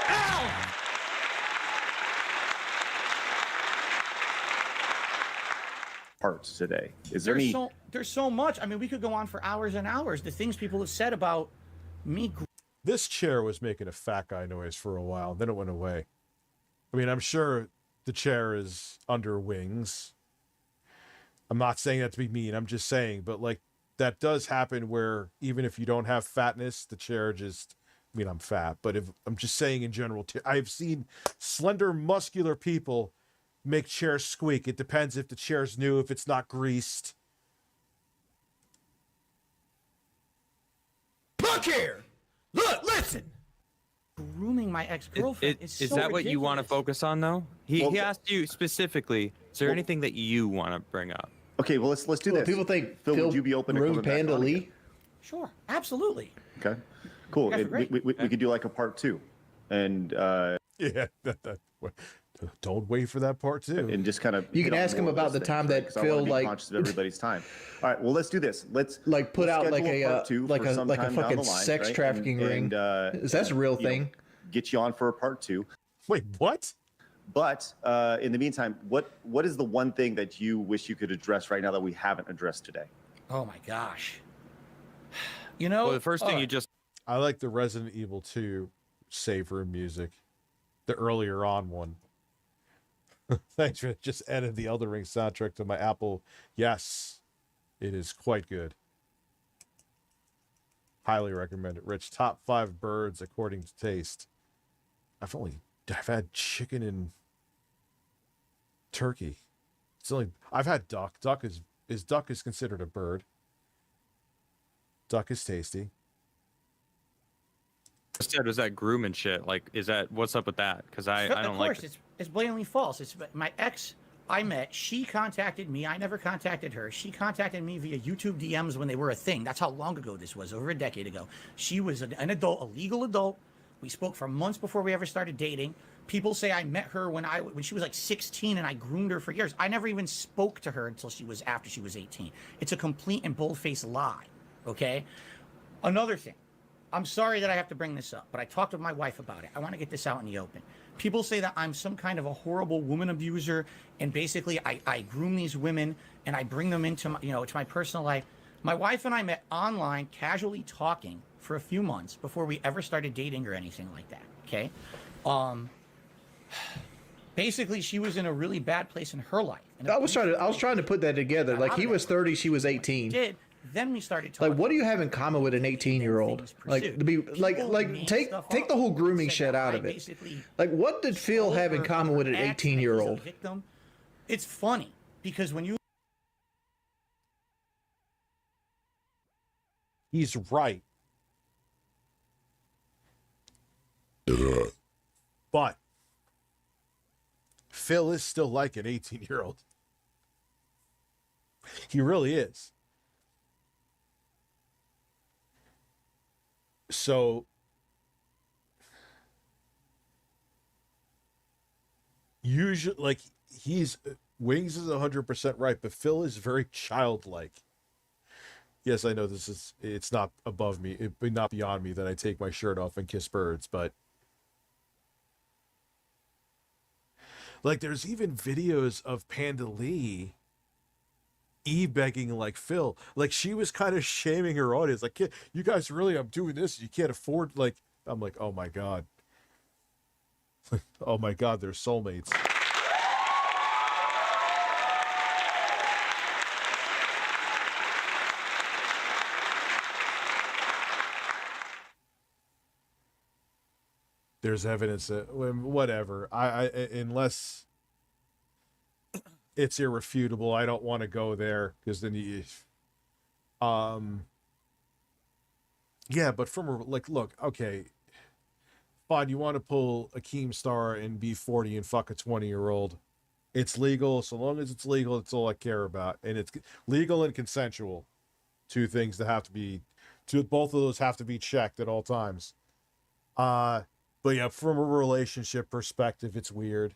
Ow! Parts today. Is there any? There's so much. I mean, we could go on for hours and hours. The things people have said about me. This chair was making a fat guy noise for a while. Then it went away. I mean, I'm sure the chair is under wings. I'm not saying that to be mean. I'm just saying, but like, that does happen where even if you don't have fatness, the chair just, I mean, I'm fat, but if I'm just saying in general, I've seen slender, muscular people make chairs squeak. It depends if the chair's new, if it's not greased. Look here! Look, listen! Grooming my ex-girlfriend is so Is that ridiculous. what you want to focus on, though? He asked you specifically, is there anything that you want to bring up? Okay, well, let's do this. People think Phil, would you be open to coming Panda back on Lee? again? Sure, absolutely. Okay, cool. You guys are We could do like a part 2, and yeah, don't wait for that part 2. And just kind of you can ask him about the time that Phil like conscious of everybody's time. All right, well, let's do this. Let's put out like a fucking sex trafficking ring. Is that a real thing? Get you on for a part 2. Wait, what? But in the meantime, what is the one thing that you wish you could address right now that we haven't addressed today? Oh my gosh. Well, the first thing you just... I like the Resident Evil 2 save room music. The earlier on one. Thanks for just added the Elden Ring soundtrack to my Apple. Yes, it is quite good. Highly recommend it. Rich, top 5 birds according to taste. I've had chicken and turkey. I've had duck. Duck is considered a bird. Duck is tasty. Said was that grooming shit? Like, what's up with that? Because I don't like. Of course, it's blatantly false. It's my ex I met. She contacted me. I never contacted her. She contacted me via YouTube DMs when they were a thing. That's how long ago this was. Over a decade ago. She was an adult, a legal adult. We spoke for months before we ever started dating. People say I met her when she was like 16 and I groomed her for years. I never even spoke to her until after she was 18. It's a complete and bold-faced lie. Okay. Another thing. I'm sorry that I have to bring this up, but I talked with my wife about it. I want to get this out in the open. People say that I'm some kind of a horrible woman abuser, and basically I groom these women and I bring them into it's my personal life. My wife and I met online, casually talking for a few months before we ever started dating or anything like that. Okay. Basically, she was in a really bad place in her life. I was trying to put that together. Like, he was 30, she was 18. Then we started talking. Like, what do you have in common with an 18-year-old? Like, to be take the whole grooming shit out of it. Like, what did Phil have in common with an 18-year-old? It's funny because when you he's right. But Phil is still like an 18-year-old. He really is. So usually, like, Wings is 100% right, but Phil is very childlike. Yes, I know it's not above me, not beyond me that I take my shirt off and kiss birds, but like, there's even videos of Panda Lee begging like Phil. Like, she was kind of shaming her audience. Like, you guys really, I'm doing this. You can't afford, like, I'm like, oh my God. Oh my God, they're soulmates. There's evidence that whatever. Unless it's irrefutable. I don't want to go there because then you, yeah, but look, okay, fine. You want to pull a Keemstar and be 40 and fuck a 20-year-old. It's legal. So long as it's legal, that's all I care about. And it's legal and consensual. Two things that have to be, both of those have to be checked at all times. But yeah, from a relationship perspective, it's weird.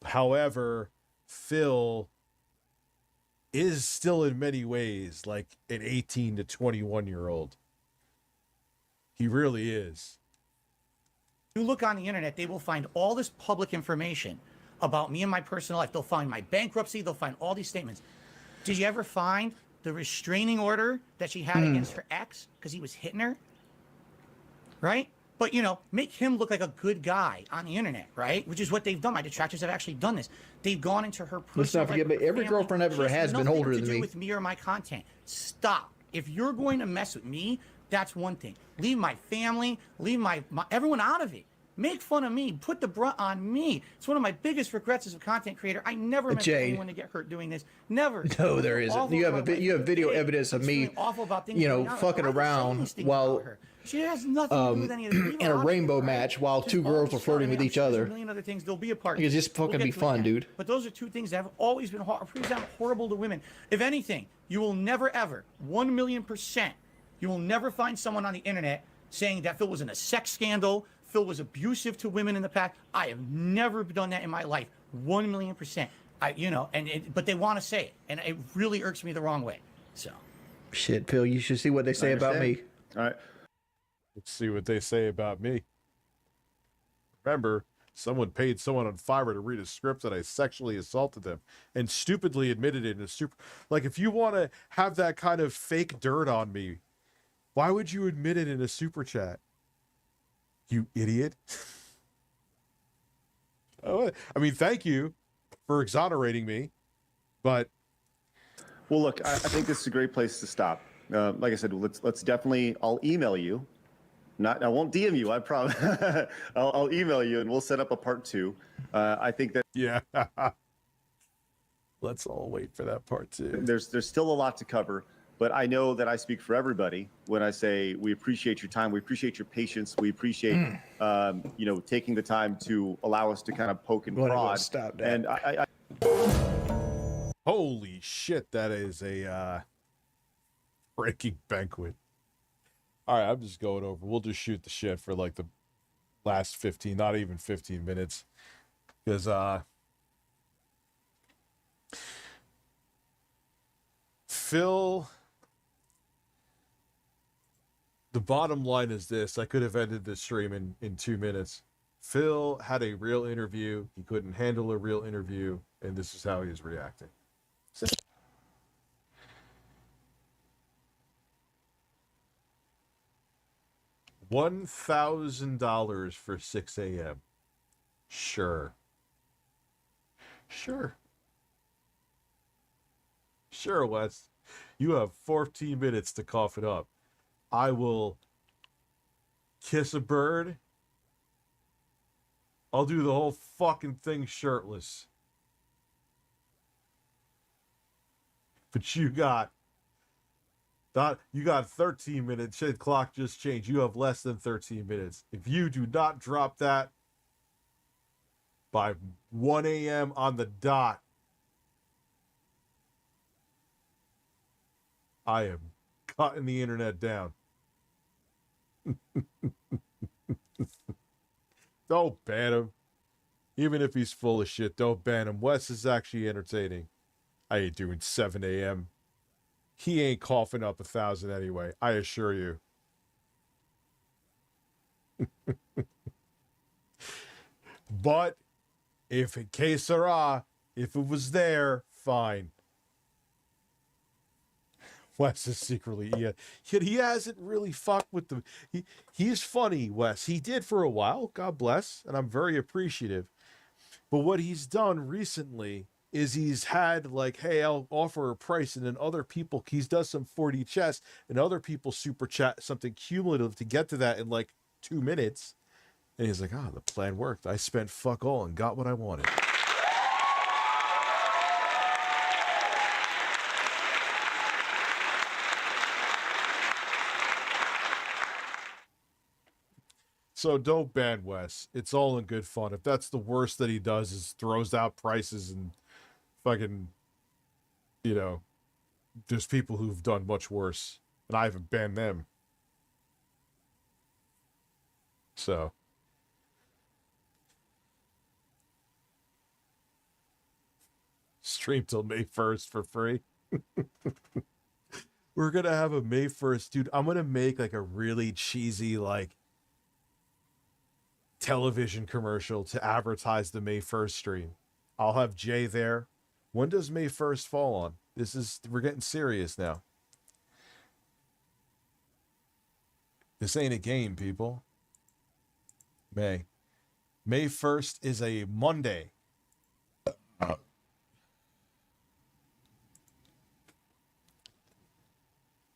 However, Phil is still in many ways like an 18 to 21-year-old. He really is. You look on the internet, they will find all this public information about me and my personal life. They'll find my bankruptcy. They'll find all these statements. Did you ever find the restraining order that she had against her ex because he was hitting her? Right? But, you know, make him look like a good guy on the internet, right? Which is what they've done. My detractors have actually done this. They've gone into her personal Let's not forget, but every girlfriend I've ever had has been older than me. Nothing to do with me or my content. Stop. If you're going to mess with me, that's one thing. Leave my family, leave my everyone out of it. Make fun of me. Put the brunt on me. It's one of my biggest regrets as a content creator. I never meant for anyone to get hurt doing this. Never. No, there isn't. You have video evidence of me, fucking around while she has nothing to do with any of this. in a rainbow match while two girls were flirting with each other. A million other things. They'll be a part. It's just fucking be fun, dude. But those are two things that have always been horrible to women. If anything, you will never ever, 1,000,000%, you will never find someone on the internet saying that Phil was in a sex scandal, Phil was abusive to women in the past. I have never done that in my life. 1,000,000%. But they want to say it, and it really irks me the wrong way. So, shit, Phil, you should see what they say about me. All right, let's see what they say about me. Remember, someone paid someone on Fiverr to read a script that I sexually assaulted them, and stupidly admitted it in a super. Like, if you want to have that kind of fake dirt on me, why would you admit it in a super chat? You idiot. I mean, thank you for exonerating me, but... Well, look, I think this is a great place to stop. Like I said, let's definitely, I'll email you. I won't DM you, I promise. I'll email you and we'll set up a part 2. I think that... Yeah. Let's all wait for that part 2. There's still a lot to cover. But I know that I speak for everybody when I say we appreciate your time, we appreciate your patience, we appreciate taking the time to allow us to kind of poke and prod. Stop that. And I holy shit, that is a breaking banquet. All right, I'm just going over. We'll just shoot the shit for like the last 15, not even 15 minutes, because Phil. The bottom line is this. I could have ended this stream in 2 minutes. Phil had a real interview. He couldn't handle a real interview, and this is how he is reacting. $1,000 for 6 a.m. Sure. Sure, Wes. You have 14 minutes to cough it up. I will kiss a bird. I'll do the whole fucking thing shirtless. But you got 13 minutes. The clock just changed. You have less than 13 minutes. If you do not drop that by 1 a.m. on the dot, I am cutting the internet down. Don't ban him. Even if he's full of shit, don't ban him. Wes is actually entertaining. I ain't doing 7 a.m. He ain't coughing up 1,000 anyway, I assure you. But if in case sera, if it was there, fine. Wes is secretly, he hasn't really fucked with the, he's funny, Wes. He did for a while, God bless, and I'm very appreciative. But what he's done recently is he's had like, hey, I'll offer a price, and then other people, he's does some 4D chess, and other people super chat something cumulative to get to that in like 2 minutes. And he's like, the plan worked. I spent fuck all and got what I wanted. So don't ban Wes. It's all in good fun. If that's the worst that he does is throws out prices and fucking, you know, there's people who've done much worse, and I haven't banned them. So. Stream till May 1st for free. We're going to have a May 1st. Dude, I'm going to make like a really cheesy, like, television commercial to advertise the May 1st stream. I'll have Jay there. When does May 1st fall on? We're getting serious now. This ain't a game, people. May 1st is a Monday.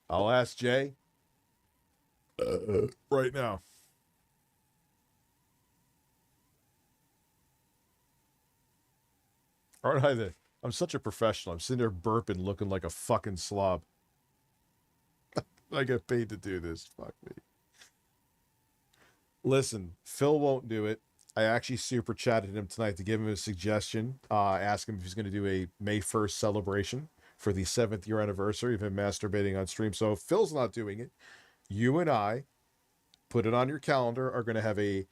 I'll ask Jay right now. Aren't I the? I'm such a professional. I'm sitting there burping, looking like a fucking slob. I get paid to do this. Fuck me. Listen, Phil won't do it. I actually super chatted him tonight to give him a suggestion. Ask him if he's going to do a May 1st celebration for the 7th year anniversary of him masturbating on stream. So if Phil's not doing it, you and I, put it on your calendar, are going to have a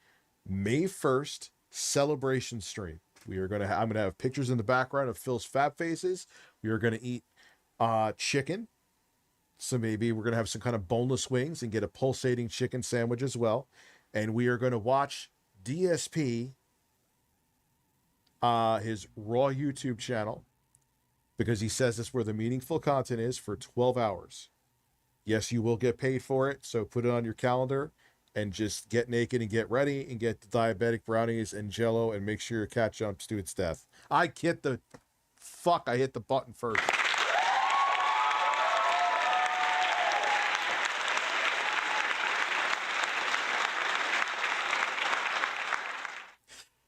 May 1st celebration stream. I'm going to have pictures in the background of Phil's fat faces. We are going to eat chicken. So maybe we're going to have some kind of boneless wings and get a pulsating chicken sandwich as well. And we are going to watch DSP, his Raw YouTube channel, because he says that's where the meaningful content is, for 12 hours. Yes, you will get paid for it, so put it on your calendar and just get naked and get ready and get the diabetic brownies and Jell-O and make sure your cat jumps to its death. I hit the button first.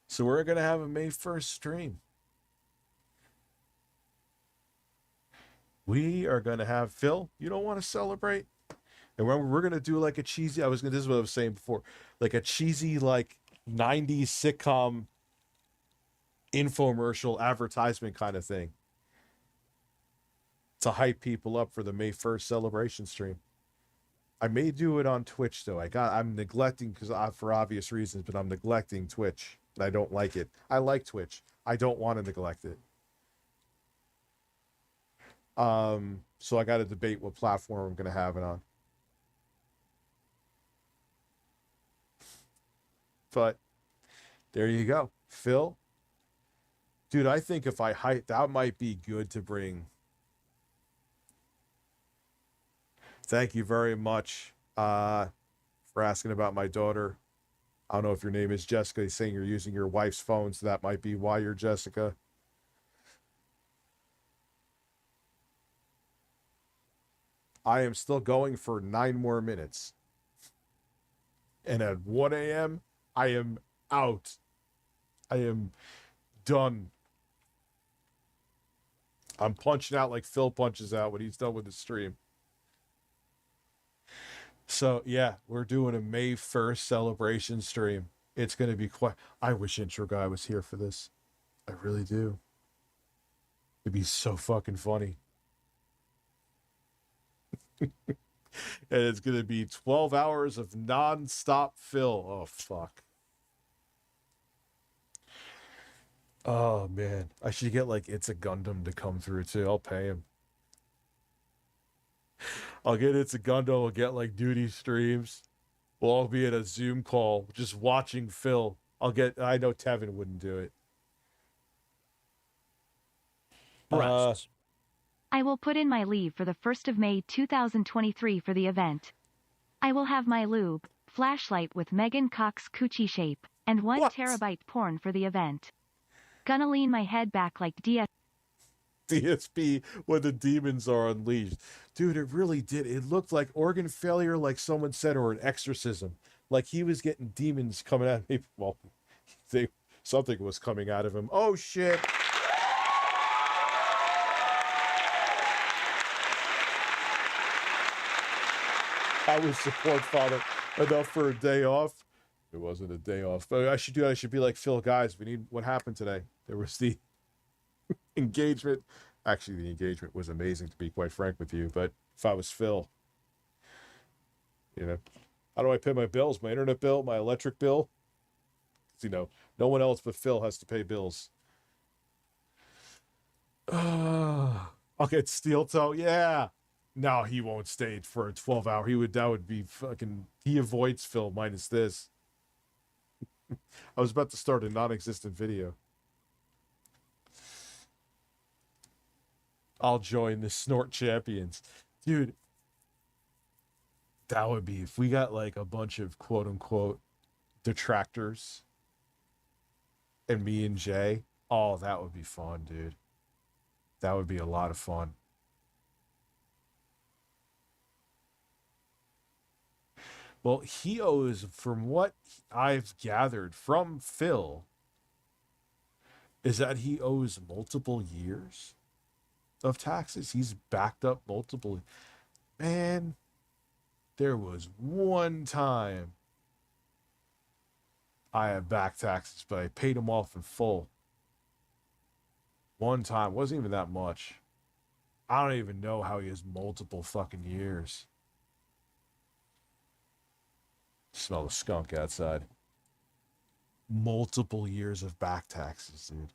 So we're going to have a May 1st stream. We are going to have, Phil, you don't want to celebrate? And we're going to do like a cheesy, this is what I was saying before, like a cheesy, like 90s sitcom infomercial advertisement kind of thing to hype people up for the May 1st celebration stream. I may do it on Twitch though. I'm neglecting, because for obvious reasons, but I'm neglecting Twitch. I don't like it. I like Twitch. I don't want to neglect it. So I got to debate what platform I'm going to have it on. But there you go. Phil, dude, I think if I hype, that might be good to bring. Thank you very much for asking about my daughter. I don't know if your name is Jessica. He's saying you're using your wife's phone, so that might be why you're Jessica. I am still going for 9 more minutes. And at 1 a.m., I am out. I am done. I'm punching out like Phil punches out when he's done with the stream. So, yeah, we're doing a May 1st celebration stream. It's going to be quite... I wish Intro Guy was here for this. I really do. It'd be so fucking funny. And it's going to be 12 hours of non-stop Phil. Oh, fuck. Oh, man. I should get, like, It's a Gundam to come through, too. I'll pay him. I'll get It's a Gundam. I'll get, like, duty streams. We'll all be at a Zoom call just watching Phil. I know Tevin wouldn't do it. I will put in my leave for the 1st of May 2023 for the event. I will have my lube, flashlight with Megan Cox coochie shape, and 1 terabyte porn for the event. Gonna lean my head back like DSP when the demons are unleashed. Dude, it really did. It looked like organ failure, like someone said, or an exorcism. Like he was getting demons coming at me. Well, something was coming out of him. Oh, shit. I would support Father enough for a day off. It wasn't a day off. But I should be like, Phil, guys, what happened today? There was the engagement. Actually, the engagement was amazing, to be quite frank with you. But if I was Phil, how do I pay my bills? My internet bill, my electric bill? No one else but Phil has to pay bills. I'll get steel toe. Yeah. No, he won't stay for a 12-hour. That would be fucking, he avoids Phil minus this. I was about to start a non-existent video. I'll join the Snort Champions. Dude, that would be, if we got like a bunch of quote unquote detractors and me and Jay, oh, that would be fun, dude. That would be a lot of fun. Well, he owes, from what I've gathered from Phil, is that he owes multiple years of taxes. He's backed up multiple. Man, there was one time I had back taxes, but I paid them off in full. One time. Wasn't even that much. I don't even know how he has multiple fucking years. Smell the skunk outside. Multiple years of back taxes, dude.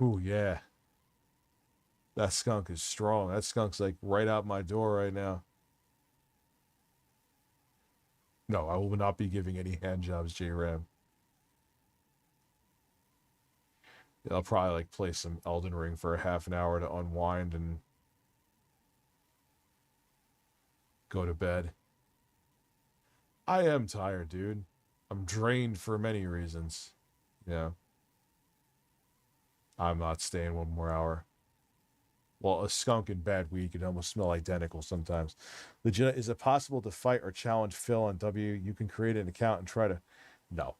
Ooh, yeah. That skunk is strong. That skunk's like right out my door right now. No, I will not be giving any hand jobs, J-Ram. I'll probably like play some Elden Ring for a half an hour to unwind and go to bed. I am tired, dude. I'm drained for many reasons. Yeah. I'm not staying one more hour. Well, a skunk in bad weed can almost smell identical sometimes. Legit, is it possible to fight or challenge Phil on W? You can create an account and try to... No.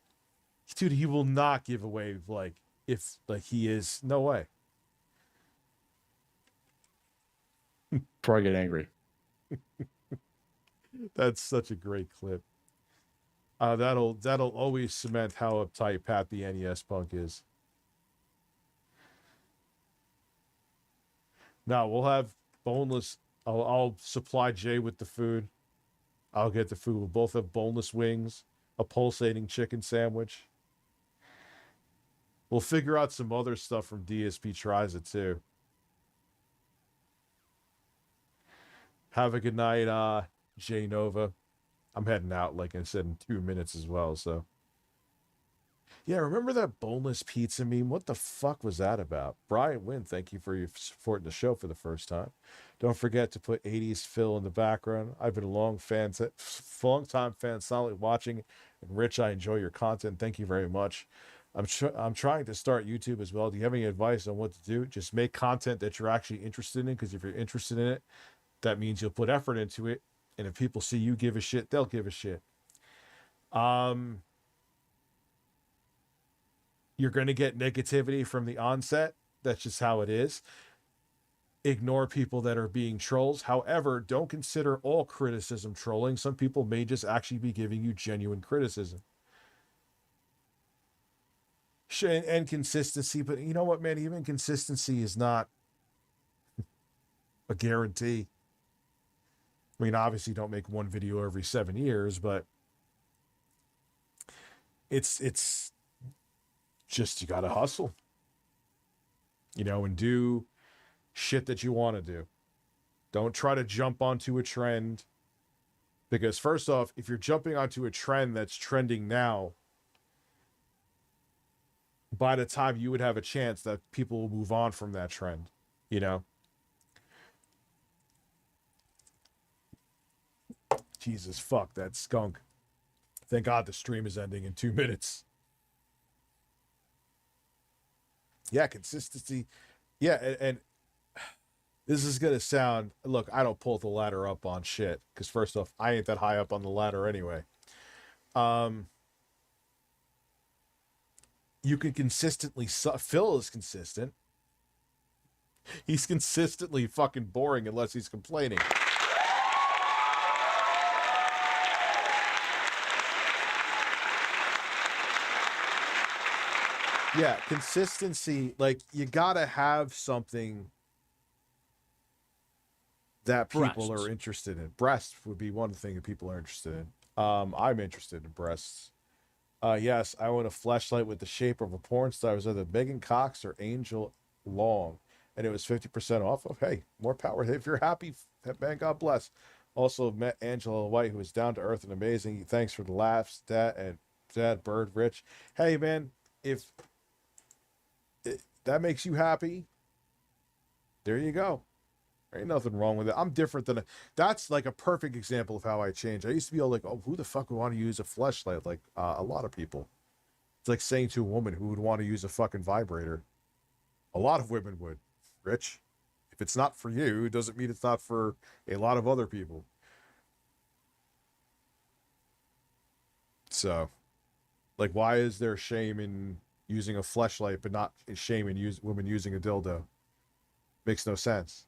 Dude, he will not give away, like, if, like, he is... No way. Before I get angry. That's such a great clip. That'll always cement how uptight Pat the NES punk is. Now we'll have boneless. I'll supply Jay with the food. I'll get the food. We'll both have boneless wings, a pulsating chicken sandwich. We'll figure out some other stuff from DSP Tries It too. Have a good night, Jay Nova. I'm heading out, like I said, in 2 minutes as well, so. Yeah, remember that boneless pizza meme? What the fuck was that about? Brian Wynn, thank you for your supporting the show for the first time. Don't forget to put 80s Phil in the background. I've been a long time fan, solidly watching. And Rich, I enjoy your content. Thank you very much. I'm trying to start YouTube as well. Do you have any advice on what to do? Just make content that you're actually interested in, because if you're interested in it, that means you'll put effort into it. And if people see you give a shit, they'll give a shit. You're going to get negativity from the onset. That's just how it is. Ignore people that are being trolls. However, don't consider all criticism trolling. Some people may just actually be giving you genuine criticism. And consistency. But you know what, man? Even consistency is not a guarantee. I mean, obviously don't make one video every 7 years, but it's just, you got to hustle, and do shit that you want to do. Don't try to jump onto a trend, because first off, if you're jumping onto a trend that's trending now, by the time you would have a chance that people will move on from that trend, Jesus, fuck that skunk. Thank God the stream is ending in 2 minutes. Yeah, consistency. Yeah, and this is going to sound... Look, I don't pull the ladder up on shit, because first off, I ain't that high up on the ladder anyway. You can consistently... Phil is consistent. He's consistently fucking boring unless he's complaining. Yeah, consistency. Like, you gotta have something that people are interested in. Breasts would be one thing that people are interested in. I'm interested in breasts. Yes, I want a fleshlight with the shape of a porn star. It was either Megan Cox or Angel Long, and it was 50% off. Of hey, more power. If you're happy, man, God bless. Also met Angela White, who was down to earth and amazing. Thanks for the laughs, Dad Bird Rich. Hey, man, if that makes you happy, there you go. There ain't nothing wrong with it. I'm different than that's like a perfect example of how I changed. I used to be all like, oh, who the fuck would want to use a fleshlight? Like a lot of people. It's like saying to a woman who would want to use a fucking vibrator. A lot of women would. Rich, if it's not for you, it doesn't mean it's not for a lot of other people. So, like, why is there shame in using a fleshlight, but not shame in women using a dildo? Makes no sense.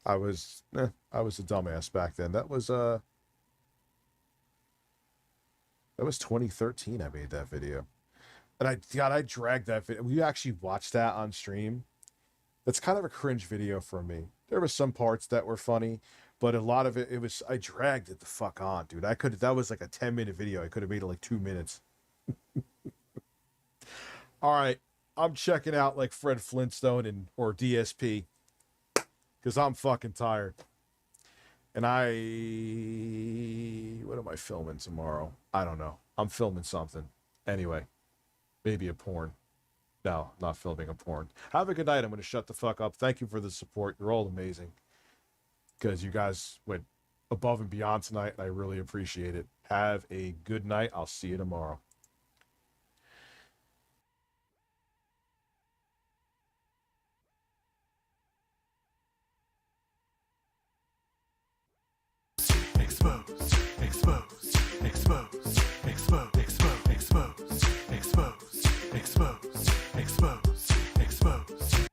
I was a dumbass back then. That was 2013. I made that video, and I dragged that video. We actually watched that on stream. That's kind of a cringe video for me. There were some parts that were funny, but a lot of it was I dragged it the fuck on, dude. That was like a 10-minute video. I could have made it like 2 minutes. All right, I'm checking out like Fred Flintstone or DSP. Because I'm fucking tired. And what am I filming tomorrow? I don't know. I'm filming something. Anyway, maybe a porn. No, not filming a porn. Have a good night. I'm going to shut the fuck up. Thank you for the support. You're all amazing. Because you guys went above and beyond tonight, and I really appreciate it. Have a good night. I'll see you tomorrow. Exposed, exposed, exposed, exposed, exposed, exposed, exposed, exposed, exposed, exposed.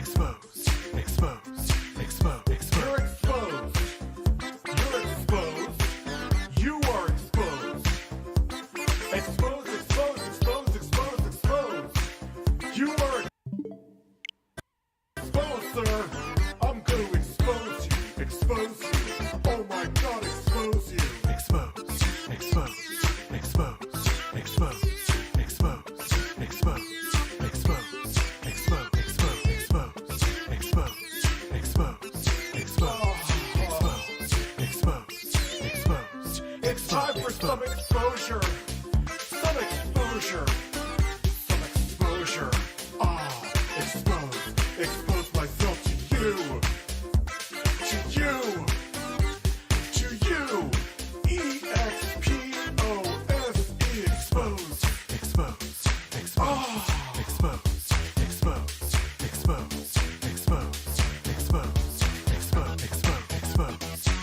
Exposed. Exposed. Exposed. You're exposed. You're exposed. You are exposed. Exposed, exposed, exposed, exposed, exposed. You are exposed, sir. I'm going to expose you. Expose you. Oh my God, expose you. Exposed. Exposed. Exposed. Exposed. Exposed. Exposed. Exposed. Exposed. It's time for some exposure. Some exposure. Some exposure. Expose. Expose myself to you. To you. To you. E-X-P-O-S-E. Expose. Expose. Expose. Expose. Expose. Expose. Expose. Expose. Expose. Expose. Expose. Expose.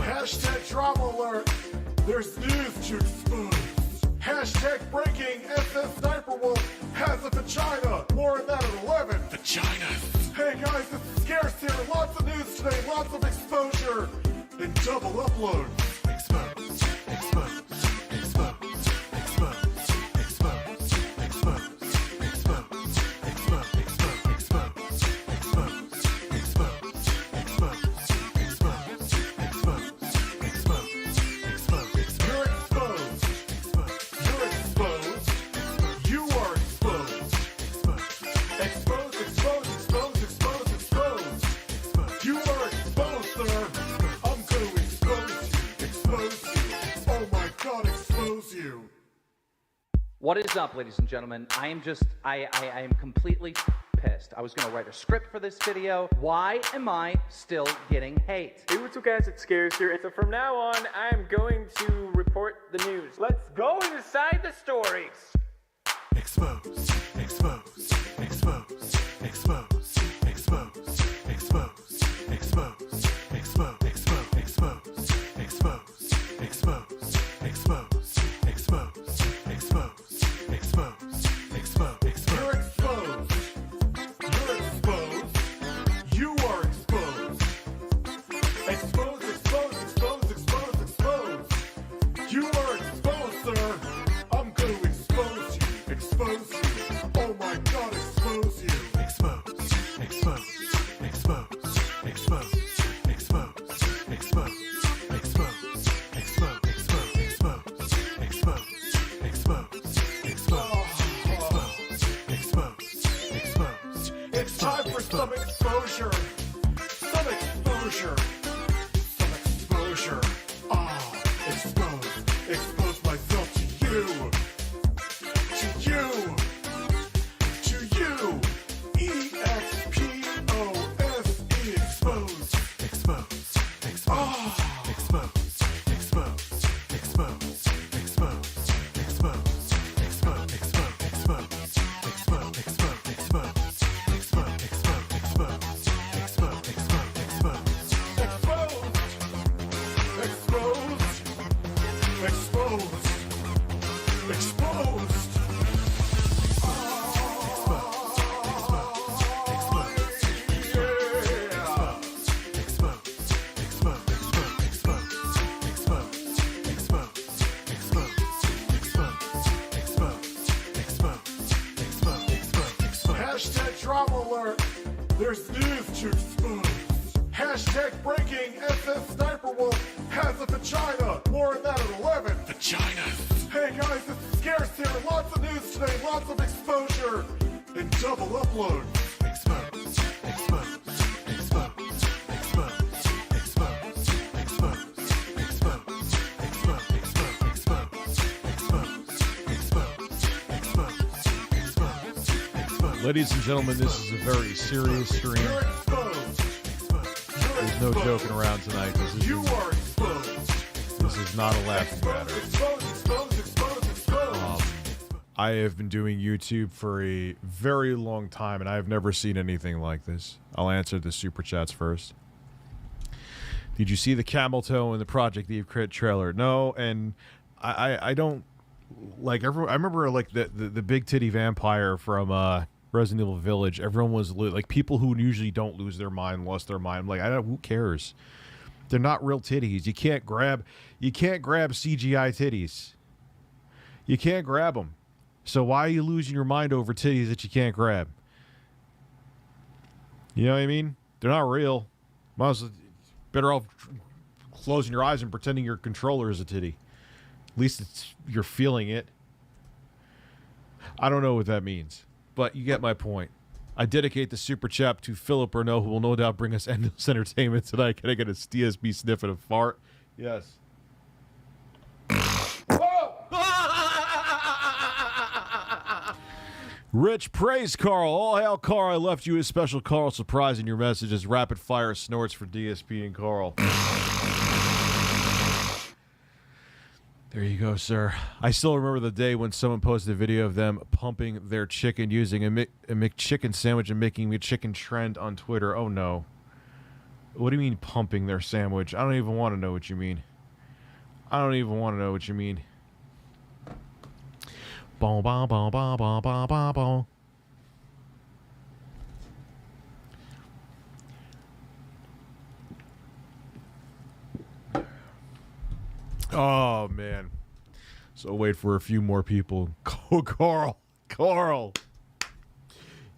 Hashtag drama alert. There's news to expose. Hashtag breaking. SS Sniper Wolf has a vagina. More on that at 11. Vaginas. Hey guys, this is Scarce here. Lots of news today. Lots of exposure. And double upload. Expose. Expose. Expose. Expose. Expose. Expose. Expose. Expose. What is up, ladies and gentlemen? I am completely pissed. I was gonna write a script for this video. Why am I still getting hate? Hey, what's up guys, it's Scares here. So from now on, I am going to report the news. Let's go inside the stories. Expose. Expose. Expose. Expose. Expose. Expose. Expose. Expose. Expose. Expose. Expose. Expose. Expose. Expose. Expose. Expose. You're exposed. You're exposed. You are exposed. Expose, expose, expose, expose, expose. You are exposed, sir. I'm going to expose you. Expose you. Oh my God, expose you. Expose. Expose. Expose. Expose. Expose. Expose. Expose. Expose. It's time for some exposure. Some exposure. Some exposure. Expose. Expose myself to you. To you. To you. E-X-P-O-S-E. Expose. Expose. Expose. Expose. Expose. Expose. Expose. Expose. Expose. Expose. Expose. Expose. Hashtag drama alert. There's news to expose. Hashtag breaking. SS Sniper Wolf has a vagina. More on that at 11. Vaginas. Hey guys, this is Scarce here. Lots of news today. Lots of exposure. And double upload. Expose. Expose. Expose. Expose. Expose. Expose. Expose. Expose. Expose. Expose. Expose. Expose. Ladies and gentlemen, this is a very serious stream. There's no joking around tonight. This is not a laughing matter. I have been doing YouTube for a very long time, and I have never seen anything like this. I'll answer the super chats first. Did you see the camel toe in the Project Eve crit trailer? No, and I don't like. I remember like the big titty vampire from Resident Evil Village. Everyone was like, people who usually don't lose their mind lost their mind. I'm like, who cares? They're not real titties. You can't grab CGI titties. You can't grab them. So why are you losing your mind over titties that you can't grab? You know what I mean? They're not real. Might as well, better off closing your eyes and pretending your controller is a titty. At least you're feeling it. I don't know what that means, but you get my point. I dedicate the super chat to Philip Renault, who will no doubt bring us endless entertainment tonight. Can I get a DSB sniff and a fart? Yes. Rich, praise Carl. All hail Carl. I left you a special Carl surprise in your messages. Rapid fire snorts for DSP and Carl. There you go, sir. I still remember the day when someone posted a video of them pumping their chicken using a McChicken sandwich and making a chicken trend on Twitter. Oh, no. What do you mean pumping their sandwich? I don't even want to know what you mean. I don't even want to know what you mean. Bon, bon, bon, bon, bon, bon, bon, bon. Oh, man. So wait for a few more people. Go, Carl. Carl.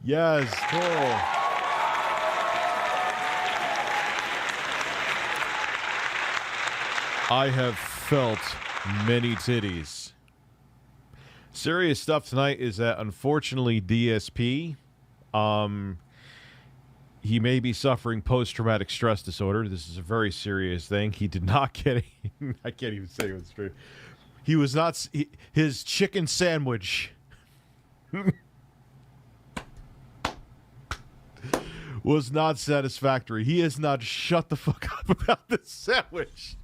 Yes, Carl. I have felt many titties. Serious stuff tonight is that, unfortunately, DSP, he may be suffering post-traumatic stress disorder. This is a very serious thing. He did not get I can't even say it straight. He was not... his chicken sandwich was not satisfactory. He has not shut the fuck up about this sandwich.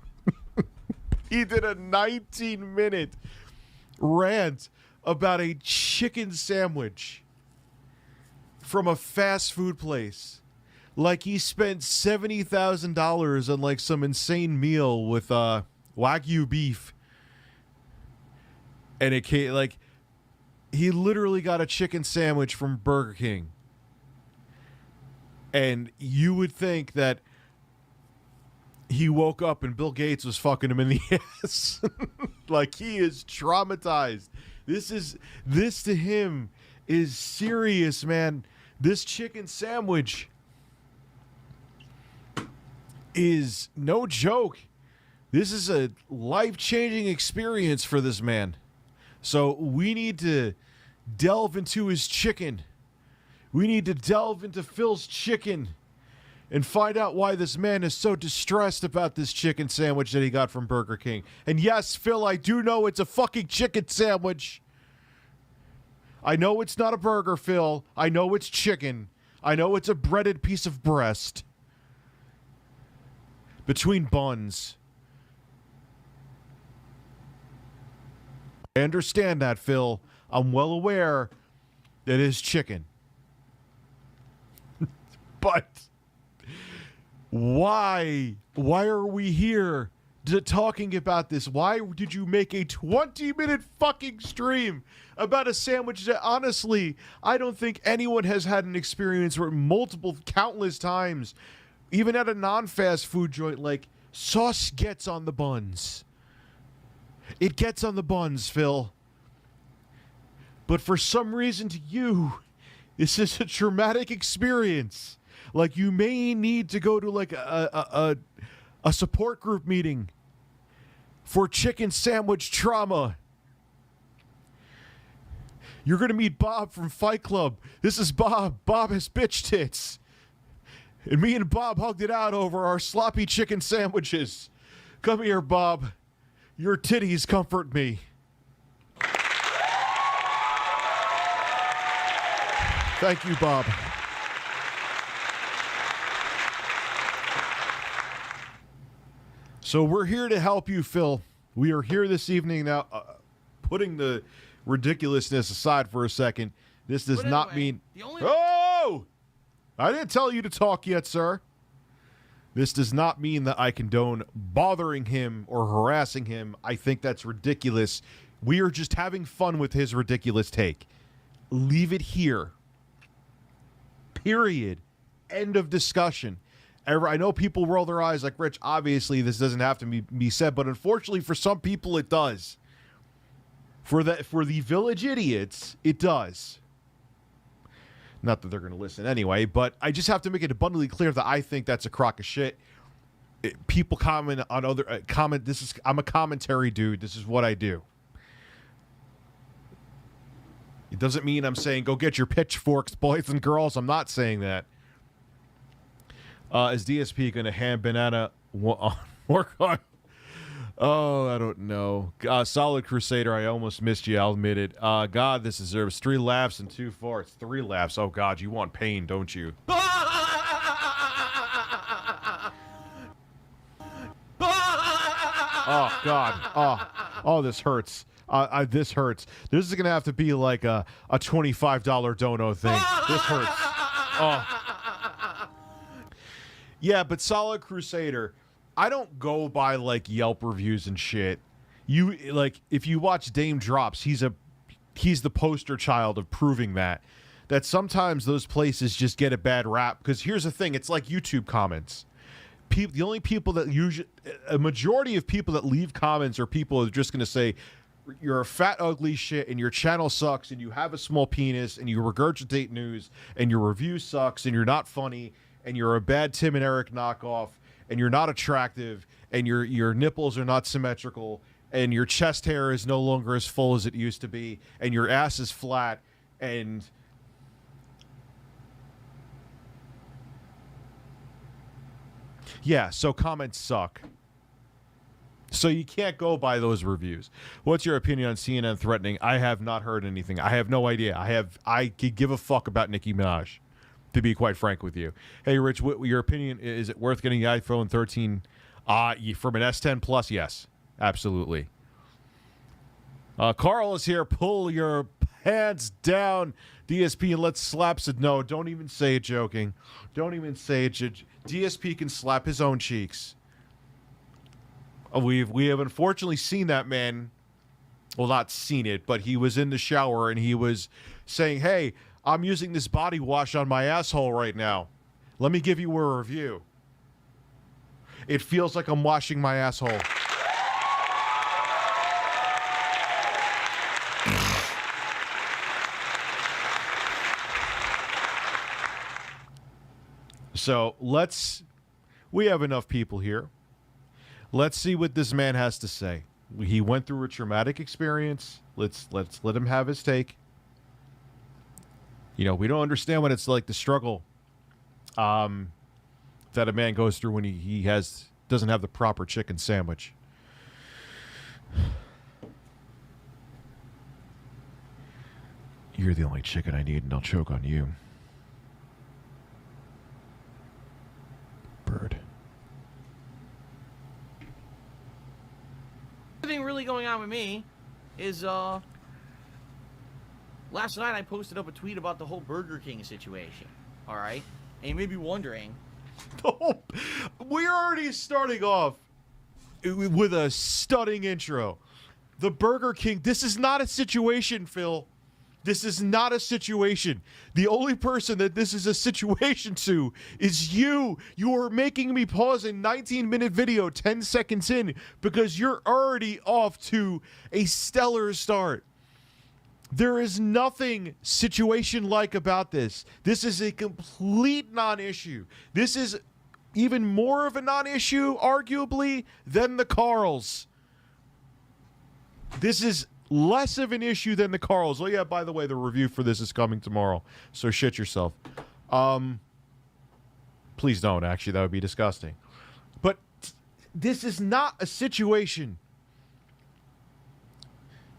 He did a 19-minute rant about a chicken sandwich from a fast food place. Like he spent $70,000 on like some insane meal with Wagyu beef. And it came, like, he literally got a chicken sandwich from Burger King. And you would think that he woke up and Bill Gates was fucking him in the ass. Like, he is traumatized. This to him is serious, man. This chicken sandwich is no joke. This is a life-changing experience for this man. So we need to delve into his chicken. We need to delve into Phil's chicken and find out why this man is so distressed about this chicken sandwich that he got from Burger King. And yes, Phil, I do know it's a fucking chicken sandwich. I know it's not a burger, Phil. I know it's chicken. I know it's a breaded piece of breast between buns. I understand that, Phil. I'm well aware that it is chicken. But why are we here talking about this? Why did you make a 20-minute fucking stream about a sandwich that, honestly, I don't think anyone has had an experience where countless times, even at a non-fast food joint, like, sauce gets on the buns. It gets on the buns, Phil. But for some reason to you, this is a traumatic experience. Like, you may need to go to like a support group meeting for chicken sandwich trauma. You're going to meet Bob from Fight Club. This is Bob. Bob has bitch tits. And me and Bob hugged it out over our sloppy chicken sandwiches. Come here, Bob. Your titties comfort me. Thank you, Bob. So we're here to help you, Phil. We are here this evening now, putting the ridiculousness aside for a second. This does not mean... Oh! I didn't tell you to talk yet, sir. This does not mean that I condone bothering him or harassing him. I think that's ridiculous. We are just having fun with his ridiculous take. Leave it here. Period. End of discussion. I know people roll their eyes like, Rich, obviously this doesn't have to be said, but unfortunately for some people it does. For the village idiots, it does. Not that they're going to listen anyway, but I just have to make it abundantly clear that I think that's a crock of shit. People comment on other I'm a commentary dude. This is what I do. It doesn't mean I'm saying go get your pitchforks, boys and girls. I'm not saying that. Is DSP going to hand banana work on? Oh, I don't know. Solid Crusader, I almost missed you. I'll admit it. God, this deserves 3 laughs and 2 farts. 3 laughs. Oh, God, you want pain, don't you? Oh, God. Oh, this hurts. This hurts. This is going to have to be like a $25 dono thing. This hurts. Oh. Yeah, but Solid Crusader... I don't go by like Yelp reviews and shit. You like if you watch Dame Drops, he's the poster child of proving that sometimes those places just get a bad rap because here's the thing, it's like YouTube comments. The only people that a majority of people that leave comments are people who are just going to say you're a fat ugly shit and your channel sucks and you have a small penis and you regurgitate news and your review sucks and you're not funny and you're a bad Tim and Eric knockoff. And you're not attractive, and your nipples are not symmetrical, and your chest hair is no longer as full as it used to be, and your ass is flat, and yeah, so comments suck. So you can't go by those reviews. What's your opinion on CNN threatening? I have not heard anything. I have no idea. I could give a fuck about Nicki Minaj, to be quite frank with you. Hey, Rich, what your opinion, is it worth getting the iPhone 13 from an S10 Plus? Yes, absolutely. Carl is here. Pull your pants down, DSP, and let's slap it. No, don't even say it joking. Don't even say it. DSP can slap his own cheeks. We have unfortunately seen that man. Well, not seen it, but he was in the shower and he was saying, hey, I'm using this body wash on my asshole right now. Let me give you a review. It feels like I'm washing my asshole. So we have enough people here. Let's see what this man has to say. He went through a traumatic experience. Let's let him have his take. You know, we don't understand what it's like the struggle that a man goes through when he doesn't have the proper chicken sandwich. You're the only chicken I need, and I'll choke on you. Bird. The thing really going on with me is last night I posted up a tweet about the whole Burger King situation. All right, and you may be wondering. We're already starting off with a stunning intro. The Burger King. This is not a situation, Phil. This is not a situation. The only person that this is a situation to is you. You are making me pause a 19-minute video 10 seconds in because you're already off to a stellar start. There is nothing situation-like about this. This is a complete non-issue. This is even more of a non-issue, arguably, than the Carls. This is less of an issue than the Carls. Oh, yeah, by the way, the review for this is coming tomorrow, so shit yourself. Please don't, actually. That would be disgusting. But this is not a situation.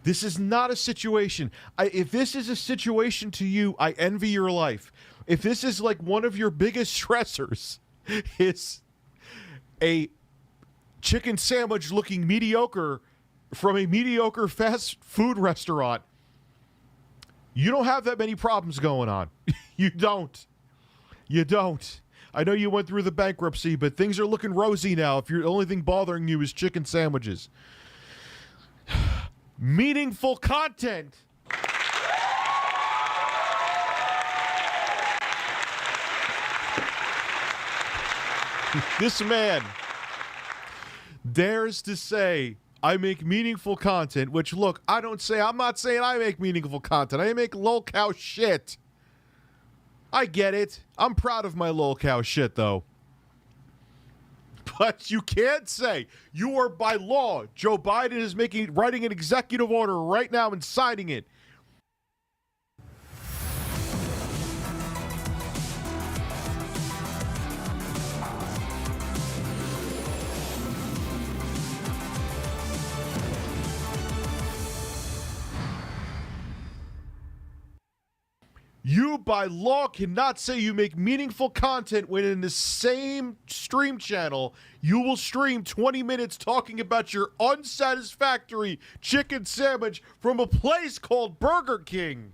This is not a situation. If this is a situation to you, I envy your life. If this is like one of your biggest stressors, it's a chicken sandwich looking mediocre from a mediocre fast food restaurant, you don't have that many problems going on. You don't. You don't. I know you went through the bankruptcy, but things are looking rosy now if the only thing bothering you is chicken sandwiches. Meaningful content. This man dares to say, I make meaningful content, which, look, I'm not saying I make meaningful content. I make lol cow shit. I get it. I'm proud of my lol cow shit, though. But you can't say you are by law. Joe Biden is writing an executive order right now and signing it. You, by law, cannot say you make meaningful content when in the same stream channel, you will stream 20 minutes talking about your unsatisfactory chicken sandwich from a place called Burger King.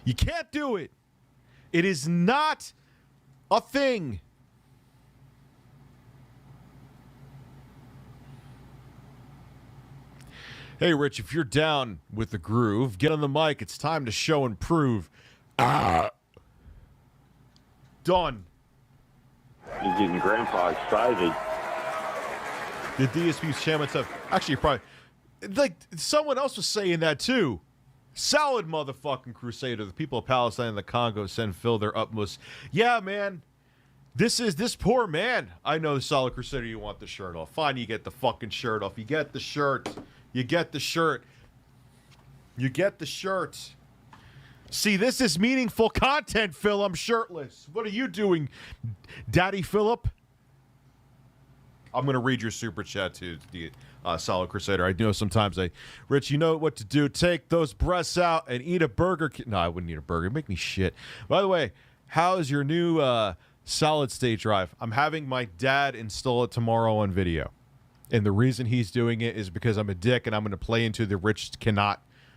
You can't do it. It is not a thing. Hey, Rich, if you're down with the groove, get on the mic. It's time to show and prove. Done. You're getting Grandpa excited. The DSP's chairman stuff. Actually, probably. Like, someone else was saying that, too. Solid motherfucking crusader. The people of Palestine and the Congo send Phil their utmost. Yeah, man. This poor man. I know, solid crusader, you want the shirt off. Fine, you get the fucking shirt off. You get the shirt. You get the shirt. You get the shirt. See, this is meaningful content, Phil. I'm shirtless. What are you doing, Daddy Philip? I'm going to read your super chat to the Solid Crusader. I know sometimes Rich, you know what to do. Take those breasts out and eat a burger. No, I wouldn't eat a burger. Make me shit. By the way, how's your new solid state drive? I'm having my dad install it tomorrow on video. And the reason he's doing it is because I'm a dick and I'm going to play into the Rich cannot